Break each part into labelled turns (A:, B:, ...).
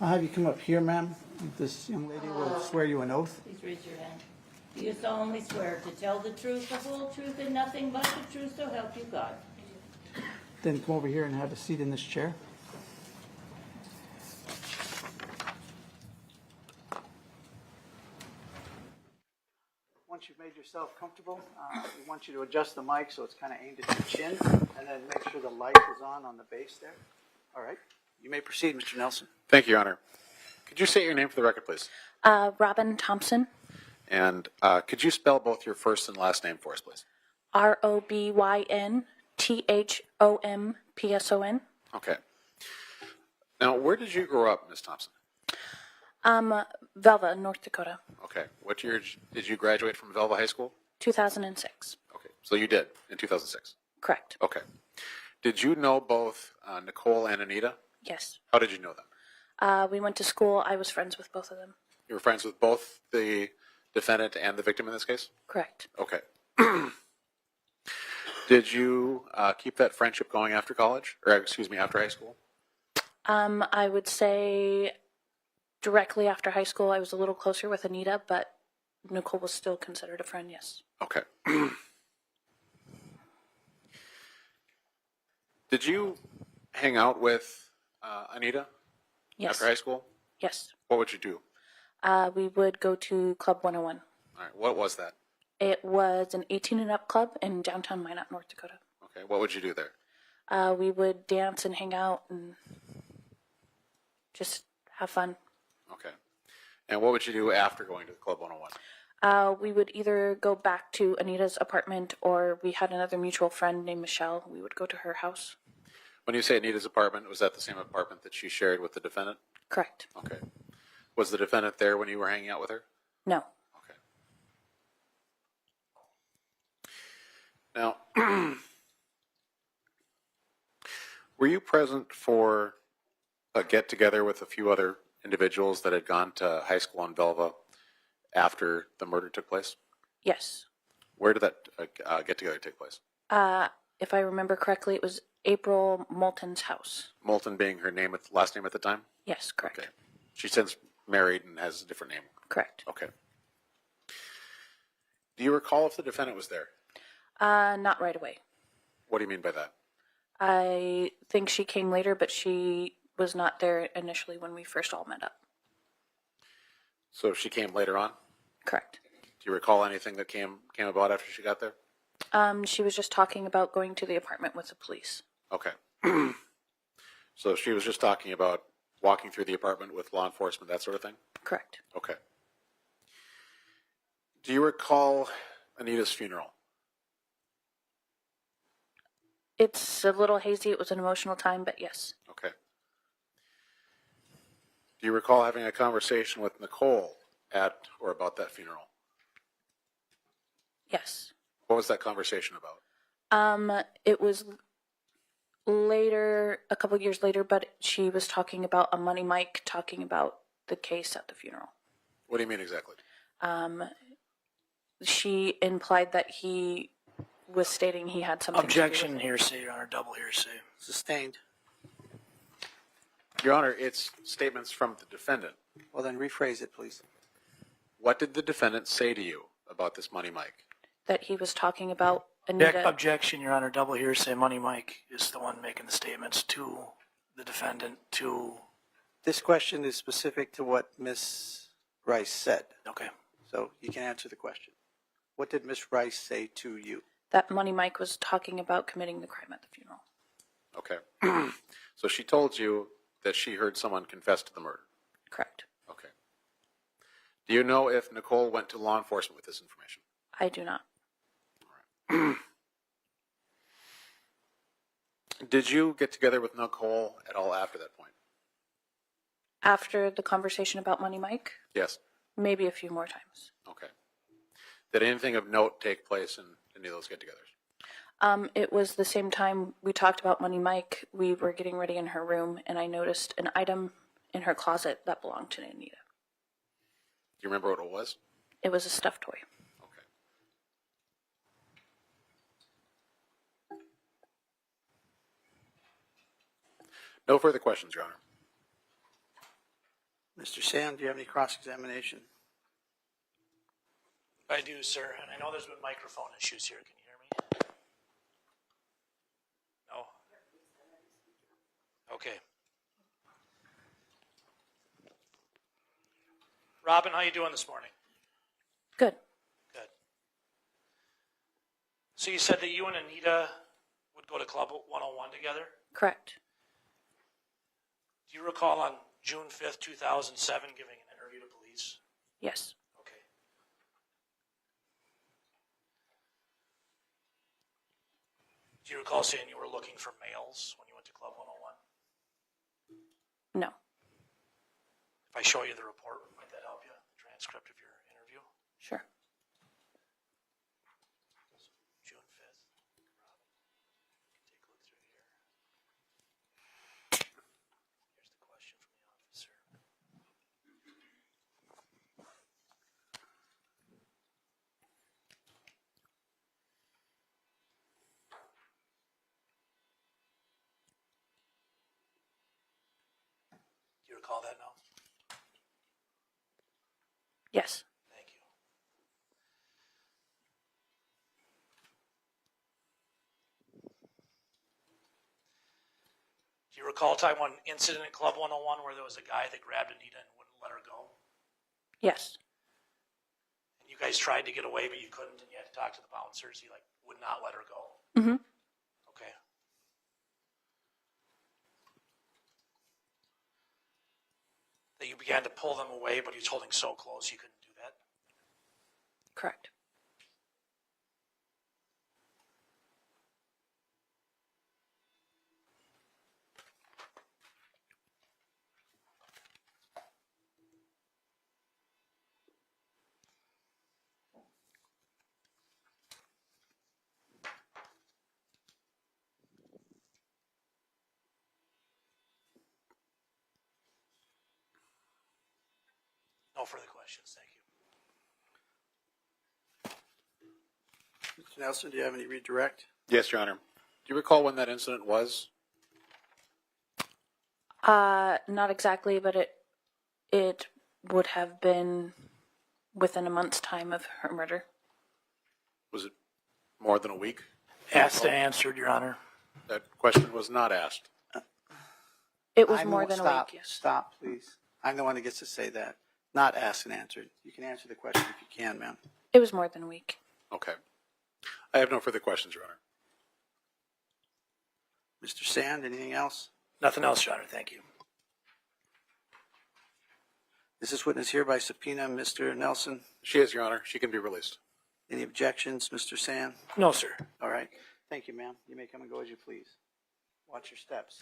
A: I'll have you come up here, ma'am. This young lady will swear you an oath.
B: Please raise your hand. Do you solemnly swear to tell the truth, the whole truth, and nothing but the truth, so help you God?
A: Then come over here and have a seat in this chair. Once you've made yourself comfortable, we want you to adjust the mic so it's kind of aimed at your chin, and then make sure the light is on the base there. All right. You may proceed, Mr. Nelson.
C: Thank you, Your Honor. Could you state your name for the record, please?
D: Robin Thompson.
C: And could you spell both your first and last name for us, please?
D: ROBYNTHOMPSON.
C: Okay. Now, where did you grow up, Ms. Thompson?
D: Velva, North Dakota.
C: Okay. What year did you graduate from Velva High School?
D: 2006.
C: Okay. So you did, in 2006?
D: Correct.
C: Okay. Did you know both Nichole and Anita?
D: Yes.
C: How did you know them?
D: We went to school. I was friends with both of them.
C: You were friends with both the defendant and the victim in this case?
D: Correct.
C: Okay. Did you keep that friendship going after college? Or, excuse me, after high school?
D: I would say directly after high school, I was a little closer with Anita, but Nichole was still considered a friend, yes.
C: Okay. Did you hang out with Anita
D: Yes.
C: after high school?
D: Yes.
C: What would you do?
D: We would go to Club 101.
C: All right. What was that?
D: It was an 18 and up club in downtown Minot, North Dakota.
C: Okay. What would you do there?
D: We would dance and hang out and just have fun.
C: Okay. And what would you do after going to Club 101?
D: We would either go back to Anita's apartment, or we had another mutual friend named Nichole. We would go to her house.
C: When you say Anita's apartment, was that the same apartment that she shared with the defendant?
D: Correct.
C: Okay. Was the defendant there when you were hanging out with her?
D: No.
C: Okay. Now, were you present for a get-together with a few other individuals that had gone to high school in Velva after the murder took place?
D: Yes.
C: Where did that get-together take place?
D: If I remember correctly, it was April Moulton's house.
C: Moulton being her last name at the time?
D: Yes, correct.
C: Okay. She's since married and has a different name.
D: Correct.
C: Okay. Do you recall if the defendant was there?
D: Not right away.
C: What do you mean by that?
D: I think she came later, but she was not there initially when we first all met up.
C: So she came later on?
D: Correct.
C: Do you recall anything that came about after she got there?
D: She was just talking about going to the apartment with the police.
C: Okay. So she was just talking about walking through the apartment with law enforcement, that sort of thing?
D: Correct.
C: Okay. Do you recall Anita's funeral?
D: It's a little hazy. It was an emotional time, but yes.
C: Okay. Do you recall having a conversation with Nichole at or about that funeral?
D: Yes.
C: What was that conversation about?
D: It was later, a couple years later, but she was talking about a money mic, talking about the case at the funeral.
C: What do you mean exactly?
D: She implied that he was stating he had something
E: Objection,
D: to do with
E: hearsay, Your Honor, double hearsay.
A: Sustained.
C: Your Honor, it's statements from the defendant.
A: Well, then rephrase it, please.
C: What did the defendant say to you about this money mic?
D: that he was talking about Anita.
E: Objection, Your Honor, double hearsay. Money Mike is the one making the statements to the defendant to...
A: This question is specific to what Ms. Rice said.
E: Okay.
A: So you can answer the question. What did Ms. Rice say to you?
D: That Money Mike was talking about committing the crime at the funeral.
C: Okay. So she told you that she heard someone confess to the murder.
D: Correct.
C: Okay. Do you know if Nichole went to law enforcement with this information?
D: I do not.
C: Did you get together with Nichole at all after that point?
D: After the conversation about Money Mike,
C: Yes.
D: maybe a few more times.
C: Okay. Did anything of note take place in any of those get-togethers?
D: It was the same time we talked about Money Mike. We were getting ready in her room, and I noticed an item in her closet that belonged to Anita.
C: Do you remember what it was?
D: It was a stuffed toy.
C: Okay. No further questions, Your Honor.
A: Mr. Sand, do you have any cross-examination?
E: I do, sir, and I know there's been microphone issues here. Can you hear me? No? Okay. Robin, how you doing this morning?
D: Good.
E: Good. So you said that you and Anita would go to Club 101 together?
D: Correct.
E: Do you recall on June 5th, 2007, giving an interview to police?
D: Yes.
E: Okay. Do you recall saying you were looking for males when you went to Club 101?
D: No.
E: If I show you the report, might that help you? The transcript of your interview?
D: Sure.
E: June 5th. Robin, take a look through here. Here's the question from the officer. Do you recall that now?
D: Yes.
E: Thank you. Do you recall time one incident at Club 101 where there was a guy that grabbed Anita and wouldn't let her go?
D: Yes.
E: And you guys tried to get away, but you couldn't, and you had to talk to the bouncers. He would not let her go.
D: Mm-hmm.
E: Okay. That you began to pull them away, but he was holding so close you couldn't do that.
D: Correct.
E: No further questions. Thank you.
A: Mr. Nelson, do you have any redirect?
C: Yes, Your Honor. Do you recall when that incident was?
D: Not exactly, but it would have been within a month's time of her murder.
C: Was it more than a week?
E: Asked and answered, Your Honor.
C: That question was not asked.
D: It was more than a
A: Stop,
D: week, yes.
A: Stop, please. I'm the one that gets to say that. Not asked and answered. You can answer the question if you can, ma'am.
D: It was more than a week.
C: Okay. I have no further questions, Your Honor.
A: Mr. Sand, anything else?
E: Nothing else, Your Honor. Thank you.
A: Is this witness hereby subpoena Mr. Nelson?
C: She is, Your Honor. She can be released.
A: Any objections, Mr. Sand?
E: No, sir.
A: All right. Thank you, ma'am. You may come and go as you please. Watch your steps.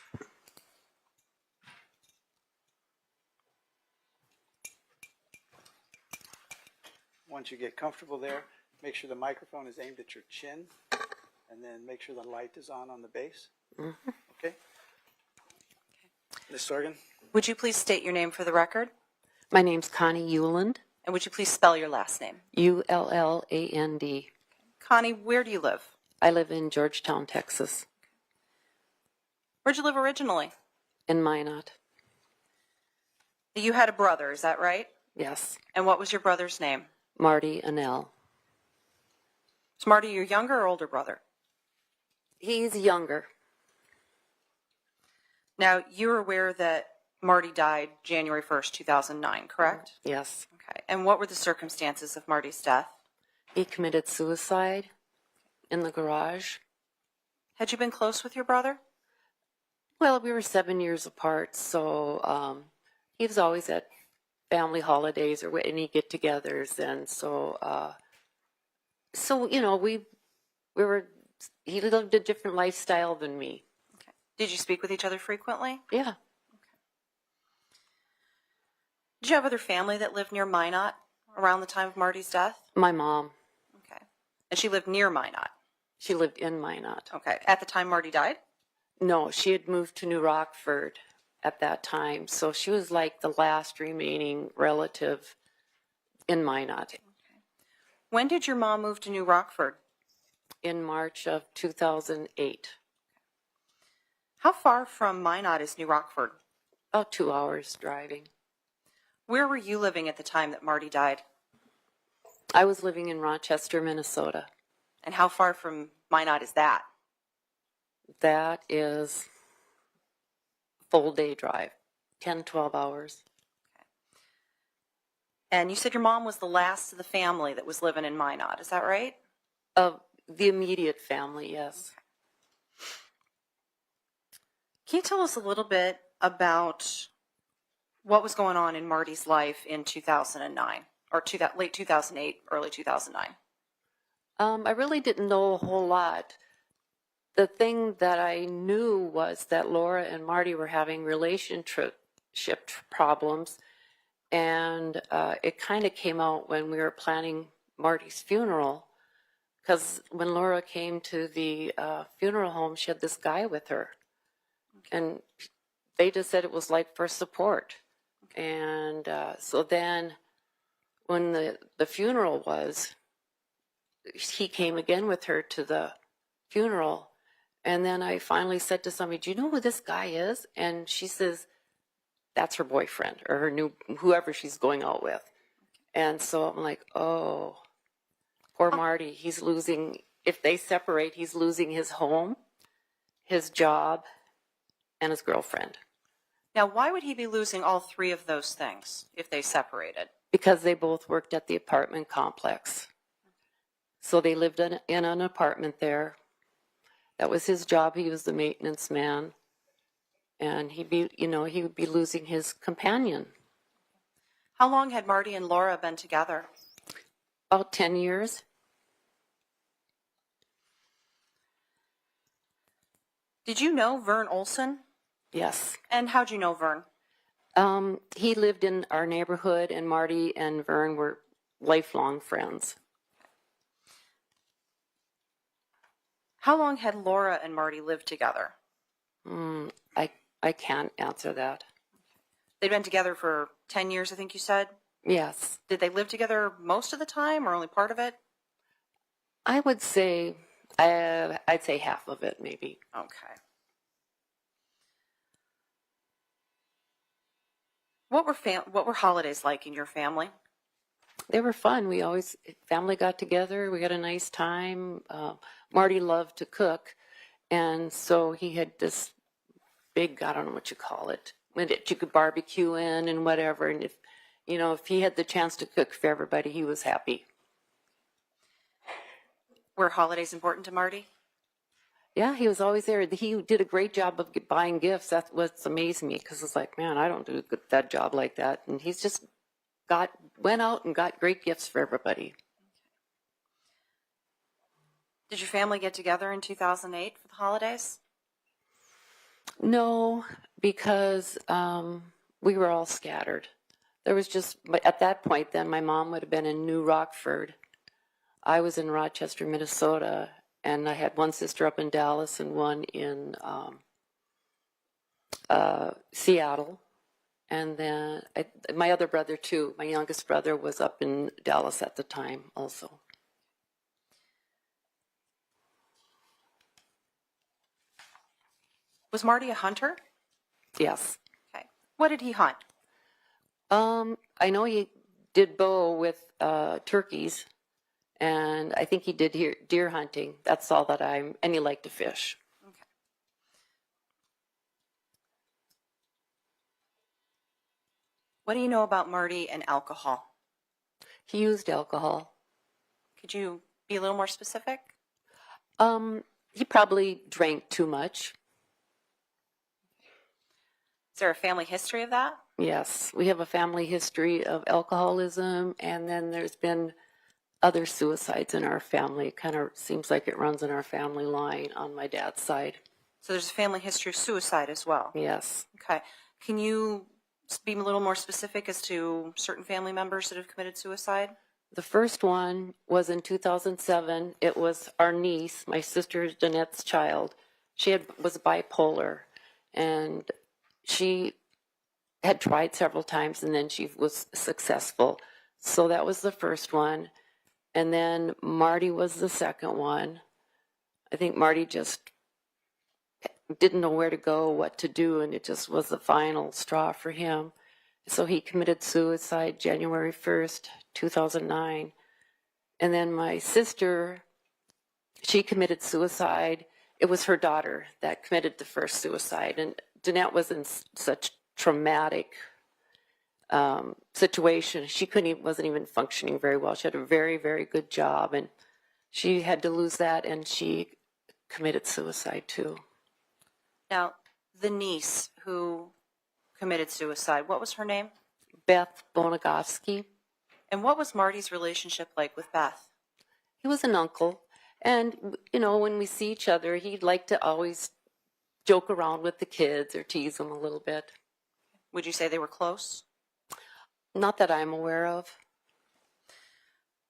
A: Once you get comfortable there, make sure the microphone is aimed at your chin, and then make sure the light is on the base. Okay? Ms. Sorgan?
F: Would you please state your name for the record?
G: My name's Connie Uland,
F: And would you please spell your last name?
G: Ulland.
F: Connie, where do you live?
G: I live in Georgetown, Texas,
F: Where'd you live originally?
G: in Minot.
F: You had a brother, is that right?
G: Yes,
F: And what was your brother's name?
G: Marty Annell.
F: Is Marty your younger or older brother?
G: He's younger.
F: Now, you're aware that Marty died January 1st, 2009, correct?
G: Yes,
F: Okay. And what were the circumstances of Marty's death?
G: he committed suicide in the garage.
F: Had you been close with your brother?
G: Well, we were 7 years apart, so he was always at family holidays or any get-togethers, and so we were. He lived a different lifestyle than me.
F: Okay. Did you speak with each other frequently?
G: Yeah,
F: Did you have other family that lived near Minot around the time of Marty's death?
G: my mom.
F: Okay. And she lived near Minot?
G: She lived in Minot.
F: Okay. At the time Marty died?
G: No, she had moved to New Rockford at that time, so she was like the last remaining relative in Minot.
F: When did your mom move to New Rockford?
G: In March of 2008.
F: How far from Minot is New Rockford?
G: About 2 hours driving.
F: Where were you living at the time that Marty died?
G: I was living in Rochester, Minnesota.
F: And how far from Minot is that?
G: That is full day drive, 10, 12 hours.
F: And you said your mom was the last of the family that was living in Minot. Is that right?
G: Of the immediate family, yes.
F: Can you tell us a little bit about what was going on in Marty's life in 2009 or late 2008, early 2009?
G: I really didn't know a whole lot. The thing that I knew was that Laura and Marty were having relationship problems, and it kind of came out when we were planning Marty's funeral, because when Laura came to the funeral home, she had this guy with her, and they just said it was like for support. And so then when the funeral was, he came again with her to the funeral. And then I finally said to somebody, do you know who this guy is? And she says, that's her boyfriend or her new, whoever she's going out with. And so I'm like, oh, poor Marty. He's losing, if they separate, he's losing his home, his job, and his girlfriend.
F: Now, why would he be losing all three of those things if they separated?
G: Because they both worked at the apartment complex. So they lived in an apartment there. That was his job. He was the maintenance man. And he would be losing his companion.
F: How long had Marty and Laura been together?
G: About 10 years.
F: Did you know Vern Olson?
G: Yes.
F: And how'd you know Vern?
G: He lived in our neighborhood, and Marty and Vern were lifelong friends.
F: How long had Laura and Marty lived together?
G: I can't answer that.
F: They'd been together for 10 years, I think you said?
G: Yes.
F: Did they live together most of the time or only part of it?
G: I would say, I'd say half of it, maybe.
F: Okay. What were holidays like in your family?
G: They were fun. Family got together. We had a nice time. Marty loved to cook. And so he had this big, I don't know what you call it, that you could barbecue in and whatever. And if he had the chance to cook for everybody, he was happy.
F: Were holidays important to Marty?
G: Yeah, he was always there. He did a great job of buying gifts. That's what's amazed me, because it's like, man, I don't do that job like that. And he's just went out and got great gifts for everybody.
F: Did your family get together in 2008 for the holidays?
G: No, because we were all scattered. There was just, at that point then, my mom would have been in New Rockford. I was in Rochester, Minnesota, and I had one sister up in Dallas and one in Seattle. And then my other brother, too, my youngest brother was up in Dallas at the time also.
F: Was Marty a hunter?
G: Yes.
F: Okay. What did he hunt?
G: I know he did bow with turkeys, and I think he did deer hunting. That's all that and he liked to fish.
F: Okay. What do you know about Marty and alcohol?
G: He used alcohol.
F: Could you be a little more specific?
G: He probably drank too much.
F: Is there a family history of that?
G: Yes, we have a family history of alcoholism, and then there's been other suicides in our family. It kind of seems like it runs in our family line on my dad's side.
F: So there's a family history of suicide as well?
G: Yes.
F: Okay. Can you be a little more specific as to certain family members that have committed suicide?
G: The first one was in 2007. It was our niece, my sister Jeanette's child. She was bipolar, and she had tried several times, and then she was successful. So that was the first one. And then Marty was the second one. I think Marty just didn't know where to go, what to do, and it just was the final straw for him. So he committed suicide January 1st, 2009. And then my sister, she committed suicide. It was her daughter that committed the first suicide. And Danette was in such traumatic situation. She wasn't even functioning very well. She had a very, very good job, and she had to lose that, and she committed suicide too.
F: Now, the niece who committed suicide, what was her name?
G: Beth Bonagovsky.
F: And what was Marty's relationship like with Beth?
G: He was an uncle, and when we see each other, he'd like to always joke around with the kids or tease them a little bit.
F: Would you say they were close?
G: Not that I'm aware of.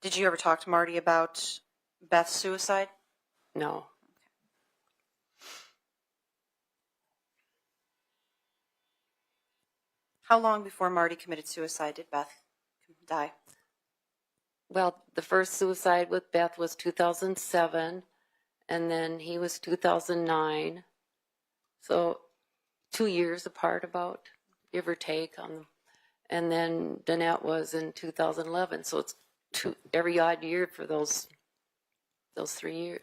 F: Did you ever talk to Marty about Beth's suicide?
G: No.
F: How long before Marty committed suicide did Beth die?
G: Well, the first suicide with Beth was 2007, and then he was 2009. So 2 years apart, about, give or take on them. And then Danette was in 2011. So it's every odd year for those 3 year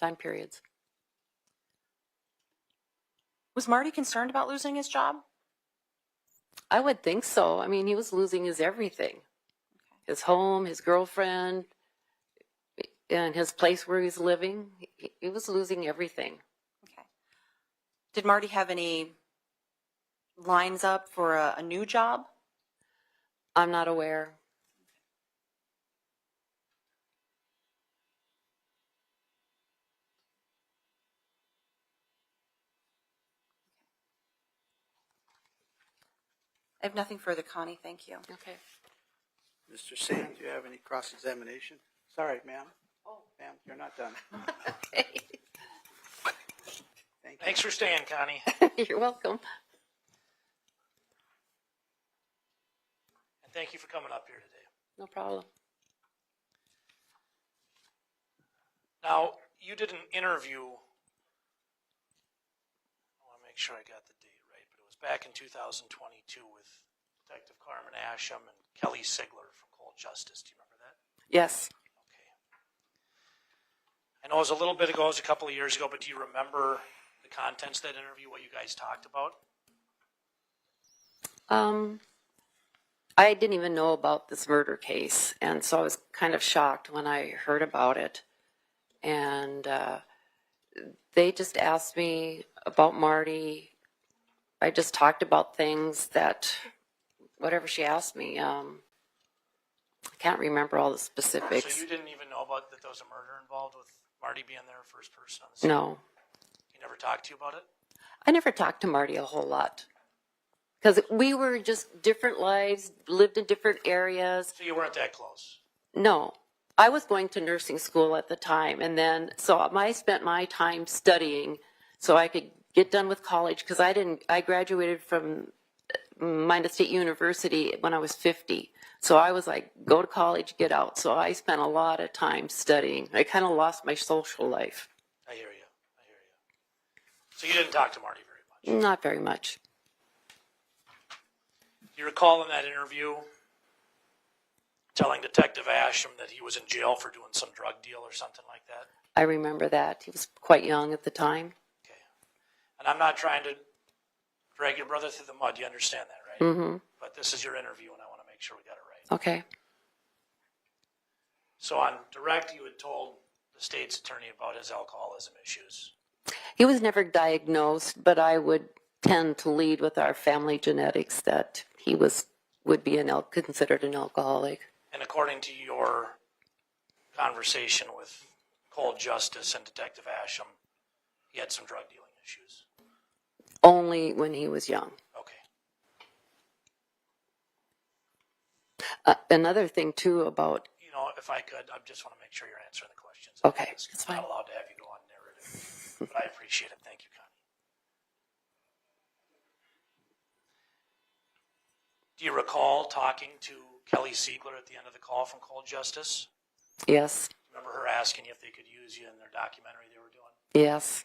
G: time periods.
F: Was Marty concerned about losing his job?
G: I would think so. I mean, he was losing his everything. His home, his girlfriend, and his place where he's living. He was losing everything.
F: Okay. Did Marty have any lines up for a new job?
G: I'm not aware.
F: I have nothing further, Connie. Thank you.
G: Okay.
A: Mr. Singh, do you have any cross-examination? Sorry, ma'am. Oh, ma'am, you're not done.
G: Okay.
A: Thank you.
E: Thanks for staying, Connie.
G: You're welcome.
E: And thank you for coming up here today.
G: No problem.
E: Now, you did an interview. I want to make sure I got the date right, but it was back in 2022 with Detective Carmen Asham and Kelly Sigler from Cold Justice. Do you remember that?
G: Yes.
E: Okay. I know it was a little bit ago, it was a couple of years ago, but do you remember the contents of that interview, what you guys talked about?
G: I didn't even know about this murder case, and so I was kind of shocked when I heard about it. And they just asked me about Marty. I just talked about things that, whatever she asked me, I can't remember all the specifics.
E: So you didn't even know about that there was a murder involved with Marty being there, first person on the scene?
G: No.
E: He never talked to you about it?
G: I never talked to Marty a whole lot. Because we were just different lives, lived in different areas.
E: So you weren't that close?
G: No. I was going to nursing school at the time, and then so I spent my time studying so I could get done with college, because I graduated from Minot State University when I was 50. So I was like, go to college, get out. So I spent a lot of time studying. I kind of lost my social life.
E: I hear you. So you didn't talk to Marty very much?
G: Not very much.
E: Do you recall in that interview telling Detective Asham that he was in jail for doing some drug deal or something like that?
G: I remember that. He was quite young at the time.
E: Okay. And I'm not trying to drag your brother through the mud. You understand that, right?
G: Mm-hmm.
E: But this is your interview, and I want to make sure we got it right.
G: Okay.
E: So on direct, you had told the state's attorney about his alcoholism issues.
G: He was never diagnosed, but I would tend to lead with our family genetics that he would be considered an alcoholic.
E: And according to your conversation with Cold Justice and Detective Asham, he had some drug dealing issues.
G: Only when he was young.
E: Okay.
G: Another thing, too, about...
E: You know, if I could, I just want to make sure you're answering the questions.
G: Okay,
E: It's
G: that's fine.
E: not allowed to have you go on narrative, but I appreciate it. Thank you, Connie. Do you recall talking to Kelly Siegler at the end of the call from Cold Justice?
G: Yes.
E: Remember her asking you if they could use you in their documentary they were doing?
G: Yes.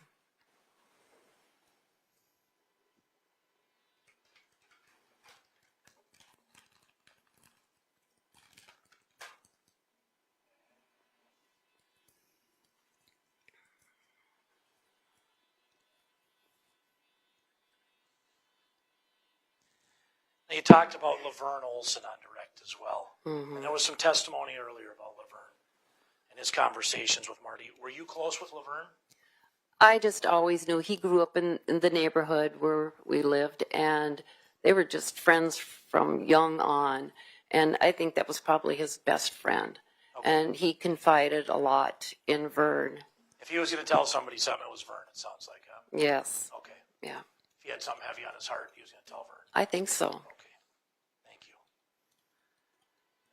E: And you talked about Laverne Olson on direct as well. And there was some testimony earlier about Laverne and his conversations with Marty. Were you close with Laverne?
G: I just always knew he grew up in the neighborhood where we lived, and they were just friends from young on. And I think that was probably his best friend.
E: Okay.
G: And he confided a lot in Vern.
E: If he was going to tell somebody something, it was Vern, it sounds like.
G: Yes.
E: Okay.
G: Yeah.
E: If he had something heavy on his heart, he was going to tell Vern.
G: I think so.
E: Okay. Thank you.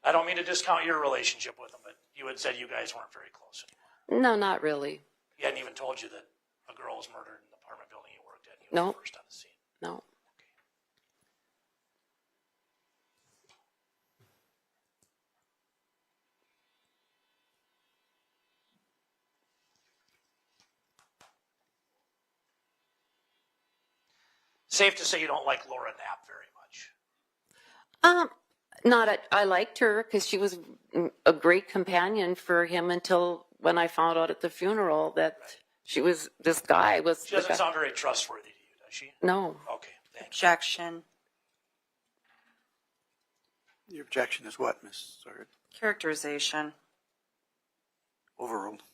E: I don't mean to discount your relationship with him, but you had said you guys weren't very close anymore.
G: No, not really.
E: He hadn't even told you that a girl was murdered in the apartment building you worked at. And he was
G: No.
E: the first on the scene.
G: No.
E: Safe to say you don't like Laura Knapp very much.
G: I liked her because she was a great companion for him until when I found out at the funeral that this guy was.
E: She doesn't sound very trustworthy to you, does she?
G: No.
E: Okay, thanks.
F: Objection.
A: Your objection is what, Ms. Sword?
F: Characterization.
A: Overruled.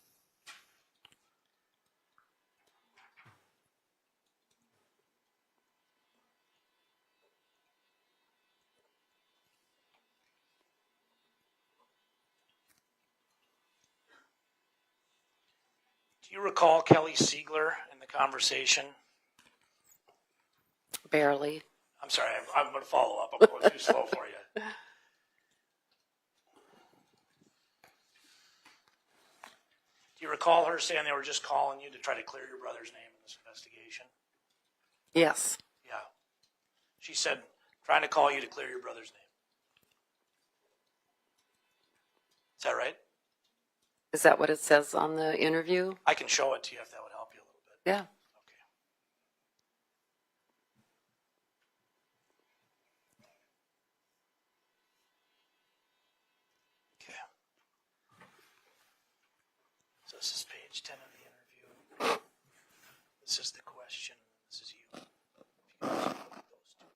E: Do you recall Kelly Siegler in the conversation?
G: Barely.
E: I'm sorry, I'm going to follow up. I'm going too slow for you. Do you recall her saying they were just calling you to try to clear your brother's name in this investigation?
G: Yes.
E: Yeah. She said, trying to call you to clear your brother's name. Is that right?
G: Is that what it says on the interview?
E: I can show it to you if that would help you a little bit.
G: Yeah.
E: Okay. Okay. So this is page 10 of the interview. This is the question. This is you. If you guys look at those two.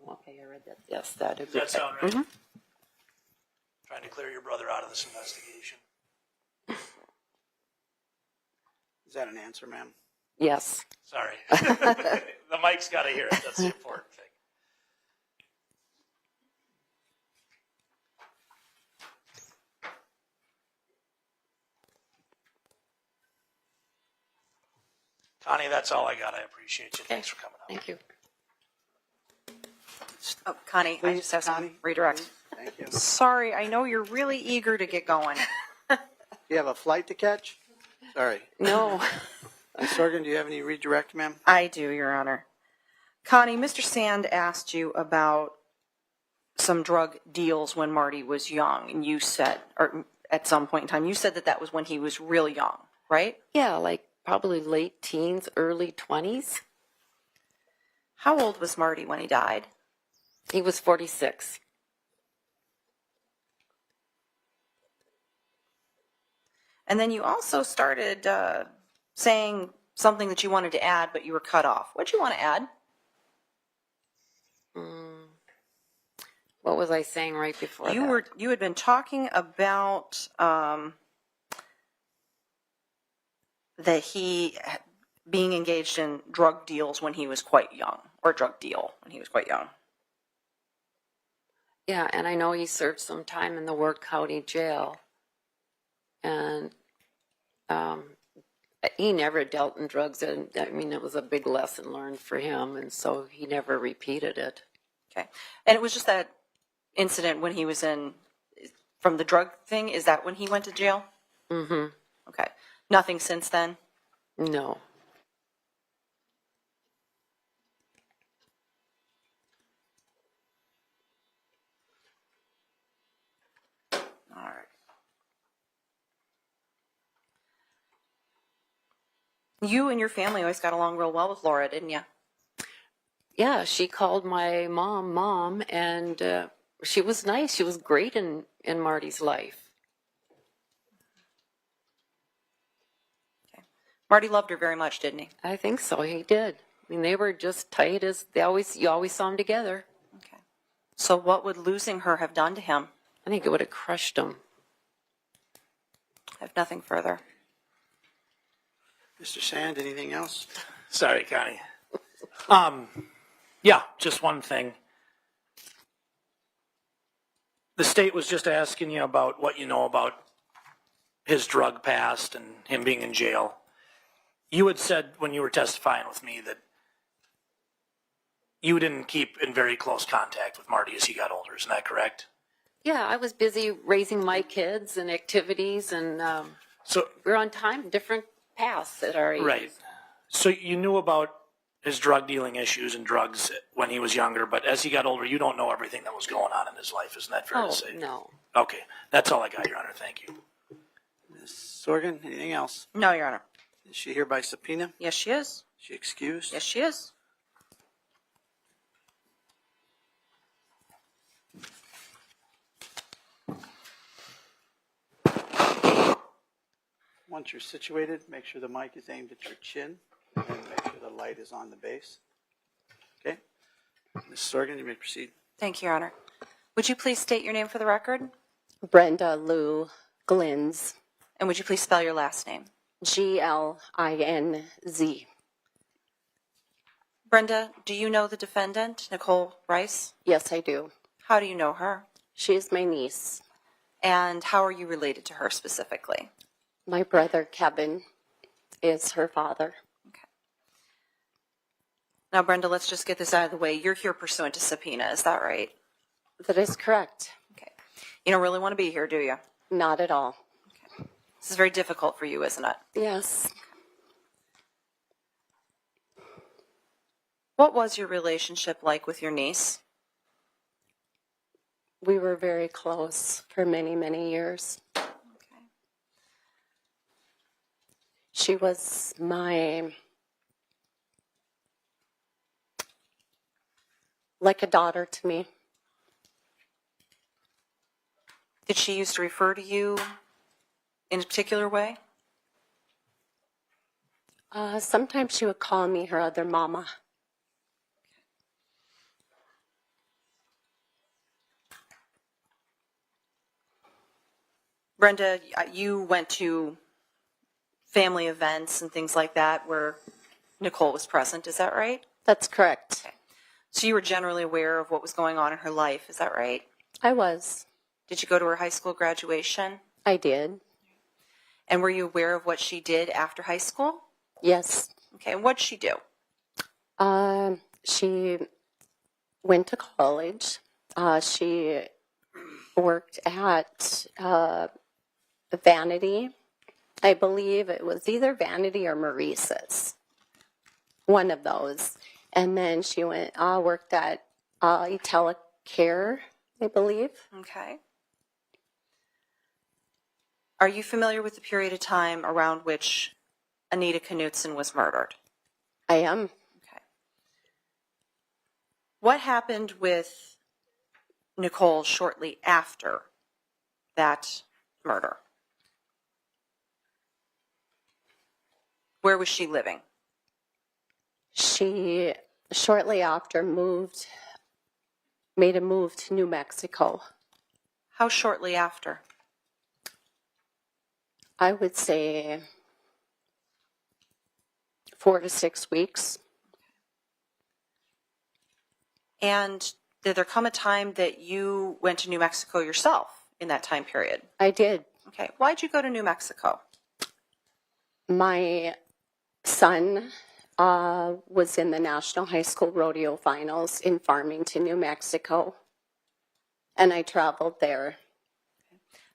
G: Okay, I read that. Yes, that is.
E: Does that sound right?
G: Mm-hmm.
E: Trying to clear your brother out of this investigation.
A: Is that an answer, ma'am?
G: Yes.
E: Sorry. The mic's got to hear it. That's the important thing. Connie, that's all I got. I appreciate you. Thanks for coming out.
G: Thank you.
F: Oh, Connie, I
A: Please,
F: just have some
A: Connie.
F: redirect.
A: Thank you.
F: Sorry, I know you're really eager to get going.
A: You have a flight to catch? Sorry.
G: No.
A: Ms. Sorgan, do you have any redirect, ma'am?
F: I do, Your Honor. Connie, Mr. Sand asked you about some drug deals when Marty was young, and you said, or at some point in time, you said that that was when he was real young, right?
G: Yeah, like probably late teens, early 20s.
F: How old was Marty when he died?
G: He was 46.
F: And then you also started saying something that you wanted to add, but you were cut off. What'd you want to add?
G: What was I saying right before that?
F: You had been talking about that he being engaged in drug deals when he was quite young, or drug deal when he was quite young.
G: Yeah, and I know he served some time in the Ward County Jail. And he never dealt in drugs. And I mean, it was a big lesson learned for him. And so he never repeated it.
F: Okay. And it was just that incident when he was from the drug thing. Is that when he went to jail?
G: Mm-hmm.
F: Okay. Nothing since then?
G: No.
F: You and your family always got along real well with Laura, didn't you?
G: Yeah, she called my mom, and she was nice. She was great in Marty's life.
F: Marty loved her very much, didn't he?
G: I think so. He did. I mean, they were just tight as you always saw them together.
F: Okay. So what would losing her have done to him?
G: I think it would have crushed him.
F: I have nothing further.
A: Mr. Sand, anything else?
E: Sorry, Connie. Yeah, just one thing. The state was just asking you about what you know about his drug past and him being in jail. You had said when you were testifying with me that you didn't keep in very close contact with Marty as he got older. Isn't that correct?
G: Yeah, I was busy raising my kids and activities, and
E: So,
G: we're on different paths at our age.
E: right. So you knew about his drug dealing issues and drugs when he was younger, but as he got older, you don't know everything that was going on in his life. Isn't that fair
G: Oh,
E: to say?
G: no.
E: Okay, that's all I got, Your Honor. Thank you.
A: Ms. Sorgan, anything else?
F: No, Your Honor.
A: Is she here by subpoena?
F: Yes, she is.
A: Is she excused?
F: Yes, she is.
A: Once you're situated, make sure the mic is aimed at your chin, and make sure the light is on the base. Okay? Ms. Sorgan, you may proceed.
F: Thank you, Your Honor. Would you please state your name for the record?
H: Brenda Lou Glinz,
F: And would you please spell your last name?
H: Glinz.
F: Brenda, do you know the defendant, Nichole Rice?
H: Yes, I do.
F: How do you know her?
H: She is my niece.
F: And how are you related to her specifically?
H: My brother Kevin is her father.
F: Now, Brenda, let's just get this out of the way. You're here pursuant to subpoena, is that right?
H: That is correct.
F: Okay. You don't really want to be here, do you?
H: Not at all.
F: This is very difficult for you, isn't it?
H: Yes.
F: What was your relationship like with your niece?
H: We were very close for many, many years. She was like a daughter to me.
F: Did she used to refer to you in a particular way?
H: Sometimes she would call me her other mama.
F: Brenda, you went to family events and things like that where Nichole was present, is that right?
H: That's correct.
F: So you were generally aware of what was going on in her life, is that right?
H: I was.
F: Did you go to her high school graduation?
H: I did.
F: And were you aware of what she did after high school?
H: Yes.
F: Okay, and what'd she do?
H: She went to college. She worked at Vanity. I believe it was either Vanity or Maurice's. One of those. And then she worked at Telecare, I believe.
F: Okay. Are you familiar with the period of time around which Anita Knutson was murdered?
H: I am.
F: Okay. What happened with Nichole shortly after that murder? Where was she living?
H: She shortly after made a move to New Mexico.
F: How shortly after?
H: I would say 4 to 6 weeks.
F: And did there come a time that you went to New Mexico yourself in that time period?
H: I did.
F: Okay. Why'd you go to New Mexico?
H: My son was in the National High School Rodeo Finals in Farmington, New Mexico, and I traveled there.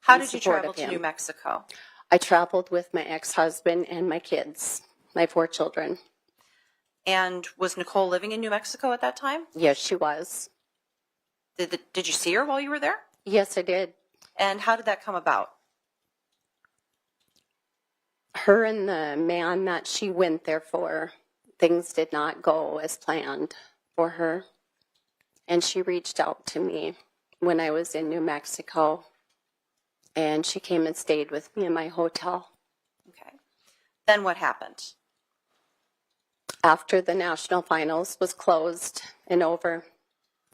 F: How
H: in
F: did you
H: support
F: travel
H: of
F: to
H: him.
F: New Mexico?
H: I traveled with my ex-husband and my kids, my 4 children.
F: And was Nichole living in New Mexico at that time?
H: Yes, she was.
F: Did you see her while you were there?
H: Yes, I did.
F: And how did that come about?
H: her and the man that she went there for, things did not go as planned for her. And she reached out to me when I was in New Mexico, and she came and stayed with me in my hotel.
F: Okay. Then what happened?
H: After the national finals was closed and over,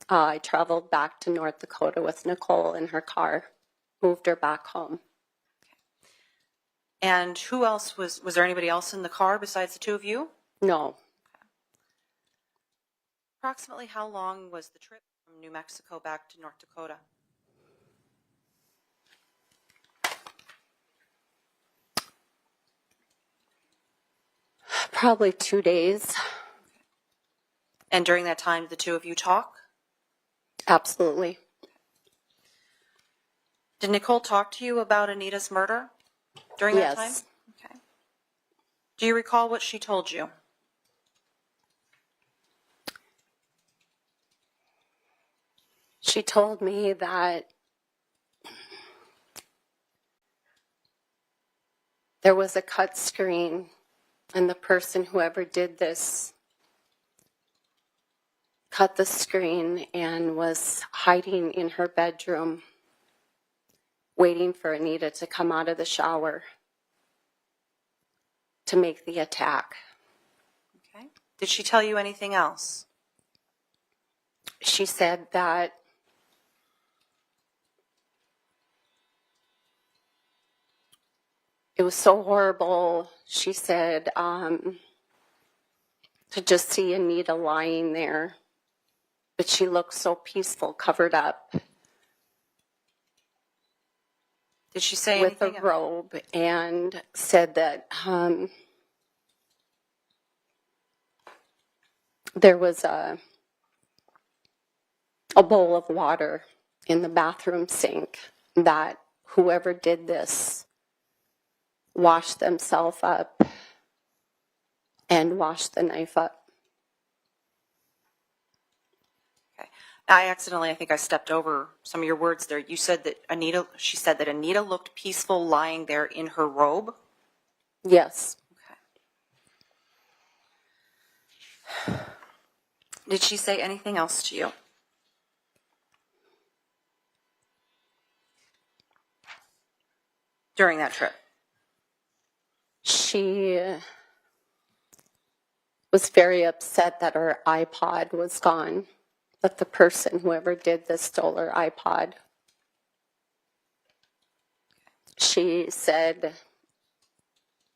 H: I traveled back to North Dakota with Nichole in her car, moved her back home.
F: And who else was there anybody else in the car besides the two of you?
H: No,
F: Approximately how long was the trip from New Mexico back to North Dakota?
H: probably 2 days.
F: And during that time, did the two of you talk?
H: Absolutely.
F: Did Nichole talk to you about Anita's murder during that time?
H: Yes.
F: Okay. Do you recall what she told you?
H: She told me that there was a cut screen, and the person, whoever did this, cut the screen and was hiding in her bedroom, waiting for Anita to come out of the shower to make the attack.
F: Okay. Did she tell you anything else?
H: She said that it was so horrible. She said to just see Anita lying there, but she looked so peaceful, covered up
F: Did she say
H: with a
F: anything?
H: robe, and said that there was a bowl of water in the bathroom sink, that whoever did this washed themselves up and washed the knife up.
F: Okay. I think I stepped over some of your words there. You said that she said that Anita looked peaceful lying there in her robe.
H: Yes.
F: Okay. Did she say anything else to you? During that trip?
H: She was very upset that her iPod was gone, that the person, whoever did this, stole her iPod. She said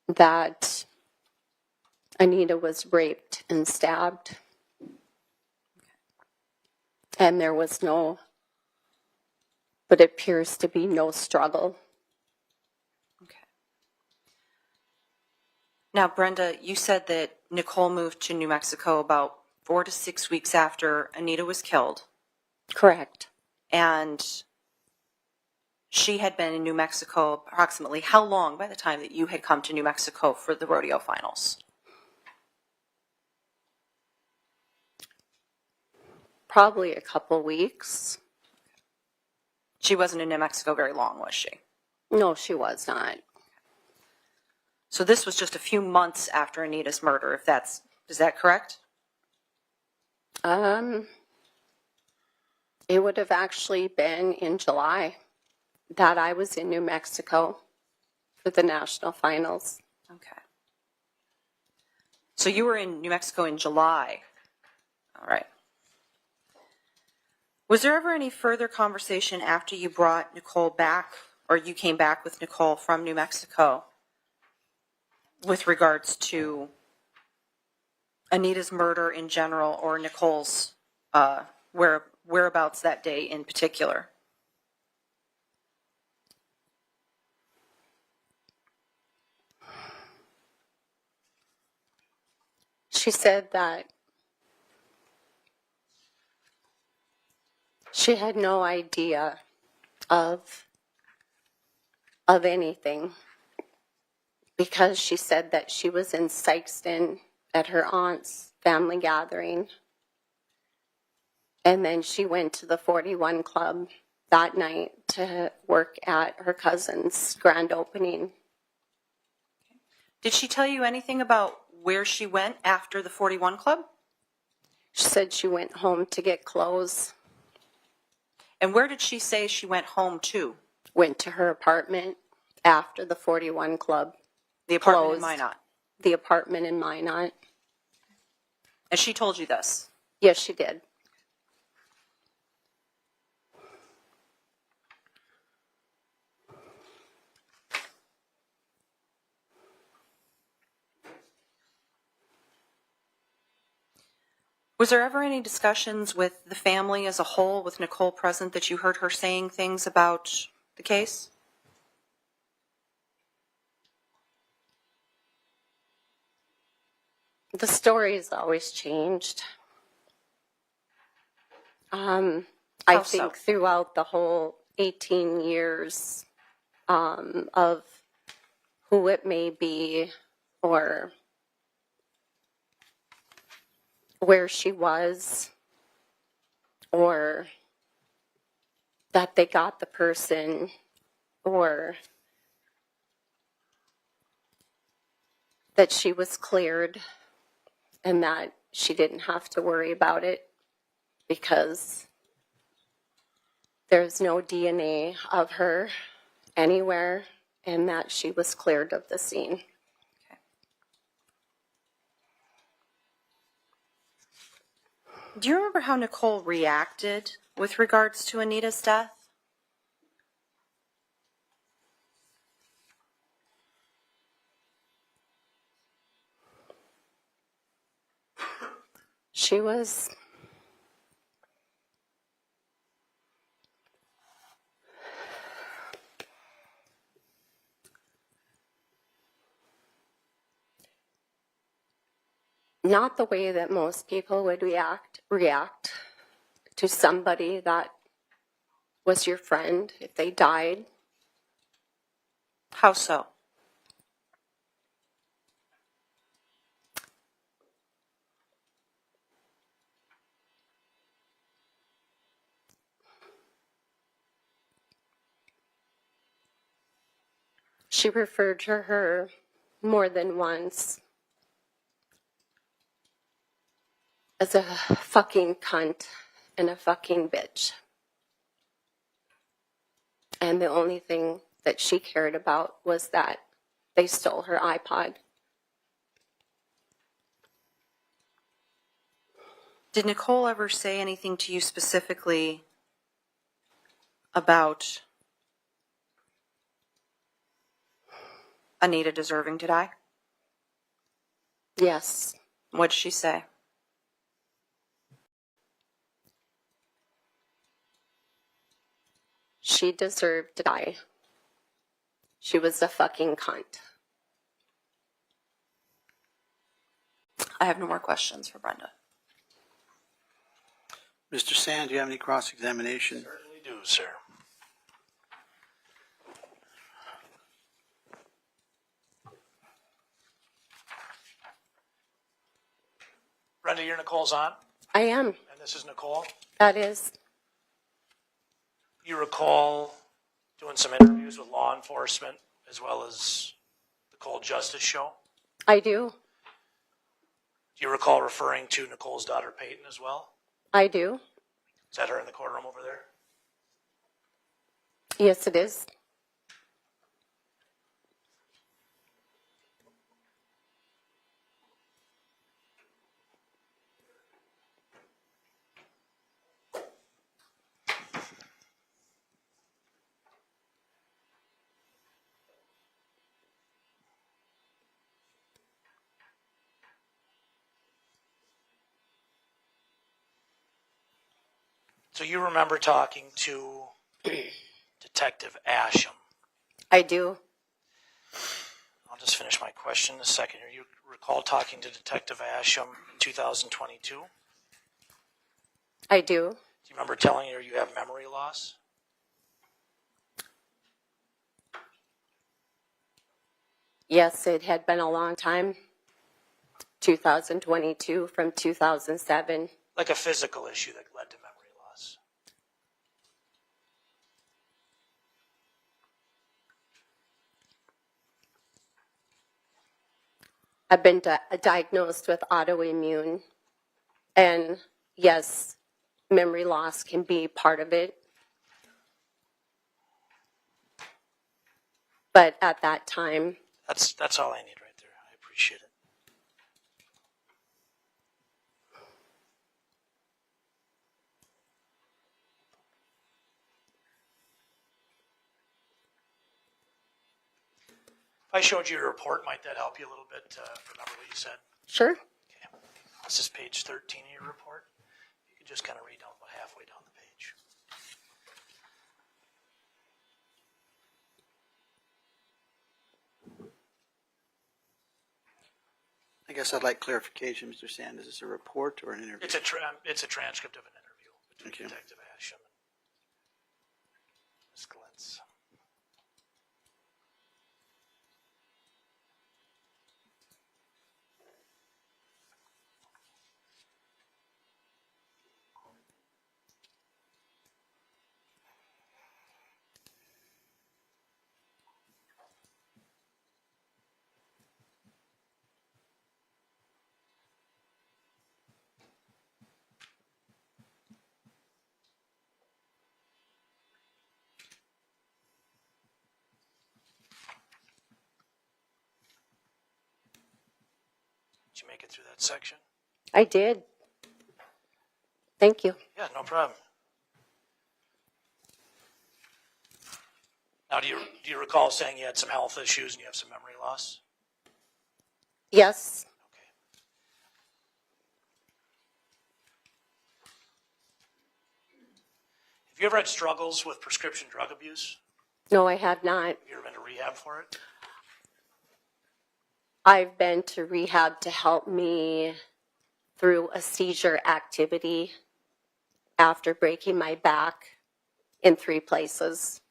H: that Anita was raped and stabbed, and there was no, but it appears to be no struggle.
F: Okay. Now, Brenda, you said that Nichole moved to New Mexico about 4 to 6 weeks after Anita was killed.
H: Correct.
F: And she had been in New Mexico approximately how long by the time that you had come to New Mexico for the rodeo finals?
H: Probably a couple weeks.
F: She wasn't in New Mexico very long, was she?
H: No, she was not.
F: So this was just a few months after Anita's murder, is that correct?
H: It would have actually been in July that I was in New Mexico for the national finals.
F: Okay. So you were in New Mexico in July. All right. Was there ever any further conversation after you brought Nichole back, or you came back with Nichole from New Mexico, with regards to Anita's murder in general, or Nichole's whereabouts that day in particular?
H: She said that she had no idea of anything, because she said that she was in Sykeston at her aunt's family gathering, and then she went to the 41 Club that night to work at her cousin's grand opening.
F: Did she tell you anything about where she went after the 41 Club?
H: She said she went home to get clothes,
F: And where did she say she went home to?
H: went to her apartment after the 41 Club.
F: The apartment in
H: Closed.
F: Minot.
H: The apartment in Minot.
F: And she told you this?
H: Yes, she did.
F: Was there ever any discussions with the family as a whole, with Nichole present, that you heard her saying things about the case?
H: The story has always changed. I
F: How
H: think
F: so?
H: throughout the whole 18 years of who it may be or where she was or that they got the person or that she was cleared and that she didn't have to worry about it because there's no DNA of her anywhere and that she was cleared of the scene.
F: Do you remember how Nichole reacted with regards to Anita's death?
H: She was not the way that most people would react to somebody that was your friend if they died.
F: How so?
H: She referred to her more than once as a fucking cunt and a fucking bitch. And the only thing that she cared about was that they stole her iPod.
F: Did Nichole ever say anything to you specifically about Anita deserving to die?
H: Yes,
F: What did she say?
H: she deserved to die. She was a fucking cunt.
F: I have no more questions for Brenda.
A: Mr. Sand, do you have any cross-examination?
E: Certainly do, sir. Brenda, you're Nicole's aunt,
H: I am.
E: and this is Nichole.
H: That is.
E: You recall doing some interviews with law enforcement as well as the Cold Justice Show.
H: I do.
E: Do you recall referring to Nicole's daughter Peyton as well?
H: I do.
E: Is that her in the courtroom over there?
H: Yes, it is.
E: So you remember talking to Detective Asham.
H: I do.
E: I'll just finish my question in a second here. You recall talking to Detective Asham in 2022?
H: I do.
E: Do you remember telling her you have memory loss?
H: Yes, it had been a long time. 2022 from 2007.
E: Like a physical issue that led to memory loss?
H: I've been diagnosed with autoimmune. And yes, memory loss can be part of it. But at that time,
E: That's all I need right there. I appreciate it. If I showed you your report, might that help you a little bit to remember what you said?
H: sure.
E: Okay. This is page 13 of your report. You can just kind of read down about halfway down the page.
A: I guess I'd like clarification, Mr. Sand. Is this a report or an interview?
E: It's a transcript of an interview between
A: Thank you.
E: Detective Asham and Ms. Glentz. Did you make it through that section?
H: I did. Thank you.
E: Yeah, no problem. Now, do you recall saying you had some health issues and you have some memory loss?
H: Yes,
E: Okay. Have you ever had struggles with prescription drug abuse?
H: no, I have not.
E: Have you ever been to rehab for it?
H: I've been to rehab to help me through a seizure activity after breaking my back in 3 places.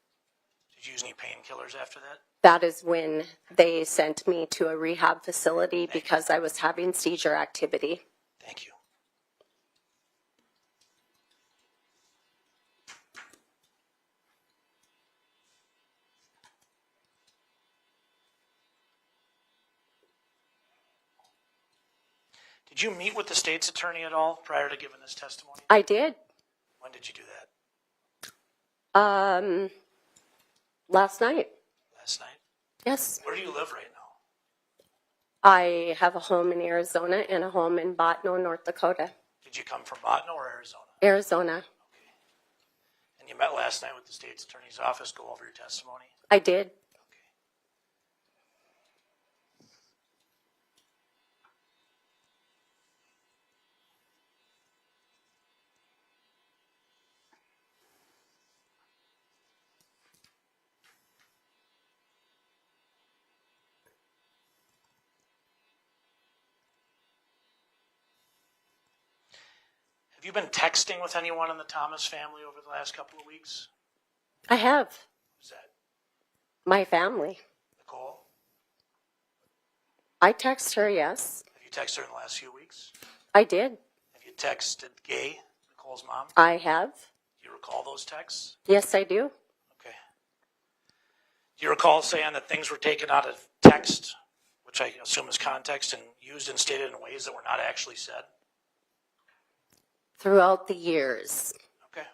E: Did you use any painkillers after that?
H: That is when they sent me to a rehab facility because I was having seizure activity.
E: Thank you. Did you meet with the state's attorney at all prior to giving this testimony?
H: I did.
E: When did you do that?
H: Last night.
E: Last night?
H: Yes.
E: Where do you live right now?
H: I have a home in Arizona and a home in Botno, North Dakota.
E: Did you come from Botno or Arizona?
H: Arizona.
E: Okay. And you met last night with the state's attorney's office, go over your testimony?
H: I did.
E: Okay. Have you been texting with anyone in the Thomas family over the last couple of weeks?
H: I have.
E: Who's that?
H: My family.
E: Nichole?
H: I text her, yes.
E: Have you texted her in the last few weeks?
H: I did.
E: Have you texted Gay, Nicole's mom?
H: I have.
E: Do you recall those texts?
H: Yes, I do.
E: Okay. Do you recall saying that things were taken out of text, which I assume is context, and used and stated in ways that were not actually said?
H: Throughout the years.
E: Okay.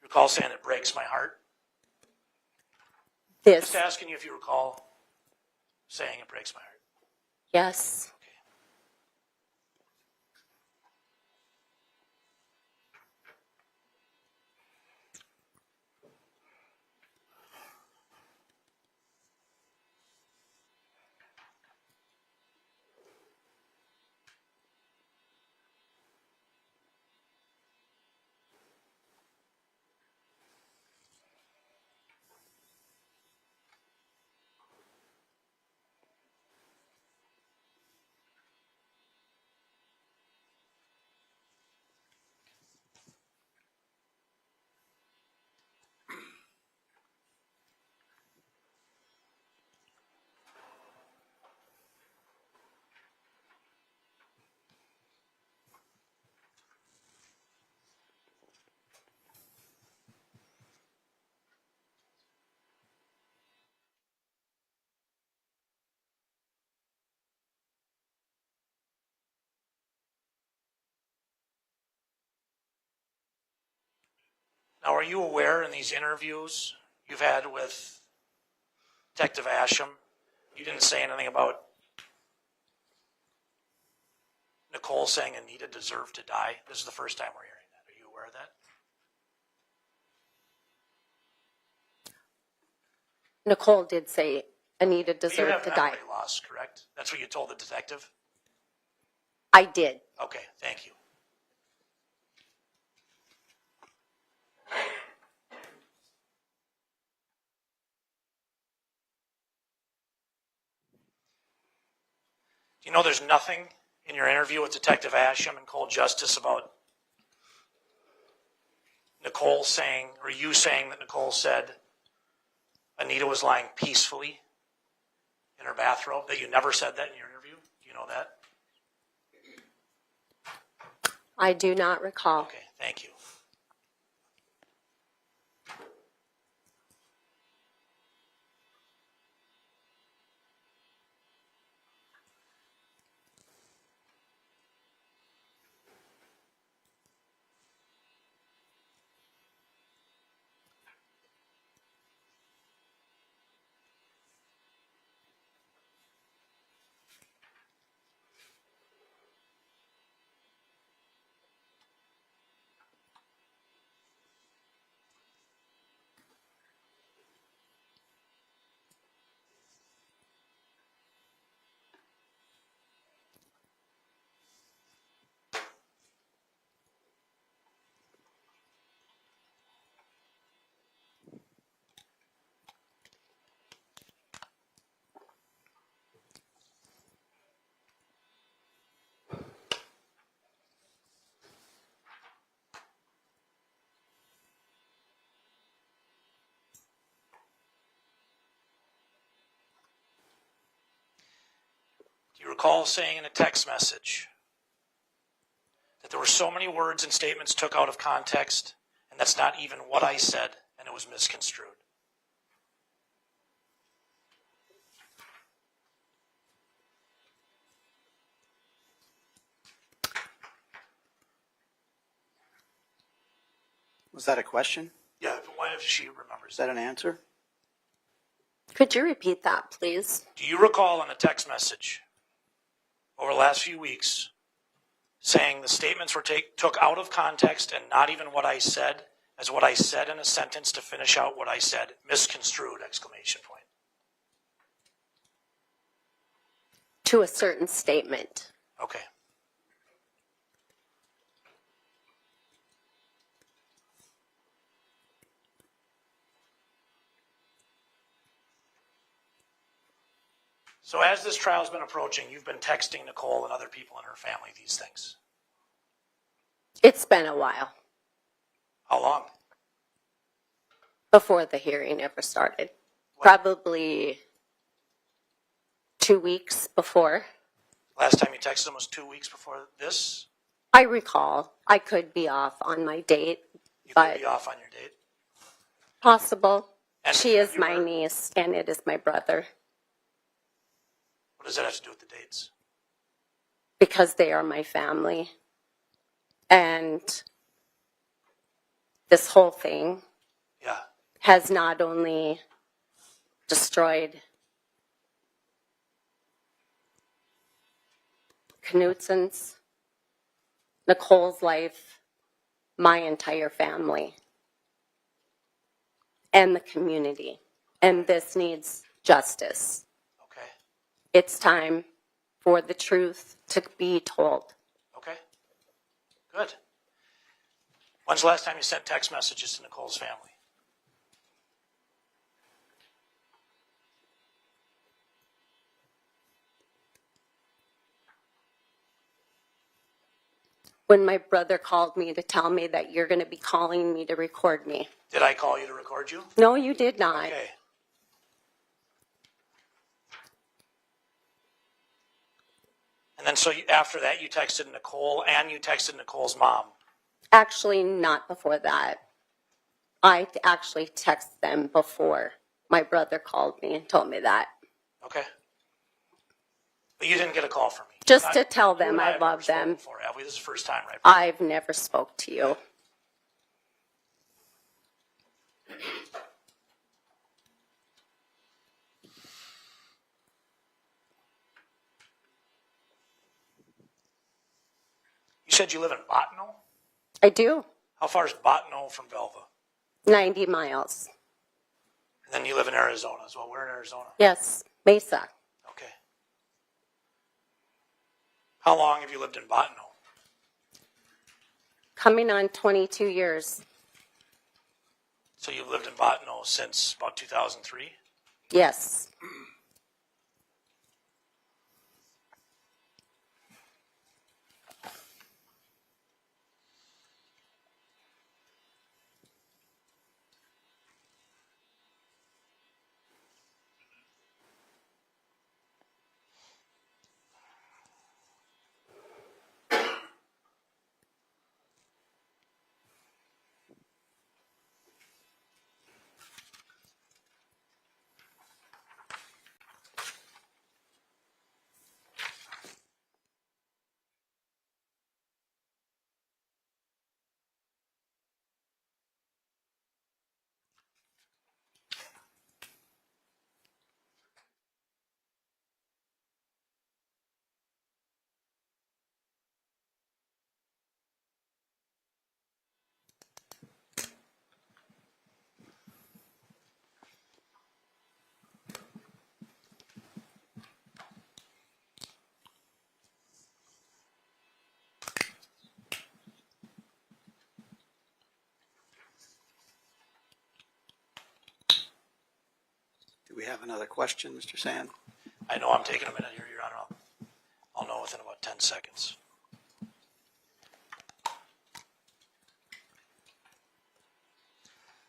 E: You recall saying it breaks my heart?
H: This,
E: Just asking you if you recall saying it breaks my heart.
H: yes.
E: Okay. Now, are you aware in these interviews you've had with Detective Asham, you didn't say anything about Nichole saying Anita deserved to die? This is the first time we're hearing that. Are you aware of that?
H: Nichole did say Anita
E: But you
H: deserved
E: have
H: to die.
E: memory loss, correct? That's what you told the detective?
H: I did.
E: Okay, thank you. Do you know there's nothing in your interview with Detective Asham and Cold Justice about Nichole saying, or you saying that Nichole said Anita was lying peacefully in her bathrobe? That you never said that in your interview? Do you know that?
H: I do not recall.
E: Okay, thank you. Do you recall saying in a text message that there were so many words and statements took out of context, and that's not even what I said, and it was misconstrued?
A: Was that a question?
E: Yeah, but what if she remembers
A: Is that an answer?
H: Could you repeat that, please?
E: Do you recall in a text message over the last few weeks saying the statements were took out of context and not even what I said, as what I said in a sentence to finish out what I said, misconstrued, exclamation point?
H: To a certain statement.
E: Okay. So as this trial's been approaching, you've been texting Nichole and other people in her family these things.
H: It's been a while
E: How long?
H: before the hearing ever started. Probably 2 weeks before.
E: Last time you texted him was 2 weeks before this?
H: I recall. I could be off on my date,
E: You
H: but
E: could be off on your date.
H: possible.
E: And
H: She is
E: you
H: my
E: were-
H: niece, and it is my brother,
E: What does that have to do with the dates?
H: because they are my family. And this whole thing
E: Yeah.
H: has not only destroyed Knutsen's, Nichole's life, my entire family, and the community. And this needs justice.
E: Okay.
H: It's time for the truth to be told.
E: Okay. Good. When's the last time you sent text messages to Nichole's family?
H: When my brother called me to tell me that you're going to be calling me to record me.
E: Did I call you to record you?
H: No, you did not.
E: Okay. And then so after that, you texted Nichole and you texted Nichole's mom.
H: Actually, not before that. I actually texted them before my brother called me and told me that.
E: Okay. But you didn't get a call from me.
H: Just to tell
E: You
H: them
E: and
H: I
E: have
H: love
E: never spoken
H: them.
E: Before, have we? This is the first time, right?
H: I've never spoke to you.
E: said you live in Bottineau?
H: I do.
E: How far is Bottineau from Velva?
H: 90 miles.
E: And then you live in Arizona as well. Where in Arizona?
H: Yes, Mesa.
E: Okay. How long have you lived in Bottineau?
H: Coming on 22 years.
E: So you've lived in Bottineau since about 2003?
H: Yes.
A: Do we have another question, Mr. Sand?
E: I know I'm taking a minute here, Your Honor. I'll know within about 10 seconds.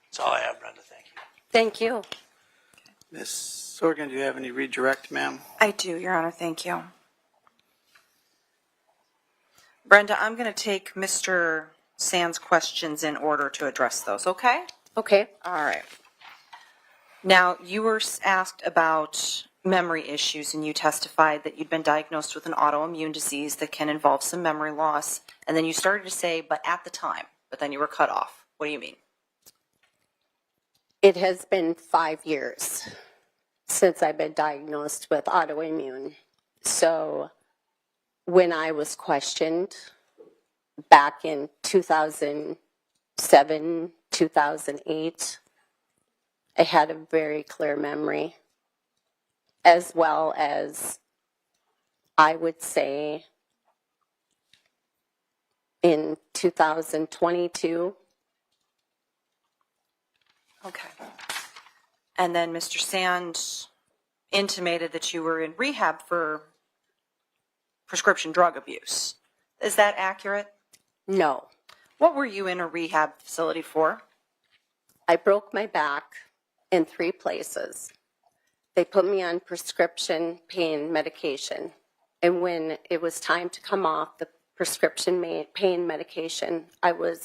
E: That's all I have, Brenda. Thank you.
F: Thank you.
A: Ms. Sorgan, do you have any redirect, ma'am?
F: I do, Your Honor. Thank you. Brenda, I'm going to take Mr. Sand's questions in order to address those, okay?
H: Okay.
F: All right. Now, you were asked about memory issues, and you testified that you'd been diagnosed with an autoimmune disease that can involve some memory loss, and then you started to say, but at the time, but then you were cut off. What do you mean?
H: It has been 5 years since I've been diagnosed with autoimmune. So when I was questioned back in 2007, 2008, I had a very clear memory, as well as I would say in 2022.
F: Okay. And then Mr. Sand intimated that you were in rehab for prescription drug abuse. Is that accurate?
H: No,
F: What were you in a rehab facility for?
H: I broke my back in 3 places. They put me on prescription pain medication. And when it was time to come off the prescription pain medication,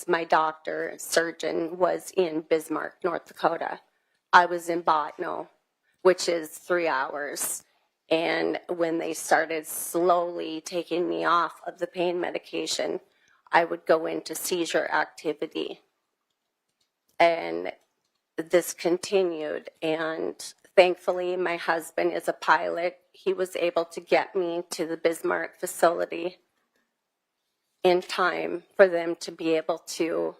H: my doctor, surgeon, was in Bismarck, North Dakota. I was in Bottineau, which is 3 hours. And when they started slowly taking me off of the pain medication, I would go into seizure activity. And this continued, and thankfully my husband is a pilot. He was able to get me to the Bismarck facility in time for them to be able to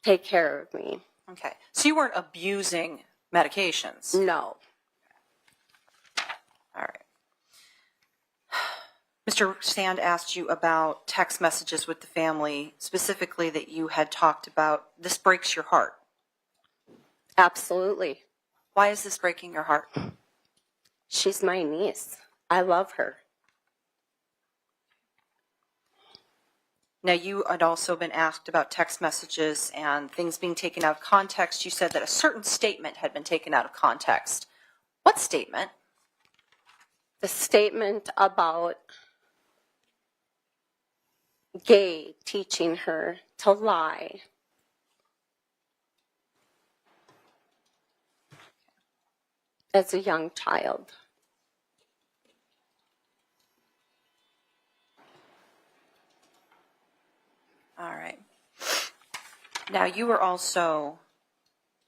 H: take care of me.
F: Okay. So you weren't abusing medications?
H: No.
F: All right. Mr. Sand asked you about text messages with the family, specifically that you had talked about, this breaks your heart.
H: Absolutely.
F: Why is this breaking your heart?
H: She's my niece. I love her.
F: Now, you had also been asked about text messages and things being taken out of context. You said that a certain statement had been taken out of context. What statement?
H: The statement about Gay teaching her to lie. As a young child.
F: All right. Now, you were also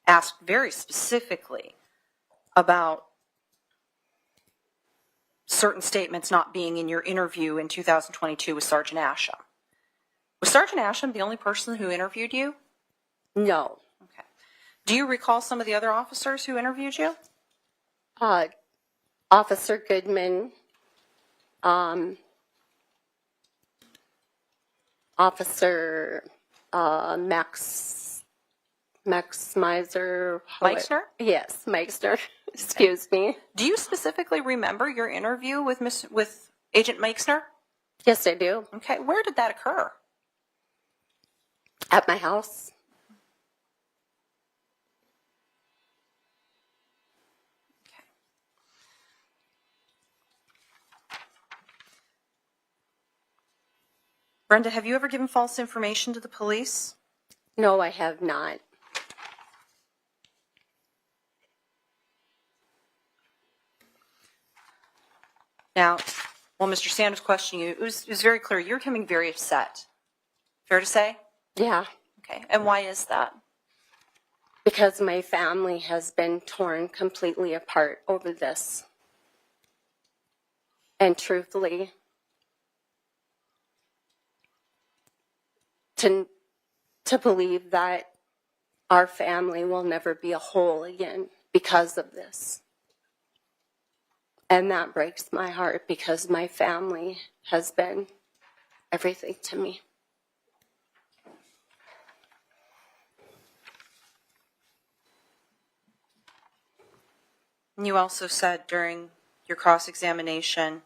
F: asked very specifically about certain statements not being in your interview in 2022 with Sergeant Asham. Was Sergeant Asham the only person who interviewed you?
H: No.
F: Okay. Do you recall some of the other officers who interviewed you?
H: Officer Goodman, Officer Max Meiser.
F: Meixner?
H: Yes, Meixner. Excuse me.
F: Do you specifically remember your interview with Agent Meixner?
H: Yes, I do.
F: Okay. Where did that occur?
H: At my house.
F: Brenda, have you ever given false information to the police?
H: No, I have not.
F: Now, while Mr. Sanders questioned you, it was very clear you're becoming very upset. Fair to say?
H: Yeah,
F: Okay. And why is that?
H: because my family has been torn completely apart over this. And truthfully, to believe that our family will never be a whole again because of this. And that breaks my heart because my family has been everything to me.
F: And you also said during your cross-examination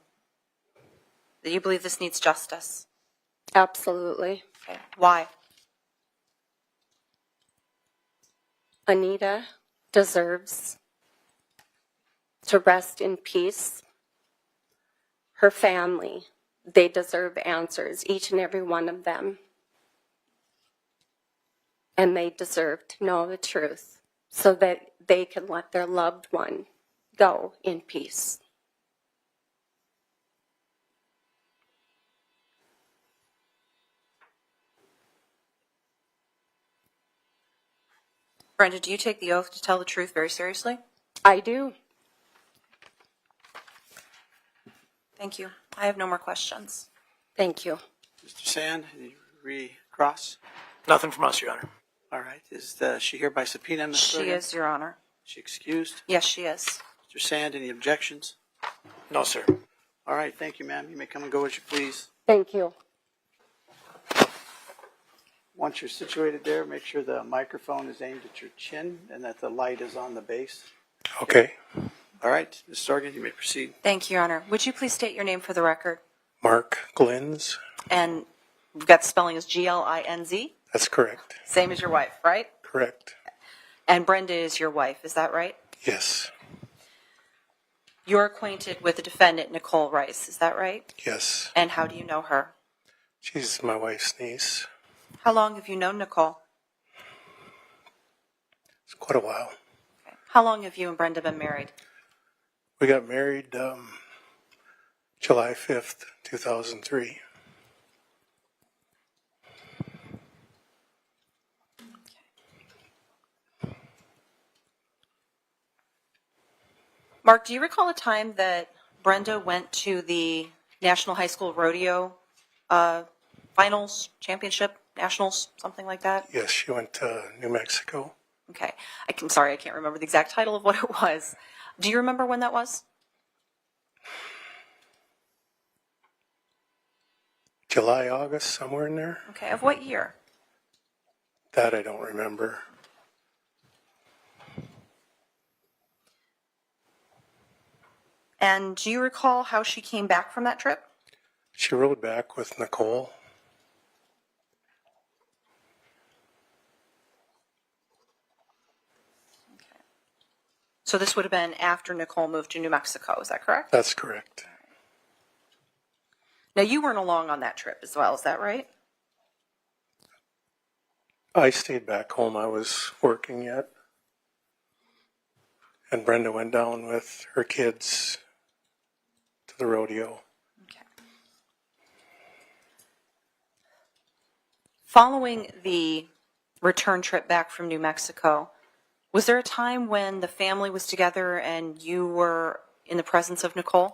F: that you believe this needs justice.
H: Absolutely.
F: Okay. Why?
H: Anita deserves to rest in peace. Her family, they deserve answers, each and every one of them. And they deserve to know the truth so that they can let their loved one go in peace.
F: Brenda, do you take the oath to tell the truth very seriously?
H: I do.
F: Thank you. I have no more questions.
H: Thank you.
A: Mr. Sand, you recross?
E: Nothing from us, Your Honor.
A: All right. Is she here by subpoena, Ms.
F: She
A: Bergen?
F: is, Your Honor.
A: She excused?
F: Yes, she is.
A: Mr. Sand, any objections?
E: No, sir.
A: All right. Thank you, ma'am. You may come and go as you please.
H: Thank you.
A: Once you're situated there, make sure the microphone is aimed at your chin and that the light is on the base.
I: Okay.
A: All right. Ms. Sorgan, you may proceed.
F: Thank you, Your Honor. Would you please state your name for the record?
I: Mark Glinz.
F: And we've got the spelling as Glinz,
I: That's correct.
F: same as your wife, right?
I: Correct.
F: And Brenda is your wife, is that right?
I: Yes.
F: You're acquainted with the defendant, Nichole Rice, is that right?
I: Yes.
F: And how do you know her?
I: She's my wife's niece.
F: How long have you known Nichole?
I: It's quite a while.
F: Okay. How long have you and Brenda been married?
I: We got married July 5th, 2003.
F: Mark, do you recall a time that Brenda went to the National High School Rodeo finals, championship, nationals, something like that?
I: Yes, she went to New Mexico.
F: Okay. I'm sorry, I can't remember the exact title of what it was. Do you remember when that was?
I: July, August, somewhere in there.
F: Okay. Of what year?
I: That I don't remember.
F: And do you recall how she came back from that trip?
I: She rode back with Nichole.
F: So this would have been after Nichole moved to New Mexico, is that correct?
I: That's correct.
F: Now, you weren't along on that trip as well, is that right?
I: I stayed back home. I was working yet. And Brenda went down with her kids to the rodeo.
F: Okay. Following the return trip back from New Mexico, was there a time when the family was together and you were in the presence of Nichole?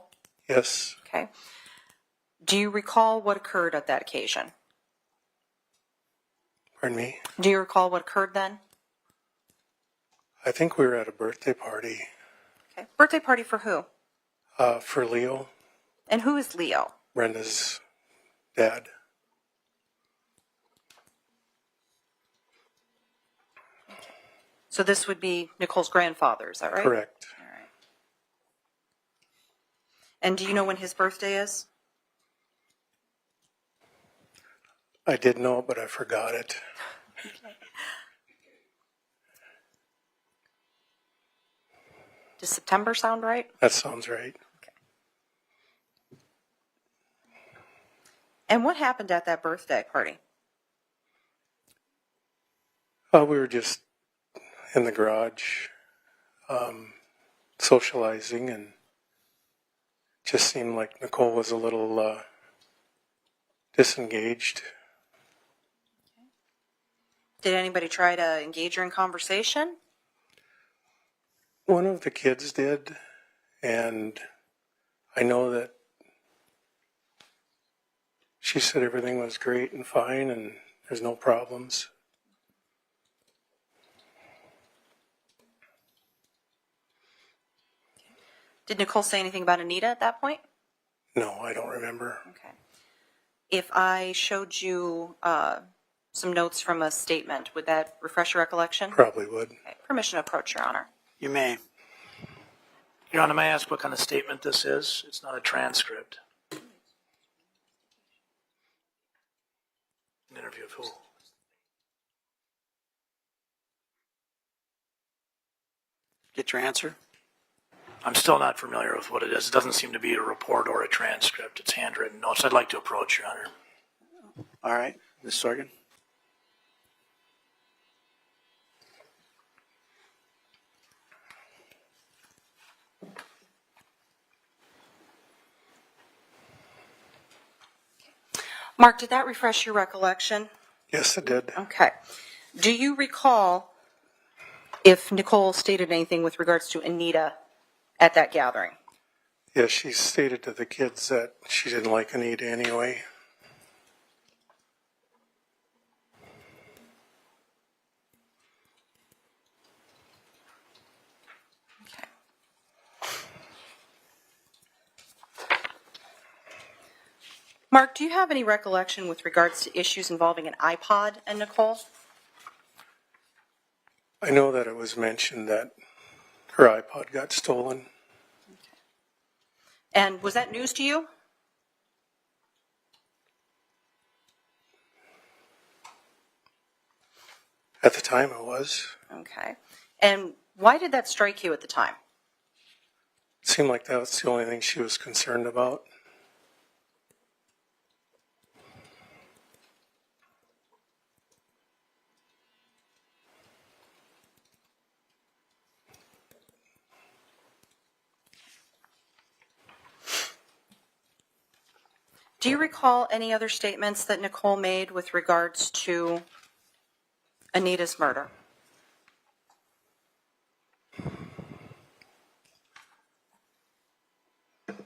I: Yes.
F: Okay. Do you recall what occurred at that occasion?
I: Pardon me?
F: Do you recall what occurred then?
I: I think we were at a birthday party
F: Okay. Birthday party for who?
I: for Leo,
F: And who is Leo?
I: Brenda's dad.
F: So this would be Nicole's grandfather, is that right?
I: Correct.
F: All right. And do you know when his birthday is?
I: I did know it, but I forgot it.
F: Does September sound right?
I: That sounds right.
F: And what happened at that birthday party?
I: We were just in the garage socializing, and just seemed like Nichole was a little disengaged.
F: Did anybody try to engage her in conversation?
I: One of the kids did, and I know that she said everything was great and fine and there's no problems.
F: Did Nichole say anything about Anita at that point?
I: No, I don't remember.
F: Okay. If I showed you some notes from a statement, would that refresh your recollection?
I: Probably would.
F: Okay. Permission to approach, Your Honor.
A: You may.
E: Your Honor, may I ask what kind of statement this is? It's not a transcript. An interview of who?
A: Get your answer.
E: I'm still not familiar with what it is. It doesn't seem to be a report or a transcript. It's handwritten notes. I'd like to approach, Your Honor.
A: All right, Ms. Sorgan.
F: Mark, did that refresh your recollection?
I: Yes, it did.
F: Okay. Do you recall if Nichole stated anything with regards to Anita at that gathering?
I: Yes, she stated to the kids that she didn't like Anita anyway.
F: Okay. Mark, do you have any recollection with regards to issues involving an iPod and Nichole?
I: I know that it was mentioned that her iPod got stolen.
F: And was that news to you?
I: At the time it was.
F: Okay. And why did that strike you at the time?
I: It seemed like that was the only thing she was concerned about.
F: Do you recall any other statements that Nichole made with regards to Anita's murder?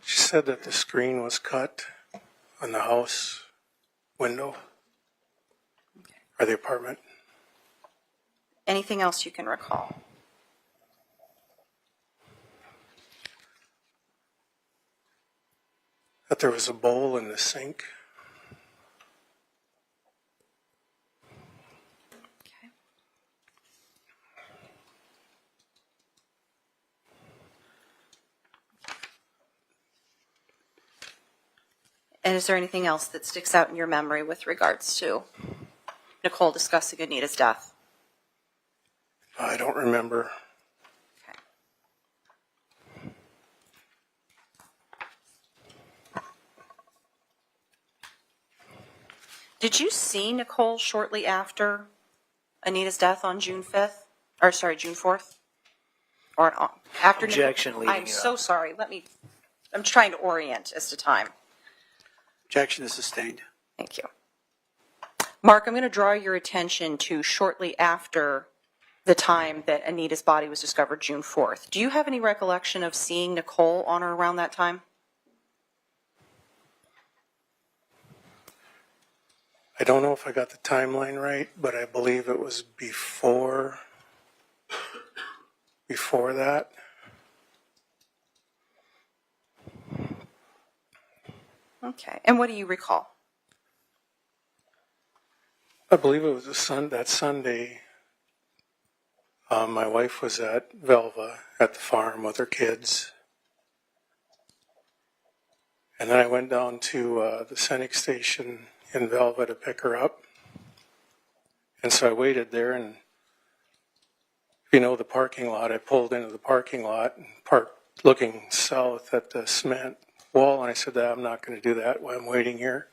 I: She said that the screen was cut on the house window or the apartment.
F: Anything else you can recall?
I: That there was a bowl in the sink.
F: Okay. And is there anything else that sticks out in your memory with regards to Nichole discussing Anita's death?
I: I don't remember.
F: Okay. Did you see Nichole shortly after Anita's death on June 5th? Or sorry, June 4th? Or after?
E: Objection, leading
F: I'm
E: it
F: so
E: up.
F: sorry. I'm trying to orient as to time.
A: Objection is sustained.
F: Thank you. Mark, I'm going to draw your attention to shortly after the time that Anita's body was discovered, June 4th. Do you have any recollection of seeing Nichole on or around that time?
I: I don't know if I got the timeline right, but I believe it was before that.
F: Okay. And what do you recall?
I: I believe it was that Sunday. My wife was at Velva at the farm with her kids. And then I went down to the Scenic Station in Velva to pick her up. And so I waited there, and the parking lot, I pulled into the parking lot and parked looking south at the cement wall, and I said, I'm not going to do that while I'm waiting here.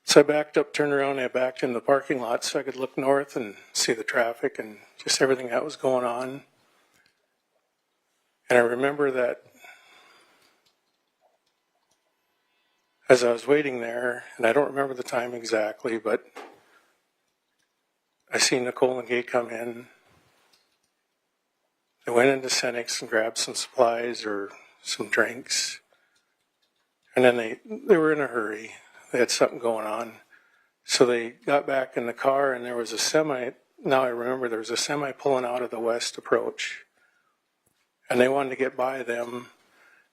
I: So I backed up, turned around, and I backed in the parking lot so I could look north and see the traffic and just everything that was going on. And I remember that as I was waiting there, and I don't remember the time exactly, but I seen Nichole and Gay come in. They went into Senex and grabbed some supplies or some drinks. And then they were in a hurry. They had something going on. So they got back in the car, and there was a semi. Now I remember there was a semi pulling out of the west approach. And they wanted to get by them.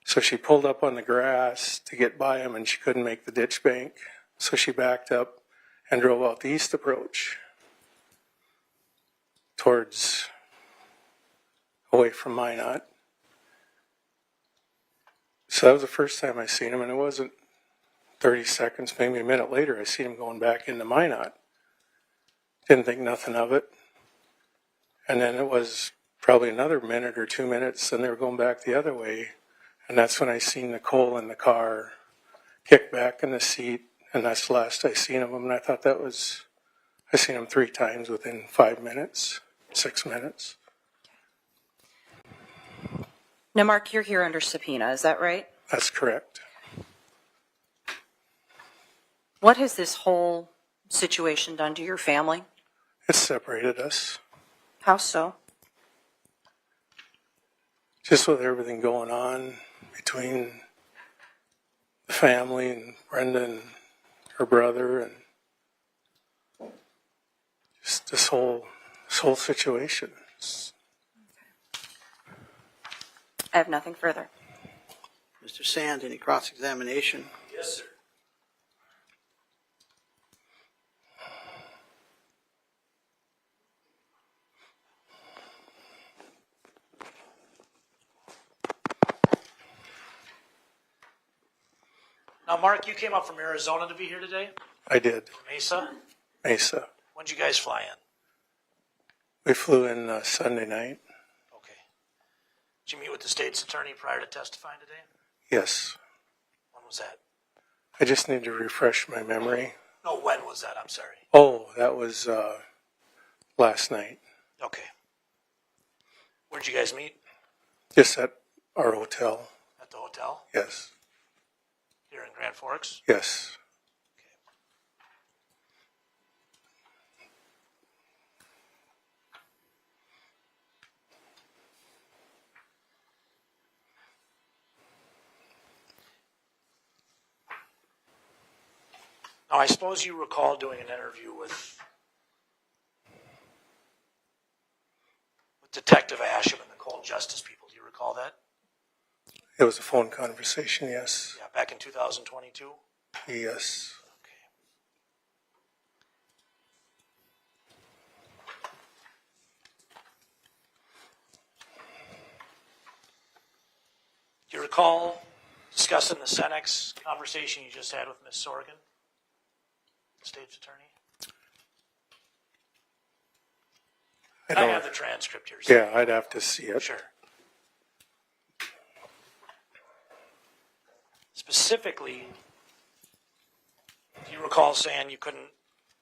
I: So she pulled up on the grass to get by them, and she couldn't make the ditch bank. So she backed up and drove out the east approach towards away from Minot. So that was the first time I seen him, and it wasn't 30 seconds, maybe a minute later, I seen him going back into Minot. Didn't think nothing of it. And then it was probably another minute or 2 minutes, and they were going back the other way. And that's when I seen Nichole in the car, kick back in the seat, and that's the last I seen of him. And I thought I seen him 3 times within 5 minutes, 6 minutes.
F: Now, Mark, you're here under subpoena, is that right?
I: That's correct.
F: What has this whole situation done to your family?
I: It separated us.
F: How so?
I: Just with everything going on between the family and Brenda and her brother, and just this whole situation.
F: I have nothing further.
A: Mr. Sand, any cross-examination?
E: Yes, sir. Now, Mark, you came up from Arizona to be here today?
I: I did.
E: Mesa?
I: Mesa.
E: When'd you guys fly in?
I: We flew in Sunday night.
E: Okay. Did you meet with the state's attorney prior to testifying today?
I: Yes.
E: When was that?
I: I just need to refresh my memory.
E: No, when was that? I'm sorry.
I: Oh, that was last night.
E: Okay. Where'd you guys meet?
I: Just at our hotel.
E: At the hotel?
I: Yes.
E: Here in Grand Forks?
I: Yes.
E: Now, I suppose you recall doing an interview with Detective Asham and the Cold Justice people. Do you recall that?
I: It was a phone conversation, yes.
E: Yeah, back in 2022?
I: Yes.
E: Okay. Do you recall discussing the Senex conversation you just had with Ms. Sorgan, the state's attorney? I have the transcript here.
I: Yeah, I'd have to see it.
E: Sure. Specifically, do you recall saying you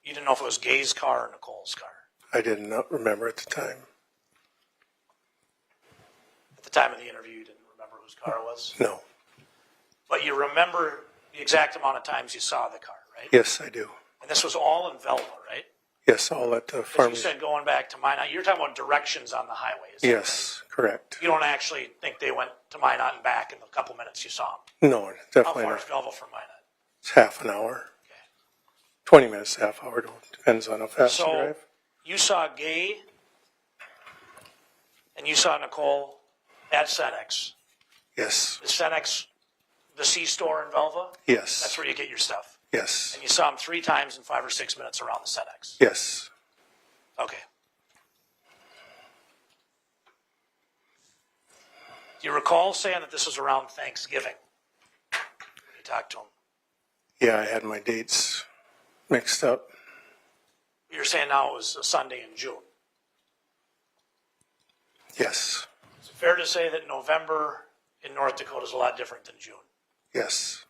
E: didn't know if it was Gay's car or Nichole's car?
I: I did not remember at the time.
E: At the time of the interview, you didn't remember whose car it was?
I: No.
E: But you remember the exact amount of times you saw the car, right?
I: Yes, I do.
E: And this was all in Velva, right?
I: Yes, all at the
E: Because
I: farm.
E: you said going back to Minot, you're talking about directions on the highway. Is that
I: Yes, correct.
E: right? You don't actually think they went to Minot and back in the couple minutes you saw them?
I: No,
E: How
I: definitely
E: far
I: not.
E: is Velva from Minot?
I: It's half an hour.
E: Okay.
I: 20 minutes, half hour, depends on how fast you
E: So
I: drive.
E: you saw Gay and you saw Nichole at Cenex.
I: Yes,
E: Is Cenex the C-store in Velva?
I: yes,
E: That's where you get your stuff.
I: yes,
E: And you saw him 3 times in 5 or 6 minutes around the Cenex.
I: yes.
E: Okay. Do you recall saying that this was around Thanksgiving? You talked to him.
I: Yeah, I had my dates mixed up.
E: You're saying now it was a Sunday in June.
I: Yes,
E: Is it fair to say that November in North Dakota is a lot different than June?
I: yes.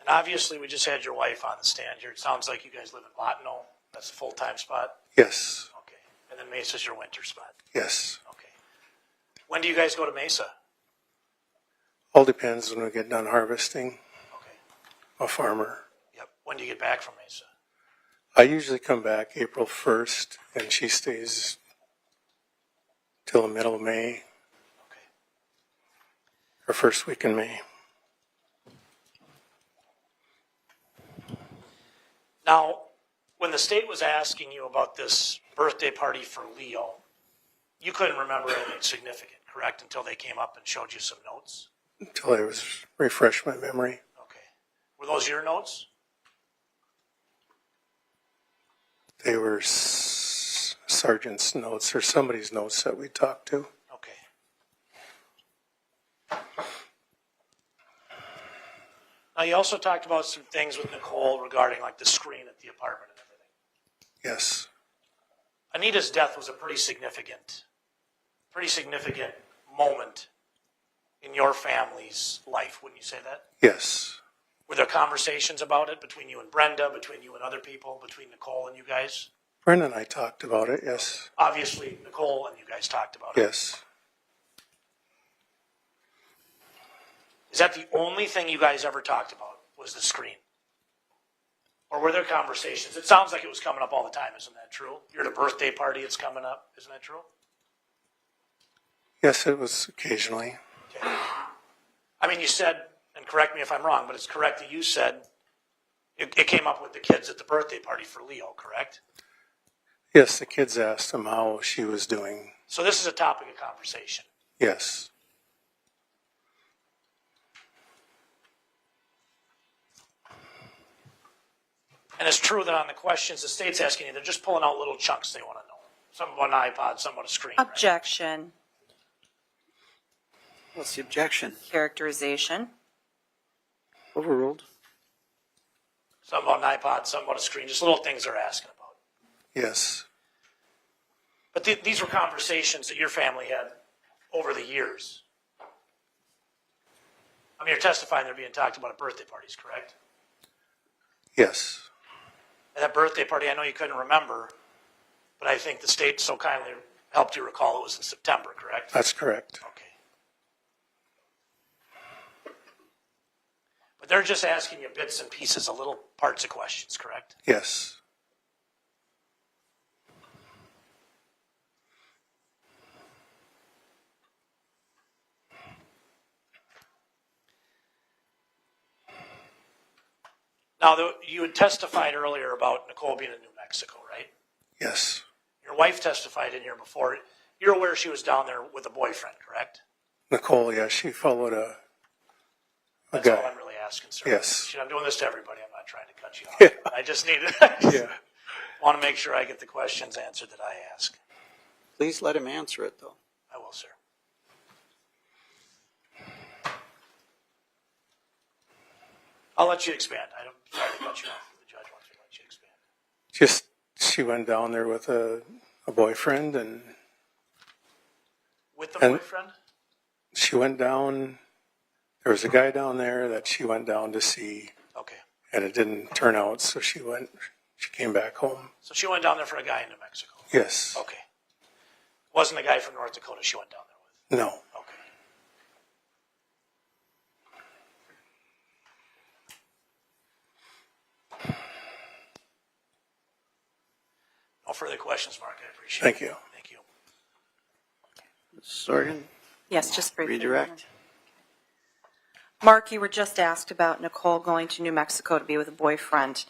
E: And obviously, we just had your wife on the stand here. It sounds like you guys live in Bottineau. That's a full-time spot.
I: Yes,
E: Okay. And then Mesa's your winter spot.
I: yes.
E: Okay. When do you guys go to Mesa?
I: All depends when we get done harvesting.
E: Okay.
I: A farmer.
E: Yep. When do you get back from Mesa?
I: I usually come back April 1st, and she stays till the middle of May,
E: Okay.
I: or first week in May.
E: Now, when the state was asking you about this birthday party for Leo, you couldn't remember anything significant, correct? Until they came up and showed you some notes?
I: Until I was refresh my memory.
E: Okay. Were those your notes?
I: They were sergeant's notes or somebody's notes that we talked to.
E: Okay. Now, you also talked about some things with Nichole regarding like the screen at the apartment and everything.
I: Yes,
E: Anita's death was a pretty significant moment in your family's life, wouldn't you say that?
I: yes,
E: Were there conversations about it between you and Brenda, between you and other people, between Nichole and you guys?
I: Brenda and I talked about it, yes,
E: Obviously, Nichole and you guys talked about it.
I: yes.
E: Is that the only thing you guys ever talked about, was the screen? Or were there conversations? It sounds like it was coming up all the time, isn't that true? You're at a birthday party, it's coming up, isn't that true?
I: Yes, it was occasionally.
E: Okay. I mean, you said, and correct me if I'm wrong, but it's correct that you said it came up with the kids at the birthday party for Leo, correct?
I: Yes, the kids asked him how she was doing.
E: So this is a topic of conversation.
I: Yes,
E: And it's true that on the questions the state's asking you, they're just pulling out little chunks they want to know. Some about an iPod, some about a screen. Right?
F: Objection,
A: What's the objection?
F: characterization.
A: Overruled.
E: Some about an iPod, some about a screen, just little things they're asking about.
I: yes,
E: But these were conversations that your family had over the years. I mean, you're testifying they're being talked about at birthday parties, correct?
I: yes,
E: At that birthday party, I know you couldn't remember, but I think the state so kindly helped you recall it was in September, correct?
I: that's correct.
E: Okay. But they're just asking you bits and pieces of little parts of questions, correct?
I: Yes,
E: Now, you had testified earlier about Nichole being in New Mexico, right?
I: yes,
E: Your wife testified in here before. You're aware she was down there with a boyfriend, correct?
I: Nichole, yes, she followed a
E: That's all
I: guy.
E: I'm really asking, sir.
I: Yes.
E: I'm doing this to everybody. I'm not trying to cut you off.
I: Yeah.
E: I just need
I: Yeah,
E: want to make sure I get the questions answered that I ask.
A: Please let him answer it, though.
E: I will, sir. I'll let you expand. I'm sorry to cut you off. The judge wants me to let you expand.
I: just, she went down there with a boyfriend, and
E: With the
I: And-
E: boyfriend?
I: she went down, there was a guy down there that she went down to see,
E: Okay.
I: and it didn't turn out, so she came back home.
E: So she went down there for a guy in New Mexico.
I: Yes.
E: Okay. Wasn't the guy from North Dakota she went down there with?
I: No.
E: Okay. No further questions, Mark. I appreciate it.
I: Thank you.
E: Thank you.
A: Mrs. Sorgan,
F: Yes, just briefly.
A: redirect.
F: Mark, you were just asked about Nichole going to New Mexico to be with a boyfriend.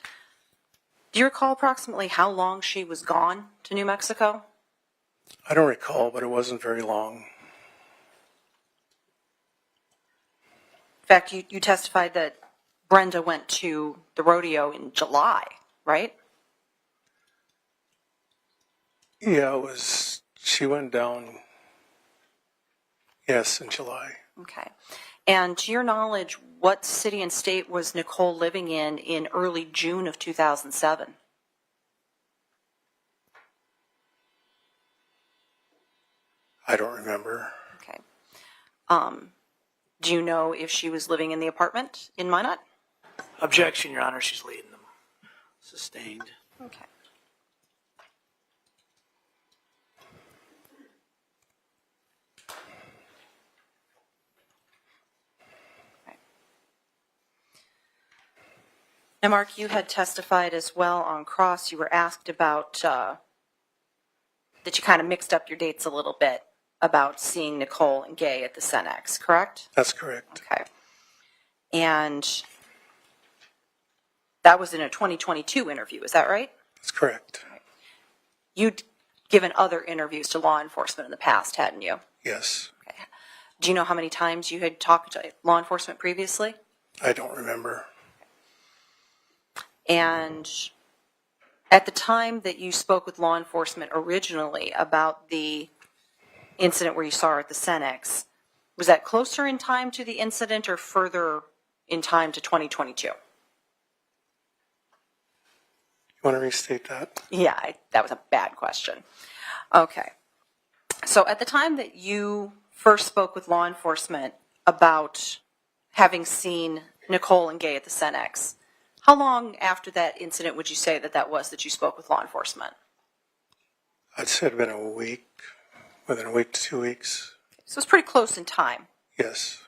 F: Do you recall approximately how long she was gone to New Mexico?
I: I don't recall, but it wasn't very long.
F: In fact, you testified that Brenda went to the rodeo in July, right?
I: Yeah, it was, she went down, yes, in July.
F: Okay. And to your knowledge, what city and state was Nichole living in early June of 2007?
I: I don't remember.
F: Okay. Do you know if she was living in the apartment in Minot?
E: Objection, Your Honor. She's leading them.
A: Sustained.
F: Okay. Now, Mark, you had testified as well on cross. You were asked about that you kind of mixed up your dates a little bit about seeing Nichole and Gay at the Cenex, correct?
I: That's correct.
F: Okay. And that was in a 2022 interview, is that right?
I: That's correct.
F: You'd given other interviews to law enforcement in the past, hadn't you?
I: Yes.
F: Okay. Do you know how many times you had talked to law enforcement previously?
I: I don't remember.
F: And at the time that you spoke with law enforcement originally about the incident where you saw her at the Cenex, was that closer in time to the incident or further in time to 2022?
I: You want to restate that?
F: Yeah, that was a bad question. Okay. So at the time that you first spoke with law enforcement about having seen Nichole and Gay at the Cenex, how long after that incident would you say that was that you spoke with law enforcement?
I: I'd say it'd been a week, within a week to 2 weeks.
F: So it's pretty close in time.
I: Yes.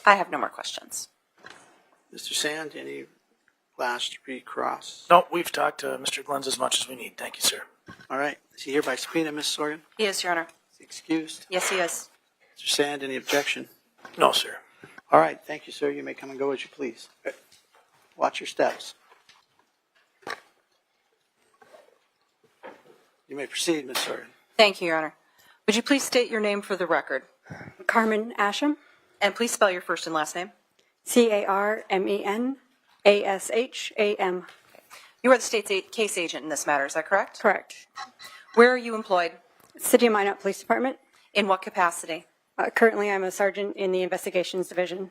F: I have no more questions.
A: Mr. Sand, any last recross?
E: No, we've talked to Mr. Glenns as much as we need. Thank you, sir.
A: All right. Is he here by subpoena, Ms. Sorgan?
F: Yes, Your Honor.
A: Is he excused?
F: Yes, he is.
A: Mr. Sand, any objection?
E: No, sir.
A: All right. Thank you, sir. You may come and go as you please. Watch your steps. You may proceed, Ms. Sorgan.
F: Thank you, Your Honor. Would you please state your name for the record?
J: Carmen Asham,
F: And please spell your first and last name.
J: Carmenasham.
F: You are the state's case agent in this matter, is that correct?
J: Correct.
F: Where are you employed?
J: City of Minot Police Department.
F: In what capacity?
J: Currently, I'm a sergeant in the Investigations Division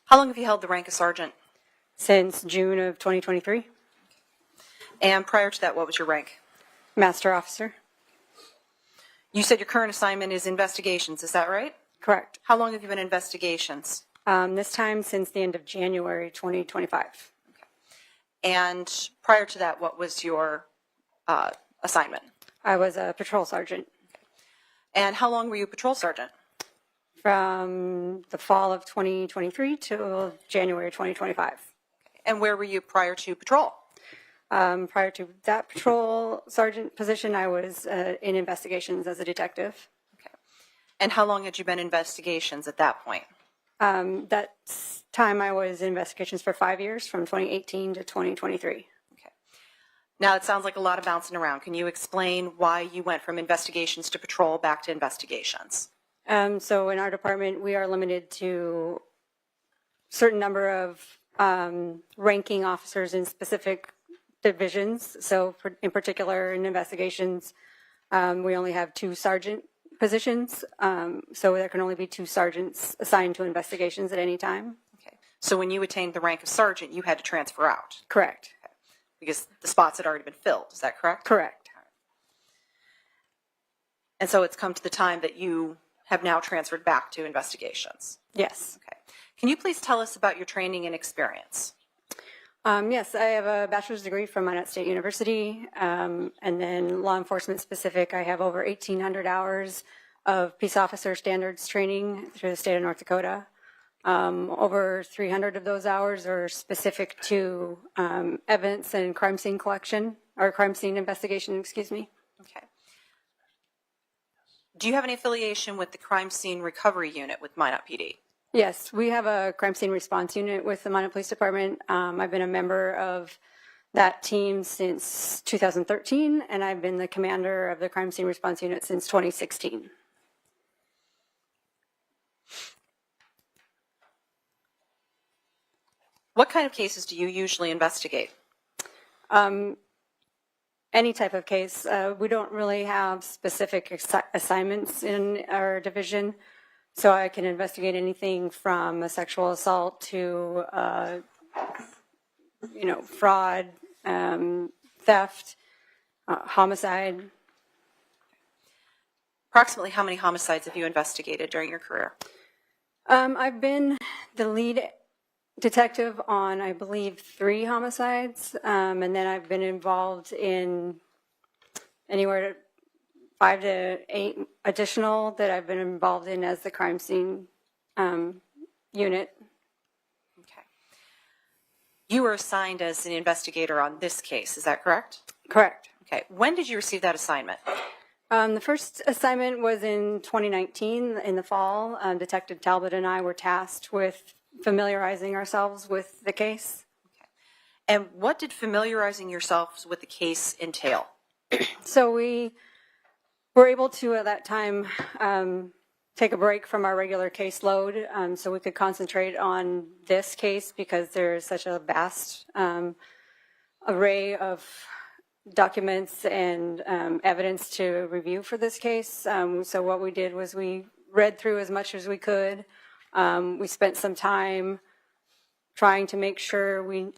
F: How long have you held the rank of sergeant?
J: since June of 2023.
F: And prior to that, what was your rank?
J: Master Officer.
F: You said your current assignment is investigations, is that right?
J: Correct.
F: How long have you been in investigations?
J: This time since the end of January 2025.
F: And prior to that, what was your assignment?
J: I was a patrol sergeant
F: And how long were you a patrol sergeant?
J: from the fall of 2023 till January 2025.
F: And where were you prior to patrol?
J: Prior to that patrol sergeant position, I was in investigations as a detective.
F: And how long had you been in investigations at that point?
J: That time I was in investigations for 5 years, from 2018 to 2023.
F: Now, it sounds like a lot of bouncing around. Can you explain why you went from investigations to patrol back to investigations?
J: So in our department, we are limited to certain number of ranking officers in specific divisions. So in particular, in investigations, we only have 2 sergeant positions. So there can only be 2 sergeants assigned to investigations at any time.
F: Okay. So when you attained the rank of sergeant, you had to transfer out.
J: Correct.
F: because the spots had already been filled. Is that correct?
J: Correct.
F: And so it's come to the time that you have now transferred back to investigations.
J: Yes.
F: Okay. Can you please tell us about your training and experience?
J: Yes, I have a bachelor's degree from Minot State University, and then law enforcement specific. I have over 1,800 hours of peace officer standards training through the state of North Dakota. Over 300 of those hours are specific to evidence and crime scene collection, or crime scene investigation, excuse me.
F: Okay. Do you have any affiliation with the crime scene recovery unit with Minot PD?
J: Yes, we have a crime scene response unit with the Minot Police Department. I've been a member of that team since 2013, and I've been the commander of the crime scene response unit since 2016.
F: What kind of cases do you usually investigate?
J: Any type of case. We don't really have specific assignments in our division, so I can investigate anything from a sexual assault to, fraud, theft, homicide.
F: Approximately how many homicides have you investigated during your career?
J: I've been the lead detective on, I believe, 3 homicides, and then I've been involved in anywhere to 5 to 8 additional that I've been involved in as the crime scene unit.
F: Okay. You were assigned as an investigator on this case, is that correct?
J: Correct.
F: Okay. When did you receive that assignment?
J: The first assignment was in 2019 in the fall. Detective Talbot and I were tasked with familiarizing ourselves with the case.
F: Okay. And what did familiarizing yourselves with the case entail?
J: So we were able to, at that time, take a break from our regular caseload so we could concentrate on this case because there is such a vast array of documents and evidence to review for this case. So what we did was we read through as much as we could. We spent some time trying to make sure we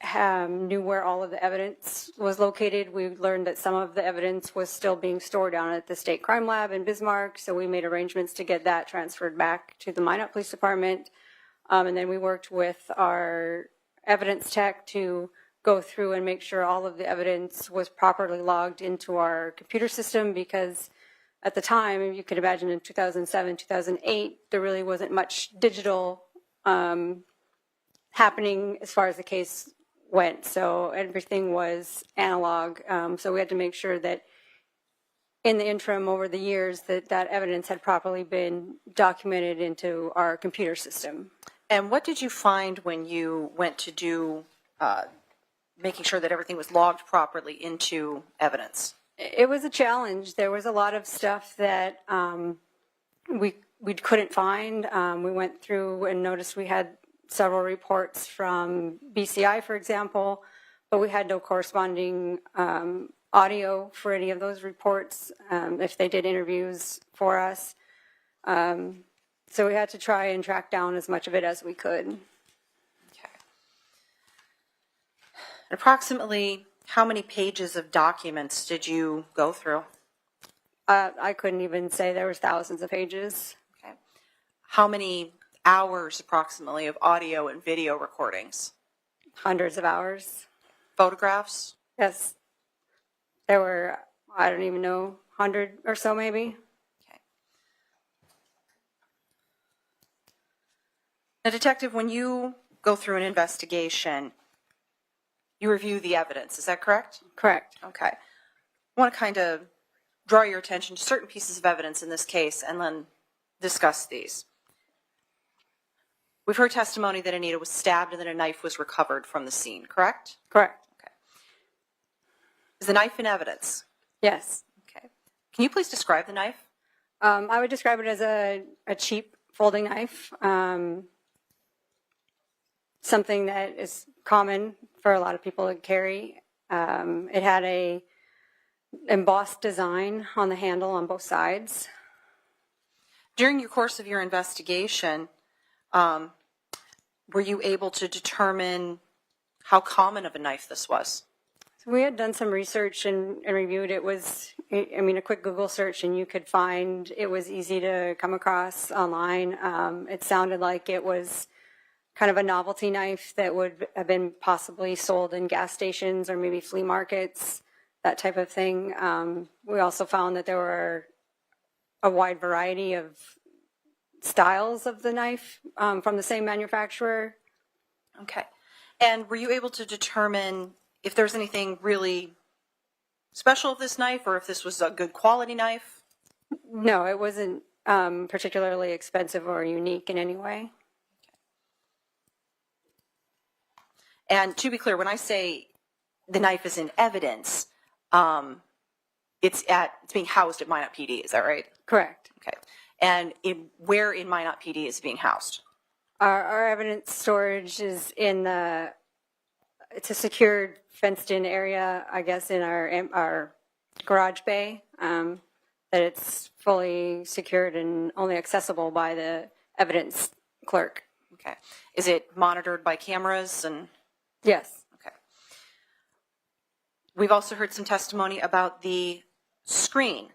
J: knew where all of the evidence was located. We learned that some of the evidence was still being stored down at the State Crime Lab in Bismarck, so we made arrangements to get that transferred back to the Minot Police Department. And then we worked with our evidence tech to go through and make sure all of the evidence was properly logged into our computer system because at the time, you could imagine in 2007, 2008, there really wasn't much digital happening as far as the case went. So everything was analog. So we had to make sure that in the interim over the years that evidence had properly been documented into our computer system.
F: And what did you find when you went to do making sure that everything was logged properly into evidence?
J: It was a challenge. There was a lot of stuff that we couldn't find. We went through and noticed we had several reports from BCI, for example, but we had no corresponding audio for any of those reports if they did interviews for us. So we had to try and track down as much of it as we could.
F: Okay. Approximately how many pages of documents did you go through?
J: I couldn't even say. There was thousands of pages.
F: Okay. How many hours approximately of audio and video recordings?
J: Hundreds of hours.
F: Photographs?
J: Yes. There were, I don't even know, 100 or so maybe.
F: Okay. Now, Detective, when you go through an investigation, you review the evidence, is that correct?
J: Correct.
F: Okay. I want to kind of draw your attention to certain pieces of evidence in this case and then discuss these. We've heard testimony that Anita was stabbed and that a knife was recovered from the scene, correct?
J: Correct.
F: Okay. Is the knife in evidence?
J: Yes.
F: Okay. Can you please describe the knife?
J: I would describe it as a cheap folding knife, something that is common for a lot of people to carry. It had a embossed design on the handle on both sides.
F: During your course of your investigation, were you able to determine how common of a knife this was?
J: So we had done some research and reviewed. It was, I mean, a quick Google search and you could find, it was easy to come across online. It sounded like it was kind of a novelty knife that would have been possibly sold in gas stations or maybe flea markets, that type of thing. We also found that there were a wide variety of styles of the knife from the same manufacturer.
F: Okay. And were you able to determine if there's anything really special of this knife or if this was a good quality knife?
J: No, it wasn't particularly expensive or unique in any way.
F: And to be clear, when I say the knife is in evidence, it's being housed at Minot PD. Is that right?
J: Correct.
F: Okay. And where in Minot PD is it being housed?
J: Our evidence storage is in it's a secured fenced-in area, I guess, in our garage bay, that it's fully secured and only accessible by the evidence clerk.
F: Okay. Is it monitored by cameras and?
J: Yes.
F: Okay. We've also heard some testimony about the screen.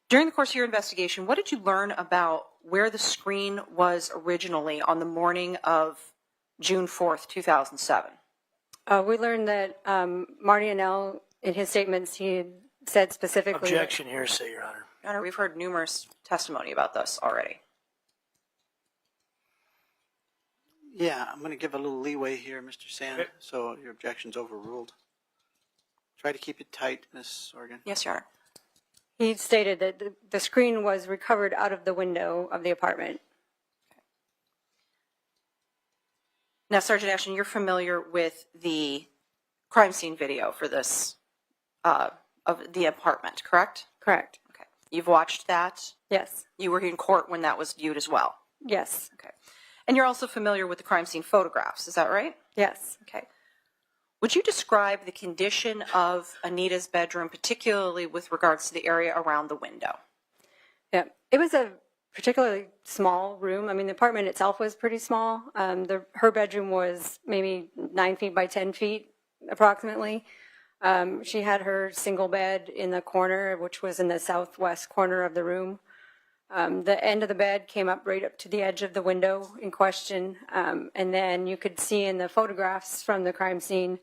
F: During the course of your investigation, what did you learn about where the screen was originally on the morning of June 4th, 2007?
J: We learned that Marty Annell, in his statements, he had said specifically.
E: Objection, hearsay, Your Honor.
F: Your Honor, we've heard numerous testimony about this already.
A: Yeah, I'm going to give a little leeway here, Mr. Sand,
E: Okay.
A: so your objection's overruled. Try to keep it tight, Ms. Organ.
F: Yes, Your Honor.
J: He stated that the screen was recovered out of the window of the apartment.
F: Now, Sergeant Ashton, you're familiar with the crime scene video for this, of the apartment, correct?
J: Correct.
F: Okay. You've watched that?
J: Yes.
F: You were in court when that was viewed as well?
J: Yes.
F: Okay. And you're also familiar with the crime scene photographs, is that right?
J: Yes.
F: Okay. Would you describe the condition of Anita's bedroom, particularly with regards to the area around the window?
J: Yeah. It was a particularly small room. I mean, the apartment itself was pretty small. Her bedroom was maybe 9 feet by 10 feet, approximately. She had her single bed in the corner, which was in the southwest corner of the room. The end of the bed came up right up to the edge of the window in question. And then you could see in the photographs from the crime scene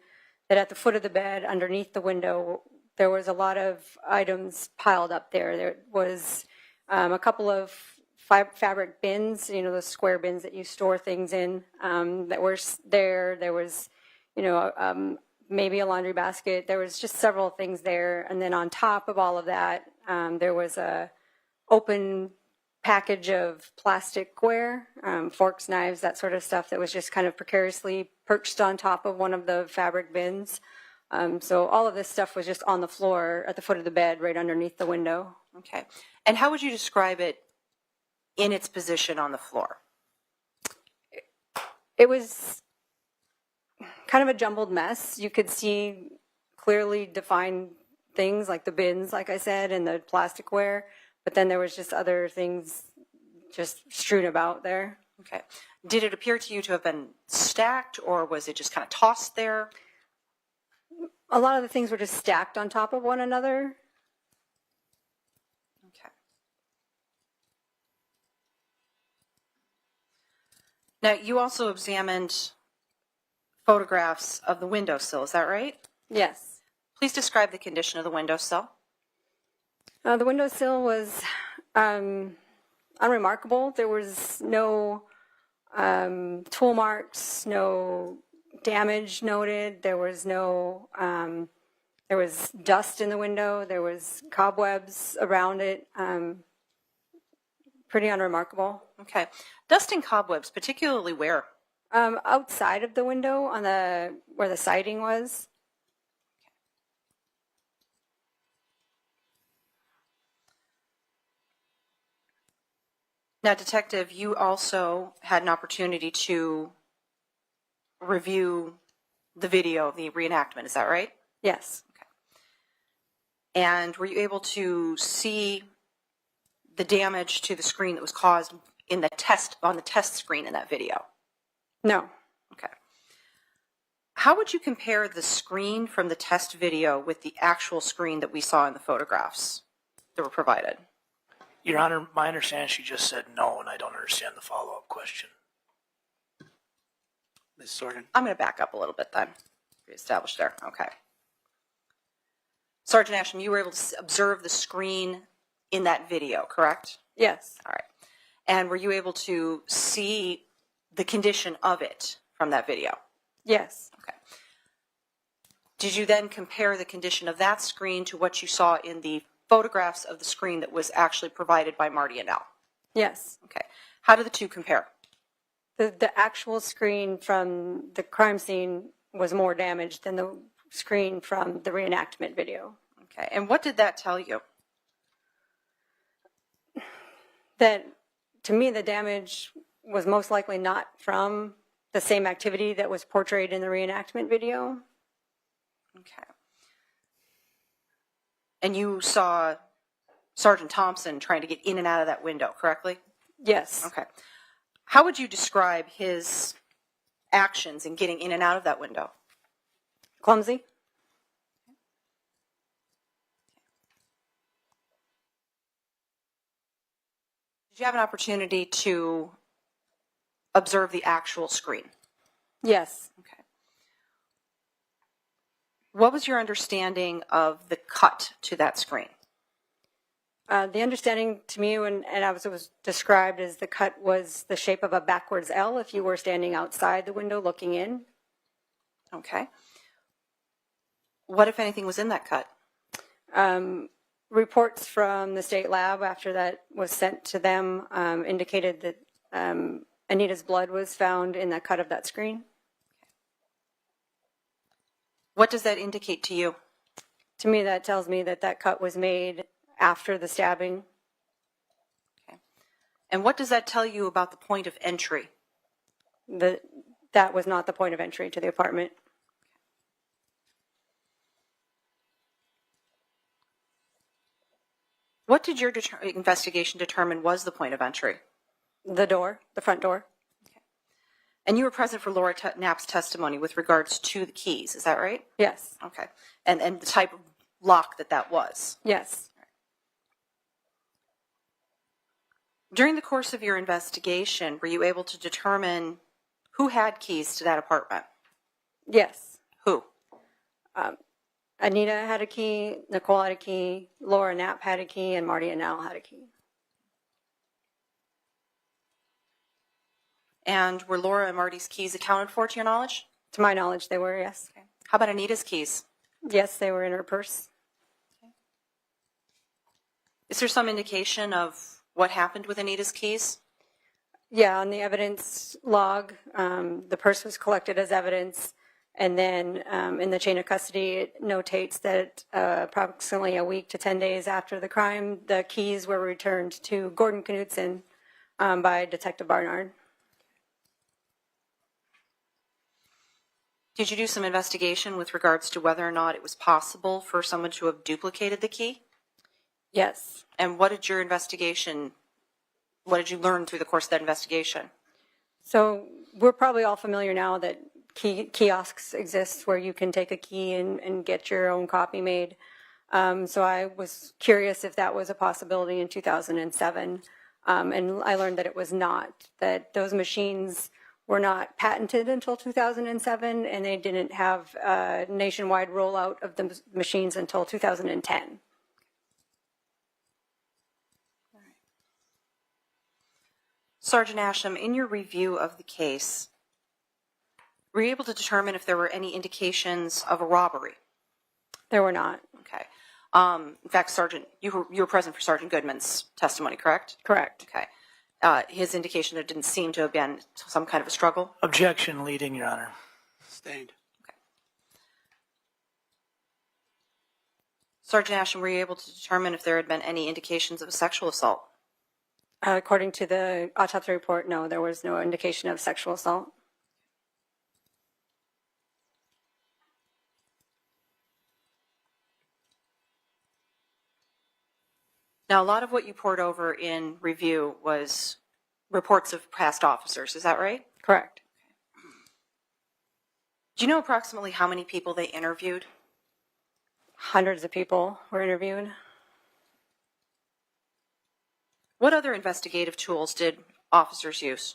J: that at the foot of the bed, underneath the window, there was a lot of items piled up there. There was a couple of fabric bins, you know, those square bins that you store things in, that were there. There was, you know, maybe a laundry basket. There was just several things there. And then on top of all of that, there was a open package of plasticware, forks, knives, that sort of stuff that was just kind of precariously perched on top of one of the fabric bins. So all of this stuff was just on the floor at the foot of the bed, right underneath the window.
F: Okay. And how would you describe it in its position on the floor?
J: It was kind of a jumbled mess. You could see clearly defined things like the bins, like I said, and the plasticware. But then there was just other things just strewn about there.
F: Okay. Did it appear to you to have been stacked, or was it just kind of tossed there?
J: A lot of the things were just stacked on top of one another.
F: Okay. Now, you also examined photographs of the windowsill, is that right?
J: Yes.
F: Please describe the condition of the windowsill.
J: The windowsill was unremarkable. There was no tool marks, no damage noted. There was no, there was dust in the window. There was cobwebs around it. Pretty unremarkable.
F: Okay. Dust and cobwebs, particularly where?
J: Outside of the window on where the siding was.
F: Now, Detective, you also had an opportunity to review the video of the reenactment, is that right?
J: Yes.
F: Okay. And were you able to see the damage to the screen that was caused on the test screen in that video?
J: No.
F: Okay. How would you compare the screen from the test video with the actual screen that we saw in the photographs that were provided?
E: Your Honor, my understanding, she just said no, and I don't understand the follow-up question.
A: Ms. Sorgen?
F: I'm going to back up a little bit then. Reestablish there. Okay. Sergeant Asham, you were able to observe the screen in that video, correct?
J: Yes.
F: All right. And were you able to see the condition of it from that video?
J: Yes.
F: Okay. Did you then compare the condition of that screen to what you saw in the photographs of the screen that was actually provided by Marty and Al?
J: Yes.
F: Okay. How do the two compare?
J: The actual screen from the crime scene was more damaged than the screen from the reenactment video.
F: Okay. And what did that tell you?
J: That, to me, the damage was most likely not from the same activity that was portrayed in the reenactment video.
F: Okay. And you saw Sergeant Thompson trying to get in and out of that window, correctly?
J: Yes.
F: Okay. How would you describe his actions in getting in and out of that window?
J: Clumsy.
F: Did you have an opportunity to observe the actual screen?
J: Yes.
F: Okay. What was your understanding of the cut to that screen?
J: The understanding to me, and as it was described, as the cut was the shape of a backwards L if you were standing outside the window looking in.
F: Okay. What, if anything, was in that cut?
J: Reports from the state lab after that was sent to them indicated that Anita's blood was found in the cut of that screen.
F: What does that indicate to you?
J: To me, that tells me that that cut was made after the stabbing.
F: Okay. And what does that tell you about the point of entry?
J: That was not the point of entry to the apartment.
F: What did your investigation determine was the point of entry?
J: The door, the front door.
F: Okay. And you were present for Laura Knapp's testimony with regards to the keys, is that right?
J: Yes.
F: Okay. And the type of lock that was?
J: Yes.
F: During the course of your investigation, were you able to determine who had keys to that apartment?
J: Yes.
F: Who?
J: Anita had a key, Nichole had a key, Laura Knapp had a key, and Marty and Al had a key.
F: And were Laura and Marty's keys accounted for, to your knowledge?
J: To my knowledge, they were, yes.
F: Okay. How about Anita's keys?
J: Yes, they were in her purse.
F: Okay. Is there some indication of what happened with Anita's keys?
J: Yeah, on the evidence log, the purse was collected as evidence, and then in the chain of custody, it notates that approximately a week to 10 days after the crime, the keys were returned to Gordon Knutson by Detective Barnard.
F: Did you do some investigation with regards to whether or not it was possible for someone to have duplicated the key?
J: Yes.
F: And what did you learn through the course of that investigation?
J: So we're probably all familiar now that kiosks exist where you can take a key and get your own copy made. So I was curious if that was a possibility in 2007. And I learned that it was not, that those machines were not patented until 2007, and they didn't have a nationwide rollout of the machines until 2010.
F: Sergeant Asham, in your review of the case, were you able to determine if there were any indications of a robbery?
J: There were not.
F: Okay. In fact, Sergeant, you were present for Sergeant Goodman's testimony, correct?
J: Correct.
F: Okay. His indication there didn't seem to have been some kind of a struggle?
E: Objection, leading, Your Honor.
A: Sustained.
F: Okay. Sergeant Asham, were you able to determine if there had been any indications of a sexual assault?
J: According to the autopsy report, no, there was no indication of sexual assault.
F: Now, a lot of what you poured over in review was reports of past officers, is that right?
J: Correct.
F: Do you know approximately how many people they interviewed?
J: Hundreds of people were interviewed.
F: What other investigative tools did officers use?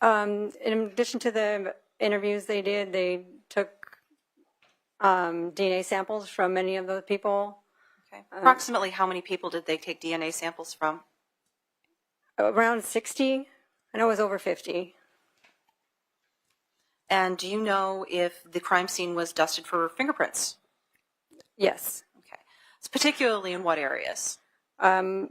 J: In addition to the interviews they did, they took DNA samples from many of the people.
F: Okay. Approximately how many people did they take DNA samples from?
J: Around 60. I know it was over 50.
F: And do you know if the crime scene was dusted for fingerprints?
J: Yes.
F: Okay. So particularly in what areas?
J: From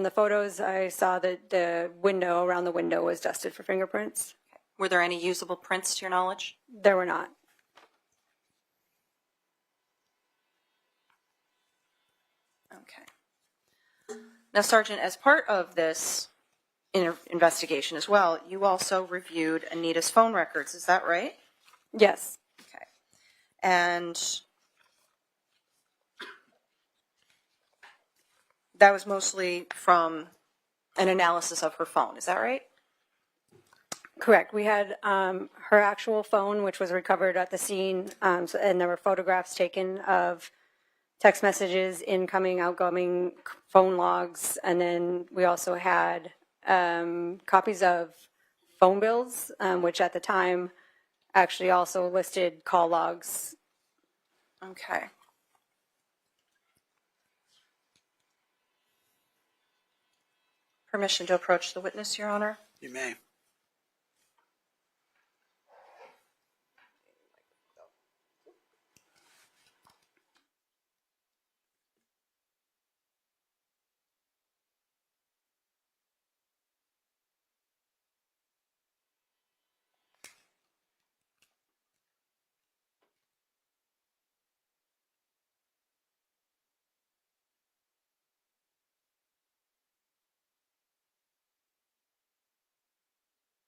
J: the photos, I saw that the window, around the window, was dusted for fingerprints.
F: Were there any usable prints to your knowledge?
J: There were not.
F: Okay. Now, Sergeant, as part of this investigation as well, you also reviewed Anita's phone records. Is that right?
J: Yes.
F: Okay. And that was mostly from an analysis of her phone. Is that right?
J: Correct. We had her actual phone, which was recovered at the scene, and there were photographs taken of text messages, incoming, outgoing, phone logs, and then we also had copies of phone bills, which at the time actually also listed call logs.
F: Okay. Permission to approach the witness, Your Honor?
A: You may.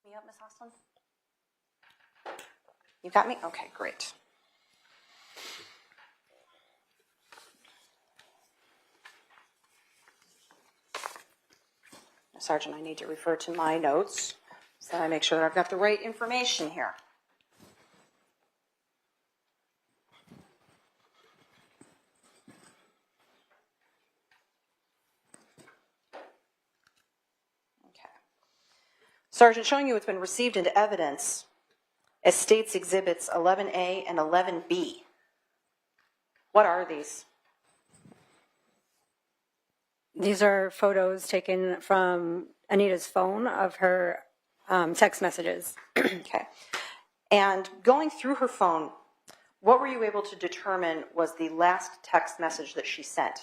F: Me up, Ms. Hoslin? You got me? Okay, great. Sergeant, I need to refer to my notes so that I make sure that I've got the right information here. Okay. Sergeant, showing you what's been received into evidence as States Exhibits 11A and 11B. What are these?
J: These are photos taken from Anita's phone of her text messages.
F: Okay. And going through her phone, what were you able to determine was the last text message that she sent?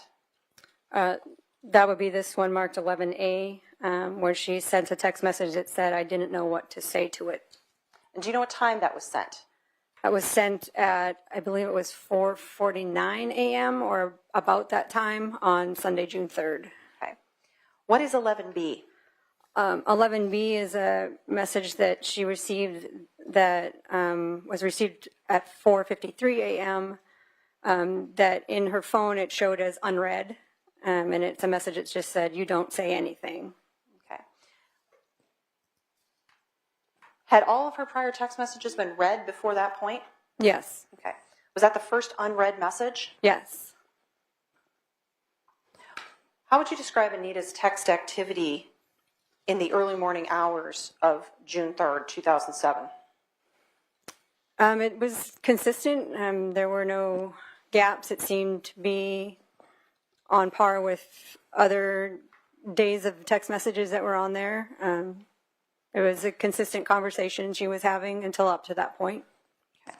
J: That would be this one marked 11A, where she sent a text message that said, "I didn't know what to say to it."
F: And do you know what time that was sent?
J: That was sent at, I believe it was 4:49 a.m. or about that time on Sunday, June 3rd.
F: Okay. What is 11B?
J: 11B is a message that she received that was received at 4:53 a.m. That in her phone it showed as unread, and it's a message that just said, "You don't say anything."
F: Okay. Had all of her prior text messages been read before that point?
J: Yes.
F: Okay. Was that the first unread message?
J: Yes.
F: How would you describe Anita's text activity in the early morning hours of June 3rd, 2007?
J: It was consistent. There were no gaps. It seemed to be on par with other days of text messages that were on there. It was a consistent conversation she was having until up to that point.
F: Okay.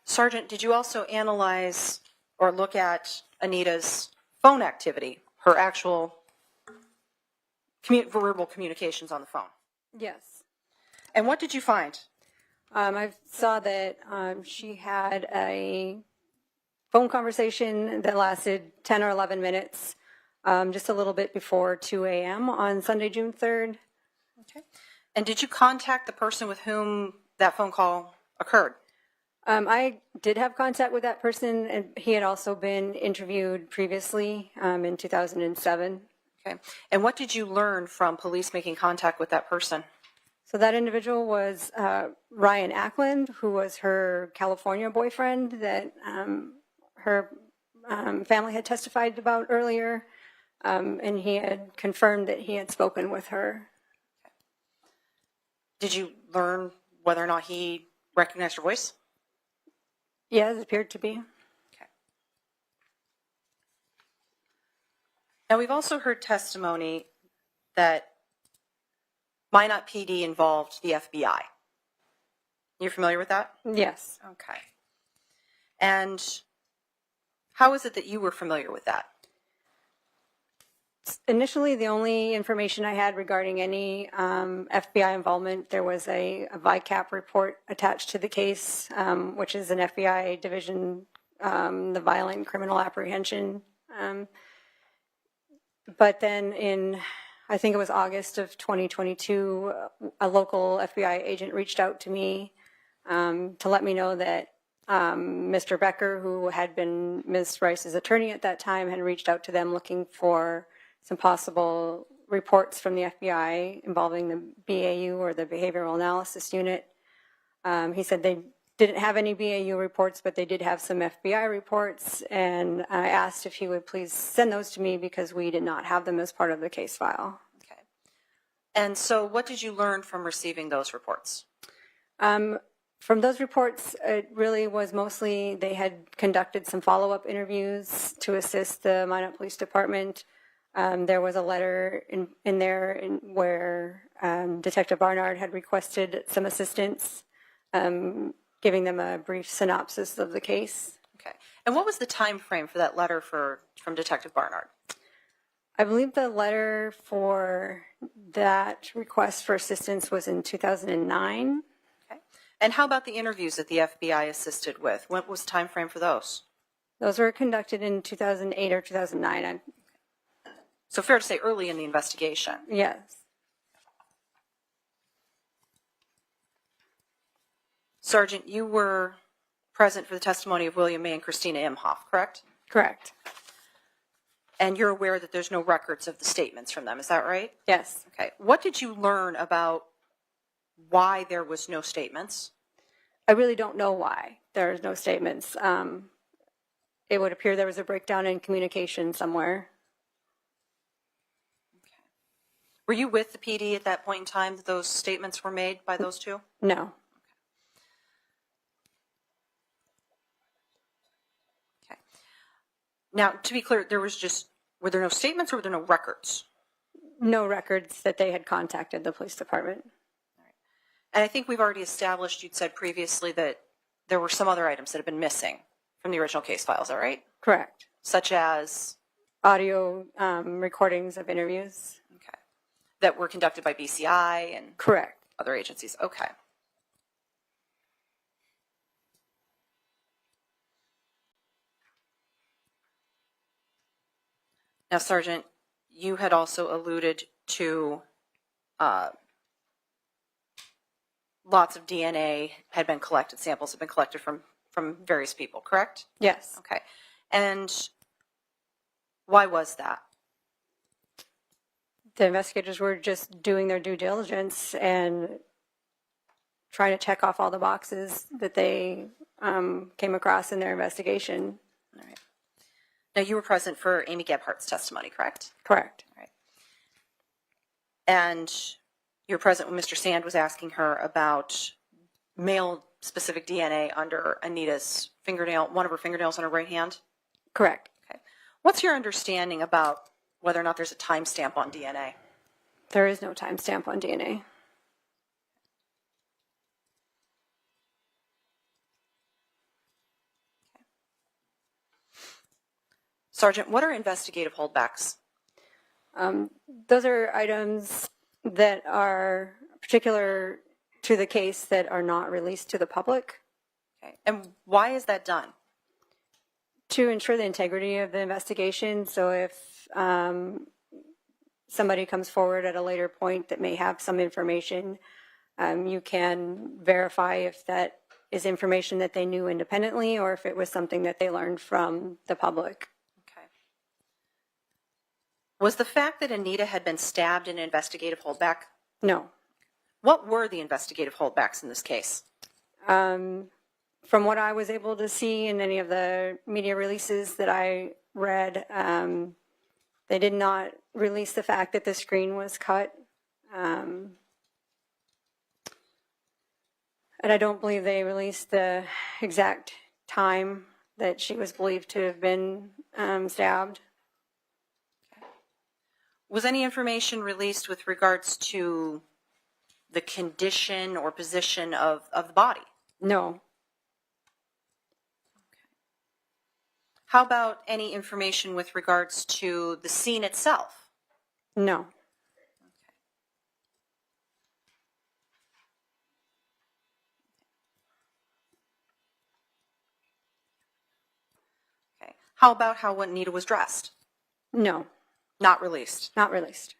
F: Sergeant, did you also analyze or look at Anita's phone activity, her actual verbal communications on the phone?
J: Yes.
F: And what did you find?
J: I saw that she had a phone conversation that lasted 10 or 11 minutes, just a little bit before 2 a.m. on Sunday, June 3rd.
F: Okay. And did you contact the person with whom that phone call occurred?
J: I did have contact with that person, and he had also been interviewed previously in 2007.
F: Okay. And what did you learn from police making contact with that person?
J: So that individual was Ryan Ackland, who was her California boyfriend that her family had testified about earlier, and he had confirmed that he had spoken with her.
F: Did you learn whether or not he recognized her voice?
J: Yes, it appeared to be.
F: Okay. Now, we've also heard testimony that Minot PD involved the FBI. You're familiar with that?
J: Yes.
F: Okay. And how is it that you were familiar with that?
J: Initially, the only information I had regarding any FBI involvement, there was a VICAP report attached to the case, which is an FBI division, the Violent Criminal Apprehension. But then in, I think it was August of 2022, a local FBI agent reached out to me to let me know that Mr. Becker, who had been Ms. Rice's attorney at that time, had reached out to them looking for some possible reports from the FBI involving the BAU, or the Behavioral Analysis Unit. He said they didn't have any BAU reports, but they did have some FBI reports, and I asked if he would please send those to me because we did not have them as part of the case file.
F: Okay. And so what did you learn from receiving those reports?
J: From those reports, it really was mostly they had conducted some follow-up interviews to assist the Minot Police Department. There was a letter in there where Detective Barnard had requested some assistance, giving them a brief synopsis of the case.
F: Okay. And what was the time frame for that letter from Detective Barnard?
J: I believe the letter for that request for assistance was in 2009.
F: Okay. And how about the interviews that the FBI assisted with? What was the time frame for those?
J: Those were conducted in 2008 or 2009.
F: So fair to say early in the investigation.
J: Yes.
F: Sergeant, you were present for the testimony of William May and Christina Imhoff, correct?
J: Correct.
F: And you're aware that there's no records of the statements from them, is that right?
J: Yes.
F: Okay. What did you learn about why there was no statements?
J: I really don't know why there's no statements. It would appear there was a breakdown in communication somewhere.
F: Were you with the PD at that point in time that those statements were made by those two?
J: No.
F: Okay. Now, to be clear, were there no statements or were there no records?
J: No records that they had contacted the police department.
F: And I think we've already established, you'd said previously that there were some other items that have been missing from the original case files, is that right?
J: Correct.
F: Such as?
J: Audio recordings of interviews.
F: Okay. That were conducted by BCI and?
J: Correct.
F: Other agencies, okay. Now, Sergeant, you had also alluded to lots of DNA had been collected, samples had been collected from various people, correct?
J: Yes.
F: Okay. And why was that?
J: The investigators were just doing their due diligence and trying to check off all the boxes that they came across in their investigation.
F: All right. Now, you were present for Amy Gebhardt's testimony, correct?
J: Correct.
F: All right. And you were present when Mr. Sand was asking her about male-specific DNA under Anita's fingernail, one of her fingernails on her right hand?
J: Correct.
F: Okay. What's your understanding about whether or not there's a timestamp on DNA?
J: There is no timestamp on DNA.
F: Sergeant, what are investigative holdbacks?
J: Those are items that are particular to the case that are not released to the public.
F: Okay. And why is that done?
J: To ensure the integrity of the investigation. So if somebody comes forward at a later point that may have some information, you can verify if that is information that they knew independently or if it was something that they learned from the public.
F: Okay. Was the fact that Anita had been stabbed an investigative holdback?
J: No.
F: What were the investigative holdbacks in this case?
J: From what I was able to see in any of the media releases that I read, they did not release the fact that the screen was cut. And I don't believe they released the exact time that she was believed to have been stabbed.
F: Was any information released with regards to the condition or position of the body?
J: No.
F: How about any information with regards to the scene itself?
J: No.
F: Okay. How about how Anita was dressed?
J: No.
F: Not released.
J: Not released.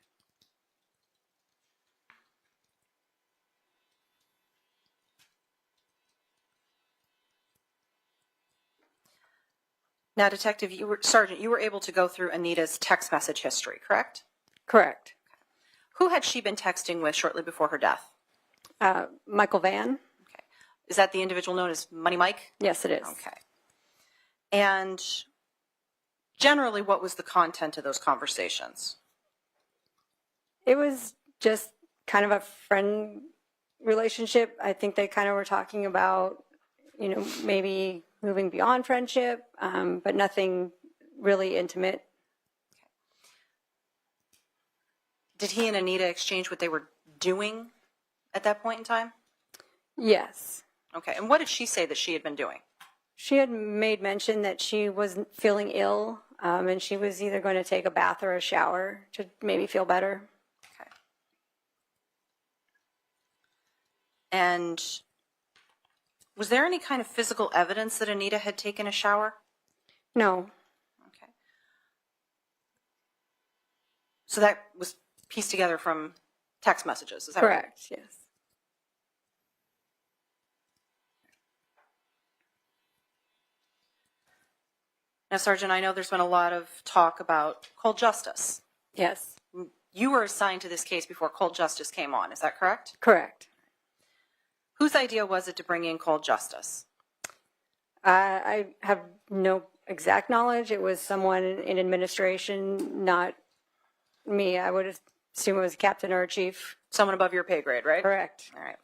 F: Now, Detective, Sergeant, you were able to go through Anita's text message history, correct?
J: Correct.
F: Who had she been texting with shortly before her death?
J: Michael Van?
F: Okay. Is that the individual known as Money Mike?
J: Yes, it is.
F: Okay. And generally, what was the content of those conversations?
J: It was just kind of a friend relationship. I think they kind of were talking about, maybe moving beyond friendship, but nothing really intimate.
F: Did he and Anita exchange what they were doing at that point in time?
J: Yes.
F: Okay. And what did she say that she had been doing?
J: She had made mention that she was feeling ill, and she was either going to take a bath or a shower to maybe feel better.
F: Okay. And was there any kind of physical evidence that Anita had taken a shower?
J: No.
F: Okay. So that was pieced together from text messages, is that right?
J: Correct, yes.
F: Now, Sergeant, I know there's been a lot of talk about cold justice.
J: Yes.
F: You were assigned to this case before cold justice came on, is that correct?
J: Correct.
F: Whose idea was it to bring in cold justice?
J: I have no exact knowledge. It was someone in administration, not me. I would assume it was a captain or a chief.
F: Someone above your pay grade, right?
J: Correct.
F: All right.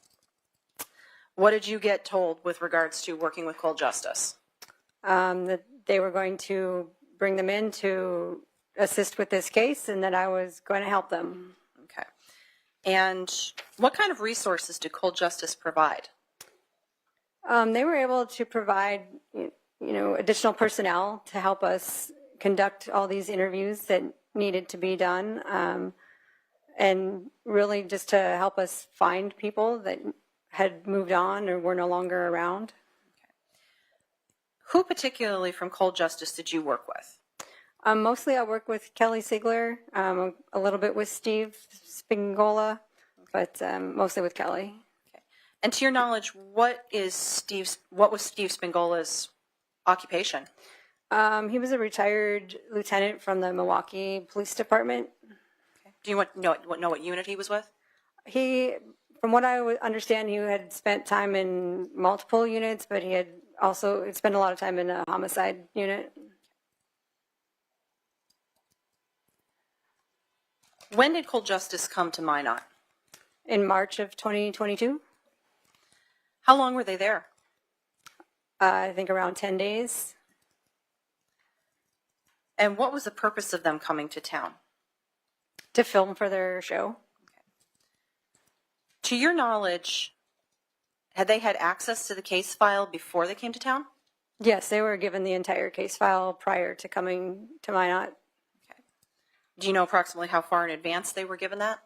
F: What did you get told with regards to working with cold justice?
J: That they were going to bring them in to assist with this case and that I was going to help them.
F: Okay. And what kind of resources did cold justice provide?
J: They were able to provide, additional personnel to help us conduct all these interviews that needed to be done, and really just to help us find people that had moved on or were no longer around.
F: Okay. Who particularly from cold justice did you work with?
J: Mostly I work with Kelly Sigler, a little bit with Steve Spingola, but mostly with Kelly.
F: Okay. And to your knowledge, what was Steve Spingola's occupation?
J: He was a retired lieutenant from the Milwaukee Police Department.
F: Okay. Do you know what unit he was with?
J: He, from what I understand, he had spent time in multiple units, but he had also spent a lot of time in a homicide unit.
F: When did cold justice come to Minot?
J: In March of 2022.
F: How long were they there?
J: I think around 10 days.
F: And what was the purpose of them coming to town?
J: To film for their show.
F: To your knowledge, had they had access to the case file before they came to town?
J: Yes, they were given the entire case file prior to coming to Minot.
F: Okay. Do you know approximately how far in advance they were given that?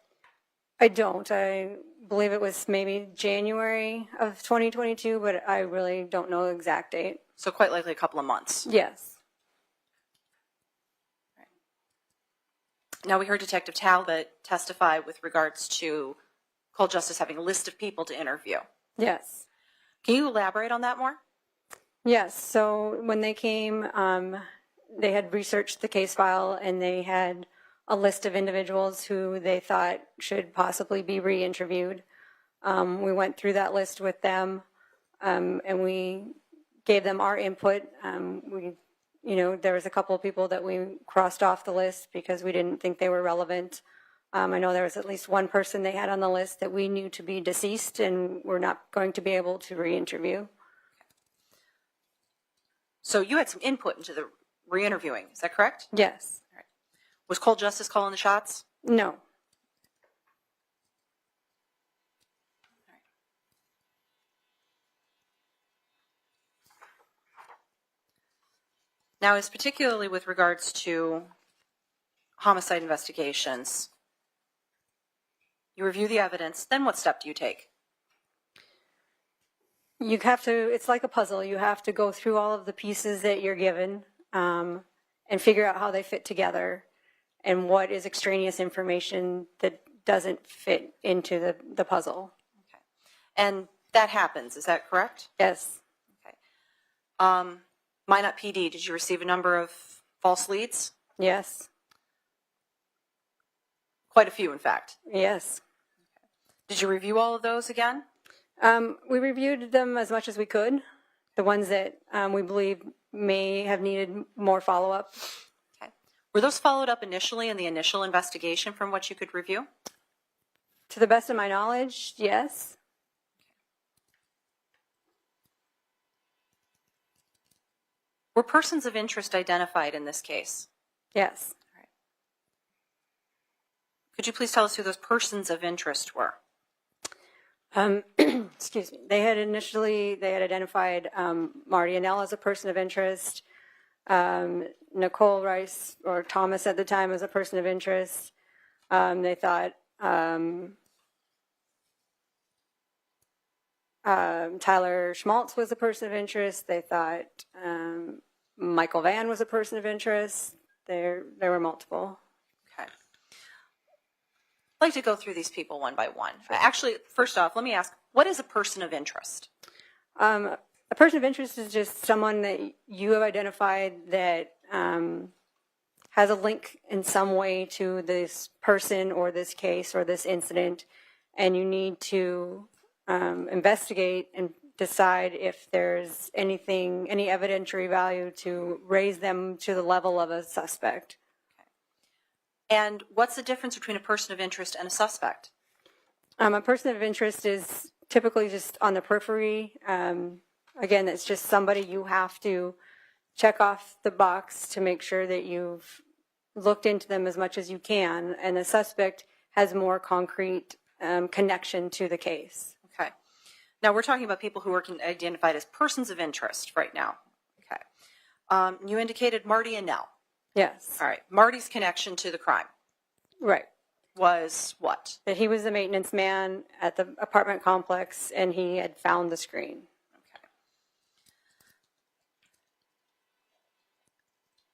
J: I don't. I believe it was maybe January of 2022, but I really don't know the exact date.
F: So quite likely a couple of months.
J: Yes.
F: Now, we heard Detective Talbot testify with regards to cold justice having a list of people to interview.
J: Yes.
F: Can you elaborate on that more?
J: Yes, so when they came, they had researched the case file and they had a list of individuals who they thought should possibly be re-interviewed. We went through that list with them, and we gave them our input. There was a couple of people that we crossed off the list because we didn't think they were relevant. I know there was at least one person they had on the list that we knew to be deceased and we're not going to be able to re-interview.
F: So you had some input into the re-interviewing, is that correct?
J: Yes.
F: All right. Was Cold Justice calling the shots?
J: No.
F: Now, as particularly with regards to homicide investigations, you review the evidence, then what step do you take?
J: You have to, it's like a puzzle. You have to go through all of the pieces that you're given and figure out how they fit together and what is extraneous information that doesn't fit into the puzzle.
F: Okay. And that happens, is that correct?
J: Yes.
F: Okay. Minot PD, did you receive a number of false leads?
J: Yes.
F: Quite a few, in fact.
J: Yes.
F: Did you review all of those again?
J: We reviewed them as much as we could, the ones that we believe may have needed more follow-up.
F: Okay. Were those followed up initially in the initial investigation from what you could review?
J: To the best of my knowledge, yes.
F: Were persons of interest identified in this case?
J: Yes.
F: All right. Could you please tell us who those persons of interest were?
J: Excuse me. They had identified Marty Annell as a person of interest, Nichole Rice, or Thomas at the time, as a person of interest. They thought Tyler Schmaltz was a person of interest. They thought Michael Van was a person of interest. There were multiple.
F: Okay. I'd like to go through these people one by one. Actually, first off, let me ask, what is a person of interest?
J: A person of interest is just someone that you have identified that has a link in some way to this person or this case or this incident, and you need to investigate and decide if there's any evidentiary value to raise them to the level of a suspect.
F: And what's the difference between a person of interest and a suspect?
J: A person of interest is typically just on the periphery. Again, it's just somebody you have to check off the box to make sure that you've looked into them as much as you can, and the suspect has more concrete connection to the case.
F: Okay. Now, we're talking about people who are identified as persons of interest right now. Okay. You indicated Marty Annell.
J: Yes.
F: All right. Marty's connection to the crime
J: Right.
F: was what?
J: That he was the maintenance man at the apartment complex, and he had found the screen.
F: Okay.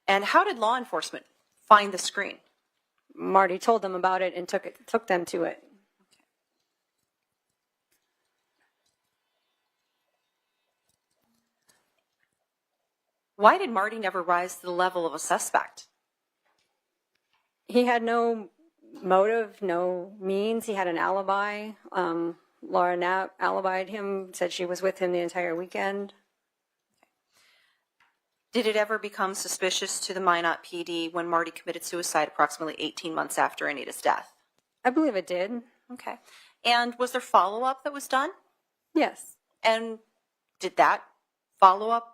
F: And how did law enforcement find the screen?
J: Marty told them about it and took them to it.
F: Why did Marty never rise to the level of a suspect?
J: He had no motive, no means. He had an alibi. Laura Knapp alibied him, said she was with him the entire weekend.
F: Did it ever become suspicious to the Minot PD when Marty committed suicide approximately 18 months after Anita's death?
J: I believe it did.
F: Okay. And was there follow-up that was done?
J: Yes.
F: And did that follow-up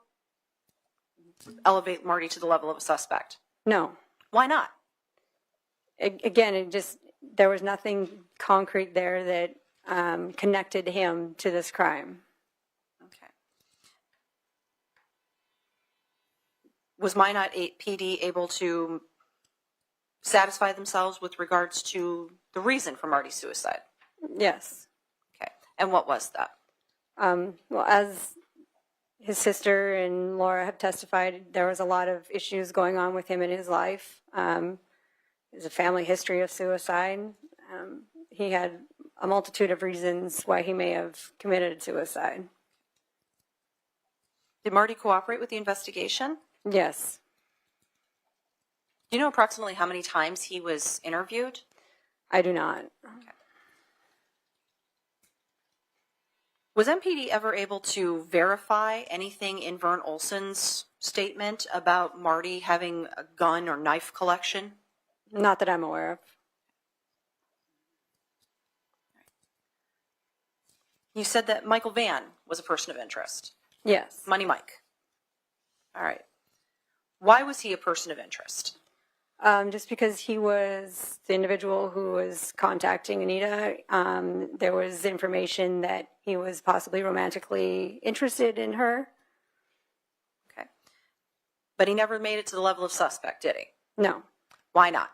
F: elevate Marty to the level of a suspect?
J: No.
F: Why not?
J: Again, there was nothing concrete there that connected him to this crime.
F: Okay. Was Minot PD able to satisfy themselves with regards to the reason for Marty's suicide?
J: Yes.
F: Okay. And what was that?
J: Well, as his sister and Laura have testified, there was a lot of issues going on with him in his life. There's a family history of suicide. He had a multitude of reasons why he may have committed suicide.
F: Did Marty cooperate with the investigation?
J: Yes.
F: Do you know approximately how many times he was interviewed?
J: I do not.
F: Was MPD ever able to verify anything in Vern Olson's statement about Marty having a gun or knife collection?
J: Not that I'm aware of.
F: You said that Michael Vann was a person of interest.
J: Yes.
F: Money Mike. All right. Why was he a person of interest?
J: Just because he was the individual who was contacting Anita, there was information that he was possibly romantically interested in her.
F: Okay. But he never made it to the level of suspect, did he?
J: No.
F: Why not?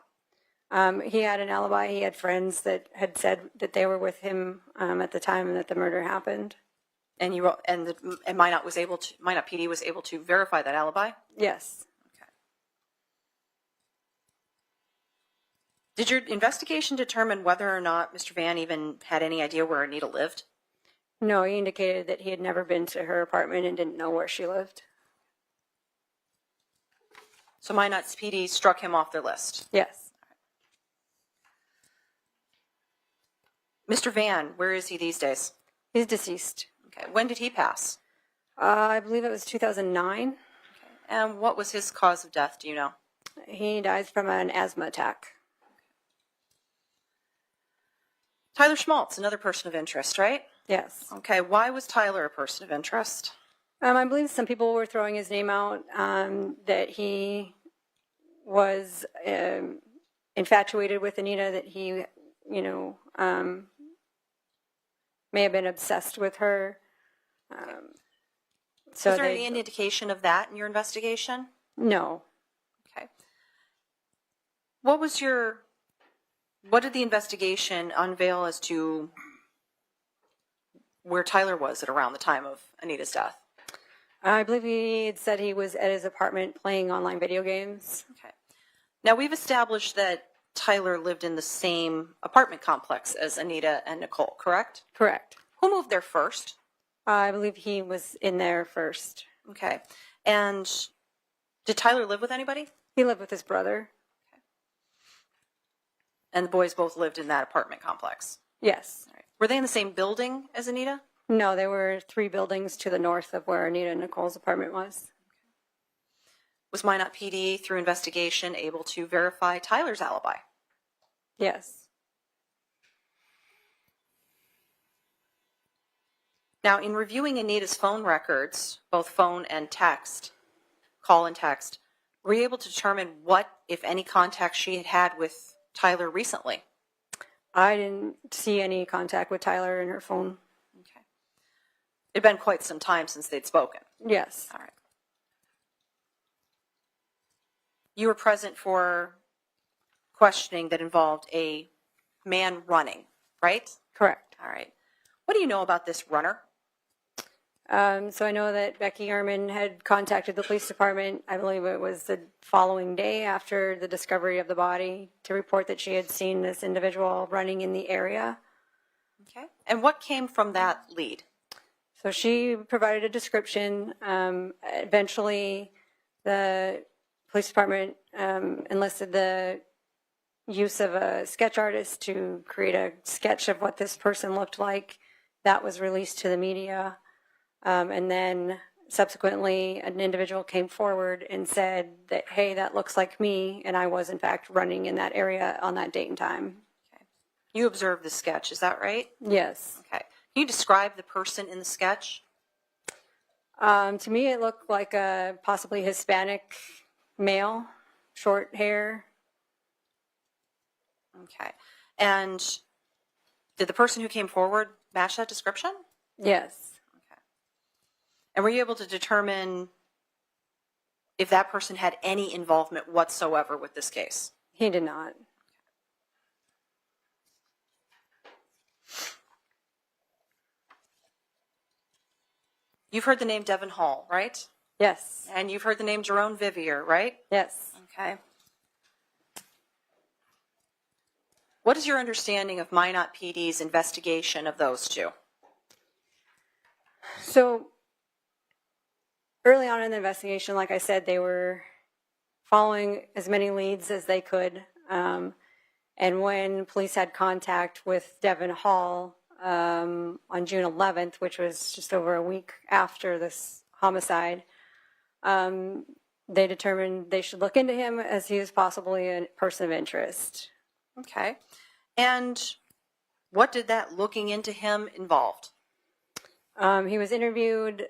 J: He had an alibi. He had friends that had said that they were with him at the time that the murder happened.
F: And Minot PD was able to verify that alibi?
J: Yes.
F: Okay. Did your investigation determine whether or not Mr. Vann even had any idea where Anita lived?
J: No, he indicated that he had never been to her apartment and didn't know where she lived.
F: So Minot PD struck him off their list.
J: Yes.
F: Mr. Vann, where is he these days?
J: He's deceased.
F: Okay. When did he pass?
J: I believe it was 2009.
F: Okay. And what was his cause of death? Do you know?
J: He died from an asthma attack.
F: Tyler Schmaltz, another person of interest, right?
J: Yes.
F: Okay. Why was Tyler a person of interest?
J: I believe some people were throwing his name out, that he was infatuated with Anita, that he, may have been obsessed with her. So
F: Was there any indication of that in your investigation?
J: No.
F: Okay. What did the investigation unveil as to where Tyler was at around the time of Anita's death?
J: I believe he had said he was at his apartment playing online video games.
F: Okay. Now, we've established that Tyler lived in the same apartment complex as Anita and Nichole, correct?
J: Correct.
F: Who moved there first?
J: I believe he was in there first.
F: Okay. And did Tyler live with anybody?
J: He lived with his brother.
F: And the boys both lived in that apartment complex?
J: Yes.
F: All right. Were they in the same building as Anita?
J: No, there were 3 buildings to the north of where Anita and Nicole's apartment was.
F: Was Minot PD, through investigation, able to verify Tyler's alibi?
J: Yes.
F: Now, in reviewing Anita's phone records, both phone and text, call and text, were you able to determine what, if any, contact she had had with Tyler recently?
J: I didn't see any contact with Tyler in her phone.
F: Okay. It had been quite some time since they'd spoken.
J: Yes.
F: All right. You were present for questioning that involved a man running, right?
J: Correct.
F: All right. What do you know about this runner?
J: So I know that Becky Ehrman had contacted the police department, I believe it was the following day after the discovery of the body, to report that she had seen this individual running in the area.
F: Okay. And what came from that lead?
J: So she provided a description. Eventually, the police department enlisted the use of a sketch artist to create a sketch of what this person looked like. That was released to the media. And then subsequently, an individual came forward and said that, hey, that looks like me, and I was, in fact, running in that area on that date and time.
F: Okay. You observed the sketch, is that right?
J: Yes.
F: Okay. Can you describe the person in the sketch?
J: To me, it looked like a possibly Hispanic male, short hair.
F: Okay. And did the person who came forward match that description?
J: Yes.
F: Okay. And were you able to determine if that person had any involvement whatsoever with this case?
J: He did not.
F: You've heard the name Devin Hall, right?
J: Yes.
F: And you've heard the name Jerome Vivier, right?
J: Yes.
F: Okay. What is your understanding of Minot PD's investigation of those two?
J: So early on in the investigation, like I said, they were following as many leads as they could. And when police had contact with Devin Hall on June 11th, which was just over a week after this homicide, they determined they should look into him as he was possibly a person of interest.
F: Okay. And what did that looking into him involved?
J: He was interviewed.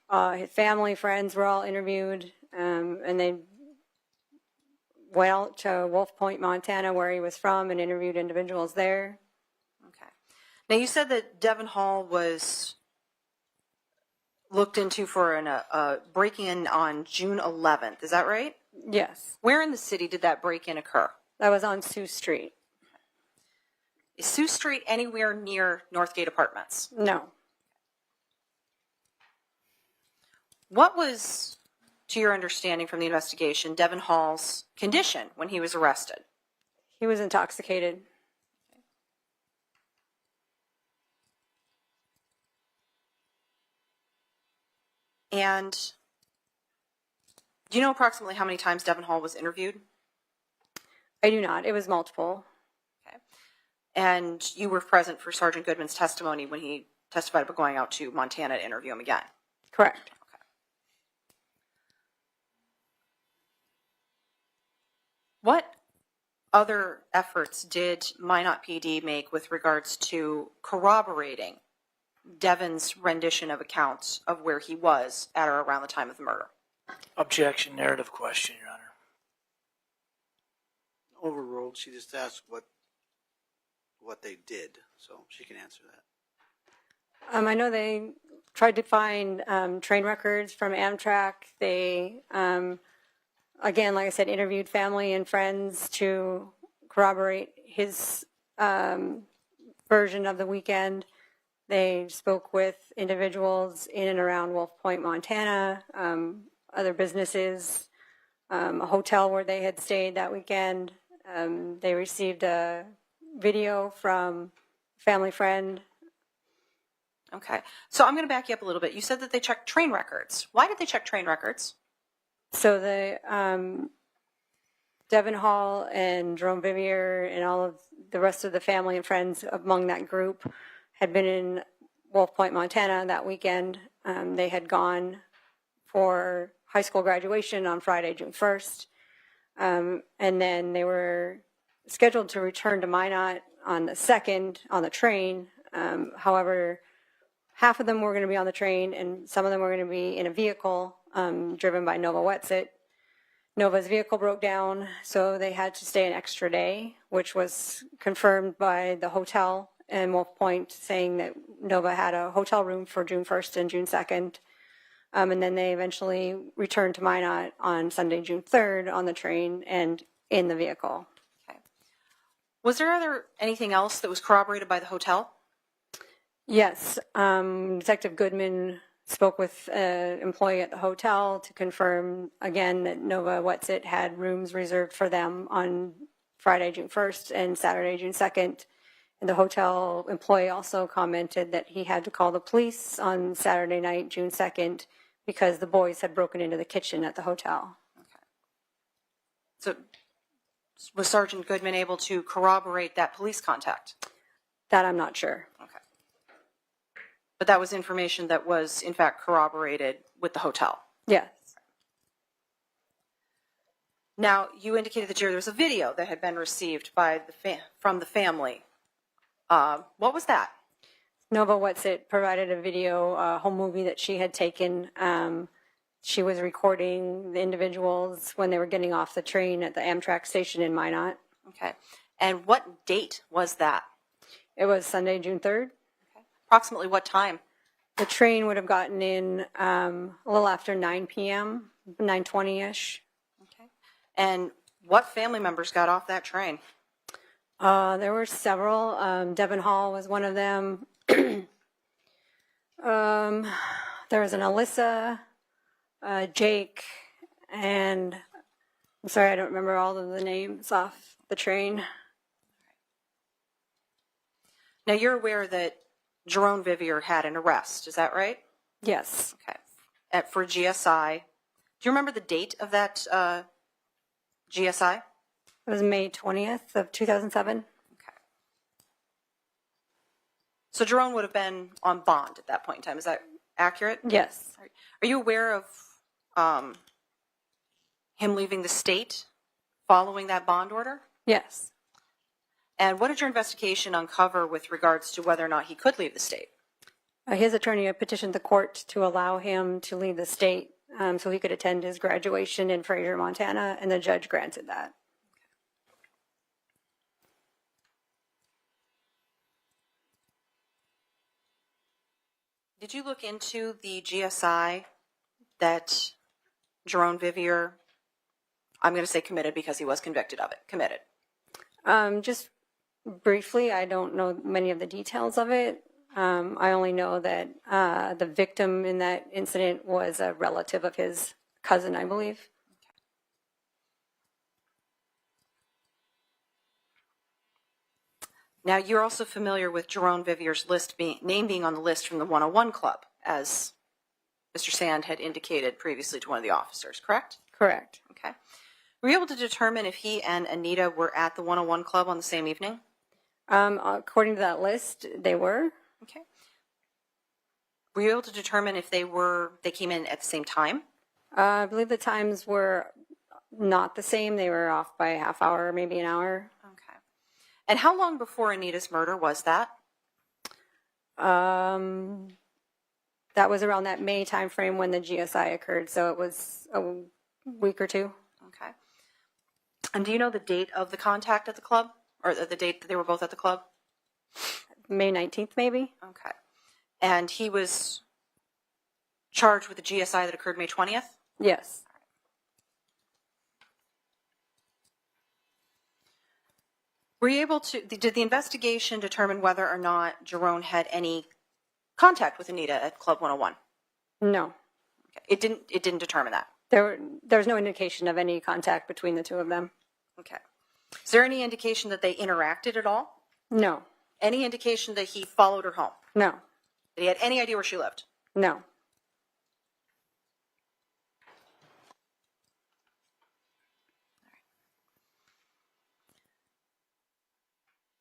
J: His family, friends were all interviewed, and they went out to Wolf Point, Montana, where he was from, and interviewed individuals there.
F: Okay. Now, you said that Devin Hall was looked into for a break-in on June 11th. Is that right?
J: Yes,
F: Where in the city did that break-in occur?
J: that was on Sioux Street.
F: Is Sioux Street anywhere near Northgate Apartments?
J: No.
F: What was, to your understanding from the investigation, Devin Hall's condition when he was arrested?
J: He was intoxicated.
F: And do you know approximately how many times Devin Hall was interviewed?
J: I do not. It was multiple.
F: Okay. And you were present for Sergeant Goodman's testimony when he testified about going out to Montana to interview him again?
J: Correct.
F: What other efforts did Minot PD make with regards to corroborating Devin's rendition of accounts of where he was at or around the time of the murder?
E: Objection, narrative question, Your Honor.
A: Overruled. She just asked what they did, so she can answer that.
J: I know they tried to find train records from Amtrak. They, again, like I said, interviewed family and friends to corroborate his version of the weekend. They spoke with individuals in and around Wolf Point, Montana, other businesses, a hotel where they had stayed that weekend. They received a video from a family friend.
F: Okay. So I'm going to back you up a little bit. You said that they checked train records. Why did they check train records?
J: So the Devin Hall and Jerome Vivier and all of the rest of the family and friends among that group had been in Wolf Point, Montana that weekend. They had gone for high school graduation on Friday, June 1st. And then they were scheduled to return to Minot on the 2nd on the train. However, half of them were going to be on the train and some of them were going to be in a vehicle driven by Nova Wetzel. Nova's vehicle broke down, so they had to stay an extra day, which was confirmed by the hotel in Wolf Point, saying that Nova had a hotel room for June 1st and June 2nd. And then they eventually returned to Minot on Sunday, June 3rd on the train and in the vehicle.
F: Okay. Was there anything else that was corroborated by the hotel?
J: Yes. Detective Goodman spoke with an employee at the hotel to confirm again that Nova Wetzel had rooms reserved for them on Friday, June 1st and Saturday, June 2nd. And the hotel employee also commented that he had to call the police on Saturday night, June 2nd, because the boys had broken into the kitchen at the hotel.
F: Okay. So was Sergeant Goodman able to corroborate that police contact?
J: That I'm not sure.
F: Okay. But that was information that was, in fact, corroborated with the hotel.
J: Yes.
F: Now, you indicated that there was a video that had been received by from the family. What was that?
J: Nova Wetzel provided a video, a home movie that she had taken. She was recording the individuals when they were getting off the train at the Amtrak station in Minot.
F: Okay. And what date was that?
J: It was Sunday, June 3rd.
F: Approximately what time?
J: The train would have gotten in a little after 9 p.m., 9:20-ish.
F: Okay. And what family members got off that train?
J: There were several. Devin Hall was one of them. There was an Alyssa, Jake, and I'm sorry, I don't remember all of the names off the train.
F: Now, you're aware that Jerome Vivier had an arrest, is that right?
J: Yes.
F: Okay. for GSI. Do you remember the date of that GSI?
J: It was May 20th of 2007.
F: Okay. So Jerome would have been on bond at that point in time. Is that accurate?
J: Yes.
F: Are you aware of him leaving the state following that bond order?
J: Yes.
F: And what did your investigation uncover with regards to whether or not he could leave the state?
J: His attorney had petitioned the court to allow him to leave the state so he could attend his graduation in Fraser, Montana, and the judge granted that.
F: Did you look into the GSI that Jerome Vivier, I'm going to say committed because he was convicted of it, committed?
J: Just briefly, I don't know many of the details of it. I only know that the victim in that incident was a relative of his cousin, I believe.
F: Now, you're also familiar with Jerome Vivier's name being on the list from the 101 Club, as Mr. Sand had indicated previously to one of the officers, correct?
J: Correct.
F: Okay. Were you able to determine if he and Anita were at the 101 Club on the same evening?
J: According to that list, they were.
F: Okay. Were you able to determine if they came in at the same time?
J: I believe the times were not the same. They were off by a half hour, maybe an hour.
F: Okay. And how long before Anita's murder was that?
J: That was around that May timeframe when the GSI occurred, so it was a week or two.
F: Okay. And do you know the date of the contact at the club? Or the date that they were both at the club?
J: May 19th, maybe?
F: Okay. And he was charged with the GSI that occurred May 20th?
J: Yes.
F: Were you able to, did the investigation determine whether or not Jerome had any contact with Anita at Club 101?
J: No.
F: Okay. It didn't determine that?
J: There was no indication of any contact between the two of them.
F: Okay. Is there any indication that they interacted at all?
J: No.
F: Any indication that he followed her home?
J: No.
F: That he had any idea where she lived?
J: No.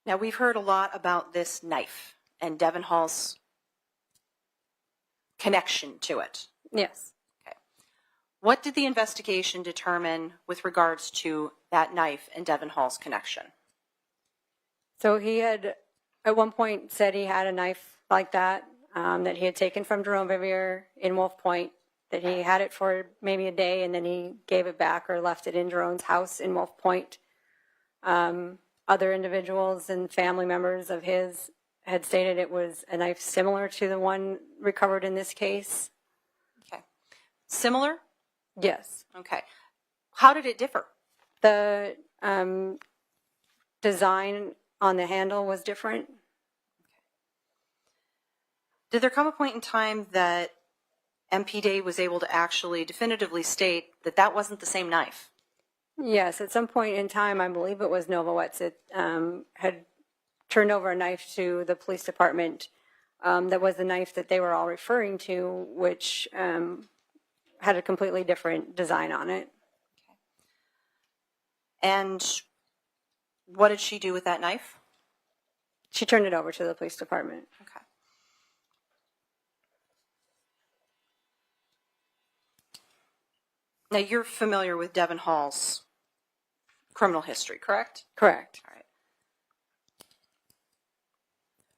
F: Now, we've heard a lot about this knife and Devon Hall's connection to it.
J: Yes.
F: Okay. What did the investigation determine with regards to that knife and Devon Hall's connection?
J: So he had at one point said he had a knife like that that he had taken from Jerome Vivier in Wolf Point, that he had it for maybe a day and then he gave it back or left it in Jerome's house in Wolf Point. Other individuals and family members of his had stated it was a knife similar to the one recovered in this case.
F: Okay. Similar?
J: Yes.
F: Okay. How did it differ?
J: The design on the handle was different.
F: Did there come a point in time that MPD was able to actually definitively state that that wasn't the same knife?
J: Yes, at some point in time, I believe it was Novowetz, it had turned over a knife to the police department that was the knife that they were all referring to, which had a completely different design on it.
F: Okay. And what did she do with that knife?
J: She turned it over to the police department.
F: Okay. Now, you're familiar with Devon Hall's criminal history, correct?
J: Correct.
F: All right.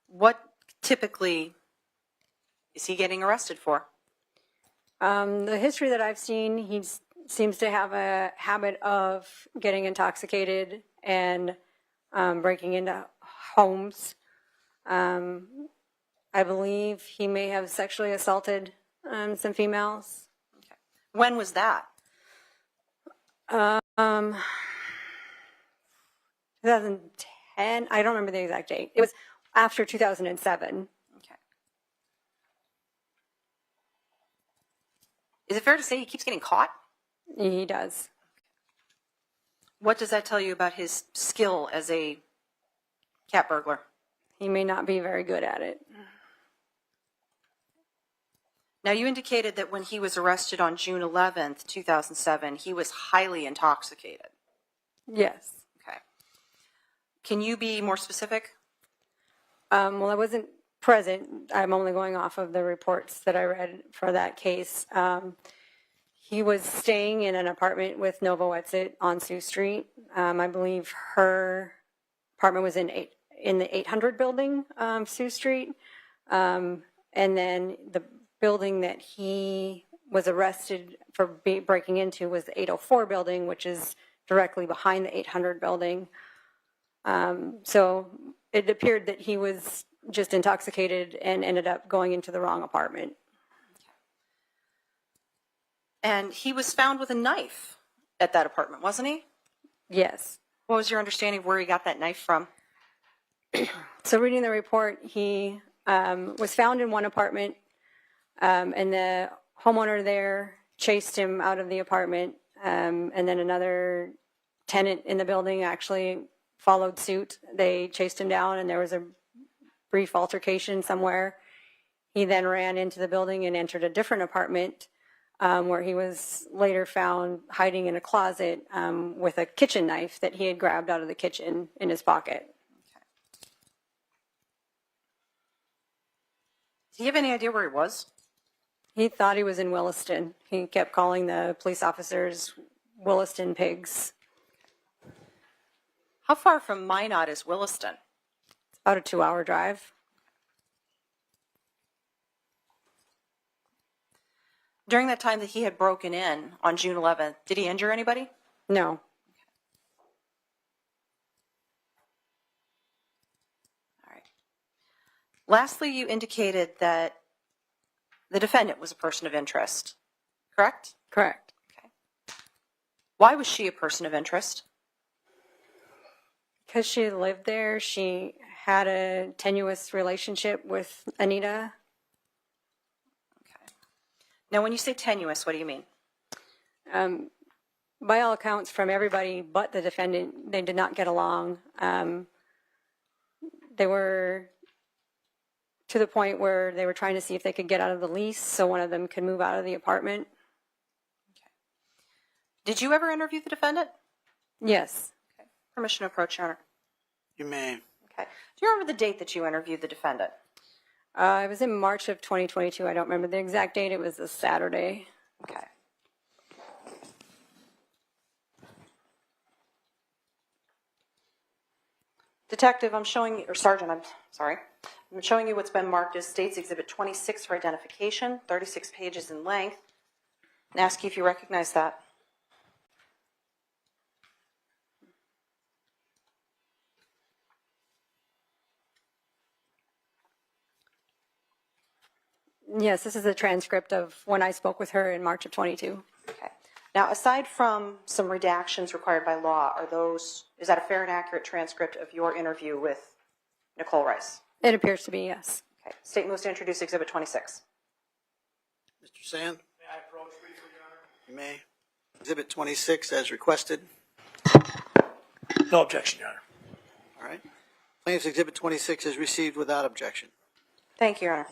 F: What typically is he getting arrested for?
J: The history that I've seen, he seems to have a habit of getting intoxicated and breaking into homes. I believe he may have sexually assaulted some females.
F: Okay. When was that?
J: 2010. I don't remember the exact date. It was after 2007.
F: Okay. Is it fair to say he keeps getting caught?
J: He does.
F: What does that tell you about his skill as a cat burglar?
J: He may not be very good at it.
F: Now, you indicated that when he was arrested on June 11th, 2007, he was highly intoxicated.
J: Yes.
F: Okay. Can you be more specific?
J: Well, I wasn't present. I'm only going off of the reports that I read for that case. He was staying in an apartment with Nova Wetsit on Sioux Street. I believe her apartment was in the 800 building, Sioux Street. And then the building that he was arrested for breaking into was the 804 building, which is directly behind the 800 building. So it appeared that he was just intoxicated and ended up going into the wrong apartment.
F: And he was found with a knife at that apartment, wasn't he?
J: Yes.
F: What was your understanding of where he got that knife from?
J: So reading the report, he was found in one apartment, and the homeowner there chased him out of the apartment, and then another tenant in the building actually followed suit. They chased him down, and there was a brief altercation somewhere. He then ran into the building and entered a different apartment, where he was later found hiding in a closet with a kitchen knife that he had grabbed out of the kitchen in his pocket.
F: Do you have any idea where he was?
J: He thought he was in Williston. He kept calling the police officers Williston pigs.
F: How far from Minot is Williston?
J: It's about a 2-hour drive.
F: During that time that he had broken in on June 11th, did he injure anybody?
J: No.
F: All right. Lastly, you indicated that the defendant was a person of interest, correct?
J: Correct.
F: Okay. Why was she a person of interest?
J: Because she lived there, she had a tenuous relationship with Anita.
F: Okay. Now, when you say tenuous, what do you mean?
J: By all accounts, from everybody but the defendant, they did not get along. They were to the point where they were trying to see if they could get out of the lease so one of them could move out of the apartment.
F: Okay. Did you ever interview the defendant?
J: Yes.
F: Okay. Permission to approach, Your Honor.
A: You may.
F: Okay. Do you remember the date that you interviewed the defendant?
J: It was in March of 2022. I don't remember the exact date. It was a Saturday.
F: Okay. Detective, I'm showing you, or Sergeant, I'm sorry. I'm showing you what's been marked as State's Exhibit 26 for identification, 36 pages in length, and ask you if you recognize that.
J: Yes, this is a transcript of when I spoke with her in March of 22.
F: Okay. Now, aside from some redactions required by law, is that a fair and accurate transcript of your interview with Nichole Rice?
J: It appears to be, yes.
F: Okay. State moves to introduce Exhibit 26.
A: Mr. Sand,
E: May I approach briefly, Your Honor?
A: you may. Exhibit 26 as requested.
E: No objection, Your Honor.
A: All right. Plaintiff's Exhibit 26 is received without objection.
F: Thank you, Your Honor.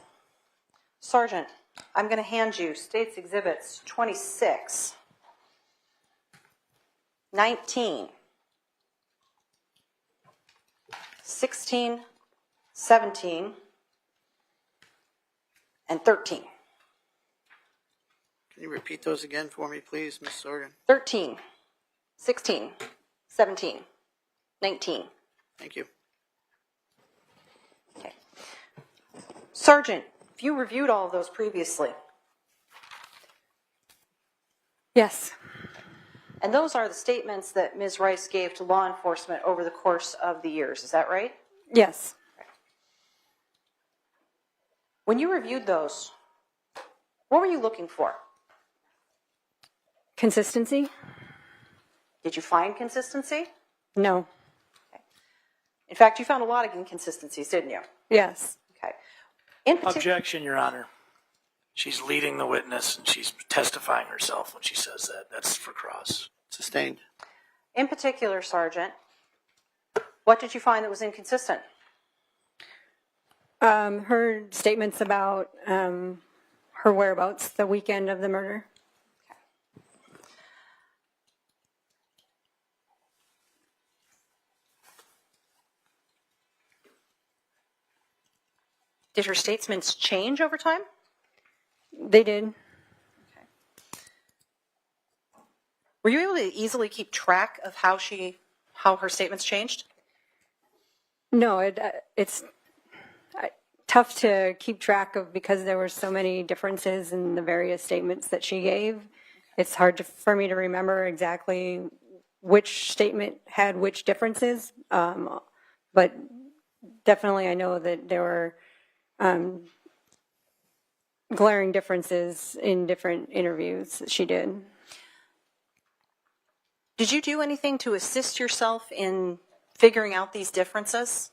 F: Sergeant, I'm going to hand you State's Exhibits 26, 19, 16, 17, and 13.
A: Can you repeat those again for me, please, Ms. Sorgan?
F: 13, 16, 17, 19.
A: Thank you.
F: Okay. Sergeant, if you reviewed all of those previously,
J: Yes.
F: and those are the statements that Ms. Rice gave to law enforcement over the course of the years, is that right?
J: Yes.
F: When you reviewed those, what were you looking for?
J: Consistency?
F: Did you find consistency?
J: No.
F: In fact, you found a lot of inconsistencies, didn't you?
J: Yes.
F: Okay. In particular,
E: Objection, Your Honor. She's leading the witness and she's testifying herself when she says that. That's for cross.
A: Sustained.
F: in particular, Sergeant, what did you find that was her statements about
J: her whereabouts the weekend of the murder.
F: Did her statements change over time?
J: They did.
F: Were you able to easily keep track of how her statements changed?
J: No, it's tough to keep track of because there were so many differences in the various statements that she gave. It's hard for me to remember exactly which statement had which differences, but definitely I know that there were glaring differences in different interviews that she did.
F: Did you do anything to assist yourself in figuring out these differences?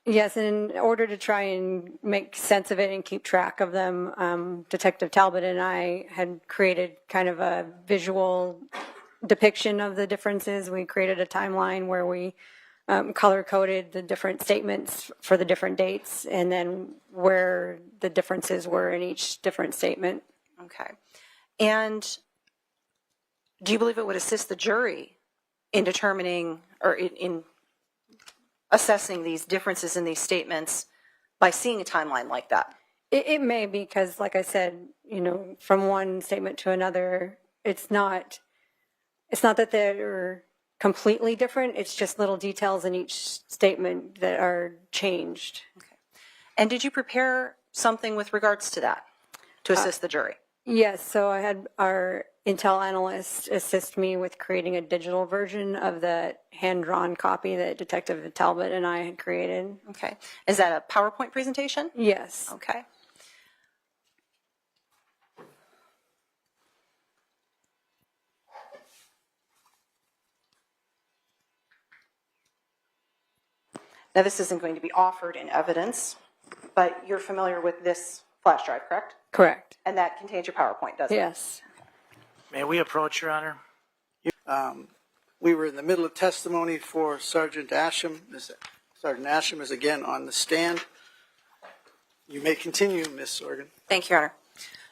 J: Yes, and in order to try and make sense of it and keep track of them, Detective Talbot and I had created kind of a visual depiction of the differences. We created a timeline where we color-coded the different statements for the different dates and then where the differences were in each different statement.
F: Okay. And do you believe it would assist the jury in determining or in assessing these differences in these statements by seeing a timeline like that?
J: It may, because like I said, from one statement to another, it's not that they're completely different. It's just little details in each statement that are changed.
F: Okay. And did you prepare something with regards to that to assist the jury?
J: Yes, so I had our Intel analyst assist me with creating a digital version of the hand-drawn copy that Detective Talbot and I had created.
F: Okay. Is that a PowerPoint presentation?
J: Yes.
F: Okay. Now, this isn't going to be offered in evidence, but you're familiar with this flash drive, correct?
J: Correct.
F: And that contains your PowerPoint, doesn't it?
J: Yes.
E: May we approach, Your Honor?
A: We were in the middle of testimony for Sergeant Asham. Sergeant Asham is again on the stand. You may continue, Ms. Sorgan.
F: Thank you, Your Honor.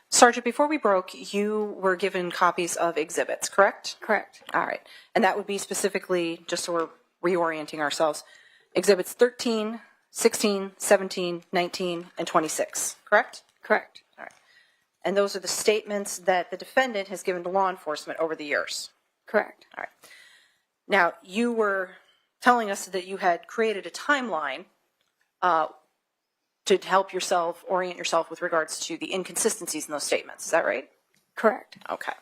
F: Sergeant, before we broke, you were given copies of exhibits, correct?
J: Correct.
F: All right. And that would be specifically, just so we're reorienting ourselves, exhibits 13, 16, 17, 19, and 26, correct?
J: Correct.
F: All right. And those are the statements that the defendant has given to law enforcement over the years.
J: Correct.
F: All right. Now, you were telling us that you had created a timeline to help yourself orient yourself with regards to the inconsistencies in those statements. Is that right?
J: Correct.
F: Okay.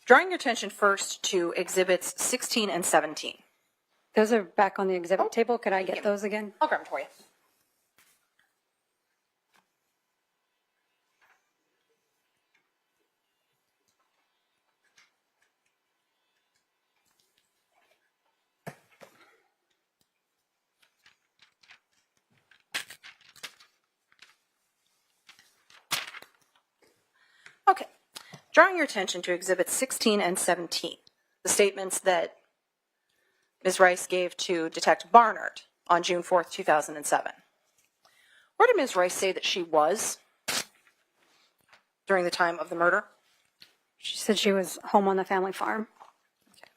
F: Drawing your attention first to exhibits 16 and 17.
J: Those are back on the exhibit table. Could I get those again?
F: I'll grab them for you. Okay. Drawing your attention to exhibits 16 and 17, the statements that Ms. Rice gave to Detective Barnard on June 4th, 2007. Where did Ms. Rice say that she was during the time of the murder?
J: She said she was home on the family farm.
F: Okay.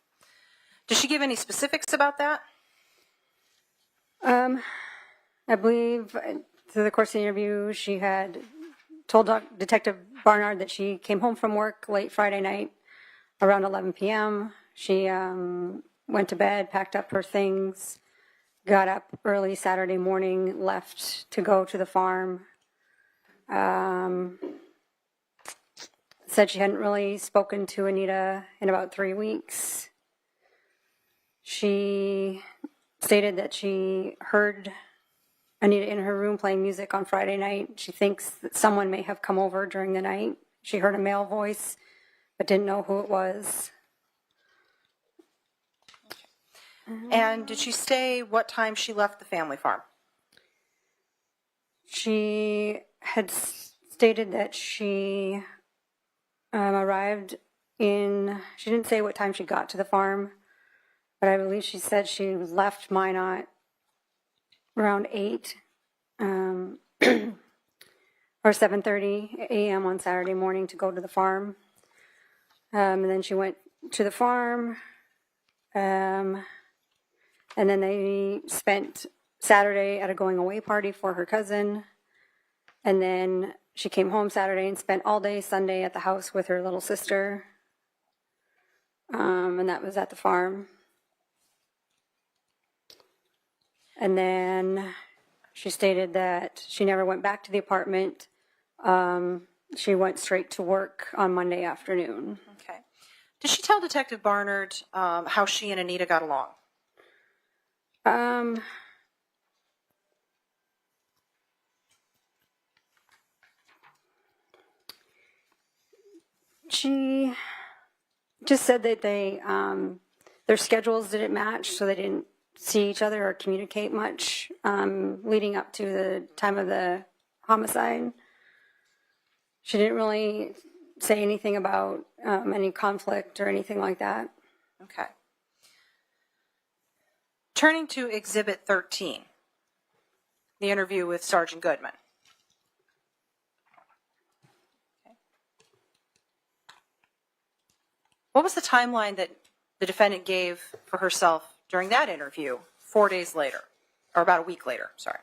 F: Did she give any specifics about that?
J: I believe through the course of the interview, she had told Detective Barnard that she came home from work late Friday night around 11 p.m. She went to bed, packed up her things, got up early Saturday morning, left to go to the farm. Said she hadn't really spoken to Anita in about 3 weeks. She stated that she heard Anita in her room playing music on Friday night. She thinks that someone may have come over during the night. She heard a male voice, but didn't know who it was.
F: And did she say what time she left the family farm?
J: She had stated that she arrived she didn't say what time she got to the farm, but I believe she said she left Minot around 8. or 7:30 a.m. on Saturday morning to go to the farm. And then she went to the farm. And then they spent Saturday at a going away party for her cousin. And then she came home Saturday and spent all day Sunday at the house with her little sister. And that was at the farm. And then she stated that she never went back to the apartment. She went straight to work on Monday afternoon.
F: Okay. Did she tell Detective Barnard how she and Anita got along?
J: She just said that their schedules didn't match, so they didn't see each other or communicate much leading up to the time of the homicide. She didn't really say anything about any conflict or anything like that.
F: Okay. Turning to Exhibit 13, the interview with Sergeant Goodman. Okay. What was the timeline that the defendant gave for herself during that interview 4 days later, or about a week later, sorry?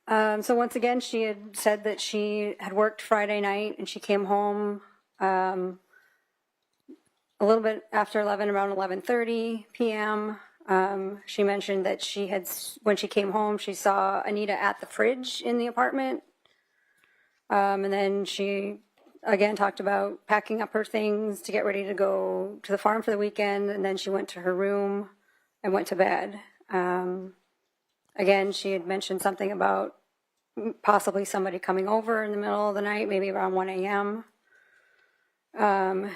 J: So once again, she had said that she had worked Friday night and she came home a little bit after 11, around 11:30 p.m. She mentioned that when she came home, she saw Anita at the fridge in the apartment. And then she again talked about packing up her things to get ready to go to the farm for the weekend. And then she went to her room and went to bed. Again, she had mentioned something about possibly somebody coming over in the middle of the night, maybe around 1 a.m. And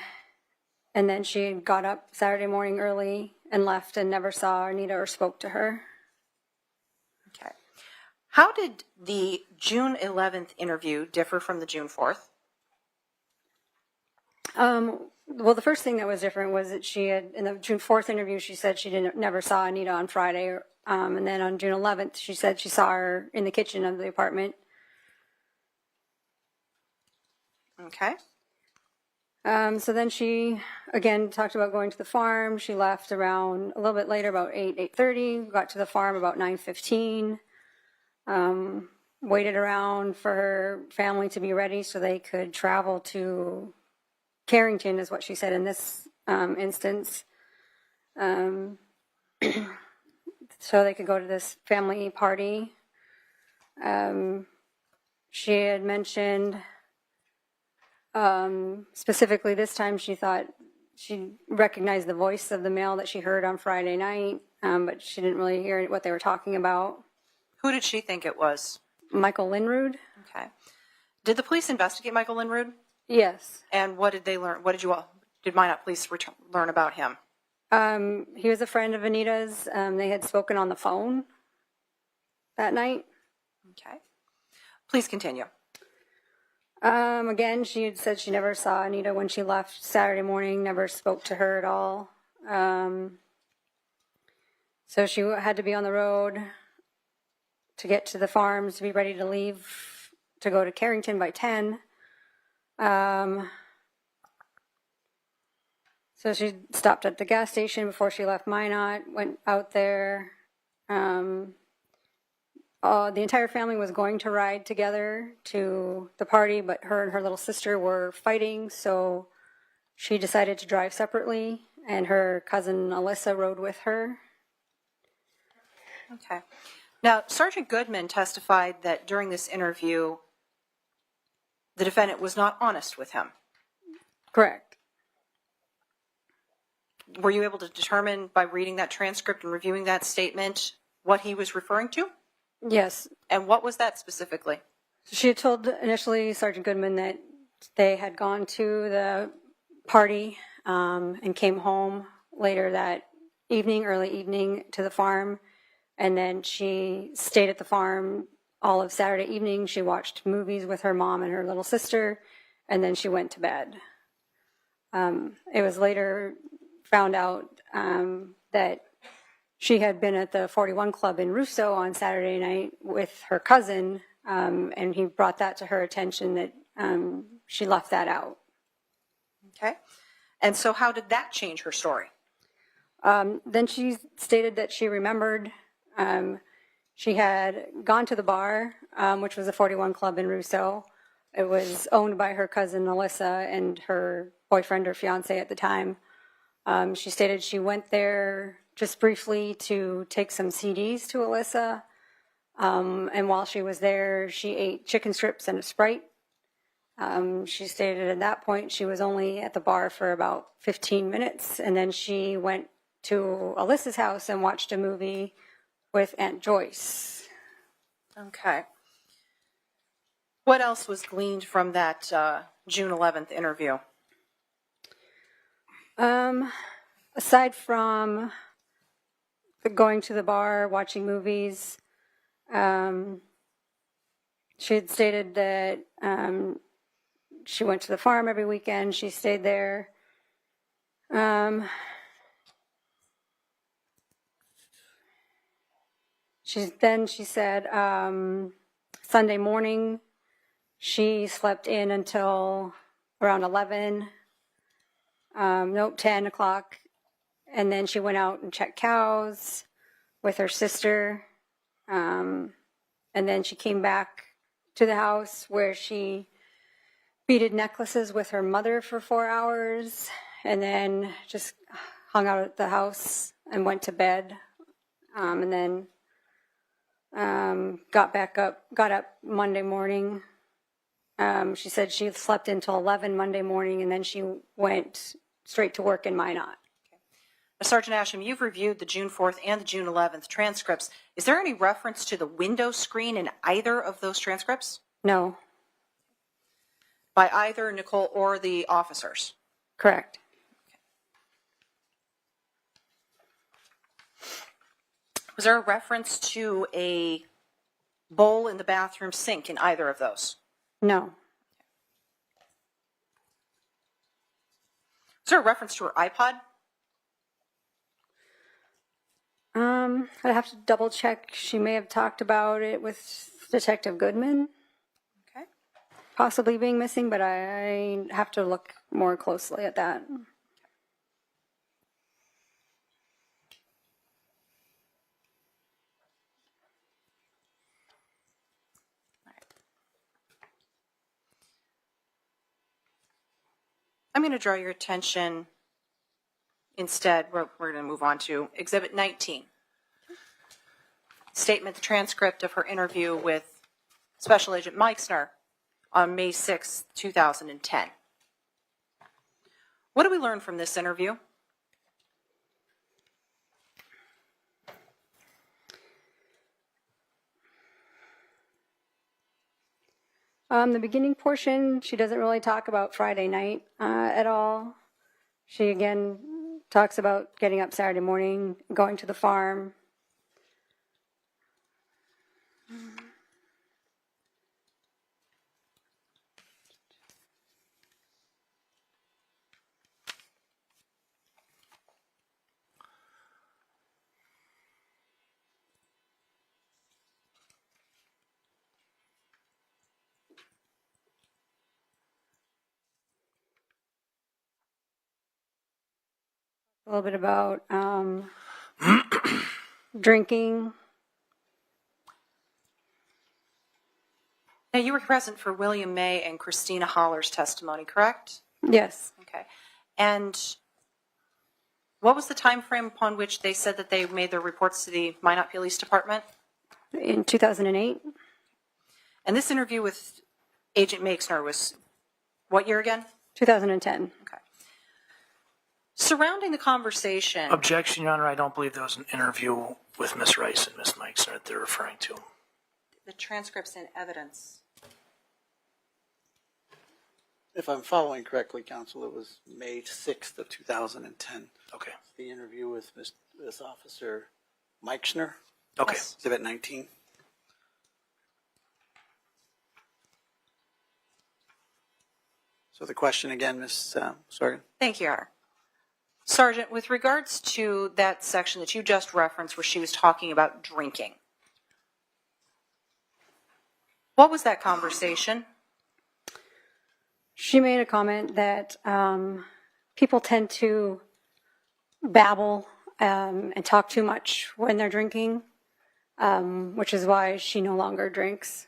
J: then she got up Saturday morning early and left and never saw Anita or spoke to her.
F: Okay. How did the June 11th interview differ from the June 4th?
J: Well, the first thing that was different was that she had, in the June 4th interview, she said she never saw Anita on Friday. And then on June 11th, she said she saw her in the kitchen of the apartment.
F: Okay.
J: So then she, again, talked about going to the farm. She left around a little bit later, about 8:30, got to the farm about 9:15, waited around for her family to be ready so they could travel to Carrington, is what she said in this instance. So they could go to this family party. She had mentioned specifically this time she thought she recognized the voice of the male that she heard on Friday night, but she didn't really hear what they were talking about.
F: Who did she think it was?
J: Michael Linrud?
F: Okay. Did the police investigate Michael Linrud?
J: Yes.
F: And what did they learn? What did Minot Police learn about him?
J: He was a friend of Anita's. They had spoken on the phone that night.
F: Okay. Please continue.
J: Again, she had said she never saw Anita when she left Saturday morning, never spoke to her at all. So she had to be on the road to get to the farms to be ready to leave to go to Carrington by 10. So she stopped at the gas station before she left Minot, went out there. The entire family was going to ride together to the party, but her and her little sister were fighting, so she decided to drive separately, and her cousin Alyssa rode with her.
F: Okay. Now, Sergeant Goodman testified that during this interview, the defendant was not honest with him.
J: Correct.
F: Were you able to determine by reading that transcript and reviewing that statement what he was referring to?
J: Yes.
F: And what was that specifically?
J: She had told initially Sergeant Goodman that they had gone to the party and came home later that evening, early evening, to the farm. And then she stayed at the farm all of Saturday evening. She watched movies with her mom and her little sister, and then she went to bed. It was later found out that she had been at the 41 Club in Russo on Saturday night with her cousin And he brought that to her attention that she left that out.
F: Okay. And so how did that change her story?
J: Then she stated that she remembered she had gone to the bar, which was a 41 Club in Rousseau. It was owned by her cousin Alyssa and her boyfriend or fiance at the time. She stated she went there just briefly to take some CDs to Alyssa. And while she was there, she ate chicken strips and a Sprite. She stated at that point she was only at the bar for about 15 minutes, and then she went to Alyssa's house and watched a movie with Aunt Joyce.
F: Okay. What else was gleaned from that June 11th interview?
J: Aside from going to the bar, watching movies, she had stated that she went to the farm every weekend. She stayed there. She said Sunday morning she slept in until around 11, 10 o'clock. And then she went out and checked cows with her sister. And then she came back to the house where she beaded necklaces with her mother for 4 hours, and then just hung out at the house and went to bed. And then got up Monday morning. She said she slept until 11 Monday morning, and then she went straight to work in Minot.
F: Sergeant Asham, you've reviewed the June 4th and the June 11th transcripts. Is there any reference to the window screen in either of those transcripts?
J: No.
F: By either Nichole or the officers?
J: Correct.
F: Was there a reference to a bowl in the bathroom sink in either of those?
J: No.
F: Is there a reference to her iPod?
J: I'd have to double check. She may have talked about it with Detective Goodman.
F: Okay.
J: Possibly being missing, but I have to look more closely at that.
F: I'm going to draw your attention instead. We're going to move on to Exhibit 19. Statement, the transcript of her interview with Special Agent Meixner on May 6, 2010. What do we learn from this interview?
J: The beginning portion, she doesn't really talk about Friday night at all. She again talks about getting up Saturday morning, going to the farm. A little bit about drinking.
F: Now, you were present for William May and Christina Holler's testimony, correct?
J: Yes.
F: Okay. And what was the time frame upon which they said that they made their reports to the Minot Police Department?
J: In 2008.
F: And this interview with Agent Meixner was what year again?
J: 2010.
F: Okay. Surrounding the conversation.
E: Objection, Your Honor. I don't believe there was an interview with Miss Rice and Miss Meixner that they're referring to.
F: The transcripts and evidence.
A: If I'm following correctly, Counsel, it was May 6th of 2010.
E: Okay.
A: The interview with Miss Officer Meixner.
E: Okay.
F: Yes.
A: Exhibit 19. So the question again, Ms. Sorgan.
F: Thank you, Your Honor. Sergeant, with regards to that section that you just referenced where she was talking about drinking, What was that conversation?
J: She made a comment that people tend to babble and talk too much when they're drinking, which is why she no longer drinks.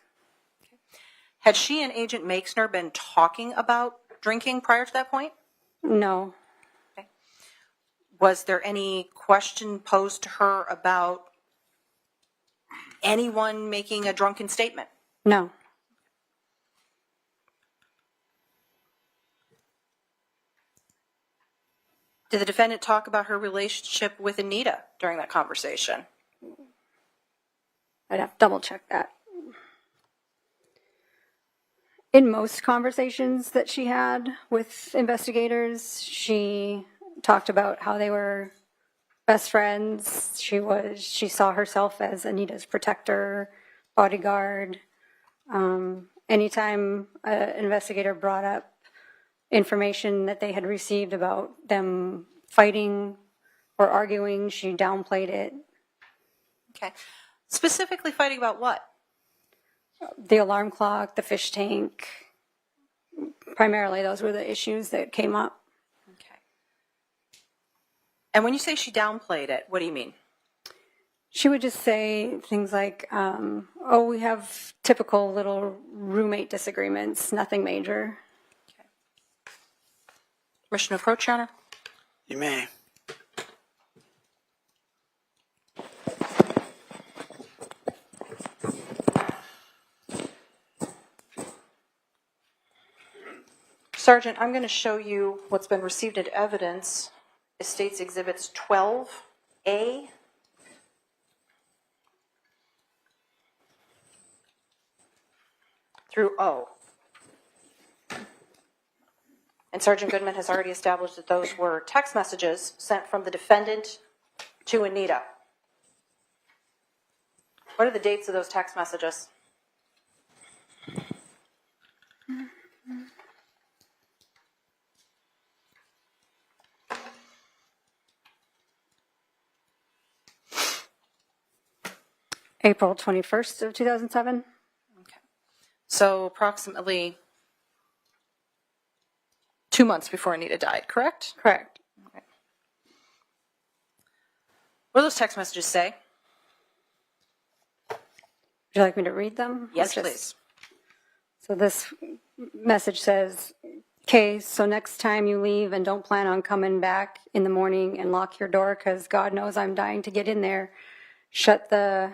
F: Had she and Agent Makesner been talking about drinking prior to that point?
J: No.
F: Was there any question posed to her about anyone making a drunken statement?
J: No.
F: Did the defendant talk about her relationship with Anita during that conversation?
J: I'd have to double check that. In most conversations that she had with investigators, she talked about how they were best friends. She saw herself as Anita's protector, bodyguard. Anytime an investigator brought up information that they had received about them fighting or arguing, she downplayed it.
F: Okay. Specifically fighting about what?
J: The alarm clock, the fish tank. Primarily, those were the issues that came up.
F: Okay. And when you say she downplayed it, what do you mean?
J: She would just say things like, oh, we have typical little roommate disagreements, nothing major.
F: Okay. Permission to approach, Your Honor?
A: You may.
F: Sergeant, I'm going to show you what's been received as evidence. It states Exhibits 12A through O. And Sergeant Goodman has already established that those were text messages sent from the defendant to Anita. What are the dates of those text messages?
J: April 21st of 2007.
F: Okay. So approximately 2 months before Anita died, correct?
J: Correct.
F: Okay. What do those text messages say?
J: Would you like me to read them?
F: Yes,
J: Or just-
F: please.
J: So this message says, okay, so next time you leave and don't plan on coming back in the morning and lock your door because God knows I'm dying to get in there, shut the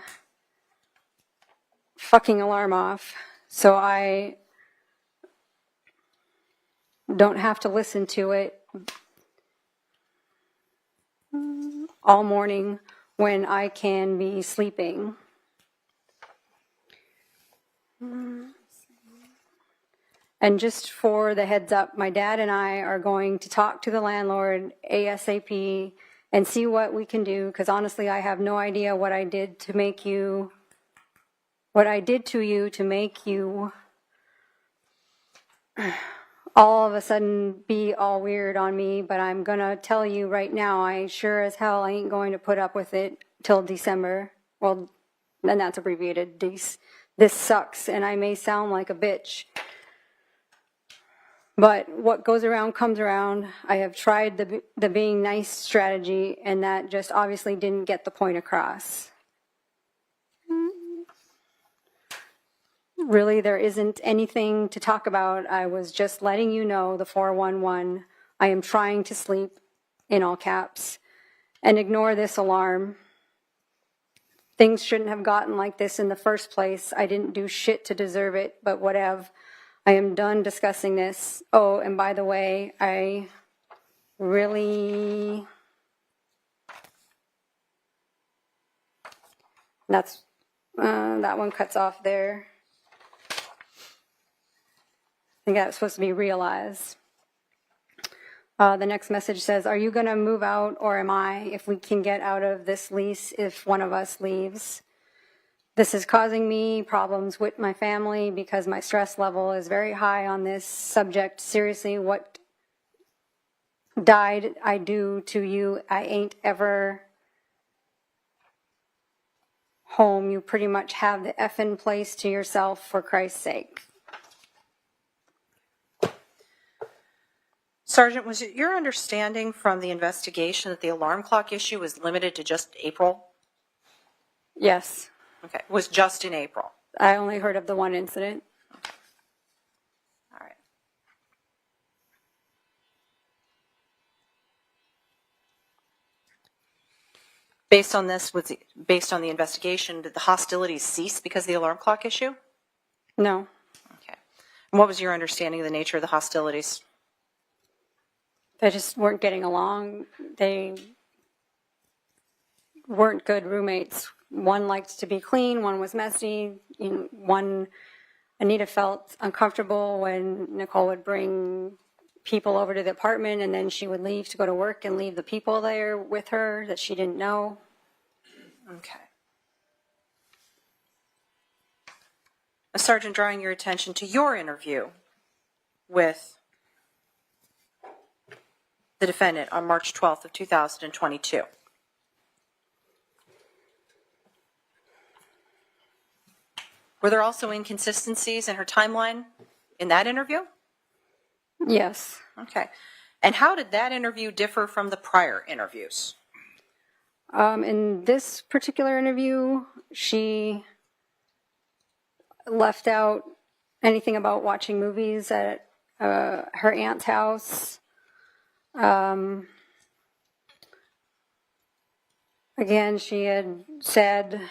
J: fucking alarm off so I don't have to listen to it all morning when I can be sleeping. And just for the heads up, my dad and I are going to talk to the landlord ASAP and see what we can do, because honestly, I have no idea what I did to make you, what I did to you to make you all of a sudden be all weird on me, but I'm going to tell you right now, I sure as hell ain't going to put up with it till December. Well, and that's abbreviated. This sucks, and I may sound like a bitch. But what goes around comes around. I have tried the being nice strategy, and that just obviously didn't get the point across. Really, there isn't anything to talk about. I was just letting you know, the 411. I am trying to sleep, in all caps, and ignore this alarm. Things shouldn't have gotten like this in the first place. I didn't do shit to deserve it, but whatever. I am done discussing this. Oh, and by the way, I really... That's, that one cuts off there. I think that's supposed to be realized. The next message says, are you going to move out or am I, if we can get out of this lease if one of us leaves? This is causing me problems with my family because my stress level is very high on this subject. Seriously, what died I do to you? I ain't ever home, you pretty much have the effing place to yourself, for Christ's sake.
F: Sergeant, was it your understanding from the investigation that the alarm clock issue was limited to just April?
J: Yes,
F: Okay, was just in April.
J: I only heard of the one incident.
F: All right. Based on this, based on the investigation, did the hostilities cease because of the alarm clock issue?
J: No,
F: Okay. And what was your understanding of the nature of the hostilities?
J: they just weren't getting along. They weren't good roommates. One liked to be clean, one was messy. Anita felt uncomfortable when Nichole would bring people over to the apartment, and then she would leave to go to work and leave the people there with her that she didn't know.
F: Okay. Sergeant, drawing your attention to your interview with the defendant on March 12th of 2022. Were there also inconsistencies in her timeline in that interview?
J: Yes.
F: Okay. And how did that interview differ from the prior interviews?
J: In this particular interview, she left out anything about watching movies at her aunt's house. Again, she had said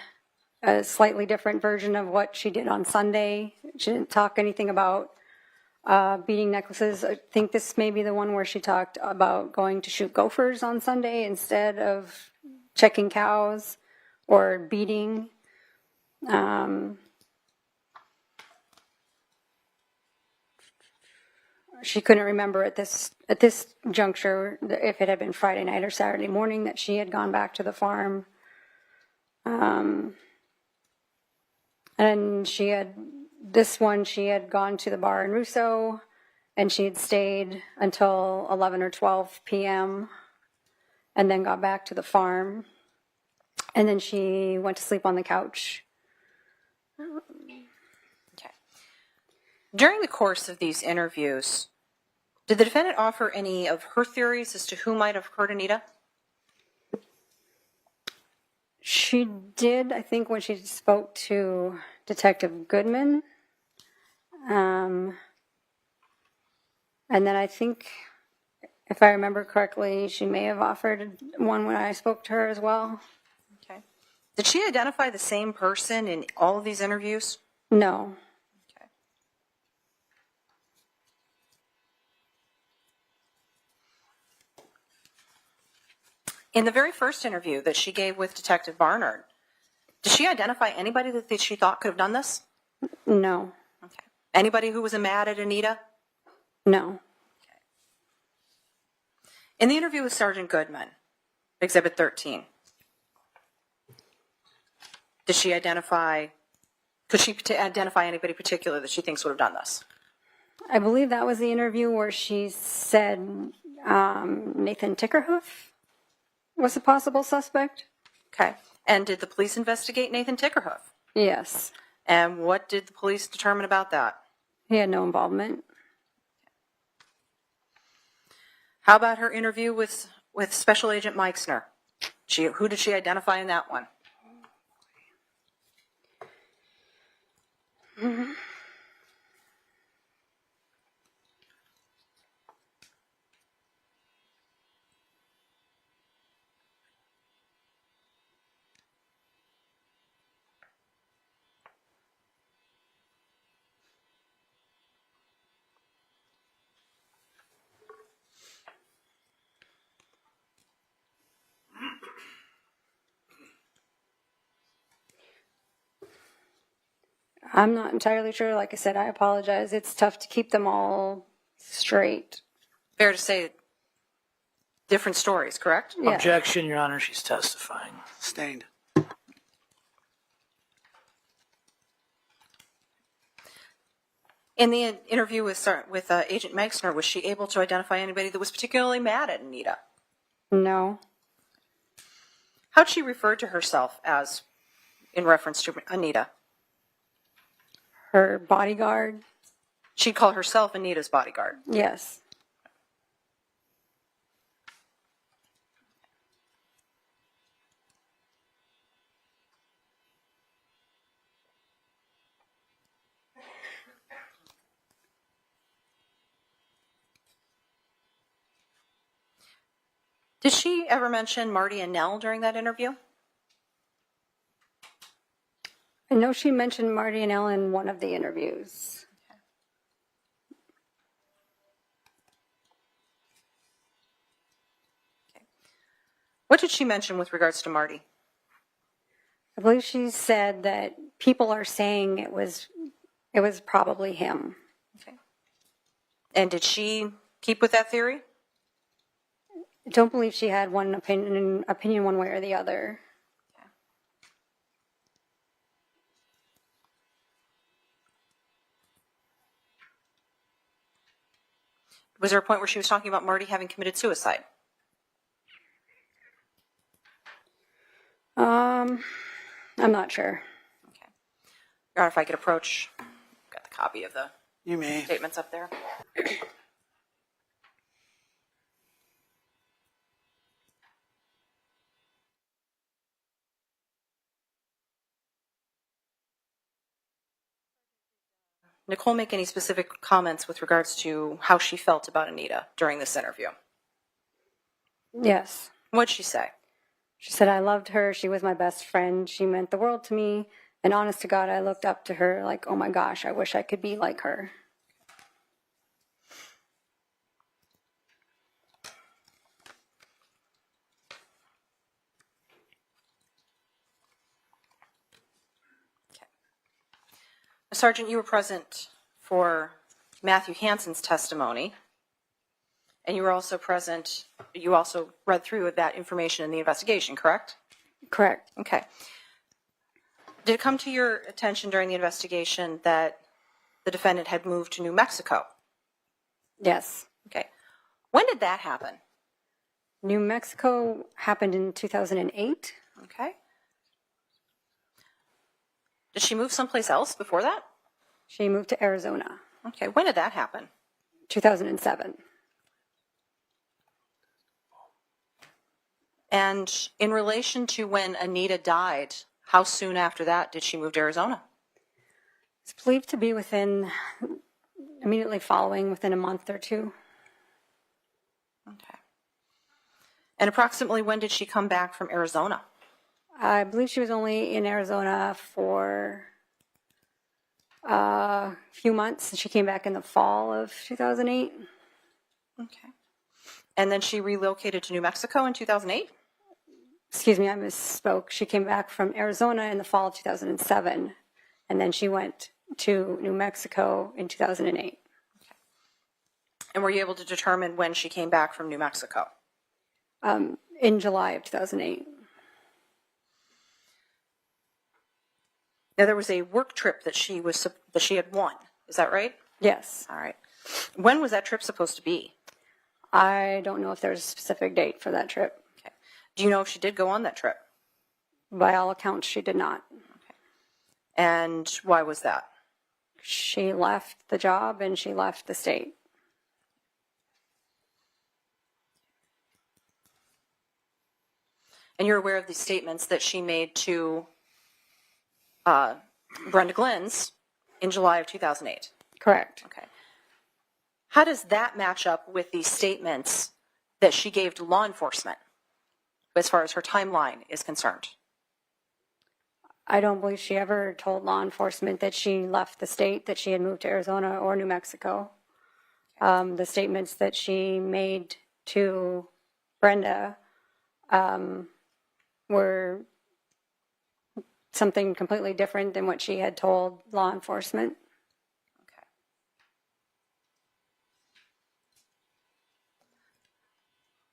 J: a slightly different version of what she did on Sunday. She didn't talk anything about beating necklaces. I think this may be the one where she talked about going to shoot gophers on Sunday instead of checking cows or beating. She couldn't remember at this juncture if it had been Friday night or Saturday morning that she had gone back to the farm. And she had gone to the bar in Russo, and she had stayed until 11 or 12 p.m. and then got back to the farm. And then she went to sleep on the couch.
F: Okay. During the course of these interviews, did the defendant offer any of her theories as to who might have hurt Anita?
J: She did, I think, when she spoke to Detective Goodman. And then I think, if I remember correctly, she may have offered one when I spoke to her as well.
F: Okay. Did she identify the same person in all of these interviews?
J: No.
F: Okay. In the very first interview that she gave with Detective Barnard, did she identify anybody that she thought could have done this?
J: No.
F: Okay. Anybody who was mad at Anita?
J: No.
F: In the interview with Sergeant Goodman, Exhibit 13, could she identify anybody particular that she thinks would have done this?
J: I believe that was the interview where she said Nathan Tickerhoof was a possible suspect.
F: Okay. And did the police investigate Nathan Tickerhoof?
J: Yes.
F: And what did the police determine about that?
J: He had no involvement.
F: How about her interview with Special Agent Meixner? Who did she identify in that one?
J: I'm not entirely sure. Like I said, I apologize. It's tough to keep them all straight.
F: Fair to say, different stories, correct?
J: Yeah.
E: Objection, Your Honor, she's testifying.
A: Sustained.
F: In the interview with Agent Meixner, was she able to identify anybody that was particularly mad at Anita?
J: No.
F: How'd she refer to herself as in reference to Anita?
J: Her bodyguard,
F: She'd call herself Anita's bodyguard.
J: yes.
F: Did she ever mention Marty and Nell during that interview?
J: I know she mentioned Marty and Ellen in one of the interviews.
F: What did she mention with regards to Marty?
J: I believe she said that people are saying it was probably him.
F: Okay. And did she keep with that theory?
J: I don't believe she had one opinion one way or the other.
F: Was there a point where she was talking about Marty having committed suicide?
J: I'm not sure.
F: Okay. Your Honor, if I could approach, got the copy of the
A: You may.
F: statements up there. Nichole make any specific comments with regards to how she felt about Anita during this interview?
J: Yes.
F: What'd she say?
J: She said, I loved her. She was my best friend. She meant the world to me. And honest to God, I looked up to her like, oh my gosh, I wish I could be like her.
F: Sergeant, you were present for Matthew Hansen's testimony, and you were also present, you also read through that information in the investigation, correct?
J: Correct.
F: Okay. Did it come to your attention during the investigation that the defendant had moved to New Mexico?
J: Yes.
F: Okay. When did that happen?
J: New Mexico happened in 2008.
F: Okay. Did she move someplace else before that?
J: She moved to Arizona.
F: Okay. When did that happen?
J: 2007.
F: And in relation to when Anita died, how soon after that did she move to Arizona?
J: It's believed to be immediately following, within a month or two.
F: Okay. And approximately when did she come back from Arizona?
J: I believe she was only in Arizona for a few months. She came back in the fall of 2008.
F: Okay. And then she relocated to New Mexico in 2008?
J: Excuse me, I misspoke. She came back from Arizona in the fall of 2007, and then she went to New Mexico in 2008.
F: And were you able to determine when she came back from New Mexico?
J: In July of 2008.
F: Now, there was a work trip that she had won. Is that right?
J: Yes.
F: All right. When was that trip supposed to be?
J: I don't know if there's a specific date for that trip.
F: Okay. Do you know if she did go on that trip?
J: By all accounts, she did not.
F: Okay. And why was that?
J: She left the job and she left the state.
F: And you're aware of the statements that she made to Brenda Glenn's in July of 2008?
J: Correct.
F: Okay. How does that match up with the statements that she gave to law enforcement as far as her timeline is concerned?
J: I don't believe she ever told law enforcement that she left the state, that she had moved to Arizona or New Mexico. The statements that she made to Brenda were something completely different than what she had told law enforcement.
F: Okay.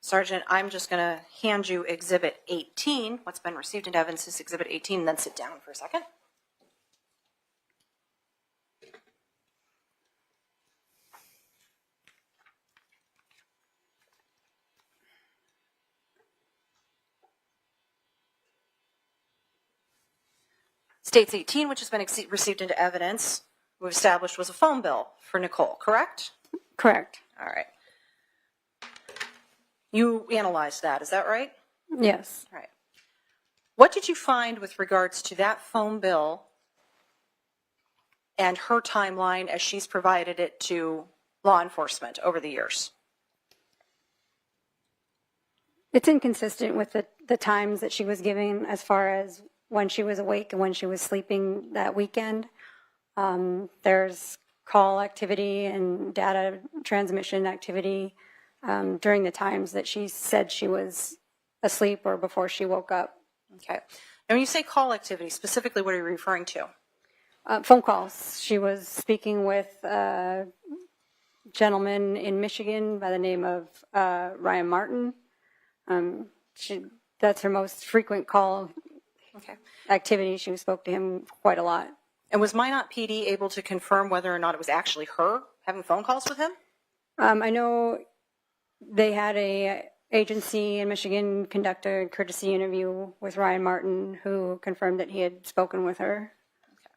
F: Sergeant, I'm just going to hand you Exhibit 18. What's been received into evidence is Exhibit 18, and then sit down for a second. States 18, which has been received into evidence, we've established was a phone bill for Nichole, correct?
J: Correct.
F: All right. You analyzed that, is that right?
J: Yes.
F: All right. What did you find with regards to that phone bill and her timeline as she's provided it to law enforcement over the years?
J: It's inconsistent with the times that she was giving as far as when she was awake and when she was sleeping that weekend. There's call activity and data transmission activity during the times that she said she was asleep or before she woke up.
F: Okay. And when you say call activity, specifically what are you referring to?
J: Phone calls. She was speaking with a gentleman in Michigan by the name of Ryan Martin. That's her most frequent call activity. She spoke to him quite a lot.
F: And was Minot PD able to confirm whether or not it was actually her having phone calls with him?
J: I know they had a agency in Michigan conduct a courtesy interview with Ryan Martin, who confirmed that he had spoken with her.
F: Okay.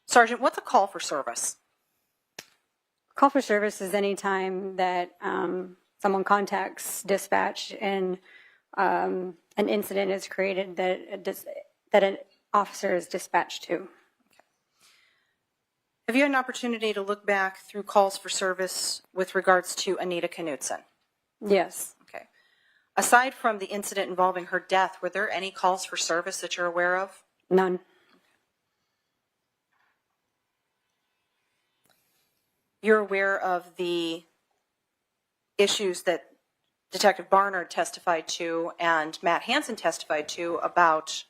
F: Sergeant, what's a call for service?
J: Call for service is any time that someone contacts dispatch and an incident is created that an officer is dispatched to.
F: Have you had an opportunity to look back through calls for service with regards to Anita Knudsen?
J: Yes.
F: Okay. Aside from the incident involving her death, were there any calls for service that you're aware of?
J: None.
F: You're aware of the issues that Detective Barnard testified to and Matt Hansen testified to about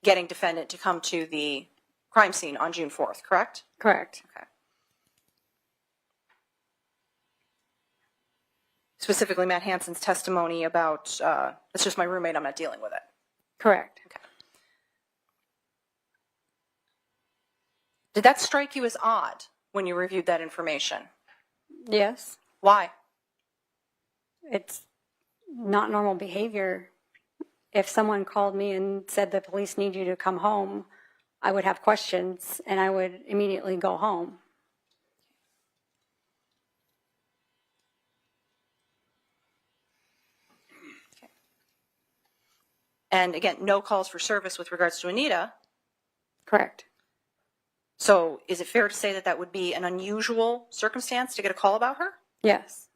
F: getting defendant to come to the crime scene on June 4th, correct?
J: Correct.
F: Okay. Specifically, Matt Hansen's testimony about, it's just my roommate, I'm not dealing with it.
J: Correct.
F: Okay. Did that strike you as odd when you reviewed that information?
J: Yes.
F: Why?
J: It's not normal behavior. If someone called me and said the police need you to come home, I would have questions and I would immediately go home.
F: Okay. And again, no calls for service with regards to Anita.
J: Correct.
F: So is it fair to say that that would be an unusual circumstance to get a call about her?
J: Yes.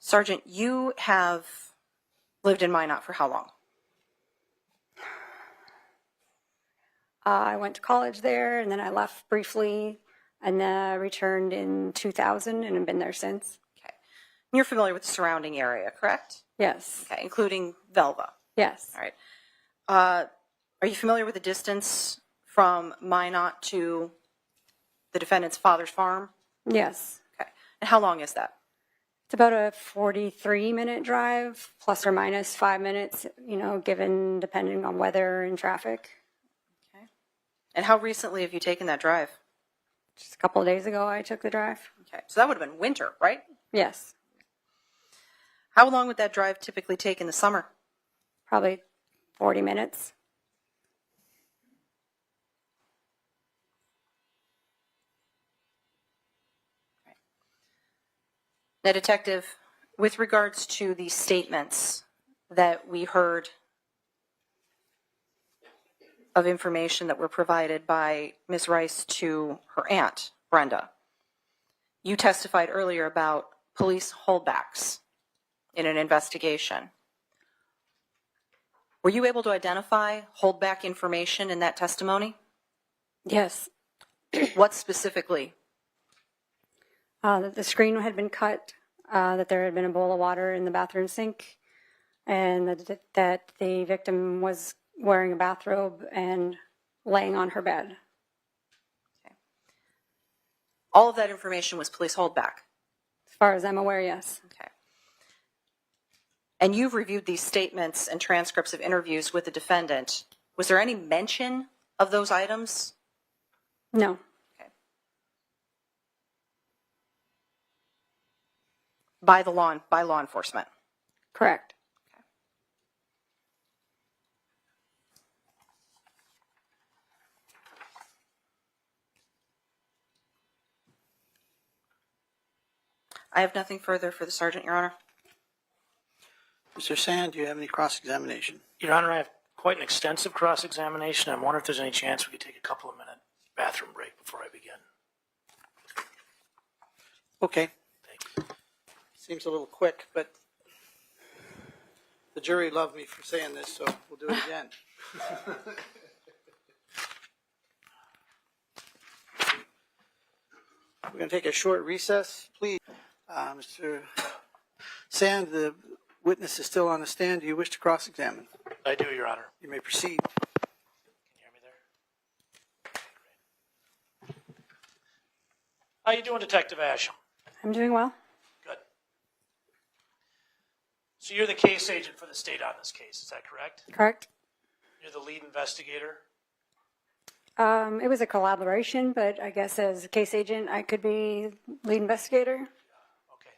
F: Sergeant, you have lived in Minot for how long?
J: I went to college there and then I left briefly and then returned in 2000 and have been there since.
F: Okay. You're familiar with the surrounding area, correct?
J: Yes.
F: Okay, including Velva.
J: Yes.
F: All right. Are you familiar with the distance from Minot to the defendant's father's farm?
J: Yes.
F: Okay. And how long is that?
J: It's about a 43-minute drive, plus or minus 5 minutes, given depending on weather and traffic.
F: Okay. And how recently have you taken that drive?
J: Just a couple of days ago, I took the drive.
F: Okay. So that would have been winter, right?
J: Yes.
F: How long would that drive typically take in the summer?
J: Probably 40 minutes.
F: Now, Detective, with regards to the statements that we heard of information that were provided by Ms. Rice to her aunt, Brenda, you testified earlier about police holdbacks in an investigation. Were you able to identify holdback information in that testimony?
J: Yes.
F: What specifically?
J: That the screen had been cut, that there had been a bowl of water in the bathroom sink, and that the victim was wearing a bathrobe and laying on her bed.
F: Okay. All of that information was police holdback?
J: As far as I'm aware, yes.
F: Okay. And you've reviewed these statements and transcripts of interviews with the defendant. Was there any mention of those items?
J: No.
F: Okay. by law enforcement.
J: Correct.
F: I have nothing further for the sergeant, Your Honor.
A: Mr. Sand, do you have any cross-examination?
E: Your Honor, I have quite an extensive cross-examination. I'm wondering if there's any chance we could take a couple of minute bathroom break before I begin.
A: Okay.
E: Thank you.
A: Seems a little quick, but the jury loved me for saying this, so we'll do it again. We're going to take a short recess, please. Mr. Sand, the witness is still on the stand. Do you wish to cross-examine?
E: I do, Your Honor.
A: You may proceed.
E: Can you hear me there? Okay, great. How you doing, Detective Asham?
J: I'm doing well.
E: Good. So you're the case agent for the state on this case, is that correct?
J: Correct.
E: You're the lead investigator?
J: It was a collaboration, but I guess as a case agent, I could be lead investigator.
E: Okay.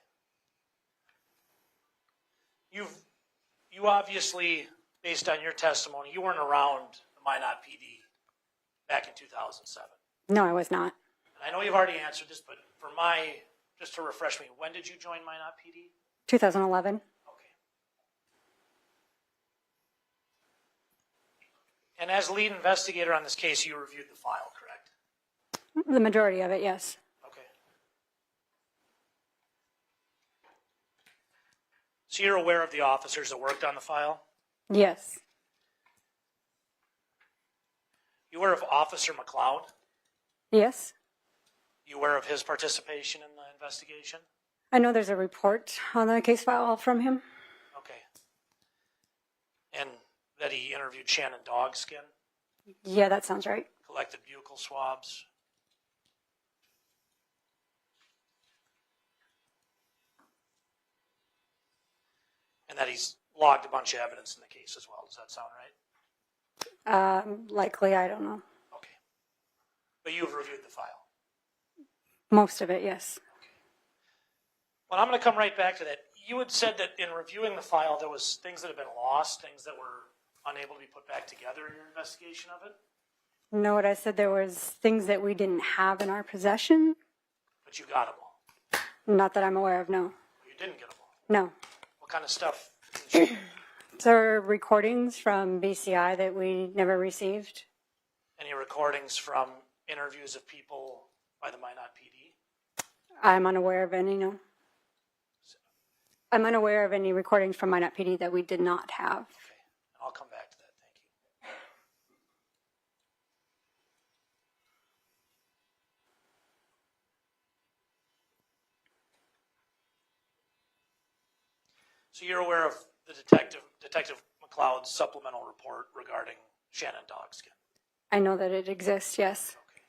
E: You obviously, based on your testimony, you weren't around the Minot PD back in 2007.
J: No, I was not.
E: And I know you've already answered this, but just to refresh me, when did you join Minot PD?
J: 2011.
E: Okay. And as lead investigator on this case, you reviewed the file, correct?
J: The majority of it, yes.
E: Okay. So you're aware of the officers that worked on the file?
J: Yes.
E: You aware of Officer McLeod?
J: Yes.
E: You aware of his participation in the investigation?
J: I know there's a report on the case file from him.
E: Okay. And that he interviewed Shannon Dogskin,
J: Yeah, that sounds right.
E: collected buccal swabs. And that he's logged a bunch of evidence in the case as well. Does that sound right?
J: Likely, I don't know.
E: Okay. But you've reviewed the file.
J: Most of it, yes.
E: Well, I'm going to come right back to that. You had said that in reviewing the file, there was things that had been lost, things that were unable to be put back together in your investigation of it,
J: No, what I said, there was things that we didn't have in our possession.
E: but you got them all.
J: Not that I'm aware of, no.
E: You didn't get them all.
J: No.
E: What kind of stuff? didn't you-
J: There are recordings from BCI that we never received.
E: Any recordings from interviews of people by the Minot PD?
J: I'm unaware of any, no. I'm unaware of any recordings from Minot PD that we did not have.
E: Okay, I'll come back to that. Thank you. So you're aware of the Detective McLeod's supplemental report regarding Shannon Dogskin?
J: I know that it exists, yes.
E: Okay.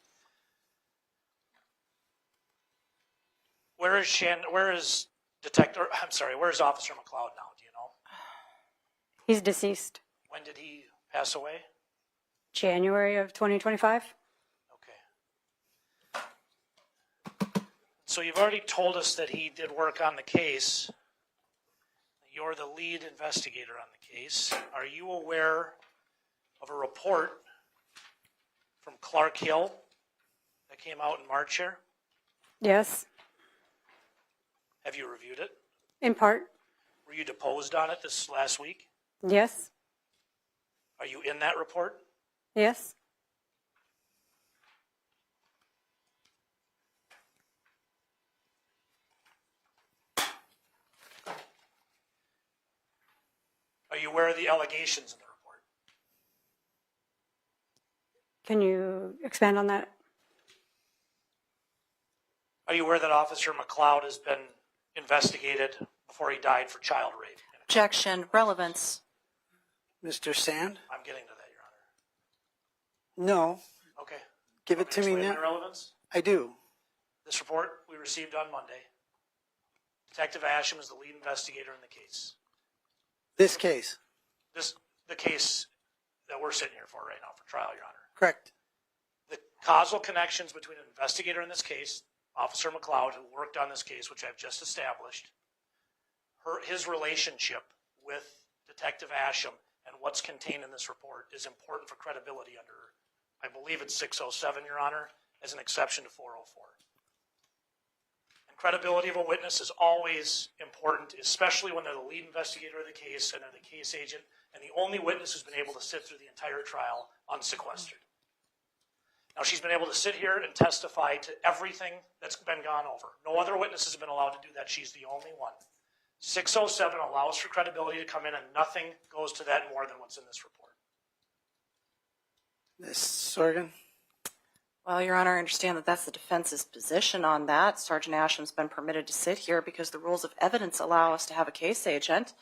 E: Where is Officer McLeod now? Do you know?
J: He's deceased.
E: When did he pass away?
J: January of 2025.
E: Okay. So you've already told us that he did work on the case. You're the lead investigator on the case. Are you aware of a report from Clark Hill that came out in March here?
J: Yes,
E: Have you reviewed it?
J: in part.
E: Were you deposed on it this last week?
J: Yes,
E: Are you in that report?
J: yes.
E: Are you aware of the allegations in the report?
J: Can you expand on that?
E: Are you aware that Officer McLeod has been investigated before he died for child rape?
F: Objection, relevance.
A: Mr. Sand?
E: I'm getting to that, Your Honor.
A: No.
E: Okay.
A: Give
E: Want
A: it to me
E: explain
A: now.
E: the relevance?
A: I do.
E: This report we received on Monday. Detective Asham is the lead investigator in the case.
A: This case.
E: The case that we're sitting here for right now for trial, Your Honor.
A: Correct.
E: The causal connections between an investigator in this case, Officer McLeod, who worked on this case, which I've just established, his relationship with Detective Asham and what's contained in this report is important for credibility under, I believe it's 607, Your Honor, as an exception to 404. And credibility of a witness is always important, especially when they're the lead investigator of the case and they're the case agent and the only witness who's been able to sit through the entire trial unsequestered. Now, she's been able to sit here and testify to everything that's been gone over. No other witnesses have been allowed to do that. She's the only one. 607 allows for credibility to come in, and nothing goes to that more than what's in this report.
A: Ms. Sorgan?
F: Well, Your Honor, I understand that that's the defense's position on that. Sergeant Asham's been permitted to sit here because the rules of evidence allow us to have a case agent,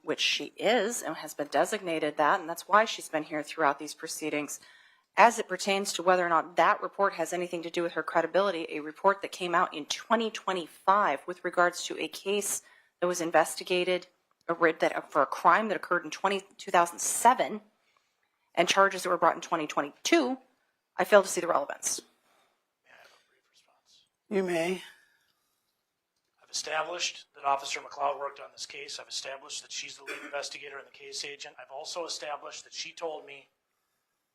F: which she is and has been designated that, and that's why she's been here throughout these proceedings. As it pertains to whether or not that report has anything to do with her credibility, a report that came out in 2025 with regards to a case that was investigated for a crime that occurred in 2007 and charges that were brought in 2022, I fail to see the relevance.
E: May I have a brief response?
A: You may.
E: I've established that Officer McLeod worked on this case. I've established that she's the lead investigator and the case agent. I've also established that she told me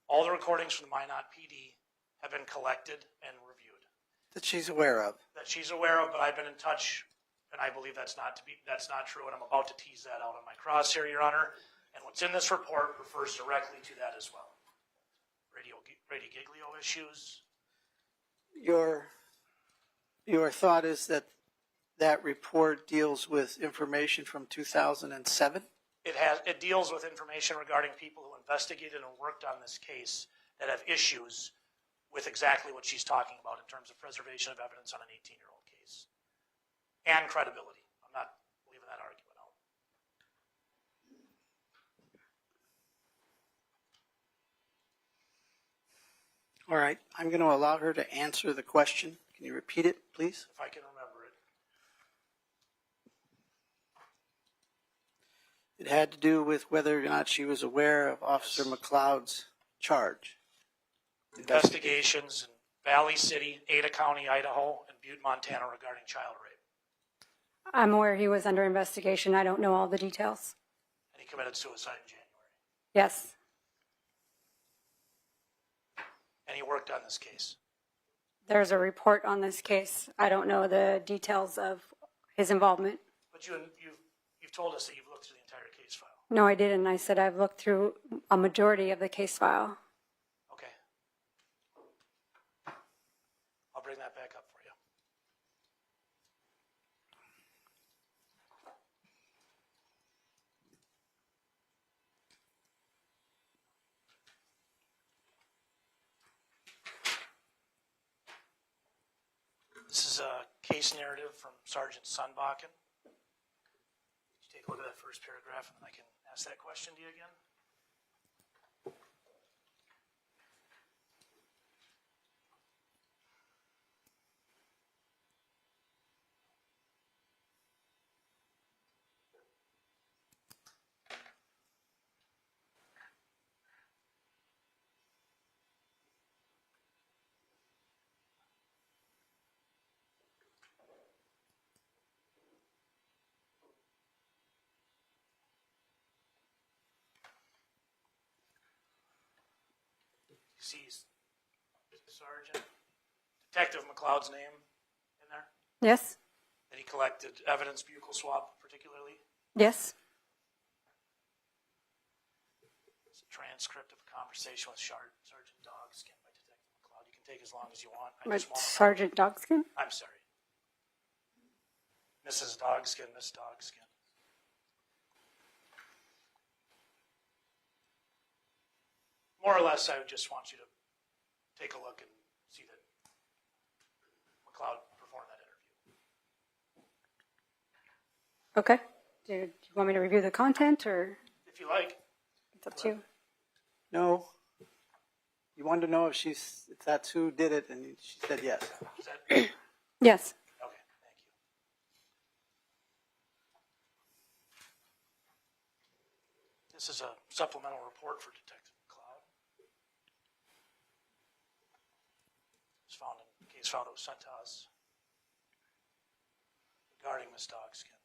E: all the recordings from the Minot PD have been collected and reviewed.
A: That she's aware of.
E: That she's aware of, but I've been in touch, and I believe that's not true, and I'm about to tease that out on my cross here, Your Honor. And what's in this report refers directly to that as well. Radio Giglio issues.
A: Your thought is that that report deals with information from 2007?
E: It deals with information regarding people who investigated and worked on this case that have issues with exactly what she's talking about in terms of preservation of evidence on an 18-year-old case. And credibility. I'm not leaving that argument out.
A: All right, I'm going to allow her to answer the question. Can you repeat it, please?
E: If I can remember it.
A: It had to do with whether or not she was aware of Officer McLeod's charge.
E: Investigations in Valley City, Ada County, Idaho, and Butte, Montana regarding child rape.
J: I'm aware he was under investigation. I don't know all the details.
E: And he committed suicide in January.
J: Yes.
E: And he worked on this case.
J: There's a report on this case. I don't know the details of his involvement.
E: But you've told us that you've looked through the entire case file.
J: No, I didn't. I said I've looked through a majority of the case file.
E: Okay. I'll bring that back up for you. This is a case narrative from Sergeant Sunbakken. Could you take a look at that first paragraph and then I can ask that question to you again? You see Sergeant Detective McLeod's name in there?
J: Yes?
E: That he collected evidence, buccal swab particularly?
J: Yes?
E: It's a transcript of a conversation with Sergeant Dogskin by Detective McLeod. You can take as long as you want.
J: With Sergeant Dogskin?
E: I'm sorry. Mrs. Dogskin, Miss Dogskin. More or less, I would just want you to take a look and see that McLeod performed that interview.
J: Okay. Do you want me to review the content or
E: If you like.
J: it's up to you?
A: No. You wanted to know if that's who did it, and she said yes.
E: Is that okay?
J: Yes.
E: Thank you. This is a supplemental report for Detective McLeod. It's found in case file that was sent to us regarding Miss Dogskin.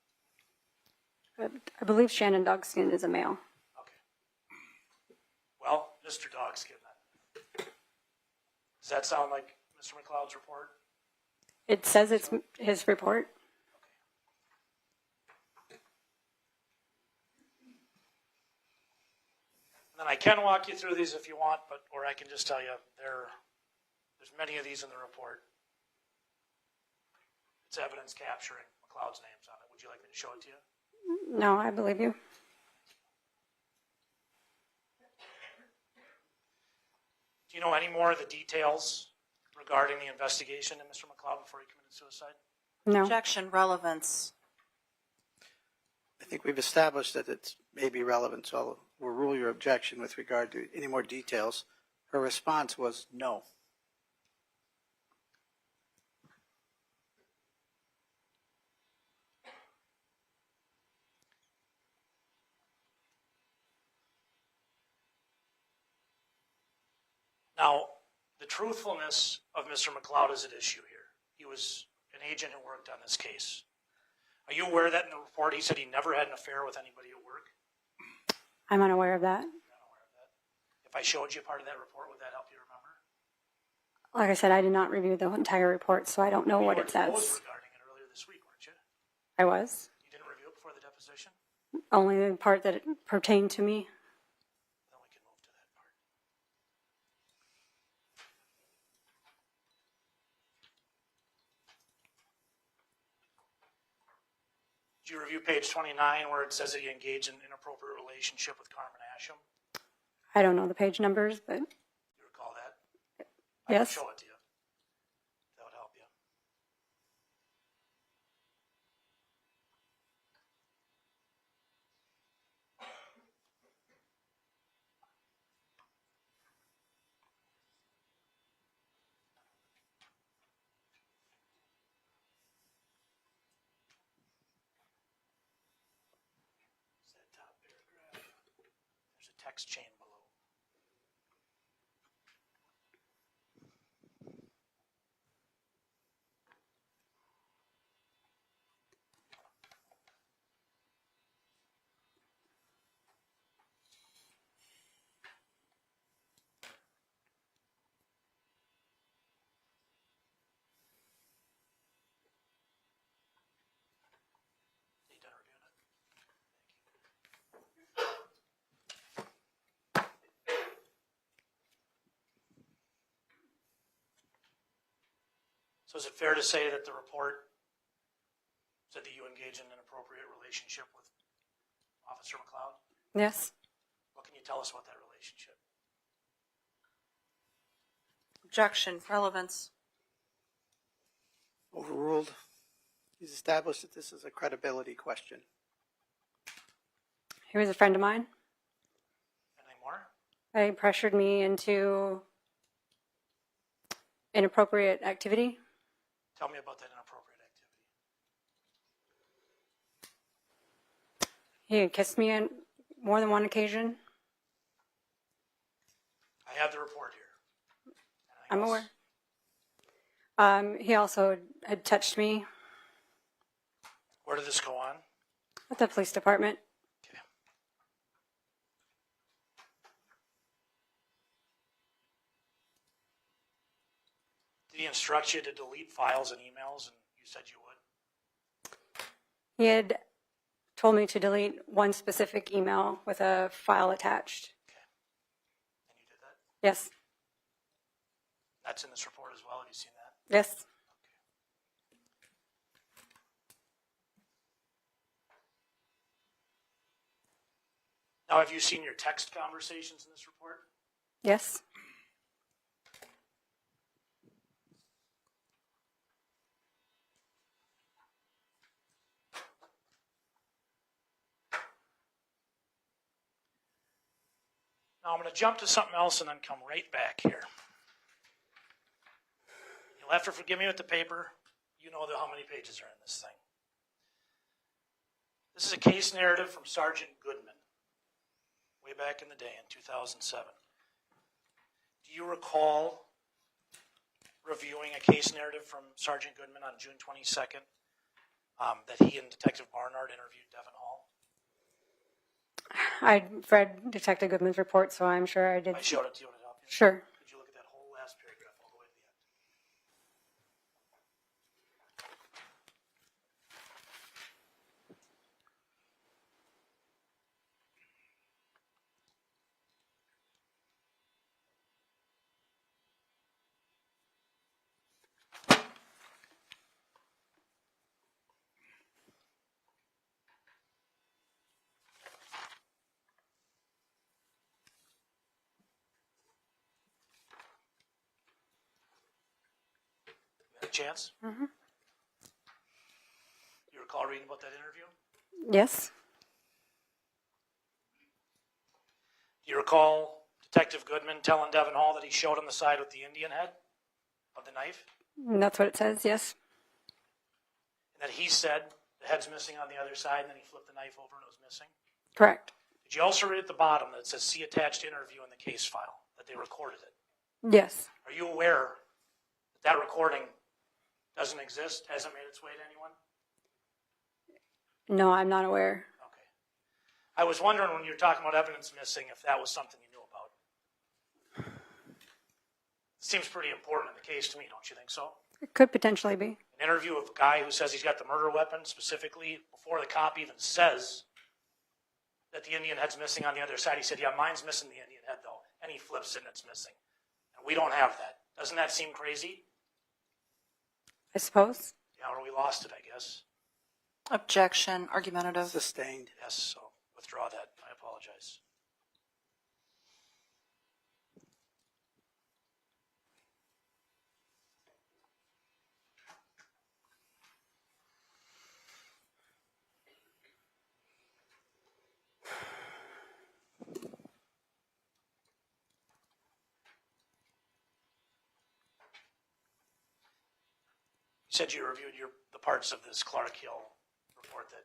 J: But I believe Shannon Dogskin is a male.
E: Okay. Well, Mr. Dogskin then. Does that sound like Mr. McLeod's report?
J: It says it's his report.
E: And then I can walk you through these if you want, or I can just tell you there's many of these in the report. It's evidence capturing McLeod's names on it. Would you like me to show it to you?
J: No, I believe you.
E: Do you know any more of the details regarding the investigation of Mr. McLeod before he committed suicide?
J: No.
F: Objection, relevance.
A: I think we've established that it may be relevant, so we'll rule your objection with regard to any more details. Her response was no.
E: Now, the truthfulness of Mr. McLeod is at issue here. He was an agent who worked on this case. Are you aware that in the report he said he never had an affair with anybody at work?
J: I'm unaware of that.
E: You're not aware of that. If I showed you part of that report, would that help you remember?
J: Like I said, I did not review the entire report, so I don't know what it
E: You were
J: says.
E: regarding it earlier this week, weren't you?
J: I was.
E: You didn't review it before the deposition?
J: Only the part that pertained to me.
E: Then we can move to that part. Did you review page 29 where it says that he engaged in an inappropriate relationship with Carmen Asham?
J: I don't know the page numbers, but
E: You recall that? I can
J: yes.
E: show it to you. That would help you. It's that top paragraph. There's a text chain below. You done reviewing it? So is it fair to say that the report said that you engaged in an inappropriate relationship with Officer McLeod?
J: Yes.
E: What can you tell us about that relationship?
F: Objection, relevance.
A: Overruled. He's established that this is a credibility question.
J: He was a friend of mine.
E: Anything more?
J: He pressured me into inappropriate activity.
E: Tell me about that inappropriate activity.
J: He had kissed me on more than one occasion.
E: I have the report here.
J: I'm
E: Anything
J: aware.
E: else?
J: He also had touched me
E: Where did this go on?
J: at the police department.
E: Okay. Did he instruct you to delete files and emails, and you said you would?
J: He had told me to delete one specific email with a file attached.
E: Okay. And you did that?
J: Yes.
E: That's in this report as well. Have you seen that?
J: Yes.
E: Now, have you seen your text conversations in this report?
J: Yes.
E: Now, I'm going to jump to something else and then come right back here. You'll have to forgive me with the paper. You know how many pages are in this thing. This is a case narrative from Sergeant Goodman, way back in the day in 2007. Do you recall reviewing a case narrative from Sergeant Goodman on June 22nd that he and Detective Barnard interviewed Devin Hall?
J: I read Detective Goodman's report, so I'm sure I did.
E: I showed it to you when it helped you.
J: Sure.
E: Did you look at that whole last paragraph all the way to the end? You had a chance? Mm-hmm. You recall reading about that interview?
J: Yes.
E: Do you recall Detective Goodman telling Devin Hall that he showed him the side with the Indian head of the knife?
J: And that's what it says, yes.
E: And that he said the head's missing on the other side, and then he flipped the knife over and it was missing?
J: Correct.
E: Did you also read at the bottom that it says see attached interview in the case file, that they recorded it?
J: Yes.
E: Are you aware that that recording doesn't exist, hasn't made its way to anyone?
J: No, I'm not aware.
E: Okay. I was wondering when you were talking about evidence missing if that was something you knew about. Seems pretty important in the case to me, don't you think so?
J: It could potentially be.
E: An interview of a guy who says he's got the murder weapon specifically before the cop even says that the Indian head's missing on the other side. He said, yeah, mine's missing the Indian head though. And he flips it and it's missing. And we don't have that. Doesn't that seem crazy?
J: I suppose.
E: Yeah, or we lost it, I guess.
F: Objection, argumentative.
A: Sustained.
E: Yes, so withdraw that. I apologize. You said you reviewed the parts of this Clark Hill report that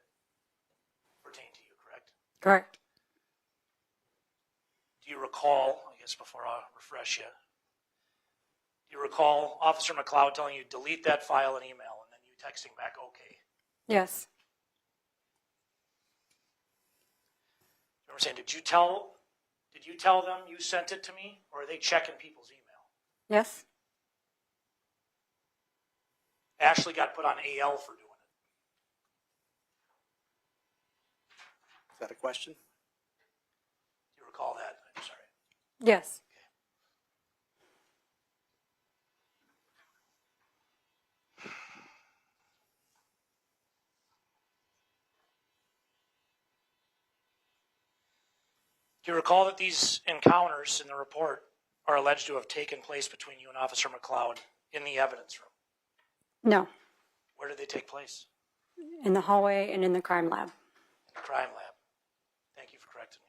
E: pertain to you, correct?
J: Correct.
E: Do you recall, I guess before I refresh you, do you recall Officer McLeod telling you delete that file and email, and then you texting back, okay?
J: Yes.
E: Remember saying, did you tell them you sent it to me, or are they checking people's email?
J: Yes.
E: Ashley got put on AL for doing it.
A: Is that a question?
E: Do you recall that? I'm sorry.
J: Yes.
E: Do you recall that these encounters in the report are alleged to have taken place between you and Officer McLeod in the evidence room?
J: No.
E: Where did they take place?
J: In the hallway and in the crime lab.
E: In the crime lab. Thank you for correcting me.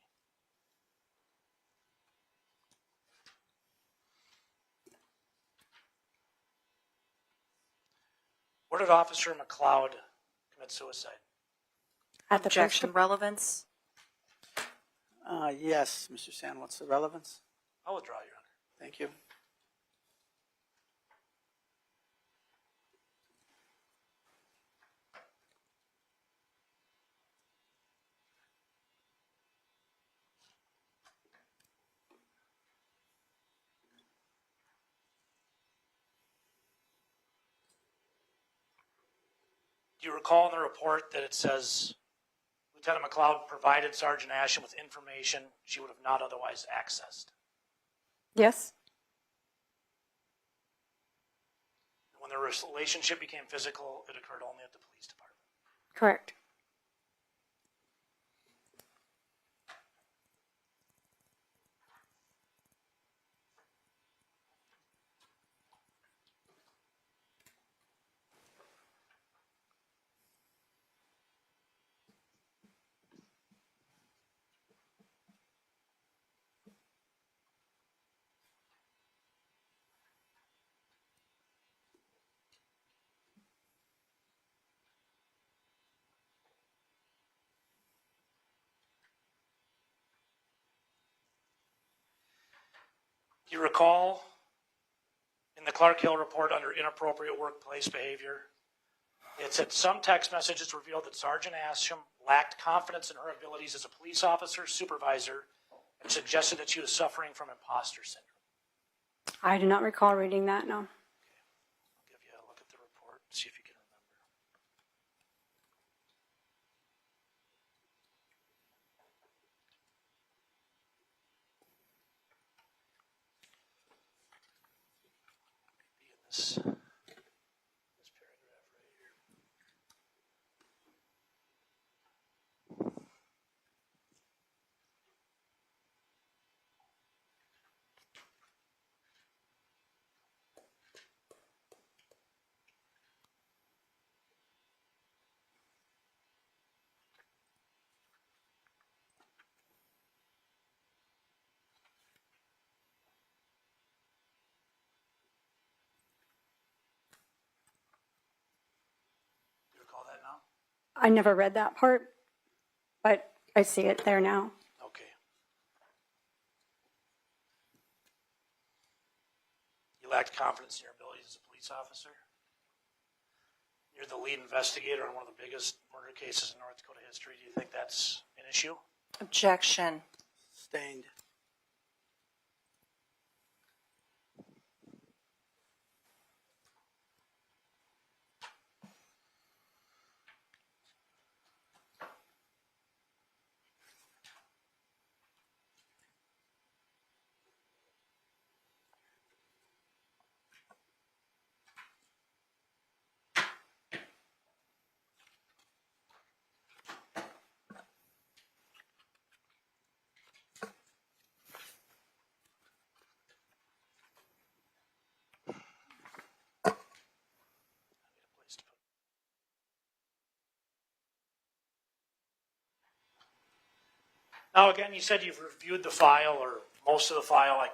E: Where did Officer McLeod commit suicide?
J: At the
F: Objection,
J: first.
F: relevance.
A: Yes, Mr. Sand, what's the relevance?
E: I'll withdraw, Your Honor.
A: Thank you.
E: Do you recall in the report that it says Lieutenant McLeod provided Sergeant Ashton with information she would have not otherwise accessed?
J: Yes.
E: When their relationship became physical, it occurred only at the police department.
J: Correct.
E: Do you recall in the Clark Hill report under inappropriate workplace behavior It said some text messages revealed that Sergeant Asham lacked confidence in her abilities as a police officer, supervisor, and suggested that she was suffering from imposter syndrome.
J: I do not recall reading that, no.
E: I'll give you a look at the report, see if you can remember. Be in this paragraph right here. Do you recall that now?
J: I never read that part, but I see it there now.
E: Okay. You lacked confidence in your abilities as a police officer. You're the lead investigator on one of the biggest murder cases in North Dakota history. Do you think that's an issue?
F: Objection.
A: Sustained.
E: Now, again, you said you've reviewed the file or most of the file. I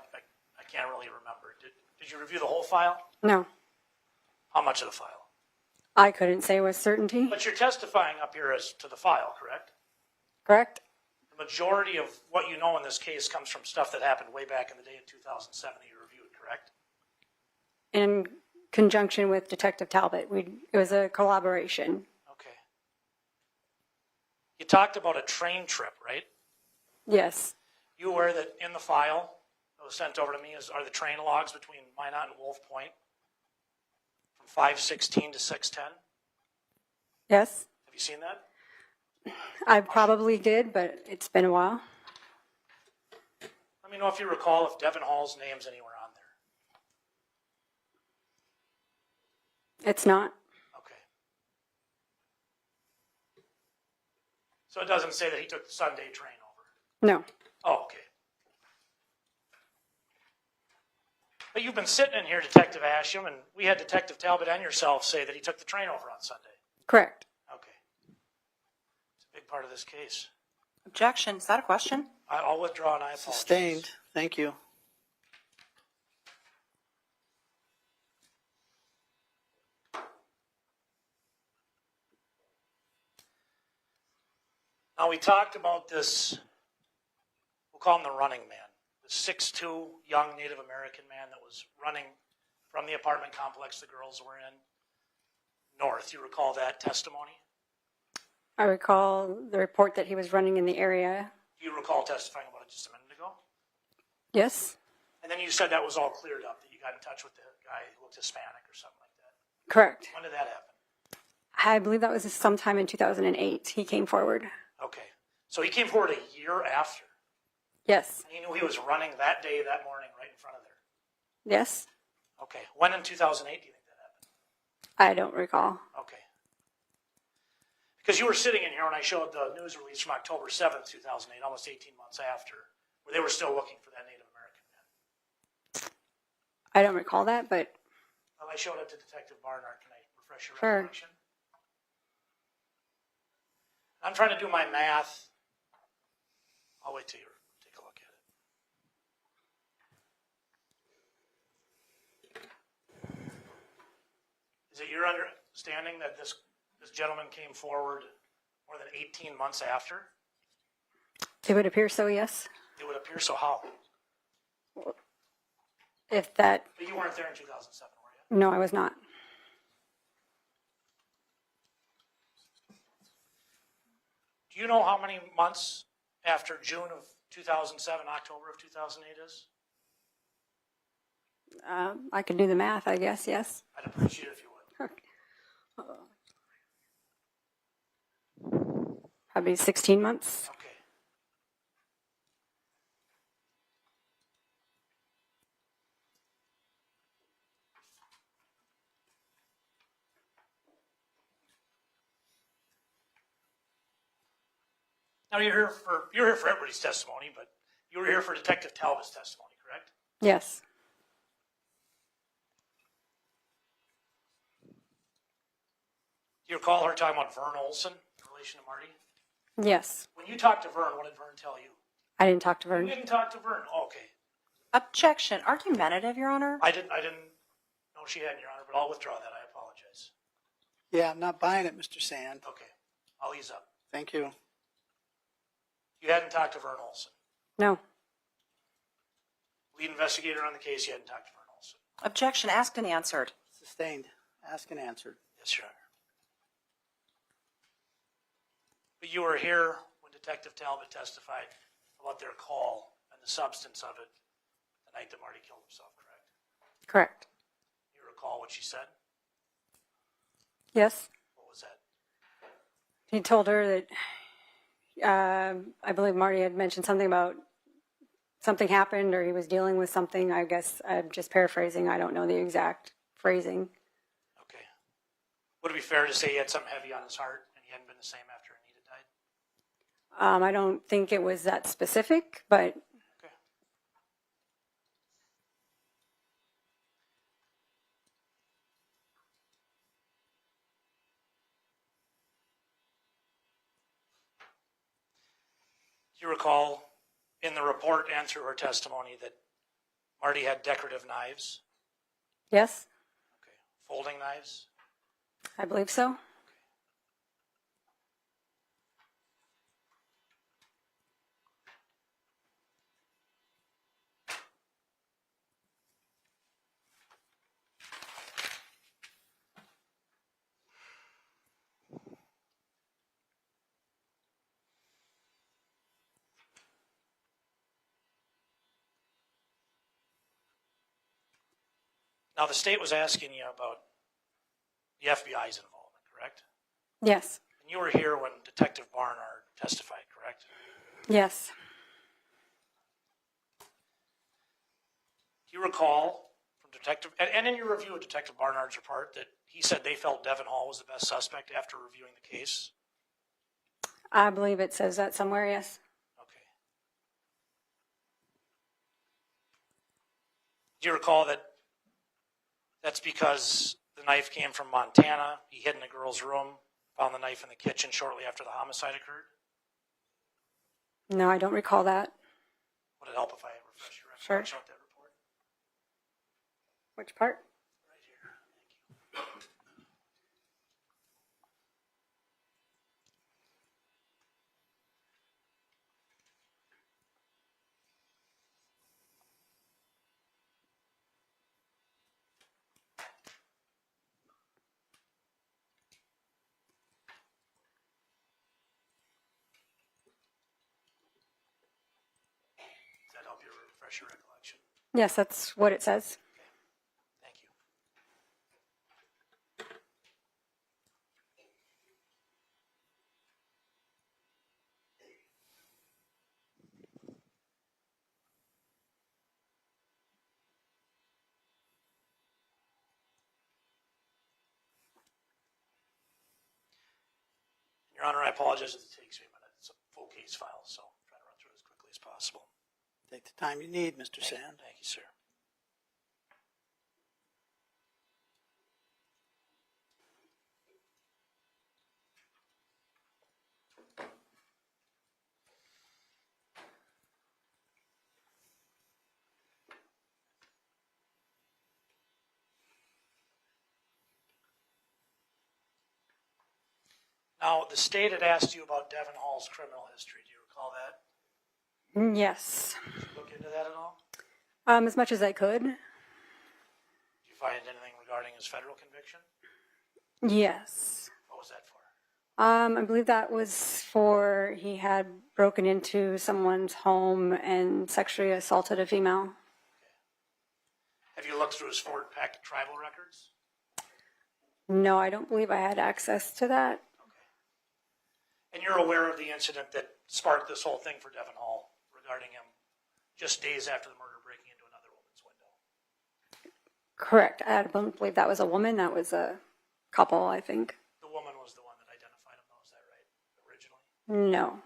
E: can't really remember. Did you review the whole file?
J: No,
E: How much of the file?
J: I couldn't say with certainty.
E: But you're testifying up here as to the file, correct?
J: Correct?
E: The majority of what you know in this case comes from stuff that happened way back in the day in 2007 that you reviewed, correct?
J: In conjunction with Detective Talbot. It was a collaboration.
E: Okay. You talked about a train trip, right?
J: Yes,
E: You aware that in the file that was sent over to me are the train logs between Minot and Wolf Point from 5:16 to 6:10?
J: yes.
E: Have you seen that?
J: I probably did, but it's been a while.
E: Let me know if you recall if Devin Hall's name's anywhere on there.
J: It's not.
E: Okay. So it doesn't say that he took the Sunday train over?
J: No.
E: Oh, okay. But you've been sitting in here, Detective Asham, and we had Detective Talbot and yourself say that he took the train over on Sunday.
J: Correct.
E: Okay. It's a big part of this case.
F: Objection. Is that a question?
E: I'll withdraw and I apologize.
A: Sustained. Thank you.
E: Now, we talked about this, we'll call him the running man, the 6'2" young Native American man that was running from the apartment complex the girls were in north. You recall that testimony?
J: I recall the report that he was running in the area.
E: You recall testifying about it just a minute ago?
J: Yes,
E: And then you said that was all cleared up, that you got in touch with the guy who looked Hispanic or something like that.
J: correct.
E: When did that happen?
J: I believe that was sometime in 2008. He came forward.
E: Okay. So he came forward a year after.
J: Yes,
E: And he knew he was running that day, that morning, right in front of there.
J: yes.
E: Okay. When in 2008 do you think that happened?
J: I don't recall.
E: Okay. Because you were sitting in here when I showed the news release from October 7th, 2008, almost 18 months after, where they were still looking for that Native American man.
J: I don't recall that, but
E: Well, I showed it to Detective Barnard. Can I refresh your
J: Sure.
E: recollection? I'm trying to do my math. I'll wait till you take a look at it. Is it your understanding that this gentleman came forward more than 18 months after?
J: it would appear so, yes.
E: It would appear so. How?
J: If that,
E: But you weren't there in 2007, were you?
J: no, I was not.
E: Do you know how many months after June of 2007, October of 2008 is?
J: I can do the math, I guess, yes.
E: I'd appreciate it if you would.
J: Probably 16 months.
E: Okay. Now you're here for everybody's testimony, but you were here for Detective Talbot's testimony, correct?
J: Yes.
E: Do you recall her talking about Vern Olson in relation to Marty?
J: Yes.
E: When you talked to Vern, what did Vern tell you?
J: I didn't talk to
E: You
J: Vern.
E: didn't talk to Vern. Oh, okay.
F: Objection. Argumentative, Your Honor?
E: I didn't know she had, Your Honor, but I'll withdraw that. I apologize.
A: Yeah, I'm not buying it, Mr. Sand.
E: Okay. I'll ease up.
A: Thank you.
E: You hadn't talked to Vern Olson.
J: No.
E: Lead investigator on the case, you hadn't talked to Vern Olson.
F: Objection. Asked and answered.
A: Sustained. Asked and answered.
E: Yes, Your Honor. But you were here when Detective Talbot testified about their call and the substance of it the night that Marty killed himself, correct?
J: Correct.
E: You recall what she said?
J: Yes.
E: What was that?
J: He told her that I believe Marty had mentioned something about something happened or he was dealing with something. I guess I'm just paraphrasing. I don't know the exact phrasing.
E: Okay. Would it be fair to say he had something heavy on his heart and he hadn't been the same after Anita died?
J: I don't think it was that specific, but
E: Okay. Do you recall in the report and through her testimony that Marty had decorative knives?
J: yes,
E: Okay. Folding knives?
J: I believe so.
E: Now, the state was asking you about the FBI's involvement, correct?
J: Yes.
E: And you were here when Detective Barnard testified, correct?
J: Yes.
E: Do you recall from Detective, and in your review of Detective Barnard's report, that he said they felt Devin Hall was the best suspect after reviewing the case?
J: I believe it says that somewhere, yes.
E: Okay. Do you recall that that's because the knife came from Montana, he hid in the girl's room, found the knife in the kitchen shortly after the homicide occurred?
J: No, I don't recall that.
E: Would it help if I refresh your
J: Sure.
E: recollection of that report?
J: Which part?
E: Right here. Thank you. Does that help you refresh your recollection?
J: Yes, that's what it says.
E: Thank you. Your Honor, I apologize if it takes me a minute. It's a full case file, so I'm trying to run through it as quickly as possible.
A: Take the time you need, Mr. Sand.
E: Thank you, sir. Now, the state had asked you about Devin Hall's criminal history. Do you recall that?
J: Yes.
E: Did you look into that at all?
J: As much as I could.
E: Did you find anything regarding his federal conviction?
J: Yes.
E: What was that for?
J: I believe that was for he had broken into someone's home and sexually assaulted a female.
E: Have you looked through his Fort Peck tribal records?
J: No, I don't believe I had access to that.
E: And you're aware of the incident that sparked this whole thing for Devon Hall regarding him just days after the murder breaking into another woman's window?
J: Correct. I don't believe that was a woman. That was a couple, I think.
E: The woman was the one that identified him, though, is that right, originally?
J: No,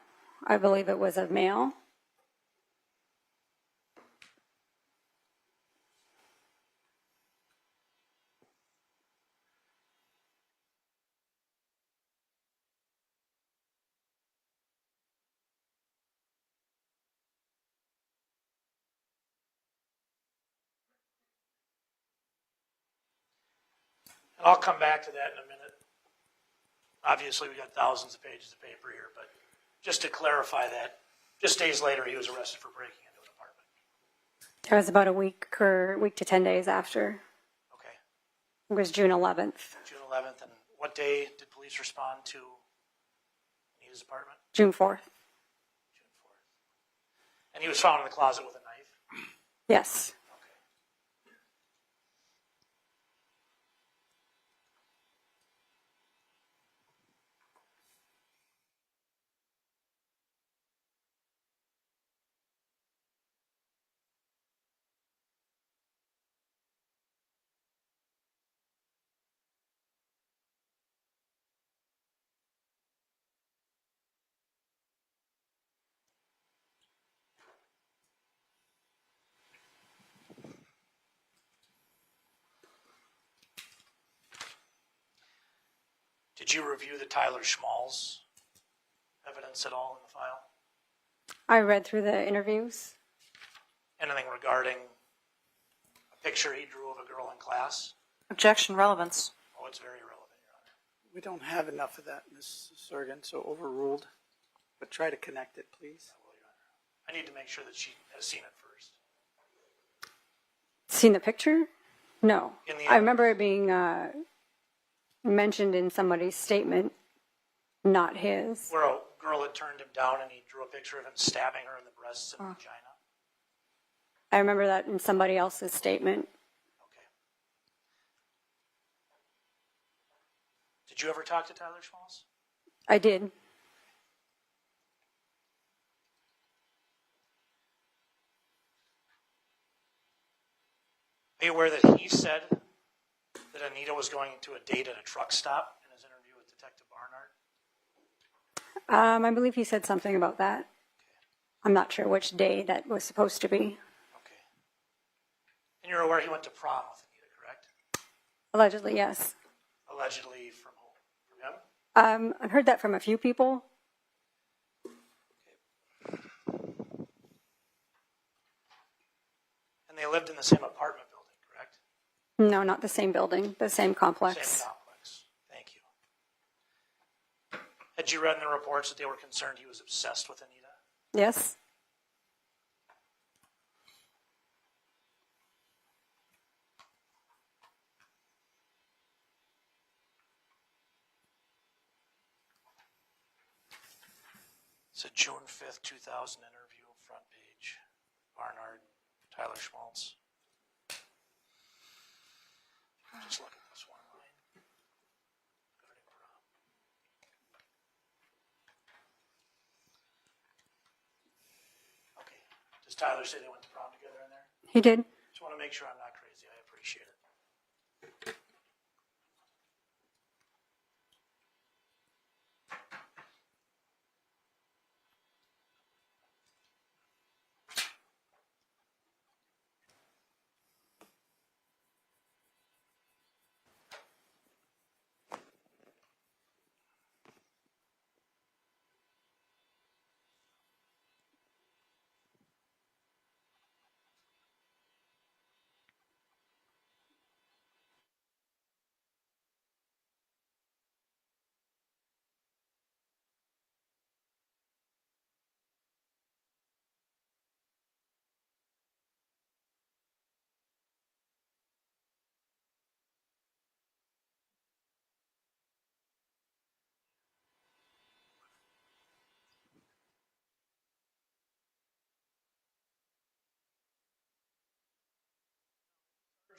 J: I believe it was a male.
E: And I'll come back to that in a minute. Obviously, we got thousands of pages of paper here, but just to clarify that, just days later, he was arrested for breaking into an apartment.
J: It was about a week to 10 days after.
E: Okay.
J: It was June 11th.
E: June 11th, and what day did police respond to Anita's apartment?
J: June 4th.
E: June 4th. And he was found in the closet with a knife?
J: Yes.
E: Did you review the Tyler Schmalz evidence at all in the file?
J: I read through the interviews.
E: Anything regarding a picture he drew of a girl in class?
F: Objection, relevance.
E: Oh, it's very relevant, Your Honor.
A: We don't have enough of that, Ms. Sorgan, so overruled. But try to connect it, please.
E: I will, Your Honor. I need to make sure that she has seen it first.
J: Seen the picture? No.
E: In the
J: I remember it being mentioned in somebody's statement, not his.
E: Where a girl had turned him down and he drew a picture of him stabbing her in the breasts and vagina?
J: I remember that in somebody else's statement.
E: Okay. Did you ever talk to Tyler Schmalz?
J: I did.
E: Are you aware that he said that Anita was going to a date at a truck stop in his interview with Detective Barnard?
J: I believe he said something about that. I'm not sure which day that was supposed to be.
E: Okay. And you're aware he went to prom with Anita, correct?
J: Allegedly, yes.
E: Allegedly from whom? From him?
J: I've heard that from a few people.
E: And they lived in the same apartment building, correct?
J: No, not the same building, the same complex.
E: Same complex. Thank you. Had you read in the reports that they were concerned he was obsessed with Anita?
J: Yes.
E: It's a June 5th, 2000 interview, front page. Barnard, Tyler Schmalz. Just look at this one line. Regarding prom. Okay. Does Tyler say they went to prom together in there?
J: He did.
E: Just want to make sure I'm not crazy. I appreciate it.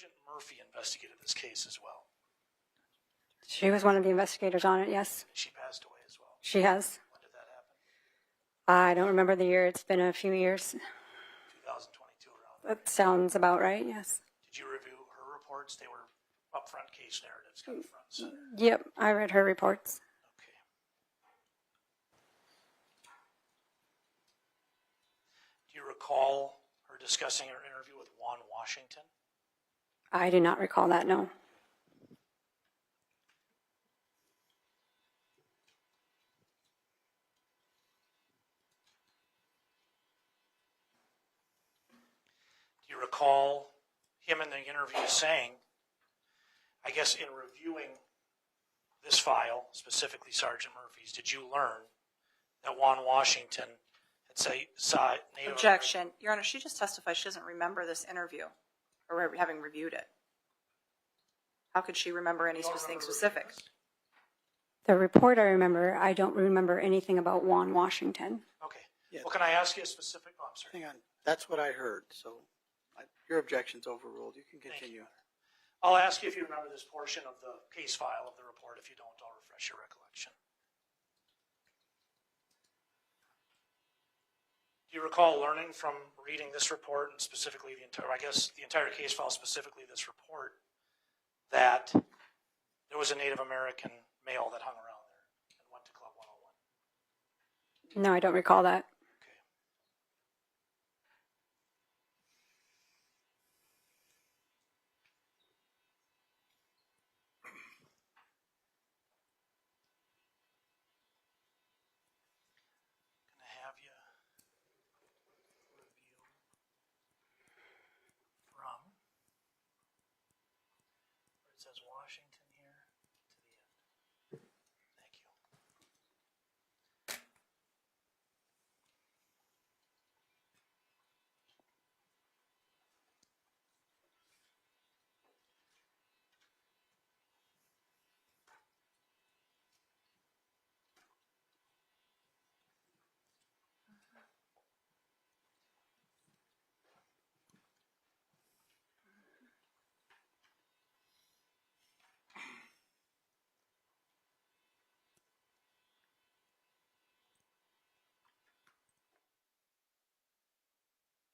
E: Sergeant Murphy investigated this case as well.
J: She was one of the investigators on it, yes.
E: She passed away as well.
J: She has.
E: When did that happen?
J: I don't remember the year. It's been a few years.
E: 2022 around there.
J: That sounds about right, yes.
E: Did you review her reports? They were upfront case narratives, kind of front and center.
J: Yep, I read her reports.
E: Okay. Do you recall her discussing her interview with Juan Washington?
J: I do not recall that, no.
E: Do you recall him in the interview saying, I guess in reviewing this file, specifically Sergeant Murphy's, did you learn that Juan Washington had saw Native
F: Objection. Your Honor, she just testified she doesn't remember this interview or having reviewed it. How could she remember anything specific?
J: The report I remember, I don't remember anything about Juan Washington.
E: Okay.
A: Yeah.
E: Well, can I ask you a specific? Oh, I'm sorry.
A: Hang on, that's what I heard, so your objection's overruled. You can continue.
E: I'll ask you if you remember this portion of the case file of the report. If you don't, I'll refresh your recollection. Do you recall learning from reading this report and specifically the entire case file, specifically this report, that there was a Native American male that hung around there and went to Club 101?
J: No, I don't recall that.
E: Okay. Gonna have you review from where it says Washington here to the end.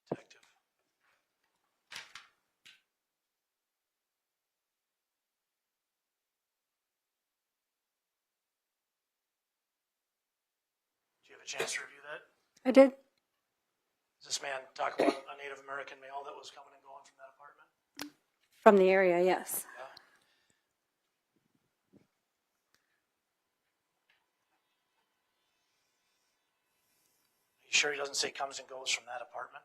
E: Thank you. Detective. Did you have a chance to review that?
J: I did.
E: Does this man talk about a Native American male that was coming and going from that apartment?
J: From the area, yes.
E: Yeah. Are you sure he doesn't say comes and goes from that apartment?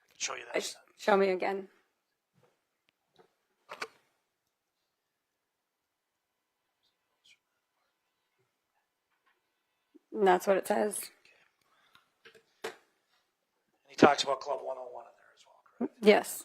E: I can show you that.
J: Show me again. And that's what it says.
E: And he talks about Club 101 in there as well, correct?
J: Yes.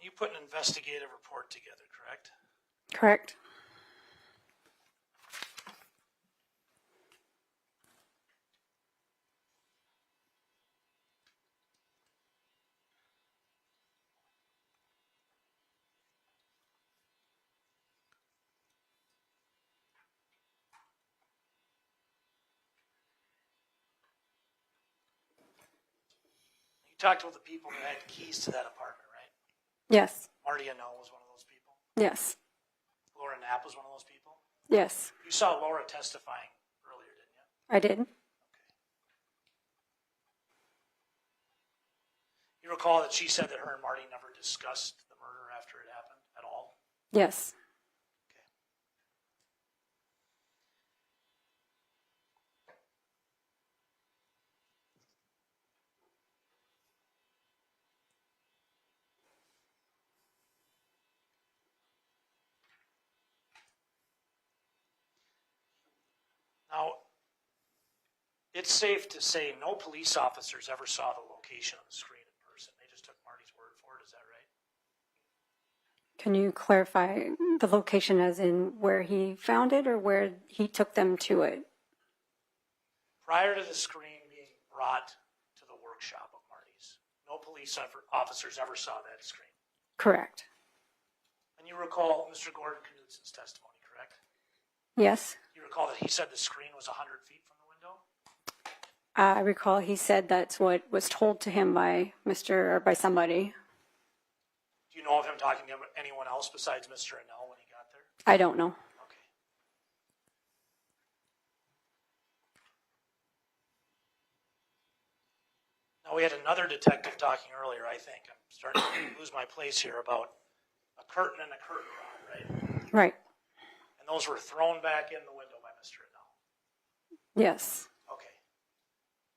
E: You put an investigative report together, correct?
J: Correct.
E: You talked with the people that had keys to that apartment, right?
J: Yes.
E: Marty Annell was one of those people.
J: Yes.
E: Laura Knapp was one of those people.
J: Yes.
E: You saw Laura testifying earlier, didn't you?
J: I did.
E: You recall that she said that her and Marty never discussed the murder after it happened at all?
J: Yes.
E: Okay. Now, it's safe to say no police officers ever saw the location of the screen in person. They just took Marty's word for it. Is that right?
J: Can you clarify the location as in where he found it or where he took them to it?
E: Prior to the screen being brought to the workshop of Marty's, no police officers ever saw that screen.
J: Correct.
E: And you recall Mr. Gordon Knutson's testimony, correct?
J: Yes.
E: You recall that he said the screen was 100 feet from the window?
J: I recall he said that's what was told to him by by somebody.
E: Do you know of him talking to anyone else besides Mr. Nichole when he got there?
J: I don't know.
E: Okay. Now, we had another detective talking earlier, I think. I'm starting to lose my place here about a curtain and a curtain rod, right?
J: Right.
E: And those were thrown back in the window by Mr. Nichole.
J: Yes.
E: Okay.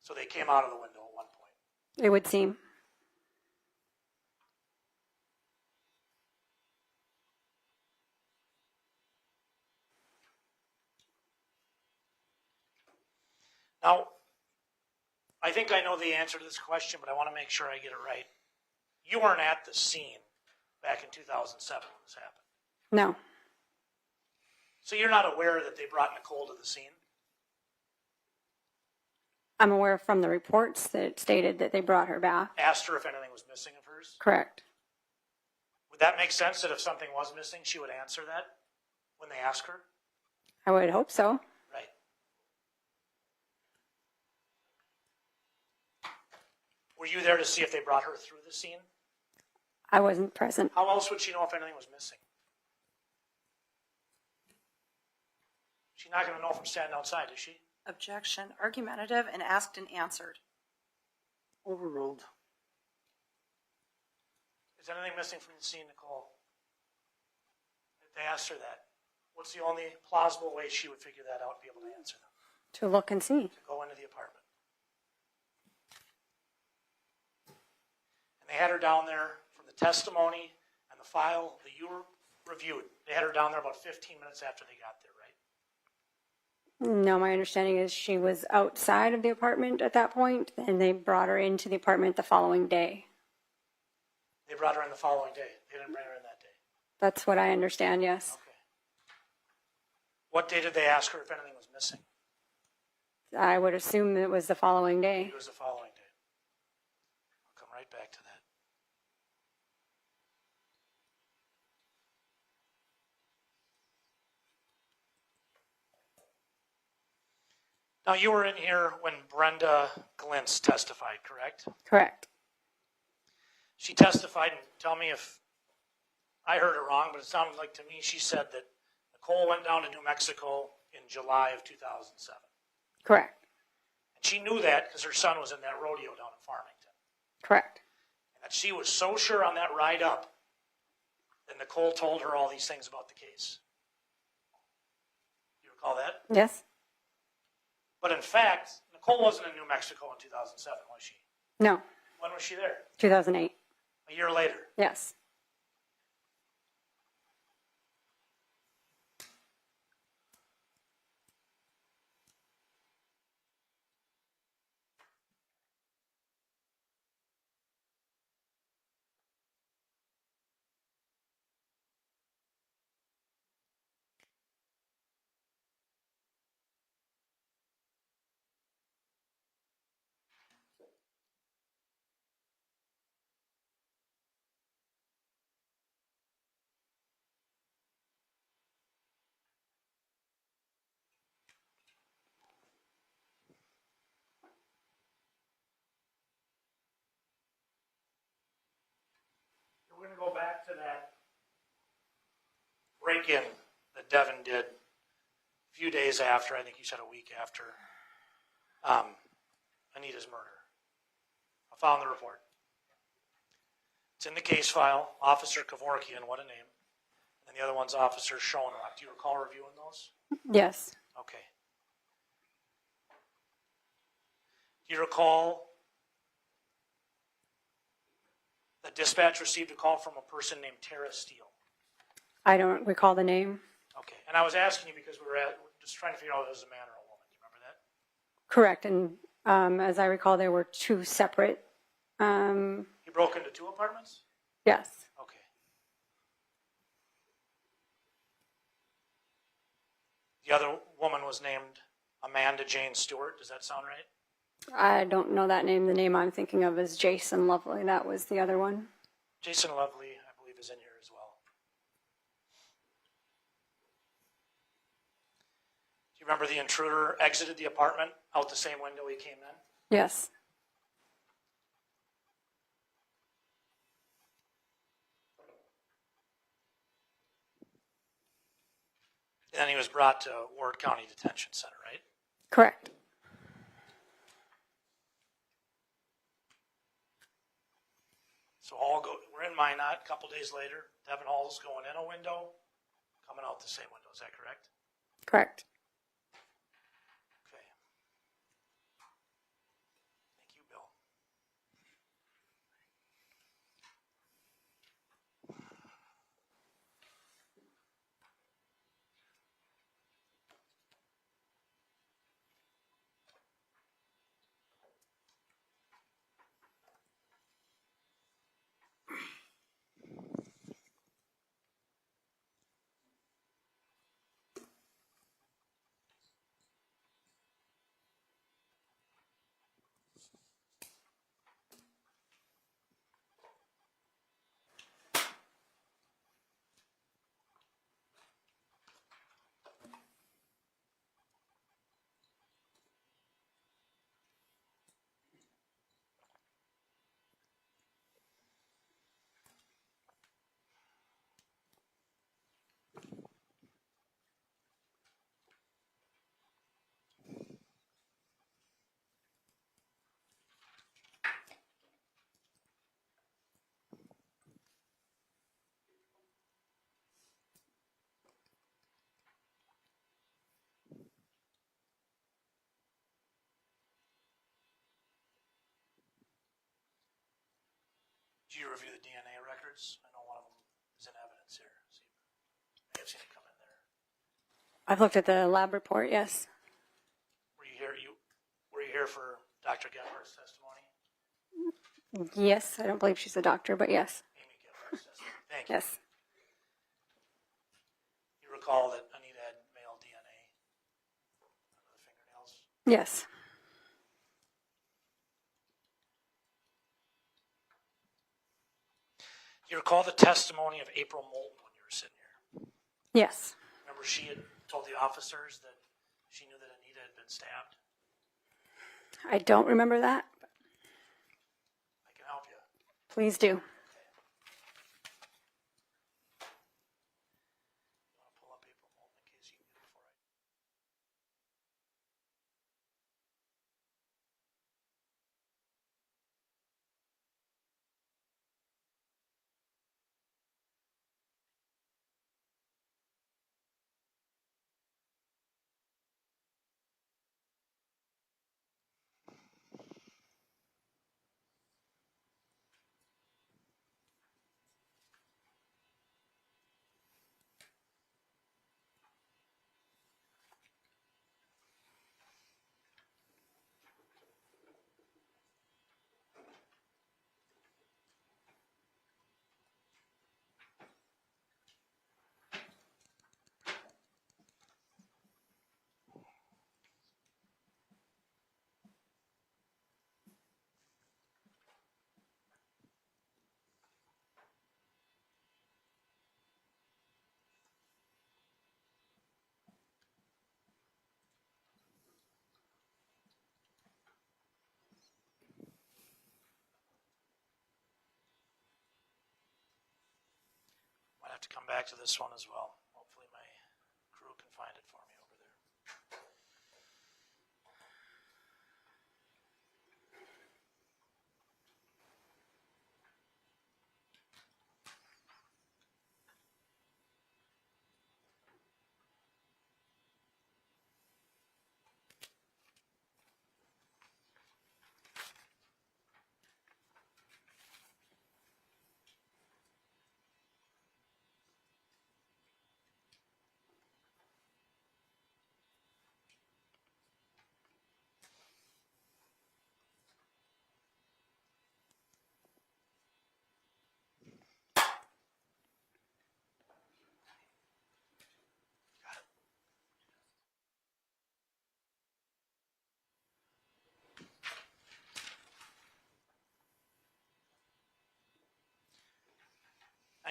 E: So they came out of the window at one point.
J: It would seem.
E: Now, I think I know the answer to this question, but I want to make sure I get it right. You weren't at the scene back in 2007 when this happened.
J: No.
E: So you're not aware that they brought Nichole to the scene?
J: I'm aware from the reports that stated that they brought her back.
E: Asked her if anything was missing of hers?
J: Correct.
E: Would that make sense that if something was missing, she would answer that when they ask her?
J: I would hope so.
E: Right. Were you there to see if they brought her through the scene?
J: I wasn't present.
E: How else would she know if anything was missing? She's not going to know from standing outside, is she?
F: Objection, argumentative, and asked and answered.
A: Overruled.
E: Is anything missing from the scene, Nichole? If they asked her that, what's the only plausible way she would figure that out and be able to answer them?
J: To look and see.
E: To go into the apartment. And they had her down there from the testimony and the file that you reviewed. They had her down there about 15 minutes after they got there, right?
J: No, my understanding is she was outside of the apartment at that point, and they brought her into the apartment the following day.
E: They brought her in the following day. They didn't bring her in that day.
J: That's what I understand, yes.
E: Okay. What day did they ask her if anything was missing?
J: I would assume it was the following day.
E: It was the following day. I'll come right back to that. Now, you were in here when Brenda Glintz testified, correct?
J: Correct.
E: She testified, and tell me if I heard it wrong, but it sounded like to me she said that Nichole went down to New Mexico in July of 2007.
J: Correct.
E: And she knew that because her son was in that rodeo down in Farmington.
J: Correct.
E: And that she was so sure on that ride up that Nichole told her all these things about the case. You recall that?
J: Yes?
E: But in fact, Nichole wasn't in New Mexico in 2007, was she?
J: No.
E: When was she there?
J: 2008.
E: A year later.
J: Yes.
E: We're going to go back to that break-in that Devin did a few days after, I think you said a week after, Anita's murder. I found the report. It's in the case file. Officer Kevorkian, what a name. And the other one's Officer Schoenrock. Do you recall reviewing those?
J: Yes.
E: Okay. Do you recall the dispatch received a call from a person named Tara Steele?
J: I don't recall the name.
E: Okay. And I was asking you because we're just trying to figure out if it was a man or a woman.
J: Correct. And as I recall, there were two separate,
E: He broke into 2 apartments?
J: yes.
E: Okay. The other woman was named Amanda Jane Stewart. Does that sound right?
J: I don't know that name. The name I'm thinking of is Jason Lovely. That was the other one.
E: Jason Lovely, I believe, is in here as well. Do you remember the intruder exited the apartment out the same window he came in?
J: Yes.
E: And then he was brought to Ward County Detention Center, right?
J: Correct.
E: So we're in Minot. A couple days later, Devin Hall's going in a window, coming out the same window. Is that correct?
J: Correct.
E: Okay. Thank you, Bill. Did you review the DNA records? I know one of them is in evidence here. So you may have seen it come in there.
J: I've looked at the lab report, yes.
E: Were you here for Dr. Gephardt's testimony?
J: Yes, I don't believe she's a doctor, but yes.
E: Amy Gephardt's testimony. Thank you.
J: Yes.
E: You recall that Anita had male DNA under the fingernails?
J: Yes.
E: You recall the testimony of April Moulton when you were sitting here?
J: Yes.
E: Remember she had told the officers that she knew that Anita had been stabbed?
J: I don't remember that.
E: I can help you.
J: Please do.
E: You want to pull up April Moulton in case you can get it before I... Might have to come back to this one as well. Hopefully my crew can find it for me over there.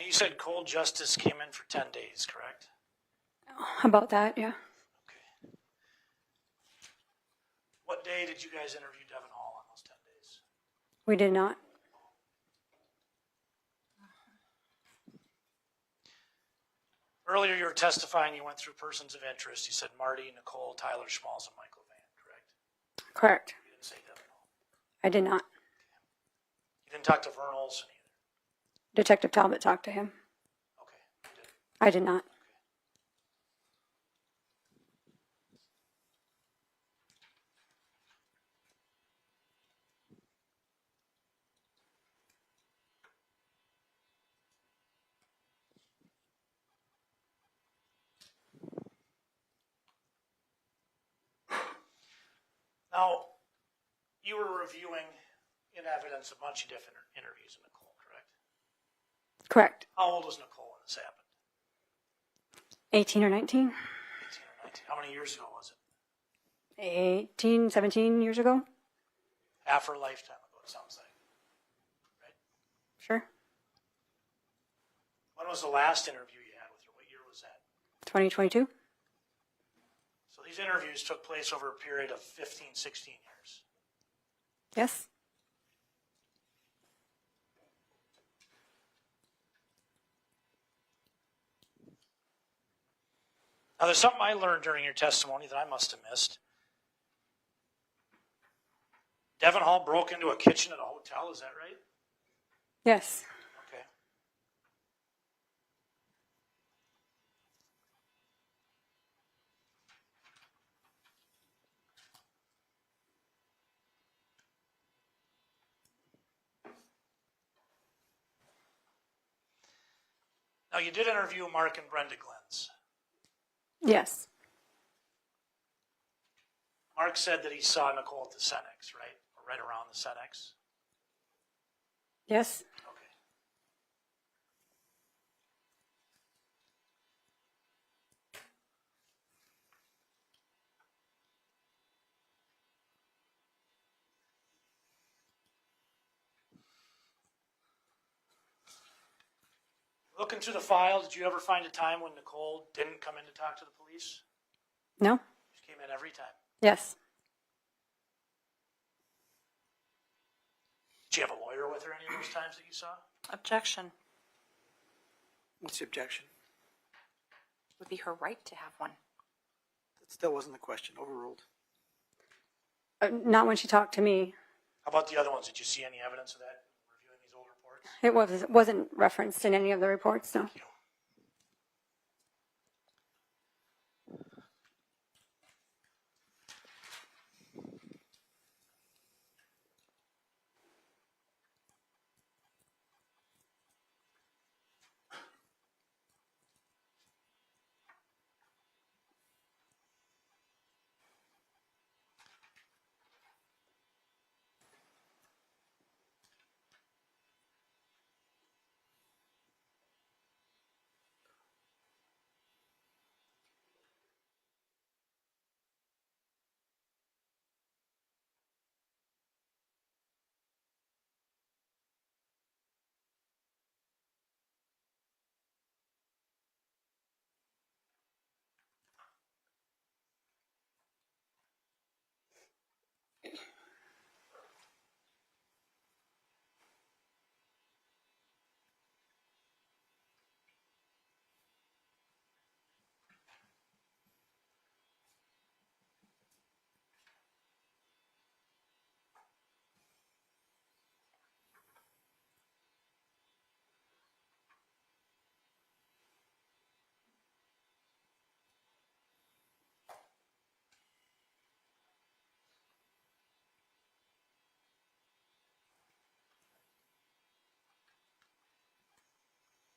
E: Now, you said Cold Justice came in for 10 days, correct?
J: About that, yeah.
E: Okay. What day did you guys interview Devin Hall on those 10 days?
J: We did not.
E: Earlier, you were testifying, you went through persons of interest. You said Marty, Nichole, Tyler Schmalz, and Michael Van, correct?
J: Correct.
E: You didn't say Devin Hall.
J: I did not.
E: You didn't talk to Vern Olson either.
J: Detective Talbot talked to him.
E: Okay, you did.
J: I did not.
E: Now, you were reviewing in evidence a bunch of different interviews of Nichole, correct?
J: Correct.
E: How old was Nichole when this happened?
J: 18 or 19?
E: 18 or 19. How many years ago was it?
J: 18, 17 years ago?
E: Half her lifetime ago, it sounds like. Right?
J: Sure.
E: When was the last interview you had with her? What year was that?
J: 2022?
E: So these interviews took place over a period of 15, 16 years.
J: Yes.
E: Now, there's something I learned during your testimony that I must have missed. Devin Hall broke into a kitchen at a hotel, is that right?
J: Yes.
E: Okay. Now, you did interview Mark and Brenda Glens.
J: Yes.
E: Mark said that he saw Nichole at the Cenex, right? Or right around the Cenex.
J: Yes.
E: Okay. Looking through the file, did you ever find a time when Nichole didn't come in to talk to the police?
J: No?
E: She came in every time.
J: Yes.
E: Did you have a lawyer with her any of those times that you saw?
F: Objection.
A: What's the objection?
F: Would be her right to have one.
A: That still wasn't the question. Overruled.
J: Not when she talked to me.
E: How about the other ones? Did you see any evidence of that reviewing these old reports?
J: It wasn't referenced in any of the reports, no.
E: Thank you.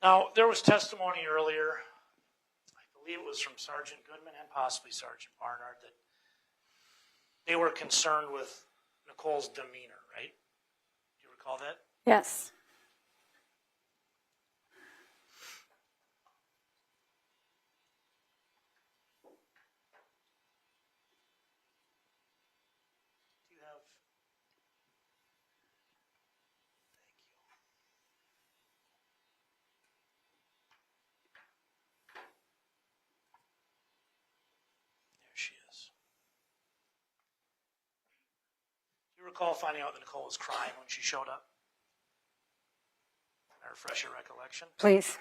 E: Now, there was testimony earlier, I believe it was from Sergeant Goodman and possibly Sergeant Barnard, that they were concerned with Nichole's demeanor, right? Do you recall that?
J: Yes.
E: Do you have? Thank you. recall finding out that Nichole was crying when she showed up? Can I refresh your recollection?
J: Please.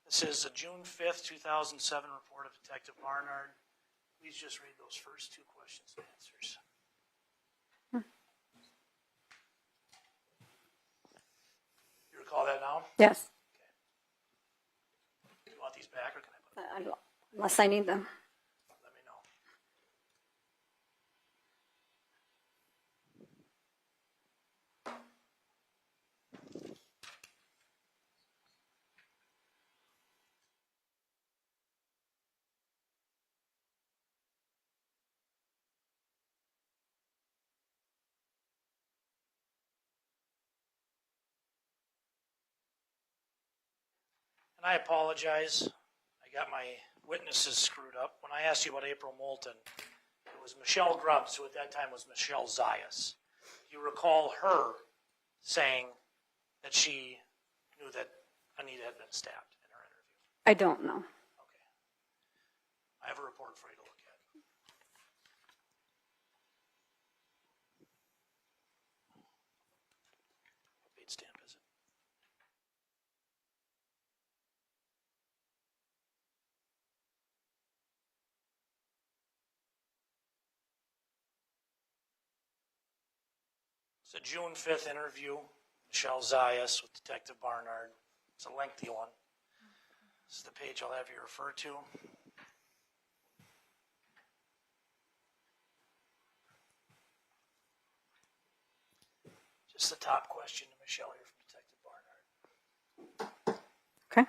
E: This is a June 5th, 2007 report of Detective Barnard. Please just read those first two questions and answers. You recall that now?
J: Yes.
E: Do you want these back or can I put them?
J: Unless I need them.
E: Let me know. And I apologize. I got my witnesses screwed up. When I asked you about April Moulton, it was Michelle Grubbs, who at that time was Michelle Zayas. You recall her saying that she knew that Anita had been stabbed in her interview.
J: I don't know.
E: Okay. I have a report for you to look at. What date stamp is it? It's a June 5th interview, Michelle Zayas with Detective Barnard. It's a lengthy one. This is the page I'll have you refer to. Just the top question to Michelle here from Detective Barnard.
J: Okay.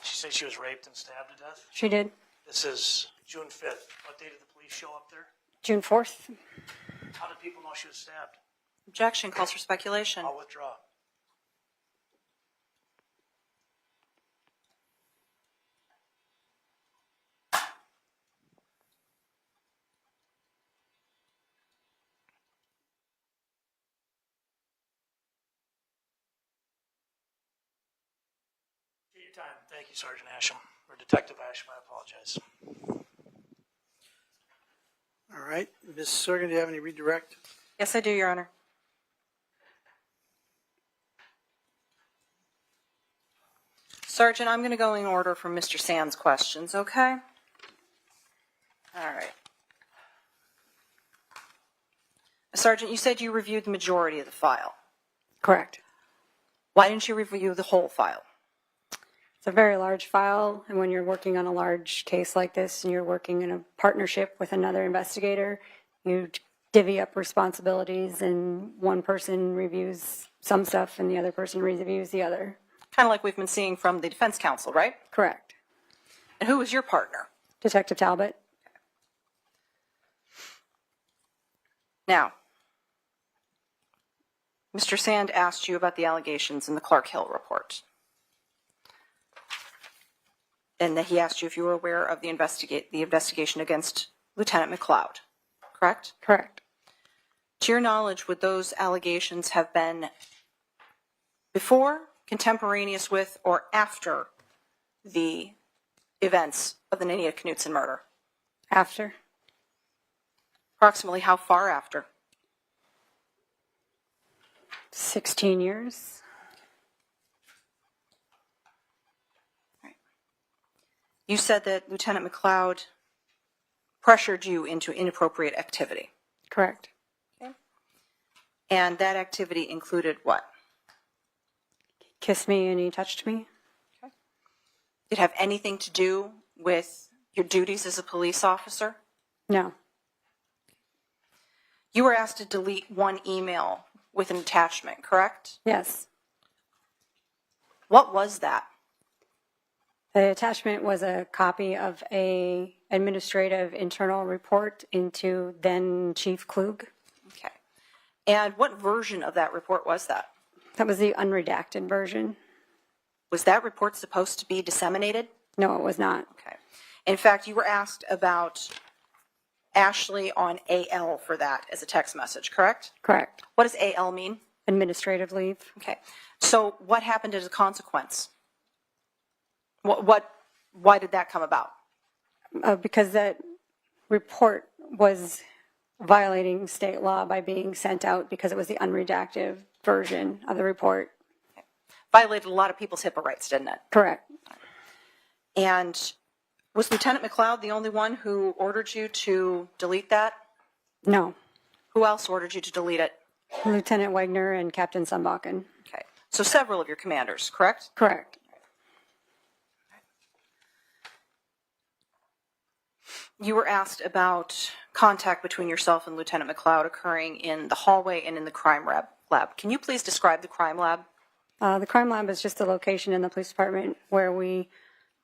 E: She said she was raped and stabbed to death.
J: She did.
E: This is June 5th. What day did the police show up there?
J: June 4th.
E: How did people know she was stabbed?
F: Objection calls for speculation.
E: I'll withdraw. Take your time. Thank you, Sergeant Asham. Or Detective Asham, I apologize.
A: All right. Ms. Sorgan, do you have any redirect?
F: Yes, I do, Your Honor. Sergeant, I'm going to go in order from Mr. Sands' questions, okay? All right. Sergeant, you said you reviewed the majority of the file.
J: Correct.
F: Why didn't you review the whole file?
J: It's a very large file, and when you're working on a large case like this and you're working in a partnership with another investigator, you divvy up responsibilities and one person reviews some stuff and the other person reviews the other.
F: Kind of like we've been seeing from the defense counsel, right?
J: Correct.
F: And who was your partner?
J: Detective Talbot.
F: Now, Mr. Sand asked you about the allegations in the Clark Hill report. And that he asked you if you were aware of the investigation against Lieutenant McLeod, correct?
J: Correct.
F: To your knowledge, would those allegations have been before, contemporaneous with, or after the events of the Anita Knutson murder?
J: After.
F: Approximately how far after?
J: 16 years.
F: You said that Lieutenant McLeod pressured you into inappropriate activity.
J: Correct.
F: Okay. And that activity included what?
J: He kissed me and he touched me.
F: Okay. Did it have anything to do with your duties as a police officer?
J: No.
F: You were asked to delete one email with an attachment, correct?
J: Yes.
F: What was that?
J: The attachment was a copy of a administrative internal report into then Chief Klug.
F: Okay. And what version of that report was that?
J: That was the unredacted version.
F: Was that report supposed to be disseminated?
J: No, it was not.
F: Okay. In fact, you were asked about Ashley on AL for that as a text message, correct?
J: Correct.
F: What does AL mean?
J: Administrative leave.
F: Okay. So what happened as a consequence? Why did that come about?
J: Because that report was violating state law by being sent out because it was the unredacted version of the report.
F: Violated a lot of people's HIPAA rights, didn't it?
J: Correct.
F: And was Lieutenant McLeod the only one who ordered you to delete that?
J: No.
F: Who else ordered you to delete it?
J: Lieutenant Wagner and Captain Sunbakken.
F: Okay. So several of your commanders, correct?
J: Correct.
F: You were asked about contact between yourself and Lieutenant McLeod occurring in the hallway and in the crime lab. Can you please describe the crime lab?
J: The crime lab is just a location in the police department where we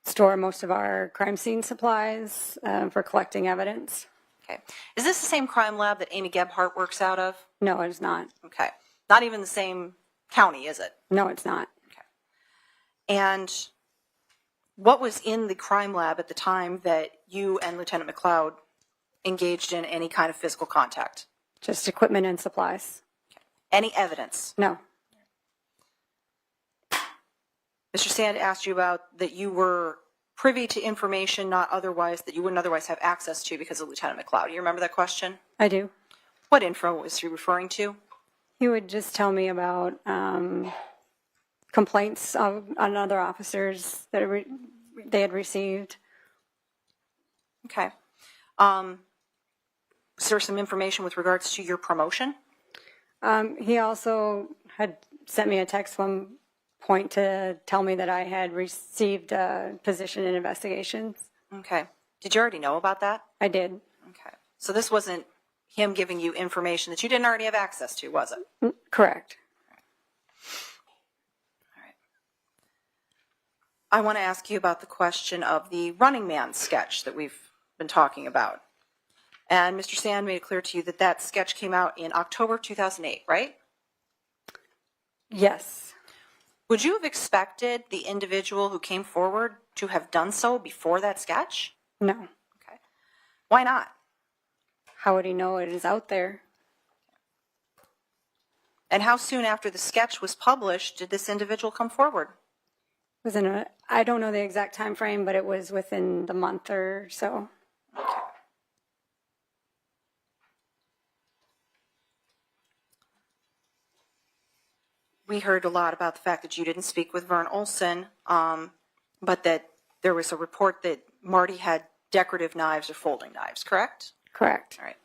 J: store most of our crime scene supplies for collecting evidence.
F: Okay. Is this the same crime lab that Amy Gebhardt works out of?
J: No, it is not.
F: Okay. Not even the same county, is it?
J: No, it's not.
F: Okay. And what was in the crime lab at the time that you and Lieutenant McLeod engaged in any kind of physical contact?
J: Just equipment and supplies.
F: Any evidence?
J: No.
F: Mr. Sand asked you about that you were privy to information not otherwise, that you wouldn't otherwise have access to because of Lieutenant McLeod. Do you remember that question?
J: I do.
F: What info was he referring to?
J: He would just tell me about complaints on other officers that they had received.
F: Okay. Was there some information with regards to your promotion?
J: He also had sent me a text one point to tell me that I had received a position in investigations.
F: Okay. Did you already know about that?
J: I did.
F: Okay. So this wasn't him giving you information that you didn't already have access to, was it?
J: Correct.
F: All right. I want to ask you about the question of the Running Man sketch that we've been talking about. And Mr. Sand made it clear to you that that sketch came out in October 2008, right?
J: Yes.
F: Would you have expected the individual who came forward to have done so before that sketch?
J: No.
F: Okay. Why not?
J: How would he know it is out there?
F: And how soon after the sketch was published did this individual come forward?
J: I don't know the exact time frame, but it was within the month or so.
F: We heard a lot about the fact that you didn't speak with Vern Olson, but that there was a report that Marty had decorative knives or folding knives, correct?
J: Correct.
F: All right.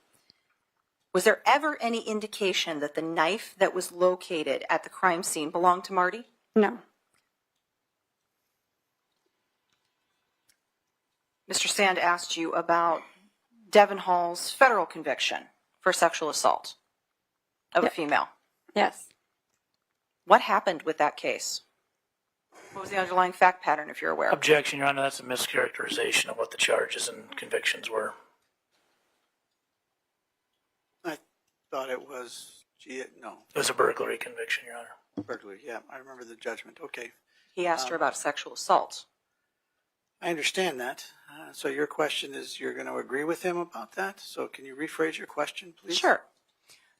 F: Was there ever any indication that the knife that was located at the crime scene belonged to Marty?
J: No.
F: Mr. Sand asked you about Devon Hall's federal conviction for sexual assault of a female.
J: Yes.
F: What happened with that case? What was the underlying fact pattern, if you're aware?
E: Objection, Your Honor, that's a mischaracterization of what the charges and convictions were.
A: I thought it was, no,
E: It was a burglary conviction, Your Honor.
A: burglary. Yeah, I remember the judgment. Okay.
F: He asked her about sexual assault.
A: I understand that. So your question is you're going to agree with him about that? So can you rephrase your question, please?
F: Sure.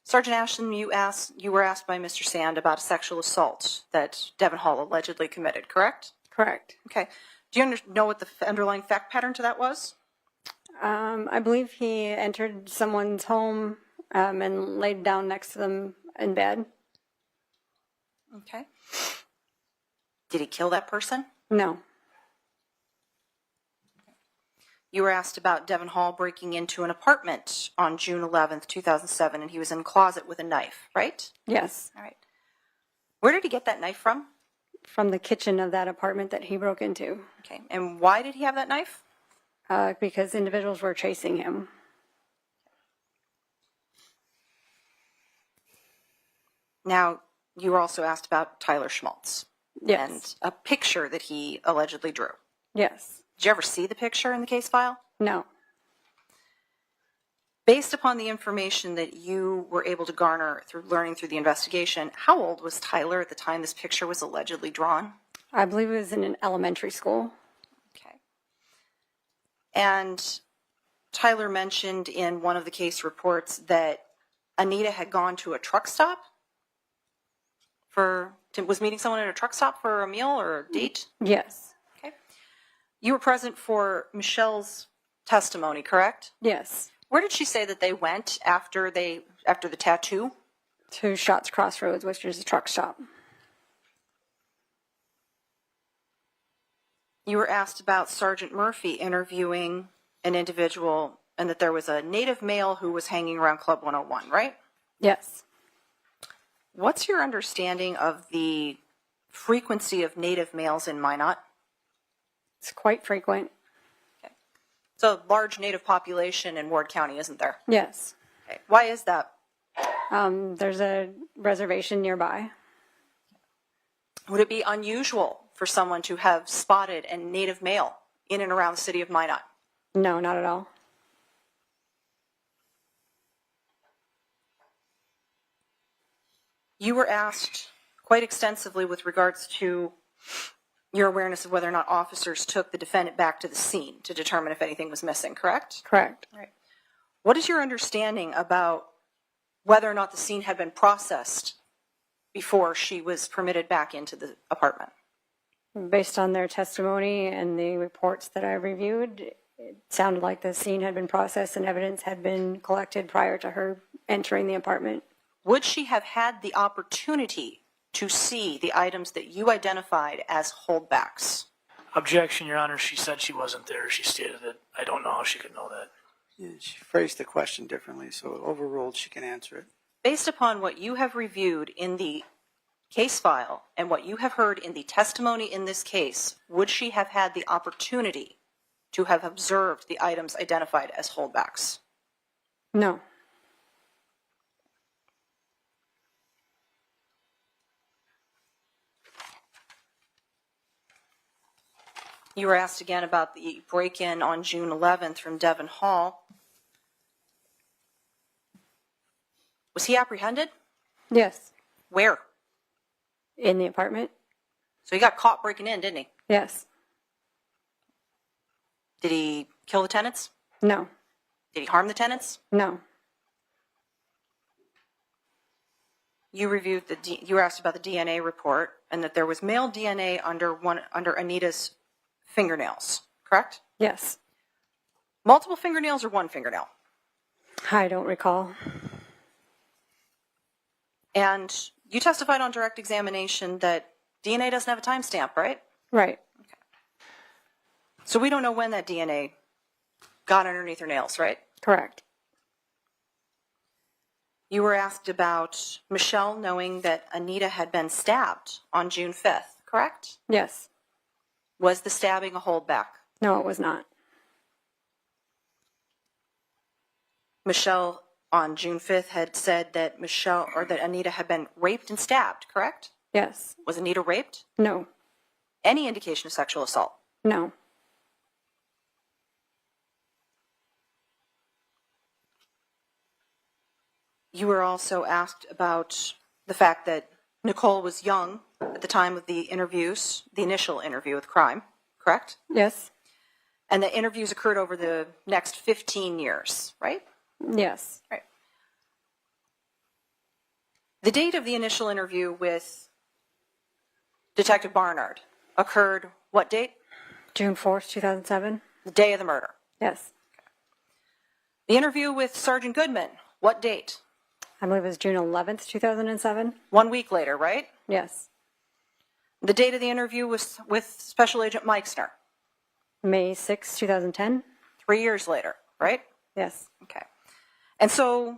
F: Sergeant Ashton, you were asked by Mr. Sand about a sexual assault that Devon Hall allegedly committed, correct?
J: Correct.
F: Okay. Do you know what the underlying fact pattern to that was?
J: I believe he entered someone's home and laid down next to them in bed.
F: Okay. Did he kill that person?
J: No.
F: You were asked about Devon Hall breaking into an apartment on June 11th, 2007, and he was in a closet with a knife, right?
J: Yes.
F: All right. Where did he get that knife from?
J: From the kitchen of that apartment that he broke into.
F: Okay. And why did he have that knife?
J: Because individuals were chasing him.
F: Now, you were also asked about Tyler Schmaltz.
J: Yes.
F: And a picture that he allegedly drew.
J: Yes.
F: Did you ever see the picture in the case file?
J: No.
F: Based upon the information that you were able to garner through learning through the investigation, how old was Tyler at the time this picture was allegedly drawn?
J: I believe it was in an elementary school.
F: Okay. And Tyler mentioned in one of the case reports that Anita had gone to a truck stop was meeting someone at a truck stop for a meal or a date?
J: Yes.
F: Okay. You were present for Michelle's testimony, correct?
J: Yes.
F: Where did she say that they went after the tattoo?
J: To Shots Crossroads, which is a truck stop.
F: You were asked about Sergeant Murphy interviewing an individual and that there was a native male who was hanging around Club 101, right?
J: Yes.
F: What's your understanding of the frequency of native males in Minot?
J: It's quite frequent.
F: It's a large native population in Ward County, isn't there?
J: Yes.
F: Okay. Why is that?
J: There's a reservation nearby.
F: Would it be unusual for someone to have spotted a native male in and around the city of Minot?
J: No, not at all.
F: You were asked quite extensively with regards to your awareness of whether or not officers took the defendant back to the scene to determine if anything was missing, correct?
J: Correct.
F: Right. What is your understanding about whether or not the scene had been processed before she was permitted back into the apartment?
J: Based on their testimony and the reports that I reviewed, it sounded like the scene had been processed and evidence had been collected prior to her entering the apartment.
F: Would she have had the opportunity to see the items that you identified as holdbacks?
E: Objection, Your Honor. She said she wasn't there. She stated it. I don't know how she could know that.
A: Yeah, she phrased the question differently, so overruled, she can answer it.
F: Based upon what you have reviewed in the case file and what you have heard in the testimony in this case, would she have had the opportunity to have observed the items identified as holdbacks?
J: No.
F: You were asked again about the break-in on June 11th from Devon Hall. Was he apprehended?
J: Yes.
F: Where?
J: In the apartment?
F: So he got caught breaking in, didn't he?
J: Yes.
F: Did he kill the tenants?
J: No.
F: Did he harm the tenants?
J: No.
F: You reviewed you were asked about the DNA report and that there was male DNA under Anita's fingernails, correct?
J: Yes.
F: Multiple fingernails or one fingernail?
J: I don't recall.
F: And you testified on direct examination that DNA doesn't have a timestamp, right?
J: Right.
F: So we don't know when that DNA got underneath her nails, right?
J: Correct.
F: You were asked about Nichole knowing that Anita had been stabbed on June 5th, correct?
J: Yes.
F: Was the stabbing a holdback?
J: No, it was not.
F: Nichole on June 5th had said that that Anita had been raped and stabbed, correct?
J: Yes.
F: Was Anita raped?
J: No.
F: Any indication of sexual assault?
J: No.
F: You were also asked about the fact that Nichole was young at the time of the interviews, the initial interview with crime, correct?
J: Yes.
F: And the interviews occurred over the next 15 years, right?
J: Yes.
F: Right. The date of the initial interview with Detective Barnard occurred what date?
J: June 4th, 2007?
F: The day of the murder.
J: Yes.
F: The interview with Sergeant Goodman, what date?
J: I believe it was June 11th, 2007?
F: 1 week later, right?
J: Yes.
F: The date of the interview was with Special Agent Meixner.
J: May 6th, 2010?
F: 3 years later, right?
J: Yes.
F: Okay. And so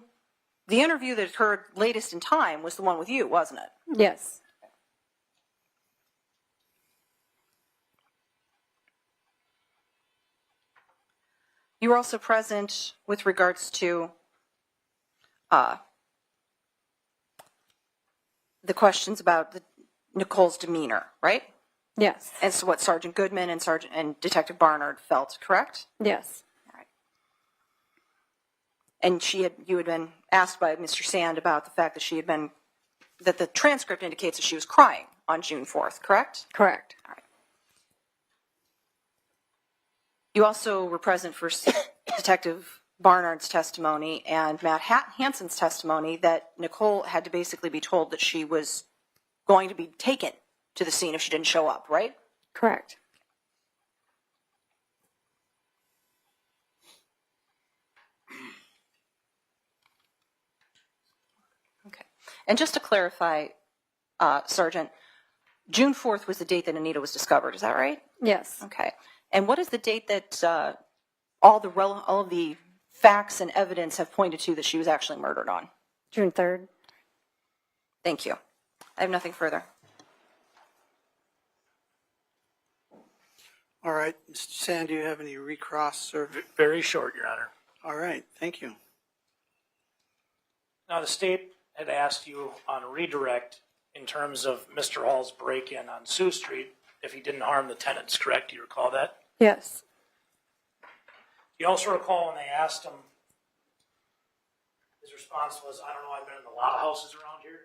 F: the interview that occurred latest in time was the one with you, wasn't it?
J: Yes.
F: You were also present with regards to the questions about Nichole's demeanor, right?
J: Yes.
F: And so what Sergeant Goodman and Detective Barnard felt, correct?
J: Yes.
F: All right. And you had been asked by Mr. Sand about the fact that that the transcript indicates that she was crying on June 4th, correct?
J: Correct.
F: All right. You also were present for Detective Barnard's testimony and Matt Hansen's testimony that Nichole had to basically be told that she was going to be taken to the scene if she didn't show up, right?
J: Correct.
F: And just to clarify, Sergeant, June 4th was the date that Anita was discovered. Is that right?
J: Yes.
F: Okay. And what is the date that all of the facts and evidence have pointed to that she was actually murdered on?
J: June 3rd.
F: Thank you. I have nothing further.
A: All right, Mr. Sand, do you have any recross, sir?
E: Very short, Your Honor.
A: All right, thank you.
E: Now, the state had asked you on redirect in terms of Mr. Hall's break-in on Sioux Street if he didn't harm the tenants, correct? Do you recall that?
J: Yes.
E: You also recall when they asked him, his response was, I don't know, I've been in a lot of houses around here.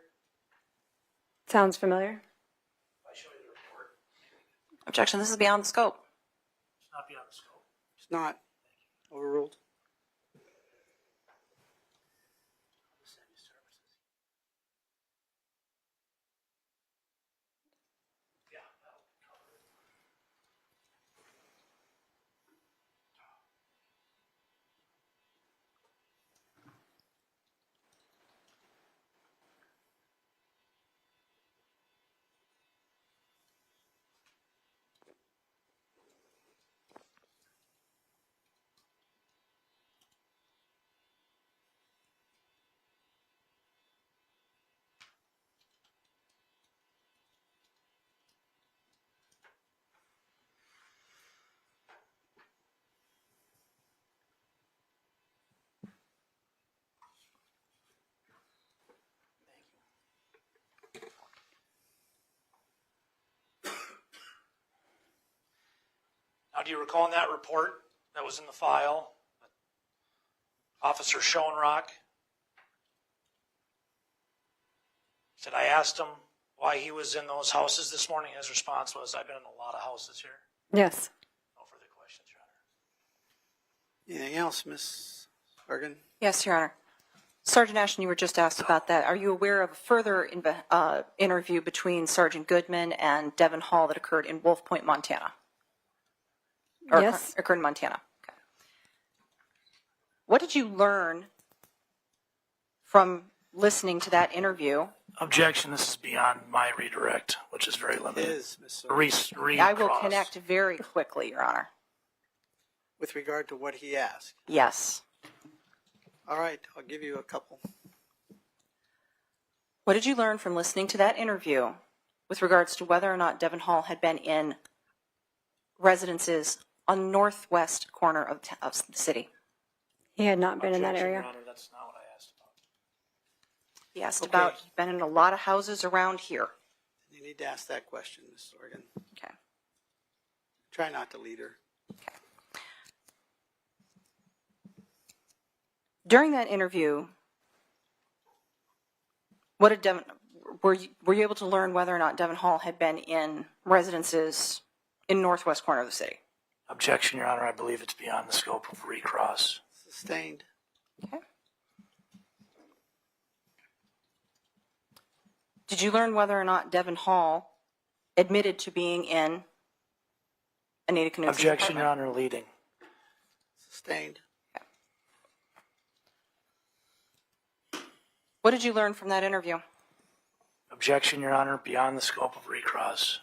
J: Sounds familiar.
E: If I show you the report,
F: Objection. This is beyond the scope.
E: it's not beyond the scope.
A: It's not overruled.
E: Now, do you recall in that report that was in the file, Officer Schoenrock said, I asked him why he was in those houses this morning. His response was, I've been in a lot of houses here.
J: Yes.
E: No further questions, Your Honor.
A: Anything else, Ms. Sargan?
F: Yes, Your Honor. Sergeant Ashton, you were just asked about that. Are you aware of a further interview between Sergeant Goodman and Devin Hall that occurred in Wolf Point, Montana? Or
J: Yes.
F: Occurred in Montana. Okay. What did you learn from listening to that interview?
E: Objection, this is beyond my redirect, which is very
A: It
E: limited.
A: is, Ms. Sargan.
F: I will connect very quickly, Your Honor.
A: With regard to what he asked.
F: Yes.
A: All right, I'll give you a couple.
F: What did you learn from listening to that interview with regards to whether or not Devin Hall had been in residences on the northwest corner of the city?
J: He had not been in that
E: Objection,
J: area.
E: Your Honor, that's not what I asked about.
F: He asked
A: Okay.
F: about, he's been in a lot of houses around here.
A: You need to ask that question, Ms. Sargan.
F: Okay.
A: Try not to lead her.
F: Okay. During that interview, what did Devin, were you able to learn whether or not Devin Hall had been in residences in northwest corner of the city?
E: Objection, Your Honor, I believe it's beyond the scope of recross.
A: Sustained.
F: Okay. Did you learn whether or not Devin Hall admitted to being in Anita Knudsen's
E: Objection, Your
F: apartment?
E: Honor, leading.
A: Sustained.
F: What did you learn from that interview?
E: Objection, Your Honor, beyond the scope of recross.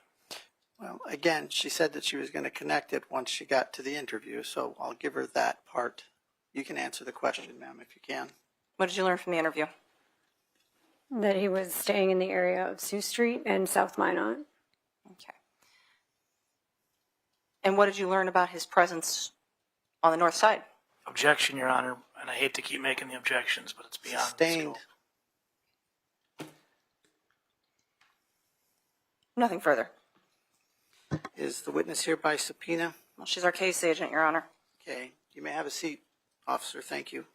A: Well, again, she said that she was going to connect it once she got to the interview, so I'll give her that part. You can answer the question, ma'am, if you can.
F: What did you learn from the interview?
J: That he was staying in the area of Sioux Street and South Minot.
F: Okay. And what did you learn about his presence on the north side?
E: Objection, Your Honor, and I hate to keep making the objections, but it's beyond the
A: Sustained.
E: scope.
F: Nothing further.
A: Is the witness here by subpoena?
F: Well, she's our case agent, Your Honor.
A: Okay, you may have a seat, officer. Thank you.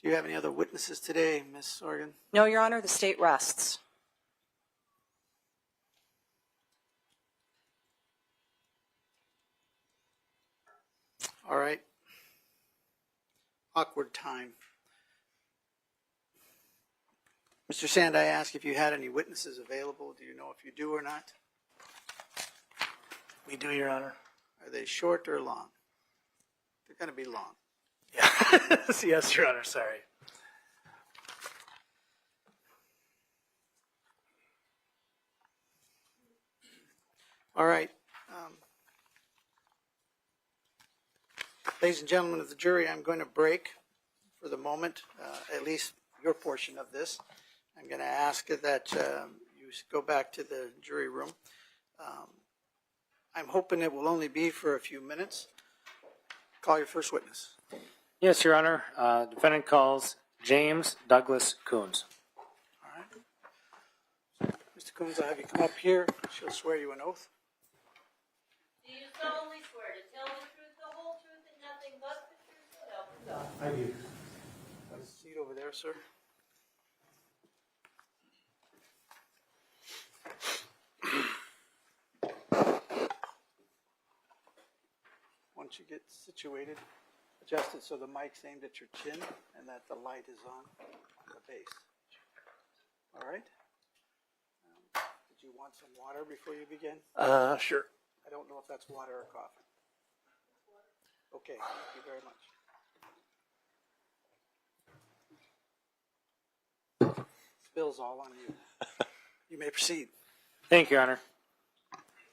A: Do you have any other witnesses today, Ms. Sorgan?
F: No, Your Honor, the state rests.
A: All right. Awkward time. Mr. Sand, I asked if you had any witnesses available. Do you know if you do or not?
E: We do, Your Honor.
A: Are they short or long? They're going to be long.
K: Yes, Your Honor, sorry.
A: All right. Ladies and gentlemen of the jury, I'm going to break for the moment, at least your portion of this. I'm going to ask that you go back to the jury room. I'm hoping it will only be for a few minutes. Call your first witness.
K: Yes, Your Honor. Defendant calls James Douglas Coons.
A: All right. Mr. Coons, I'll have you come up here. She'll swear you an oath.
B: Do you solemnly swear to tell the truth, the whole truth, and nothing but the truth, so help you God?
A: I do. Have a seat over there, sir. Once you get situated, adjust it so the mic's aimed at your chin and that the light is on the base. All right? Did you want some water before you begin?
C: Sure.
A: I don't know if that's water or coffee. Okay, thank you very much. Spill's all on you. You may proceed.
K: Thank you, Your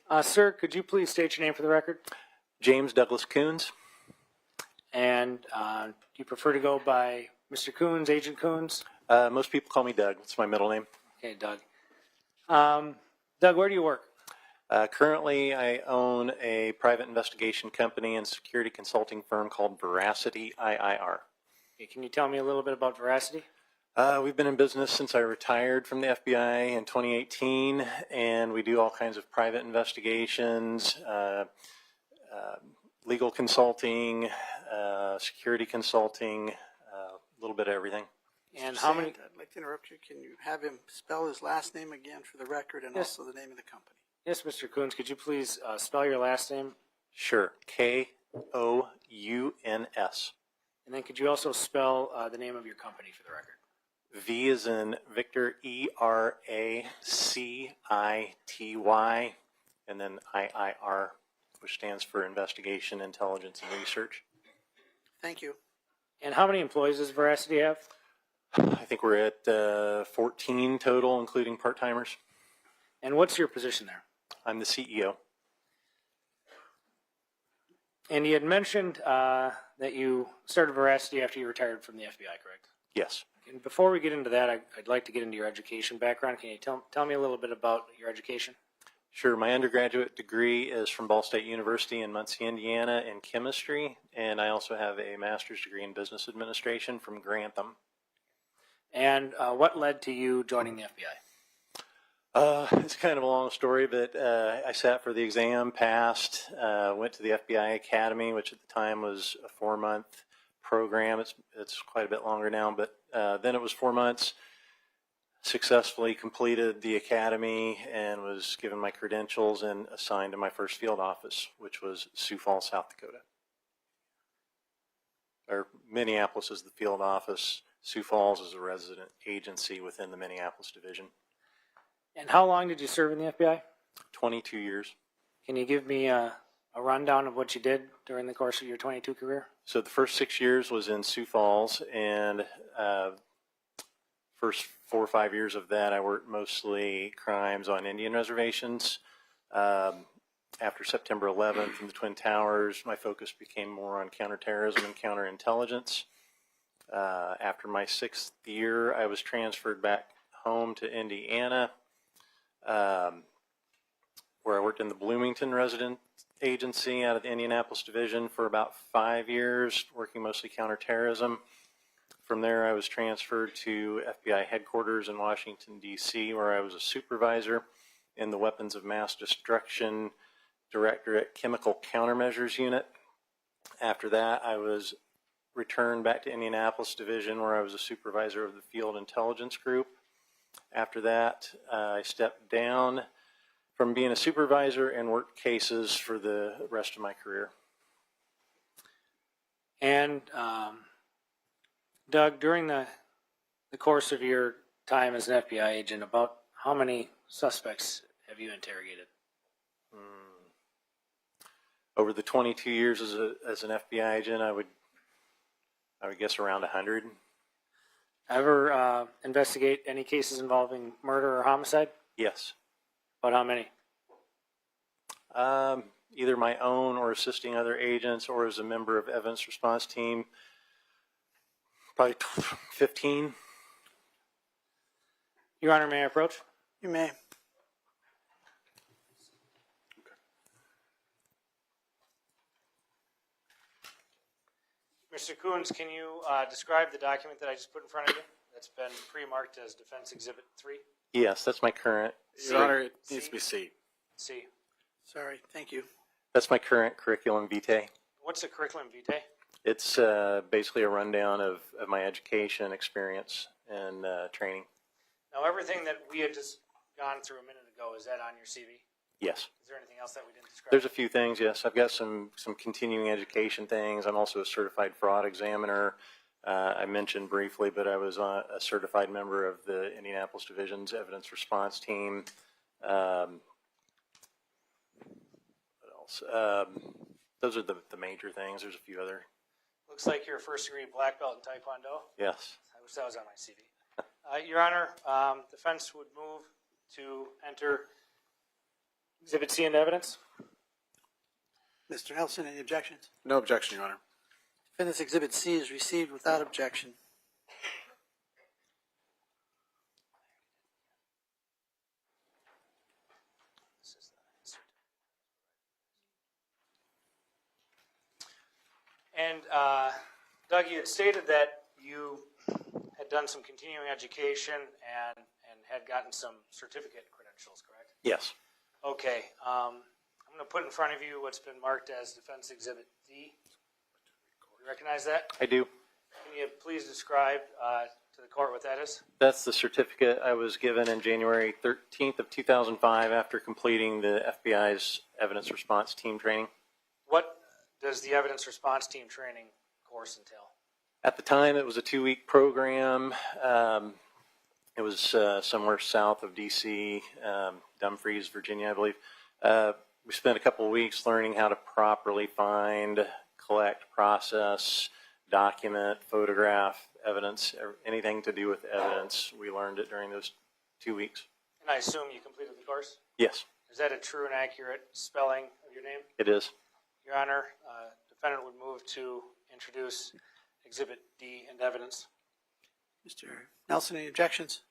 K: Honor. Sir, could you please state your name for the record?
L: James Douglas Coons.
K: And do you prefer to go by Mr. Coons, Agent Coons?
L: Most people call me Doug. It's my middle name.
K: Okay, Doug. Doug, where do you work?
L: Currently, I own a private investigation company and security consulting firm called Veracity IIR.
K: Okay, can you tell me a little bit about Veracity?
L: We've been in business since I retired from the FBI in 2018, and we do all kinds of private investigations, legal consulting, security consulting, a little bit of everything.
K: And
A: Mr.
K: how many?
A: Sand, I'd like to interrupt you. Can you have him spell his last name again for the record and
K: Yes.
A: also the name of the company?
K: Yes, Mr. Coons, could you please spell your last name?
L: Sure. Kouns.
K: And then could you also spell the name of your company for the record?
L: V is in Victor, ERACITY, and then IIR, which stands for Investigation, Intelligence, and Research.
A: Thank you.
K: And how many employees does Veracity have?
L: I think we're at 14 total, including part-timers.
K: And what's your position there?
L: I'm the CEO.
K: And you had mentioned that you started Veracity after you retired from the FBI, correct?
L: Yes.
K: And before we get into that, I'd like to get into your education background. Can you tell me a little bit about your education?
L: Sure. My undergraduate degree is from Ball State University in Muncie, Indiana, in chemistry, and I also have a master's degree in business administration from Grantham.
K: And what led to you joining the FBI?
L: It's kind of a long story, but I sat for the exam, passed, went to the FBI Academy, which at the time was a 4-month program. It's quite a bit longer now, but then it was 4 months. Successfully completed the academy and was given my credentials and assigned to my first field office, which was Sioux Falls, South Dakota. Or Minneapolis is the field office. Sioux Falls is a resident agency within the Minneapolis division.
K: And how long did you serve in the FBI?
L: 22 years.
K: Can you give me a rundown of what you did during the course of your 22 career?
L: So the first 6 years was in Sioux Falls, and first 4 or 5 years of that I worked mostly crimes on Indian reservations. After September 11th and the Twin Towers, my focus became more on counterterrorism and counterintelligence. After my 6th year, I was transferred back home to Indiana, where I worked in the Bloomington resident agency out of the Indianapolis division for about 5 years, working mostly counterterrorism. From there, I was transferred to FBI headquarters in Washington, D.C., where I was a supervisor in the Weapons of Mass Destruction Directorate Chemical Countermeasures Unit. After that, I was returned back to Indianapolis division, where I was a supervisor of the Field Intelligence Group. After that, I stepped down from being a supervisor and worked cases for the rest of my career.
K: And Doug, during the course of your time as an FBI agent, about how many suspects have you interrogated?
L: Over the 22 years as an FBI agent, I would I would guess around 100.
K: Ever investigate any cases involving murder or homicide?
L: Yes.
K: About how many?
L: Either my own or assisting other agents or as a member of evidence response team. Probably 15.
K: Your Honor, may I approach?
A: You may.
K: Mr. Coons, can you describe the document that I just put in front of you that's been pre-marked as Defense Exhibit 3?
L: Yes, that's my current.
M: Your Honor, it needs to be C.
K: C.
A: Sorry, thank you.
L: That's my current curriculum vitae.
K: What's the curriculum vitae?
L: It's basically a rundown of my education, experience, and training.
K: Now, everything that we had just gone through a minute ago, is that on your CV?
L: Yes.
K: Is there anything else that we didn't describe?
L: There's a few things, yes. I've got some continuing education things. I'm also a certified fraud examiner. I mentioned briefly, but I was a certified member of the Indianapolis Division's evidence response team. What else? Those are the major things. There's a few other.
K: Looks like you're a first-degree black belt in Taekwondo.
L: Yes.
K: I wish that was on my CV. Your Honor, defense would move to enter Exhibit C into evidence.
A: Mr. Nelson, any objections?
M: No objection, Your Honor.
A: Defendant's Exhibit C is received without objection.
K: And Doug, you had stated that you had done some continuing education and had gotten some certificate credentials, correct?
L: Yes.
K: Okay. I'm going to put in front of you what's been marked as Defense Exhibit D. You recognize that?
L: I do.
K: Can you please describe to the court what that is?
L: That's the certificate I was given in January 13th of 2005 after completing the FBI's evidence response team training.
K: What does the evidence response team training course entail?
L: At the time, it was a 2-week program. It was somewhere south of D.C., Dumfries, Virginia, I believe. We spent a couple of weeks learning how to properly find, collect, process, document, photograph evidence, anything to do with evidence. We learned it during those 2 weeks.
K: And I assume you completed the course?
L: Yes,
K: Is that a true and accurate spelling of your name?
L: it is.
K: Your Honor, defendant would move to introduce Exhibit D into evidence.
A: Mr. Nelson, any objections?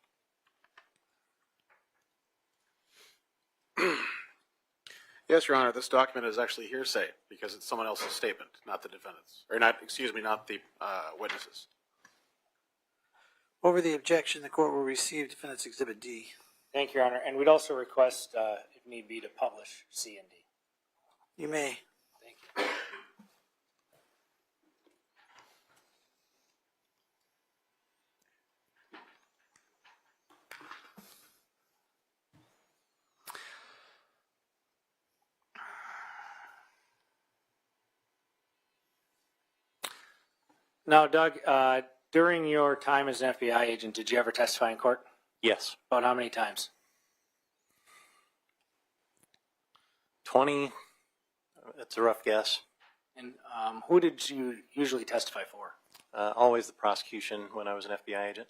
M: Yes, Your Honor, this document is actually hearsay because it's someone else's statement, not the defendant's, or not, excuse me, not the witnesses.
A: Over the objection, the court will receive Defendant's Exhibit D.
K: Thank you, Your Honor. And we'd also request, if need be, to publish C and D.
A: You may.
K: Thank you. Now, Doug, during your time as an FBI agent, did you ever testify in court?
L: Yes.
K: About how many times?
L: 20, that's a rough guess.
K: And who did you usually testify for?
L: Always the prosecution when I was an FBI agent.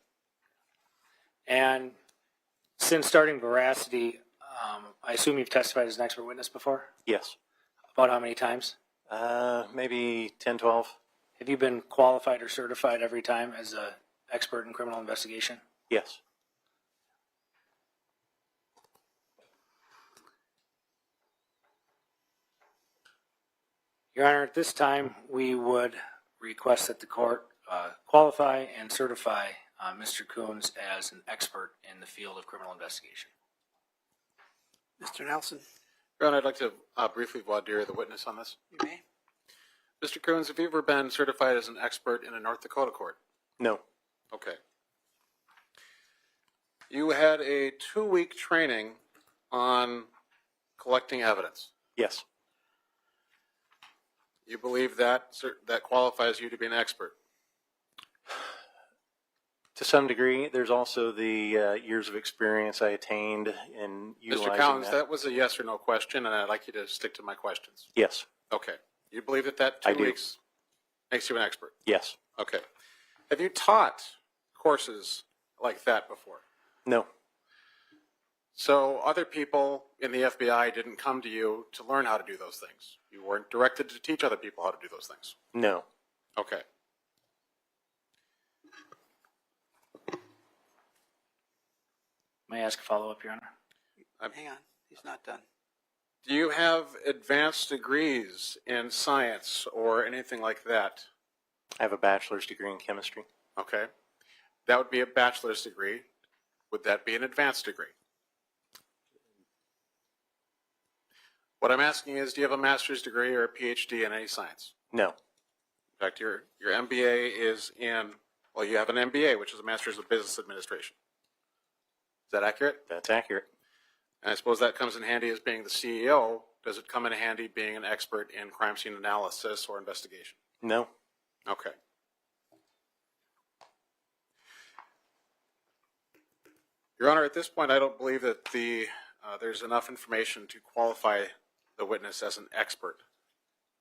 K: And since starting Veracity, I assume you've testified as an expert witness before?
L: Yes.
K: About how many times?
L: Maybe 10, 12.
K: Have you been qualified or certified every time as an expert in criminal investigation?
L: Yes.
K: Your Honor, at this time, we would request that the court qualify and certify Mr. Coons as an expert in the field of criminal investigation.
A: Mr. Nelson,
M: Your Honor, I'd like to briefly voir dire the witness on this.
A: you may.
M: Mr. Coons, have you ever been certified as an expert in a North Dakota court?
L: No.
M: Okay. You had a 2-week training on collecting evidence.
L: Yes.
M: You believe that qualifies you to be an expert?
L: To some degree, there's also the years of experience I attained in utilizing
M: Mr. Collins, that was a yes or no question, and I'd like you to stick to my questions.
L: Yes.
M: Okay. You believe that
L: I
M: 2
L: do.
M: weeks makes you an expert?
L: Yes.
M: Okay. Have you taught courses like that before?
L: No.
M: So other people in the FBI didn't come to you to learn how to do those things. You weren't directed to teach other people how to do those things.
L: No.
M: Okay.
K: May I ask a follow-up, Your Honor?
A: Hang on, he's not done.
M: Do you have advanced degrees in science or anything like that?
L: I have a bachelor's degree in chemistry.
M: Okay. That would be a bachelor's degree. Would that be an advanced degree? What I'm asking is, do you have a master's degree or a PhD in any science?
L: No.
M: In fact, your MBA is in, well, you have an MBA, which is a Master's of Business Administration. Is that accurate?
L: That's accurate.
M: And I suppose that comes in handy as being the CEO. Does it come in handy being an expert in crime scene analysis or investigation?
L: No.
M: Okay. Your Honor, at this point, I don't believe that there's enough information to qualify the witness as an expert.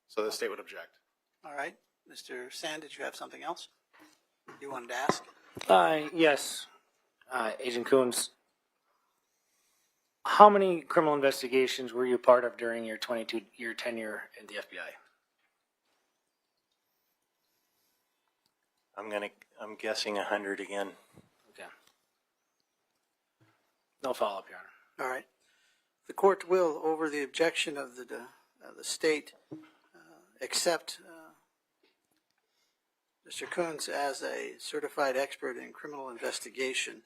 M: So the state would object.
A: All right, Mr. Sand, did you have something else you wanted to ask?
K: Yes. Agent Coons, how many criminal investigations were you part of during your 22-year tenure in the FBI?
L: I'm guessing 100 again.
K: Okay. No follow-up, Your Honor.
A: All right. The court will, over the objection of the state, accept Mr. Coons as a certified expert in criminal investigation,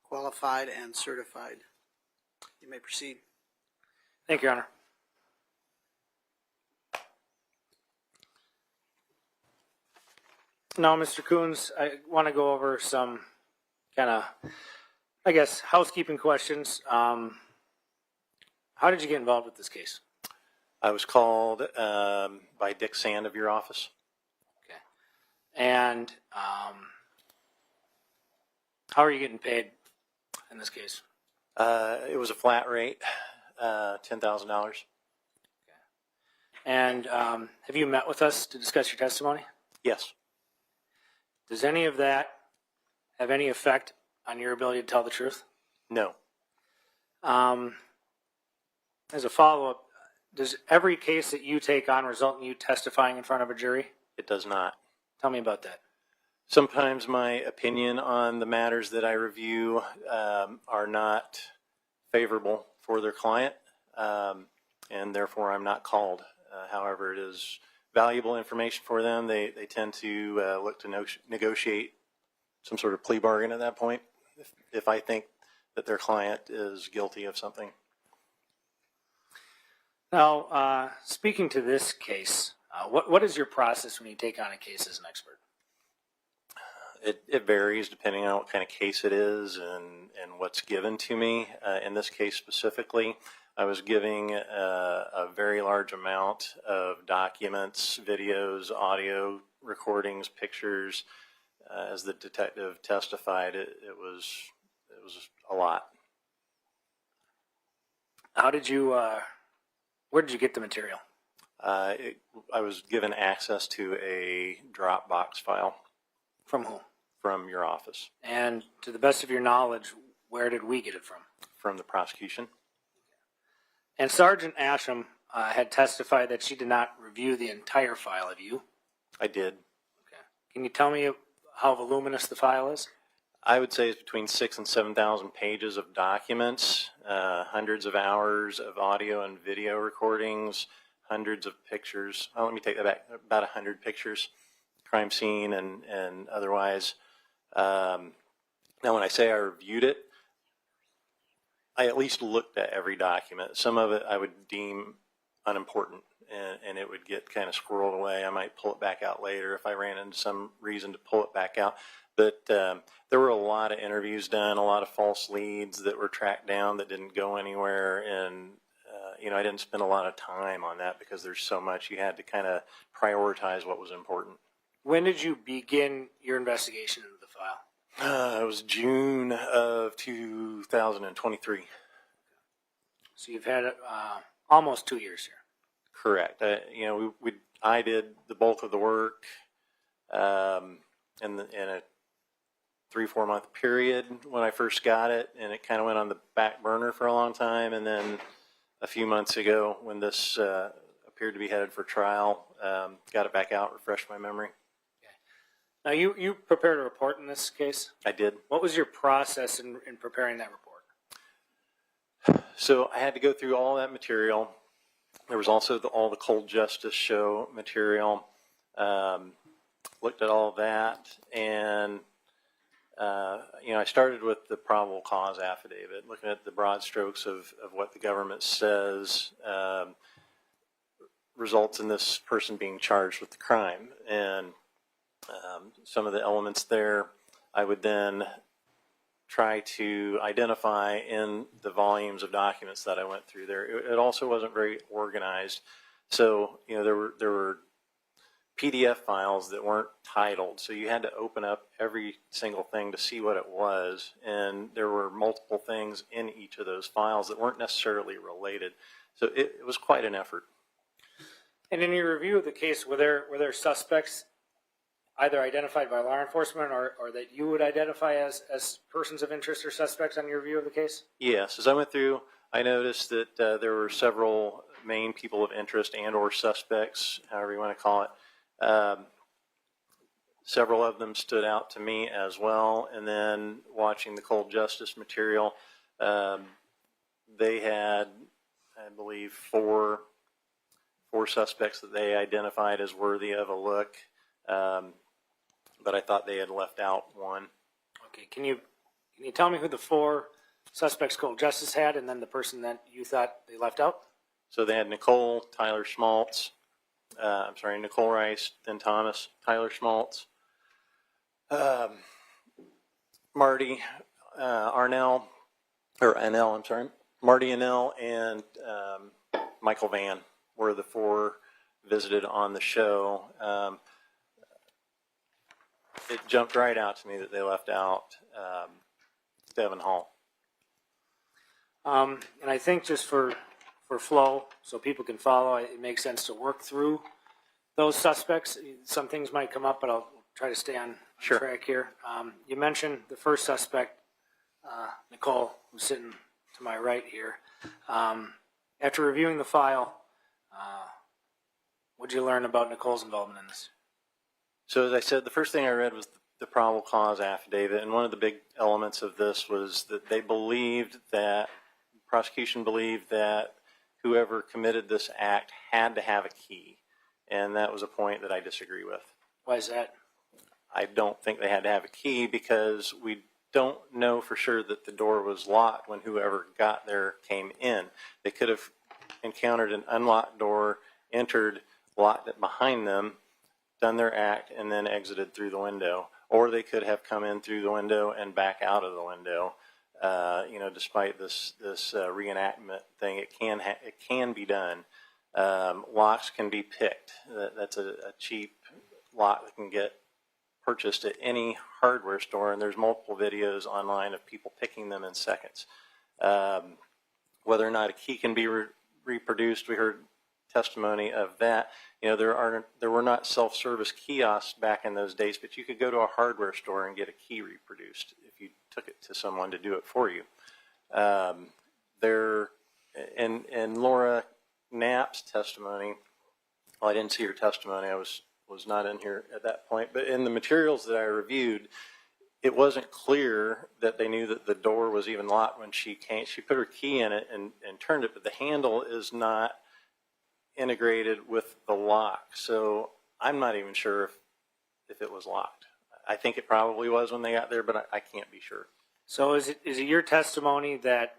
A: qualified and certified. You may proceed.
K: Thank you, Your Honor. Now, Mr. Coons, I want to go over some kind of, I guess, housekeeping questions. How did you get involved with this case?
L: I was called by Dick Sand of your office.
K: Okay. And how are you getting paid in this case?
L: It was a flat rate, $10,000.
K: Okay. And have you met with us to discuss your testimony?
L: Yes.
K: Does any of that have any effect on your ability to tell the truth?
L: No.
K: As a follow-up, does every case that you take on result in you testifying in front of a jury?
L: It does not.
K: Tell me about that.
L: Sometimes my opinion on the matters that I review are not favorable for their client, and therefore I'm not called. However, it is valuable information for them. They tend to look to negotiate some sort of plea bargain at that point if I think that their client is guilty of something.
K: Now, speaking to this case, what is your process when you take on a case as an expert?
L: It varies depending on what kind of case it is and what's given to me. In this case specifically, I was giving a very large amount of documents, videos, audio recordings, pictures. As the detective testified, it was a lot.
K: How did you? Where did you get the material?
L: I was given access to a Dropbox file.
K: From whom?
L: From your office.
K: And to the best of your knowledge, where did we get it from?
L: From the prosecution.
K: And Sergeant Asham had testified that she did not review the entire file of you.
L: I did.
K: Okay. Can you tell me how voluminous the file is?
L: I would say it's between 6,000 and 7,000 pages of documents, hundreds of hours of audio and video recordings, hundreds of pictures. Oh, let me take that back. About 100 pictures, crime scene and otherwise. Now, when I say I reviewed it, I at least looked at every document. Some of it I would deem unimportant, and it would get kind of squirreled away. I might pull it back out later if I ran into some reason to pull it back out. But there were a lot of interviews done, a lot of false leads that were tracked down that didn't go anywhere. And, I didn't spend a lot of time on that because there's so much. You had to kind of prioritize what was important.
K: When did you begin your investigation into the file?
L: It was June of 2023.
K: So you've had almost 2 years here.
L: Correct. I did the bulk of the work. in a 3-4 month period when I first got it, and it kind of went on the back burner for a long time. And then a few months ago, when this appeared to be headed for trial, got it back out, refreshed my memory.
K: Now, you prepared a report in this case?
L: I did.
K: What was your process in preparing that report?
L: So I had to go through all that material. There was also all the Cold Justice Show material. Looked at all that, and I started with the probable cause affidavit, looking at the broad strokes of what the government says results in this person being charged with the crime, and some of the elements there. I would then try to identify in the volumes of documents that I went through there. It also wasn't very organized. So, there were PDF files that weren't titled. So you had to open up every single thing to see what it was. And there were multiple things in each of those files that weren't necessarily related. So it was quite an effort.
K: And in your review of the case, were there suspects either identified by law enforcement or that you would identify as persons of interest or suspects on your review of the case?
L: Yes. As I went through, I noticed that there were several main people of interest and or suspects, however you want to call it. Several of them stood out to me as well. And then watching the Cold Justice material, they had, I believe, four suspects that they identified as worthy of a look. But I thought they had left out one.
K: Okay, can you tell me who the 4 suspects Cold Justice had, and then the person that you thought they left out?
L: So they had Nichole, Tyler Schmaltz, Nichole Rice, then Thomas, Tyler Schmaltz, Marty Arnell, Marty Arnell, and Michael Van were the 4 visited on the show. It jumped right out to me that they left out Devin Hall.
K: And I think just for flow, so people can follow, it makes sense to work through those suspects. Some things might come up, but I'll try to stay on track here. You mentioned the first suspect, Nichole, who's sitting to my right here. After reviewing the file, what did you learn about Nichole's involvement in this?
L: So as I said, the first thing I read was the probable cause affidavit, and one of the big elements of this was that the prosecution believed that whoever committed this act had to have a key, and that was a point that I disagree with.
K: Why is that?
L: I don't think they had to have a key because we don't know for sure that the door was locked when whoever got there came in. They could have encountered an unlocked door, entered, locked it behind them, done their act, and then exited through the window. Or they could have come in through the window and back out of the window. Despite this reenactment thing, it can be done. Locks can be picked. That's a cheap lock that can get purchased at any hardware store, and there's multiple videos online of people picking them in seconds. Whether or not a key can be reproduced, we heard testimony of that. There were not self-service kiosks back in those days, but you could go to a hardware store and get a key reproduced if you took it to someone to do it for you. And Laura Knapp's testimony, well, I didn't see her testimony. I was not in here at that point, but in the materials that I reviewed, it wasn't clear that they knew that the door was even locked when she came. She put her key in it and turned it, but the handle is not integrated with the lock. So I'm not even sure if it was locked. I think it probably was when they got there, but I can't be sure.
K: So is it your testimony that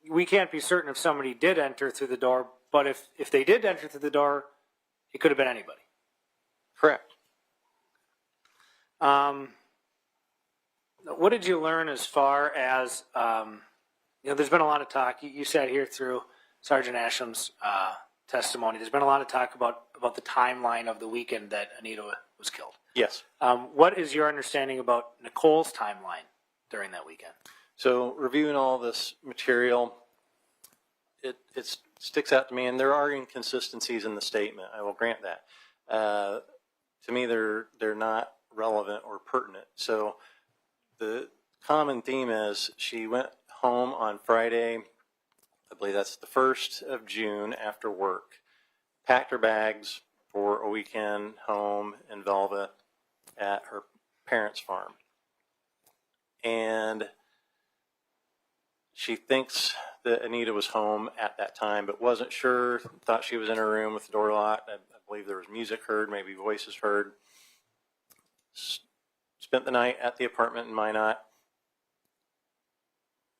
K: we can't be certain if somebody did enter through the door, but if they did enter through the door, it could have been anybody?
L: Correct.
K: What did you learn as far as, there's been a lot of talk. You sat here through Sergeant Asham's testimony. There's been a lot of talk about the timeline of the weekend that Anita was killed.
L: Yes.
K: What is your understanding about Nichole's timeline during that weekend?
L: So reviewing all this material, it sticks out to me, and there are inconsistencies in the statement. I will grant that. To me, they're not relevant or pertinent. So the common theme is she went home on Friday, I believe that's the 1st of June after work, packed her bags for a weekend home in Velva at her parents' farm. And she thinks that Anita was home at that time, but wasn't sure, thought she was in her room with the door locked. I believe there was music heard, maybe voices heard. Spent the night at the apartment in Minot.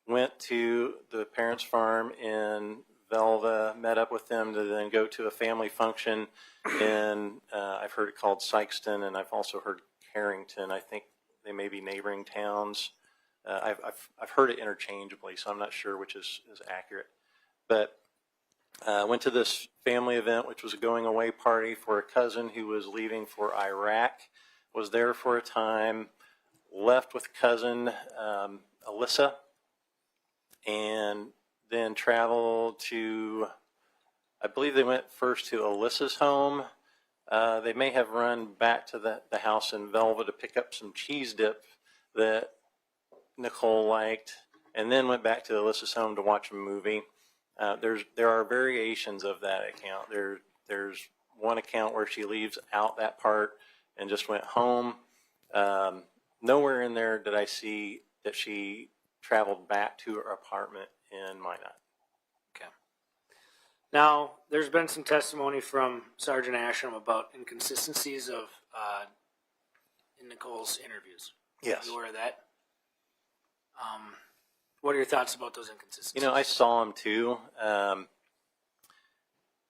L: Went to the parents' farm in Velva, met up with them to then go to a family function in, I've heard it called Sykeston, and I've also heard Carrington. I think they may be neighboring towns. I've heard it interchangeably, so I'm not sure which is accurate. But went to this family event, which was a going away party for a cousin who was leaving for Iraq. Was there for a time, left with cousin Alyssa, and then traveled to, I believe they went first to Alyssa's home. They may have run back to the house in Velva to pick up some cheese dip that Nichole liked, and then went back to Alyssa's home to watch a movie. There are variations of that account. There's one account where she leaves out that part and just went home. Nowhere in there did I see that she traveled back to her apartment in Minot.
K: Okay. Now, there's been some testimony from Sergeant Asham about inconsistencies of in Nichole's interviews.
L: Yes.
K: Are you aware of that? What are your thoughts about those inconsistencies?
L: You know, I saw them too.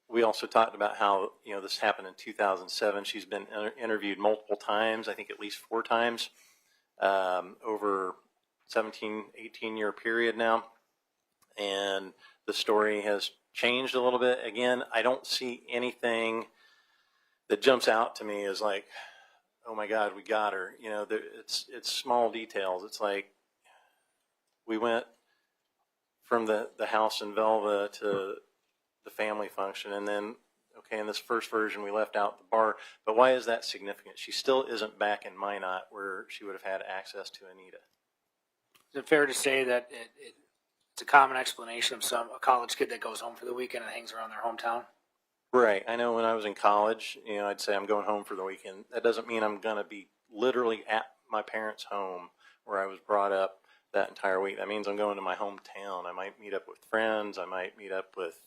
L: We also talked about how, this happened in 2007. She's been interviewed multiple times, I think at least 4 times, over 17, 18-year period now. And the story has changed a little bit. Again, I don't see anything that jumps out to me as like, oh my God, we got her. It's small details. It's like we went from the house in Velva to the family function, and then, okay, in this first version, we left out the bar. But why is that significant? She still isn't back in Minot where she would have had access to Anita.
K: Is it fair to say that it's a common explanation of a college kid that goes home for the weekend and hangs around their hometown?
L: Right. I know when I was in college, I'd say I'm going home for the weekend. That doesn't mean I'm going to be literally at my parents' home where I was brought up that entire week. That means I'm going to my hometown. I might meet up with friends. I might meet up with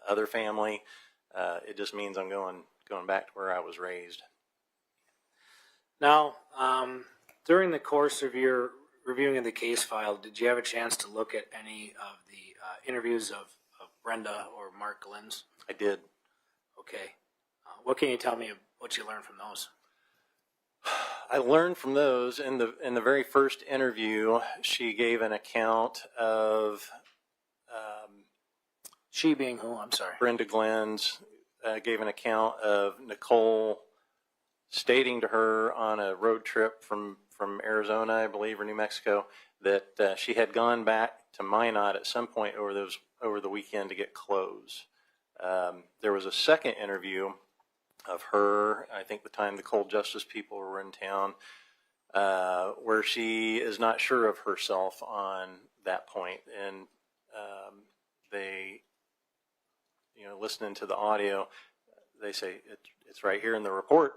L: other family. It just means I'm going back to where I was raised.
K: Now, during the course of your reviewing of the case file, did you have a chance to look at any of the interviews of Brenda or Mark Glenn's?
L: I did.
K: Okay. What can you tell me of what you learned from those?
L: I learned from those in the very first interview. She gave an account of
K: she being who? I'm sorry.
L: Brenda Glenn's gave an account of Nichole stating to her on a road trip from Arizona, I believe, or New Mexico, that she had gone back to Minot at some point over the weekend to get clothes. There was a second interview of her, I think the time the cold justice people were in town, where she is not sure of herself on that point. And they, listening to the audio, they say, it's right here in the report.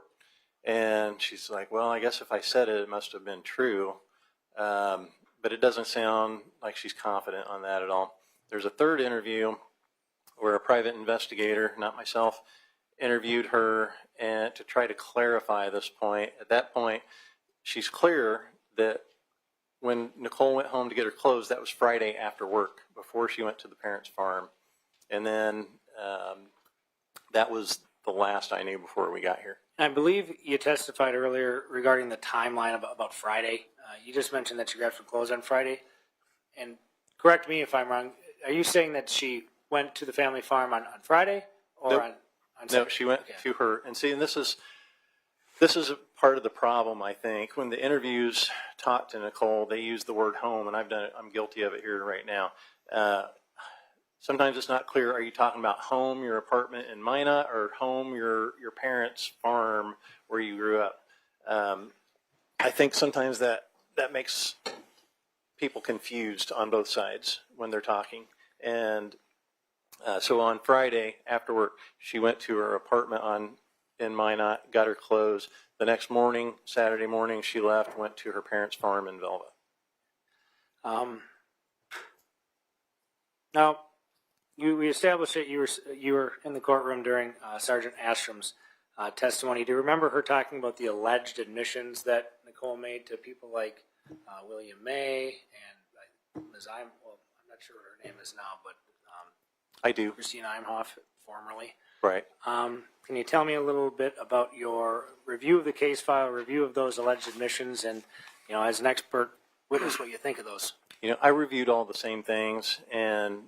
L: And she's like, well, I guess if I said it, it must have been true. But it doesn't sound like she's confident on that at all. There's a third interview where a private investigator, not myself, interviewed her and to try to clarify this point. At that point, she's clear that when Nichole went home to get her clothes, that was Friday after work, before she went to the parents' farm. And then that was the last I knew before we got here.
K: I believe you testified earlier regarding the timeline about Friday. You just mentioned that you got some clothes on Friday. And correct me if I'm wrong, are you saying that she went to the family farm on Friday? Or
L: Nope.
K: on
L: No, she went to her, and see, and this is a part of the problem, I think. When the interviews talk to Nichole, they use the word home, and I'm guilty of it here right now. sometimes it's not clear, are you talking about home, your apartment in Minot, or home, your parents' farm where you grew up? I think sometimes that makes people confused on both sides when they're talking. And so on Friday after work, she went to her apartment in Minot, got her clothes. The next morning, Saturday morning, she left, went to her parents' farm in Velva.
K: Now, we established that you were in the courtroom during Sergeant Astrom's testimony. Do you remember her talking about the alleged admissions that Nichole made to people like William May and Ms. I'm not sure what her name is now, but
L: I do.
K: Christine Imhoff, formerly.
L: Right.
K: Can you tell me a little bit about your review of the case file, review of those alleged admissions, and, as an expert witness, what you think of those?
L: I reviewed all the same things, and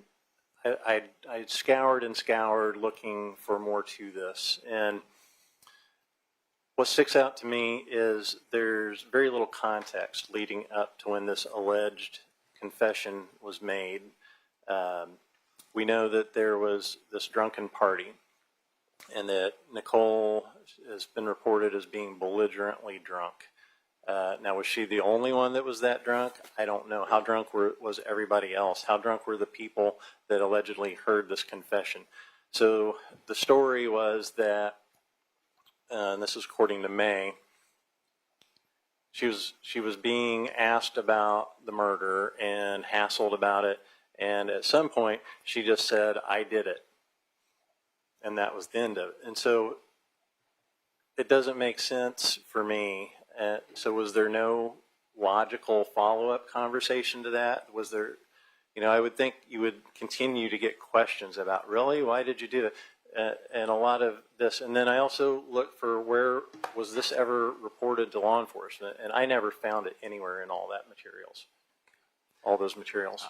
L: I scoured and scoured looking for more to this. And what sticks out to me is there's very little context leading up to when this alleged confession was made. We know that there was this drunken party, and that Nichole has been reported as being belligerently drunk. Now, was she the only one that was that drunk? I don't know. How drunk was everybody else? How drunk were the people that allegedly heard this confession? So the story was that, and this is according to May, she was being asked about the murder and hassled about it, and at some point she just said, "I did it," and that was the end of it. And so it doesn't make sense for me. So was there no logical follow-up conversation to that? Was there, I would think you would continue to get questions about, really, why did you do that? And a lot of this. And then I also looked for where was this ever reported to law enforcement, and I never found it anywhere in all those materials.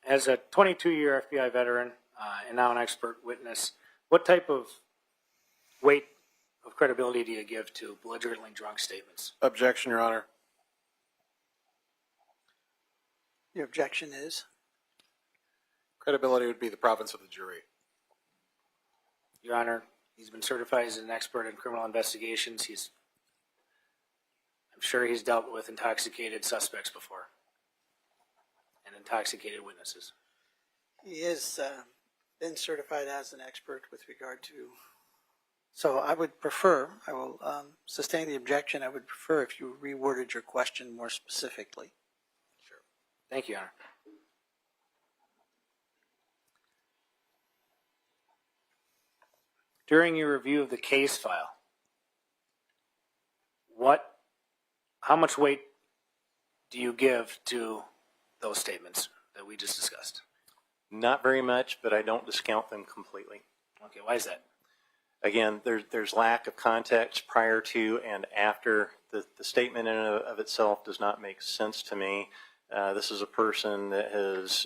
K: As a 22-year FBI veteran and now an expert witness, what type of weight of credibility do you give to belligerently drunk statements?
M: Objection, Your Honor.
A: Your objection is?
M: Credibility would be the province of the jury.
K: Your Honor, he's been certified as an expert in criminal investigations. I'm sure he's dealt with intoxicated suspects before and intoxicated witnesses.
A: He has been certified as an expert with regard to. So I will sustain the objection. I would prefer if you reworded your question more specifically.
K: Sure. Thank you, Your Honor. During your review of the case file, how much weight do you give to those statements that we just discussed?
L: Not very much, but I don't discount them completely.
K: Okay, why is that?
L: Again, there's lack of context prior to and after. The statement in and of itself does not make sense to me. This is a person that has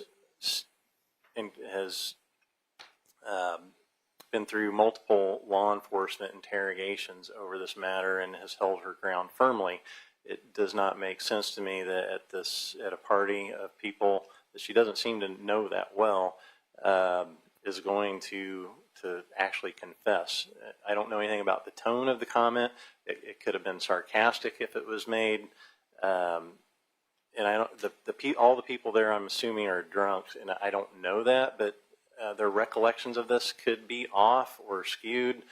L: been through multiple law enforcement interrogations over this matter and has held her ground firmly. It does not make sense to me that at a party of people that she doesn't seem to know that well is going to actually confess. I don't know anything about the tone of the comment. It could have been sarcastic if it was made. And all the people there, I'm assuming, are drunk, and I don't know that, but their recollections of this could be off or skewed.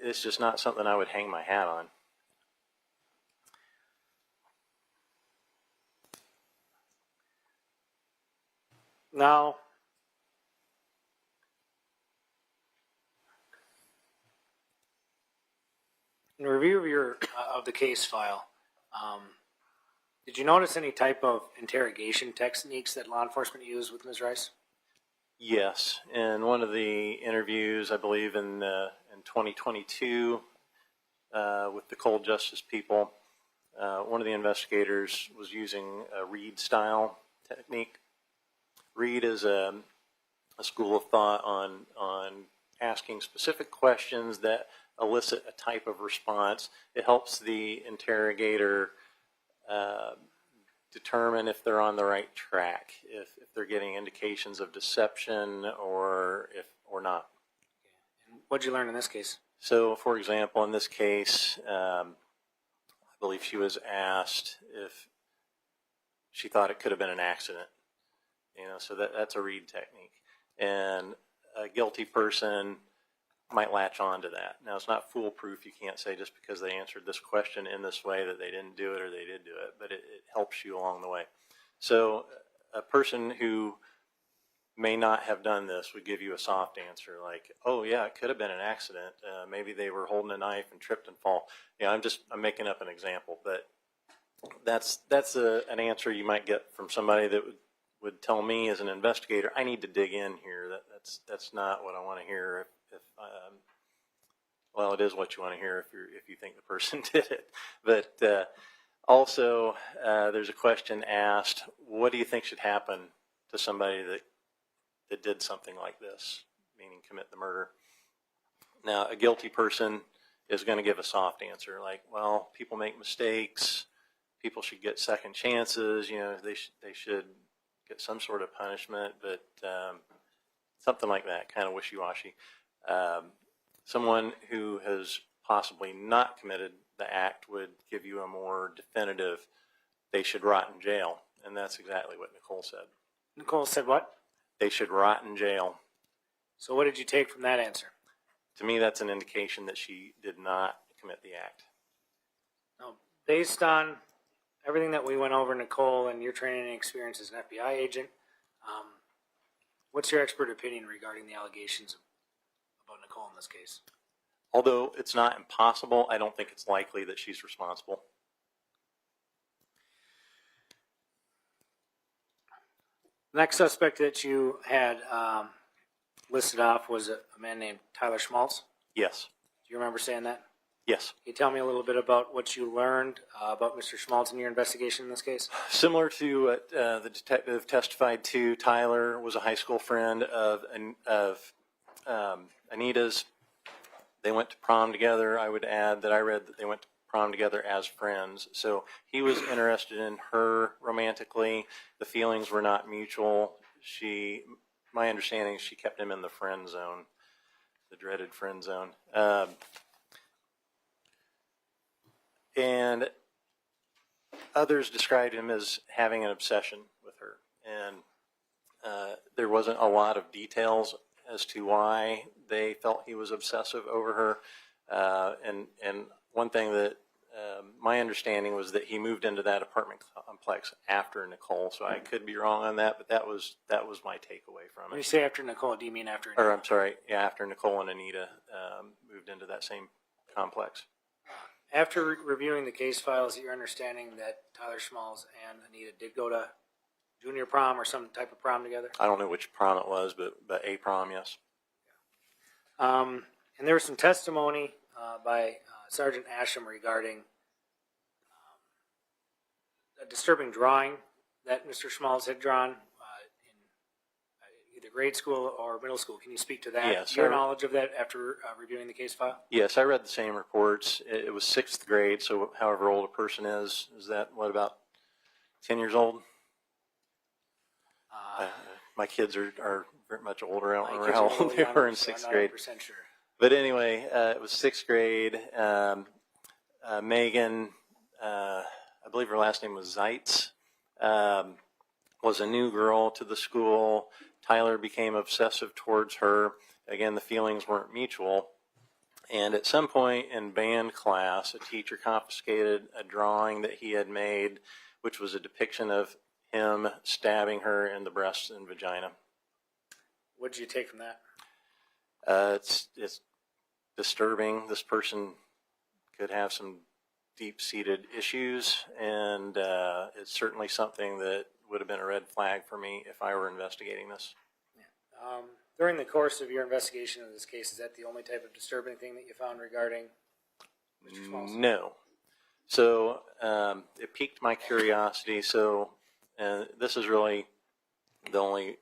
L: It's just not something I would hang my hat on.
K: Now, in review of the case file, did you notice any type of interrogation techniques that law enforcement used with Ms. Rice?
L: Yes, in one of the interviews, I believe in 2022, with the cold justice people, one of the investigators was using a Reed style technique. Reed is a school of thought on asking specific questions that elicit a type of response. It helps the interrogator determine if they're on the right track, if they're getting indications of deception or not.
K: What'd you learn in this case?
L: So, for example, in this case, I believe she was asked if she thought it could have been an accident. So that's a read technique. And a guilty person might latch on to that. Now, it's not foolproof. You can't say just because they answered this question in this way that they didn't do it or they did do it, but it helps you along the way. So a person who may not have done this would give you a soft answer like, oh, yeah, it could have been an accident. Maybe they were holding a knife and tripped and fall. I'm making up an example, but that's an answer you might get from somebody that would tell me as an investigator, I need to dig in here. That's not what I want to hear. Well, it is what you want to hear if you think the person did it. But also, there's a question asked: what do you think should happen to somebody that did something like this, meaning commit the murder? Now, a guilty person is going to give a soft answer, like, well, people make mistakes. People should get second chances. They should get some sort of punishment, but something like that, kind of wishy-washy. Someone who has possibly not committed the act would give you a more definitive, they should rot in jail. And that's exactly what Nichole said.
K: Nichole said what?
L: They should rot in jail.
K: So what did you take from that answer?
L: To me, that's an indication that she did not commit the act.
K: Now, based on everything that we went over, Nichole, and your training and experience as an FBI agent, what's your expert opinion regarding the allegations about Nichole in this case?
L: Although it's not impossible, I don't think it's likely that she's responsible.
K: The next suspect that you had listed off was a man named Tyler Schmaltz.
L: Yes.
K: Do you remember saying that?
L: Yes.
K: Can you tell me a little bit about what you learned about Mr. Schmaltz in your investigation in this case?
L: Similar to what the detective testified to, Tyler was a high school friend of Anita's. They went to prom together. I would add that I read that they went to prom together as friends. So he was interested in her romantically. The feelings were not mutual. My understanding is she kept him in the friend zone, the dreaded friend zone. And others described him as having an obsession with her. And there wasn't a lot of details as to why they felt he was obsessive over her. And one thing that my understanding was that he moved into that apartment complex after Nichole. So I could be wrong on that, but that was my takeaway from it.
K: When you say after Nichole, do you mean after Anita?
L: Or I'm sorry, yeah, after Nichole and Anita moved into that same complex.
K: After reviewing the case files, your understanding that Tyler Schmaltz and Anita did go to junior prom or some type of prom together?
L: I don't know which prom it was, but a prom, yes.
K: And there was some testimony by Sergeant Asham regarding a disturbing drawing that Mr. Schmaltz had drawn in either grade school or middle school. Can you speak to that?
L: Yes.
K: Your knowledge of that after reviewing the case file?
L: Yes, I read the same reports. It was 6th grade, so however old a person is that, what, about 10 years old? My kids are very much older. I don't remember how old they were in 6th grade.
K: Sure.
L: But anyway, it was 6th grade. Megan, I believe her last name was Zeitz, was a new girl to the school. Tyler became obsessive towards her. Again, the feelings weren't mutual. And at some point in band class, a teacher confiscated a drawing that he had made, which was a depiction of him stabbing her in the breast and vagina.
K: What did you take from that?
L: It's disturbing. This person could have some deep-seated issues, and it's certainly something that would have been a red flag for me if I were investigating this.
K: Yeah. During the course of your investigation of this case, is that the only type of disturbing thing that you found regarding Mr. Schmaltz?
L: No. So it piqued my curiosity. So this is really the only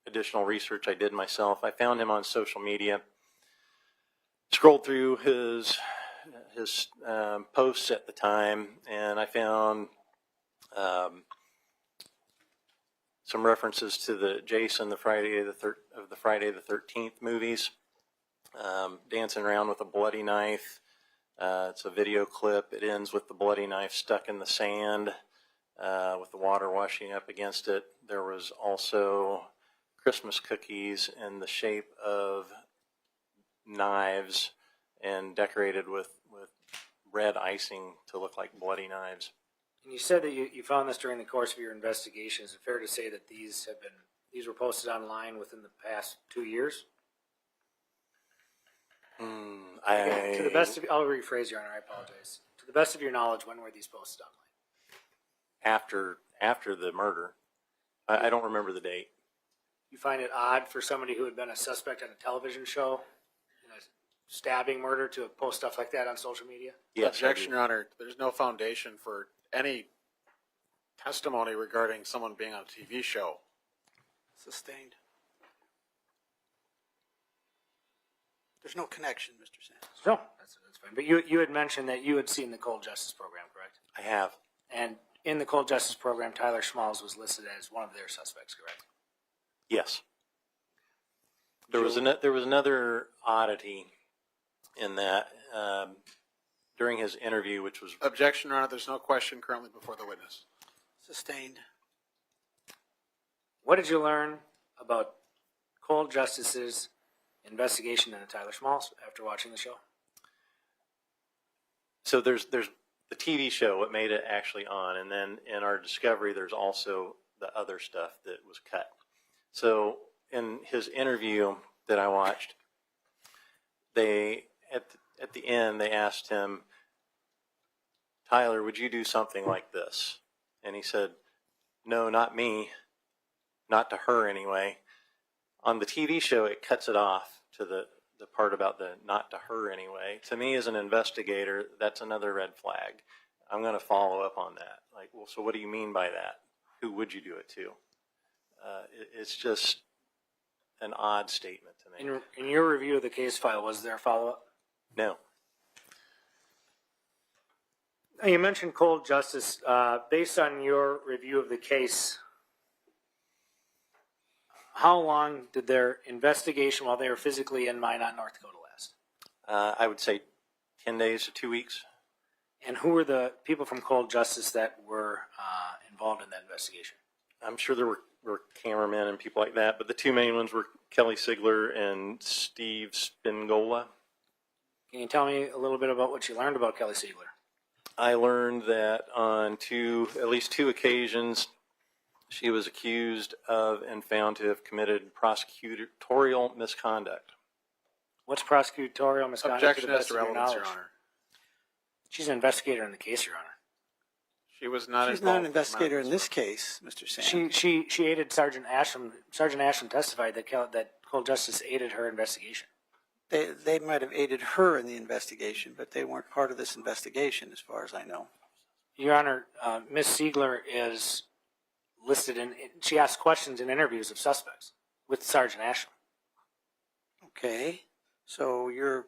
L: additional research I did myself. I found him on social media, scrolled through his posts at the time, and I found some references to the Jason, the Friday the 13th movies, dancing around with a bloody knife. It's a video clip. It ends with the bloody knife stuck in the sand with the water washing up against it. There was also Christmas cookies in the shape of knives and decorated with red icing to look like bloody knives.
K: And you said that you found this during the course of your investigation. Is it fair to say that these were posted online within the past 2 years? To the best of, I'll rephrase, Your Honor, I apologize. To the best of your knowledge, when were these posted online?
L: After the murder. I don't remember the date.
K: You find it odd for somebody who had been a suspect on a television show in a stabbing murder to post stuff like that on social media?
L: Yes,
M: Objection, Your Honor. There's no foundation for any testimony regarding someone being on a TV show.
A: Sustained. There's no connection, Mr. Sands.
K: No, that's fine. But you had mentioned that you had seen the Cold Justice Program, correct?
L: I have.
K: And in the Cold Justice Program, Tyler Schmalz was listed as one of their suspects, correct?
L: Yes. There was another oddity in that during his interview, which was...
M: Objection, Your Honor. There's no question currently before the witness.
A: Sustained.
K: What did you learn about Cold Justice's investigation into Tyler Schmalz after watching the show?
L: So there's the TV show, what made it actually on, and then in our discovery, there's also the other stuff that was cut. So in his interview that I watched, they at the end they asked him, Tyler, would you do something like this? And he said, no, not me, not to her anyway. On the TV show, it cuts it off to the part about the not to her anyway. To me, as an investigator, that's another red flag. I'm going to follow up on that. Like, well, so what do you mean by that? Who would you do it to? It's just an odd statement to me.
K: In your review of the case file, was there a follow-up?
L: No.
K: You mentioned Cold Justice. Based on your review of the case, how long did their investigation while they were physically in Minot, North Dakota last?
L: I would say 10 days to 2 weeks.
K: And who were the people from Cold Justice that were involved in that investigation?
L: I'm sure there were cameramen and people like that, but the two main ones were Kelly Sigler and Steve Spingola.
K: Can you tell me a little bit about what you learned about Kelly Sigler?
L: I learned that on at least two occasions, she was accused of and found to have committed prosecutorial misconduct.
K: What's prosecutorial misconduct?
M: Objection as to relevance, Your Honor.
K: She's an investigator in the case, Your Honor.
M: She was not.
A: She's not an investigator in this case, Mr. Sands.
K: She aided Sergeant Asham. Sergeant Asham testified that Cold Justice aided her investigation.
A: They might have aided her in the investigation, but they weren't part of this investigation, as far as I know.
K: Your Honor, Ms. Sigler is listed in. She asked questions in interviews of suspects with Sergeant Asham.
A: Okay, so your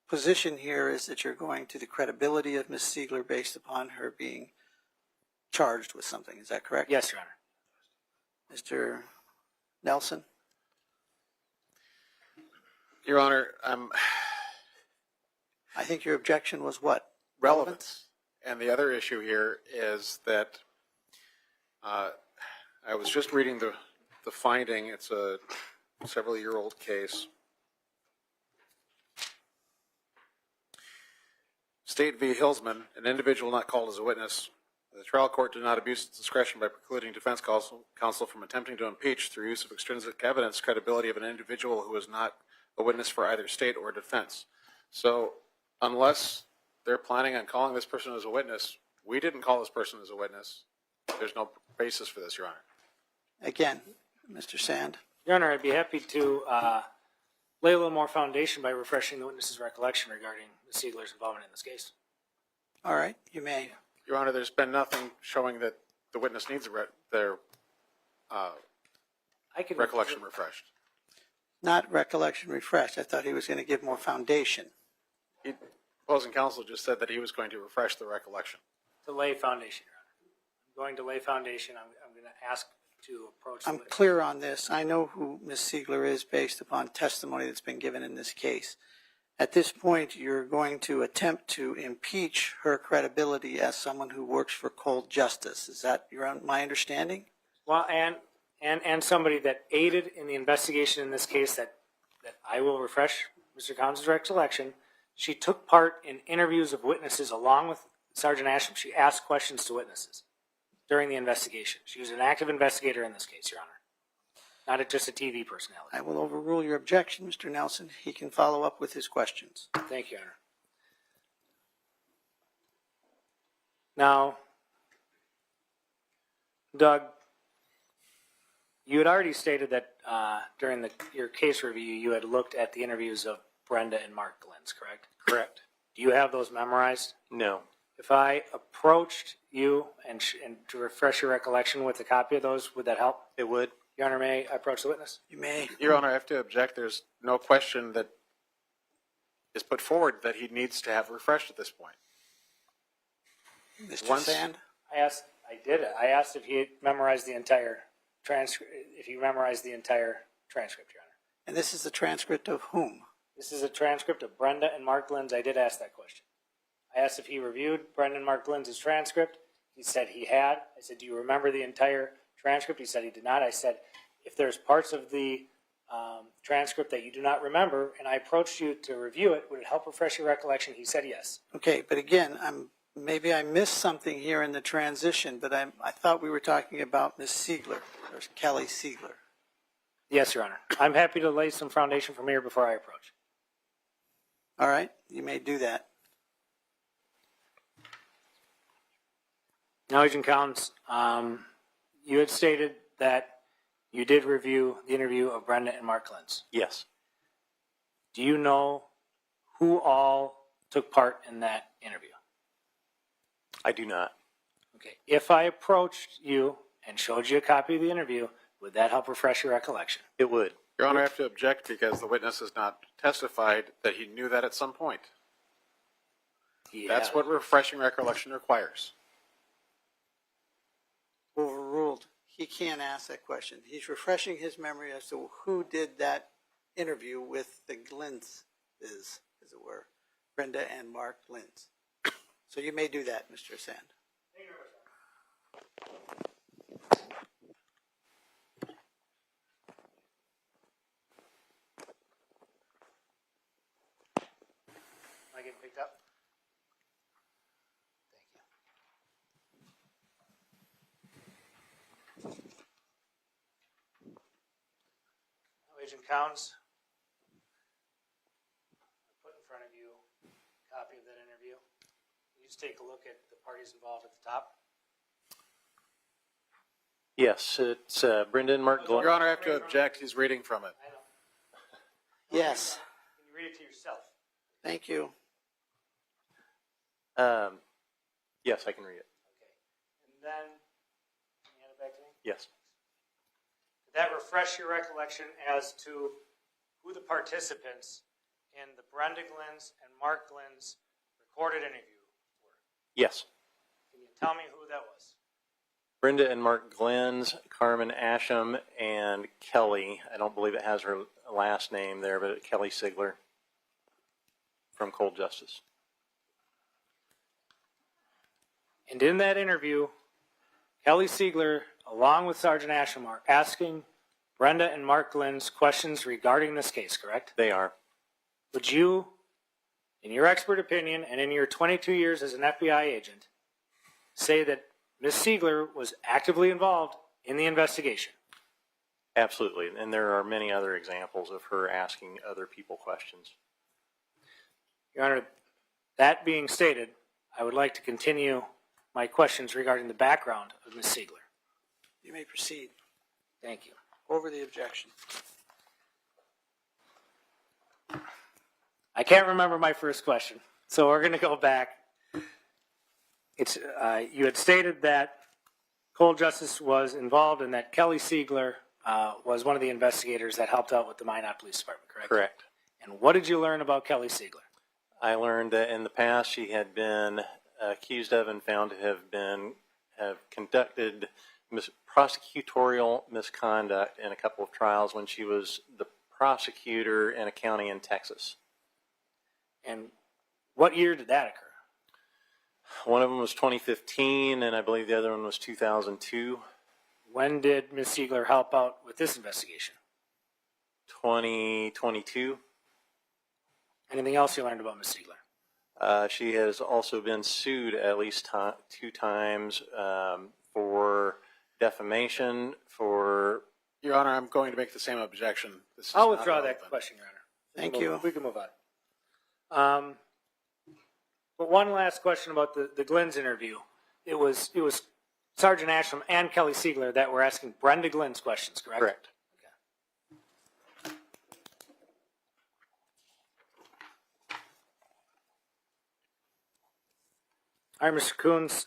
A: position here is that you're going to the credibility of Ms. Sigler based upon her being charged with something. Is that correct?
K: Yes, Your Honor.
A: Mr. Nelson?
M: Your Honor,
A: I think your objection was what?
M: relevance. And the other issue here is that I was just reading the finding. It's a several-year-old case. State v. Hillsman, an individual not called as a witness. The trial court did not abuse its discretion by precluding defense counsel from attempting to impeach through use of extrinsic evidence credibility of an individual who is not a witness for either state or defense. So unless they're planning on calling this person as a witness, we didn't call this person as a witness. There's no basis for this, Your Honor.
A: Again, Mr. Sand?
K: Your Honor, I'd be happy to lay a little more foundation by refreshing the witness's recollection regarding Ms. Sigler's involvement in this case.
A: All right, you may.
M: Your Honor, there's been nothing showing that the witness needs their recollection refreshed.
A: Not recollection refreshed. I thought he was going to give more foundation.
M: Opposing counsel just said that he was going to refresh the recollection.
K: To lay foundation, Your Honor. I'm going to lay foundation. I'm going to ask to approach the
A: I'm
K: witness.
A: clear on this. I know who Ms. Siegler is based upon testimony that's been given in this case. At this point, you're going to attempt to impeach her credibility as someone who works for cold justice. Is that my understanding?
K: Well, and somebody that aided in the investigation in this case that I will refresh Mr. Collins' recollection. She took part in interviews of witnesses along with Sergeant Asham. She asked questions to witnesses during the investigation. She was an active investigator in this case, Your Honor. Not just a TV personality.
A: I will overrule your objection, Mr. Nelson. He can follow up with his questions.
K: Thank you, Your Honor. Now, Doug, you had already stated that during your case review, you had looked at the interviews of Brenda and Mark Glintz, correct?
L: Correct.
K: Do you have those memorized?
L: No.
K: If I approached you and to refresh your recollection with a copy of those, would that help?
L: It would.
K: Your Honor, may I approach the witness?
A: You may.
M: Your Honor, I have to object. There's no question that is put forward that he needs to have refreshed at this point.
A: Mr.
M: Once-
A: Sand?
K: I asked if he memorized the entire transcript, Your Honor.
A: And this is the transcript of whom?
K: This is a transcript of Brenda and Mark Glintz. I did ask that question. I asked if he reviewed Brenda and Mark Glintz's transcript. He said he had. I said, do you remember the entire transcript? He said he did not. I said, if there's parts of the transcript that you do not remember, and I approached you to review it, would it help refresh your recollection? He said yes.
A: Okay, but again, maybe I missed something here in the transition, but I thought we were talking about Ms. Siegler, or Kelly Siegler.
K: Yes, Your Honor. I'm happy to lay some foundation from here before I approach.
A: All right, you may do that.
K: Now, Agent Collins, you had stated that you did review the interview of Brenda and Mark Glintz.
L: Yes.
K: Do you know who all took part in that interview?
L: I do not.
K: Okay. If I approached you and showed you a copy of the interview, would that help refresh your recollection?
L: It would.
M: Your Honor, I have to object because the witness has not testified that he knew that at some point. That's what refreshing recollection requires.
A: Overruled. He can't ask that question. He's refreshing his memory as to who did that interview with the Glintzes, as it were, Brenda and Mark Glintz. So you may do that, Mr. Sand.
K: Am I getting picked up? Thank you. Now, Agent Collins, I put in front of you a copy of that interview. You just take a look at the parties involved at the top.
L: Yes, it's Brenda and Mark Glintz.
M: Your Honor, I have to object. He's reading from it.
K: I know.
A: Yes.
K: Can you read it to yourself?
A: Thank you.
L: Yes, I can read it.
K: Okay. And then, can you hand it back to me?
L: Yes.
K: Did that refresh your recollection as to who the participants in the Brenda Glintz and Mark Glintz recorded interview were?
L: Yes.
K: Can you tell me who that was?
L: Brenda and Mark Glintz, Carmen Asham, and Kelly. I don't believe it has her last name there, but Kelly Siegler from Cold Justice.
K: And in that interview, Kelly Siegler, along with Sergeant Asham, are asking Brenda and Mark Glintz questions regarding this case, correct?
L: They are.
K: Would you, in your expert opinion and in your 22 years as an FBI agent, say that Ms. Siegler was actively involved in the investigation?
L: Absolutely. And there are many other examples of her asking other people questions.
K: Your Honor, that being stated, I would like to continue my questions regarding the background of Ms. Siegler.
A: You may proceed.
K: Thank you.
A: Over the objection.
K: I can't remember my first question, so we're going to go back. You had stated that Cold Justice was involved and that Kelly Siegler was one of the investigators that helped out with the Minot Police Department, correct?
L: Correct.
K: And what did you learn about Kelly Siegler?
L: I learned that in the past she had been accused of and found to have conducted prosecutorial misconduct in a couple of trials when she was the prosecutor in a county in Texas.
K: And what year did that occur?
L: One of them was 2015, and I believe the other one was 2002.
K: When did Ms. Siegler help out with this investigation?
L: 2022.
K: Anything else you learned about Ms. Siegler?
L: She has also been sued at least 2 times for defamation, for...
M: Your Honor, I'm going to make the same objection. This is
K: I'll
M: not
K: withdraw that
M: relevant.
K: question, Your Honor.
A: Thank you.
K: We can move on. But one last question about the Glenn's interview. It was Sergeant Asham and Kelly Siegler that were asking Brenda Glenn's questions, correct?
L: Correct.
K: All right, Mr. Coons.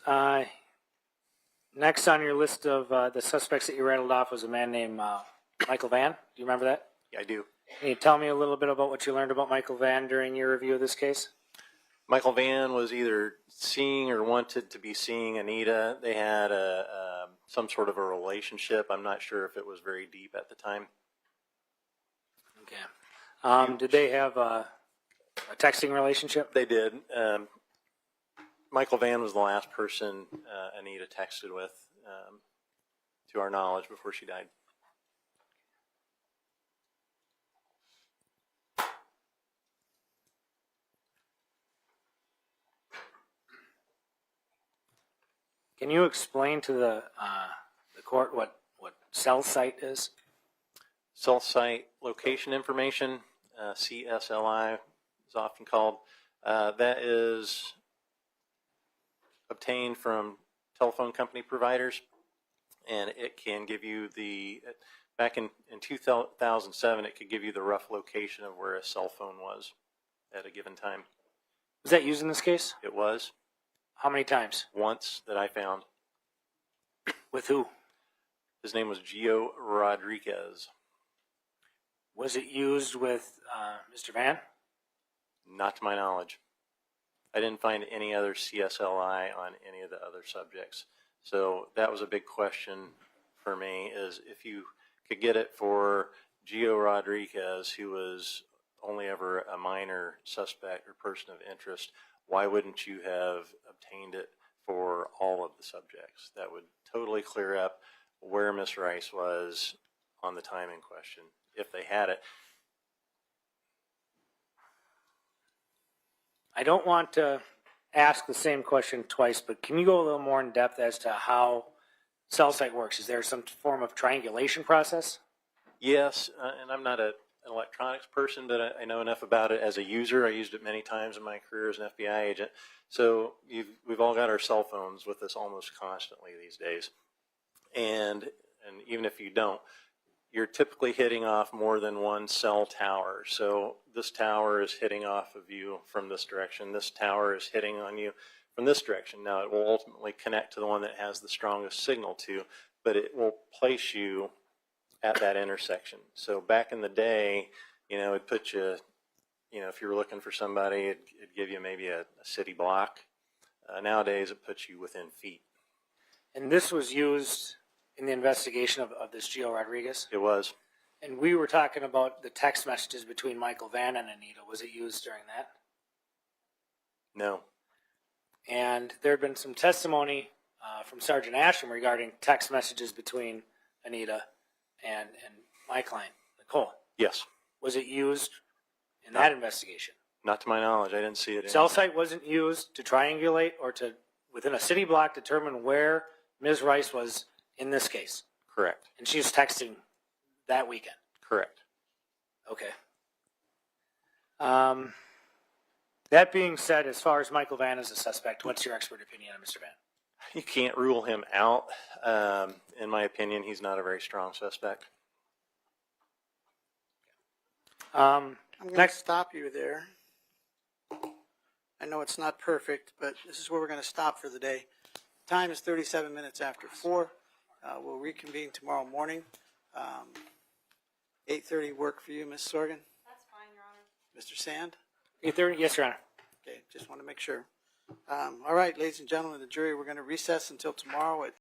K: Next on your list of the suspects that you rattled off was a man named Michael Van. Do you remember that?
L: Yeah, I do.
K: Can you tell me a little bit about what you learned about Michael Van during your review of this case?
L: Michael Van was either seeing or wanted to be seeing Anita. They had some sort of a relationship. I'm not sure if it was very deep at the time.
K: Okay. Did they have a texting relationship?
L: They did. Michael Van was the last person Anita texted with, to our knowledge, before she died.
K: Can you explain to the court what cell site is?
L: Cell site location information, CSLI is often called. That is obtained from telephone company providers, and it can give you back in 2007, it could give you the rough location of where a cell phone was at a given time.
K: Was that used in this case?
L: It was.
K: How many times?
L: Once that I found.
K: With who?
L: His name was Gio Rodriguez.
K: Was it used with Mr. Van?
L: Not to my knowledge. I didn't find any other CSLI on any of the other subjects. So that was a big question for me, is if you could get it for Gio Rodriguez, who was only ever a minor suspect or person of interest, why wouldn't you have obtained it for all of the subjects? That would totally clear up where Miss Rice was on the time in question, if they had it.
K: I don't want to ask the same question twice, but can you go a little more in depth as to how cell site works? Is there some form of triangulation process?
L: Yes, and I'm not an electronics person, but I know enough about it as a user. I used it many times in my career as an FBI agent. So we've all got our cell phones with us almost constantly these days. And even if you don't, you're typically hitting off more than one cell tower. So this tower is hitting off of you from this direction. This tower is hitting on you from this direction. Now it will ultimately connect to the one that has the strongest signal to, but it will place you at that intersection. So back in the day, it'd put you, if you were looking for somebody, it'd give you maybe a city block. Nowadays, it puts you within feet.
K: And this was used in the investigation of this Gio Rodriguez?
L: It was.
K: And we were talking about the text messages between Michael Van and Anita. Was it used during that?
L: No.
K: And there had been some testimony from Sergeant Asham regarding text messages between Anita and my client, Nichole.
L: Yes.
K: Was it used in that investigation?
L: Not to my knowledge. I didn't see it.
K: Cell site wasn't used to triangulate or to, within a city block, determine where Ms. Rice was in this case?
L: Correct.
K: And she was texting that weekend?
L: Correct.
K: Okay. That being said, as far as Michael Van as a suspect, what's your expert opinion on Mr. Van?
L: You can't rule him out. In my opinion, he's not a very strong suspect.
A: I'm going to stop you there. I know it's not perfect, but this is where we're going to stop for the day. Time is 37 minutes after 4. We'll reconvene tomorrow morning. 8:30 work for you, Ms. Sorgan?
J: That's fine, Your Honor.
A: Mr. Sand?
K: 8:30? Yes, Your Honor.
A: Okay, just want to make sure. All right, ladies and gentlemen of the jury, we're going to recess until tomorrow at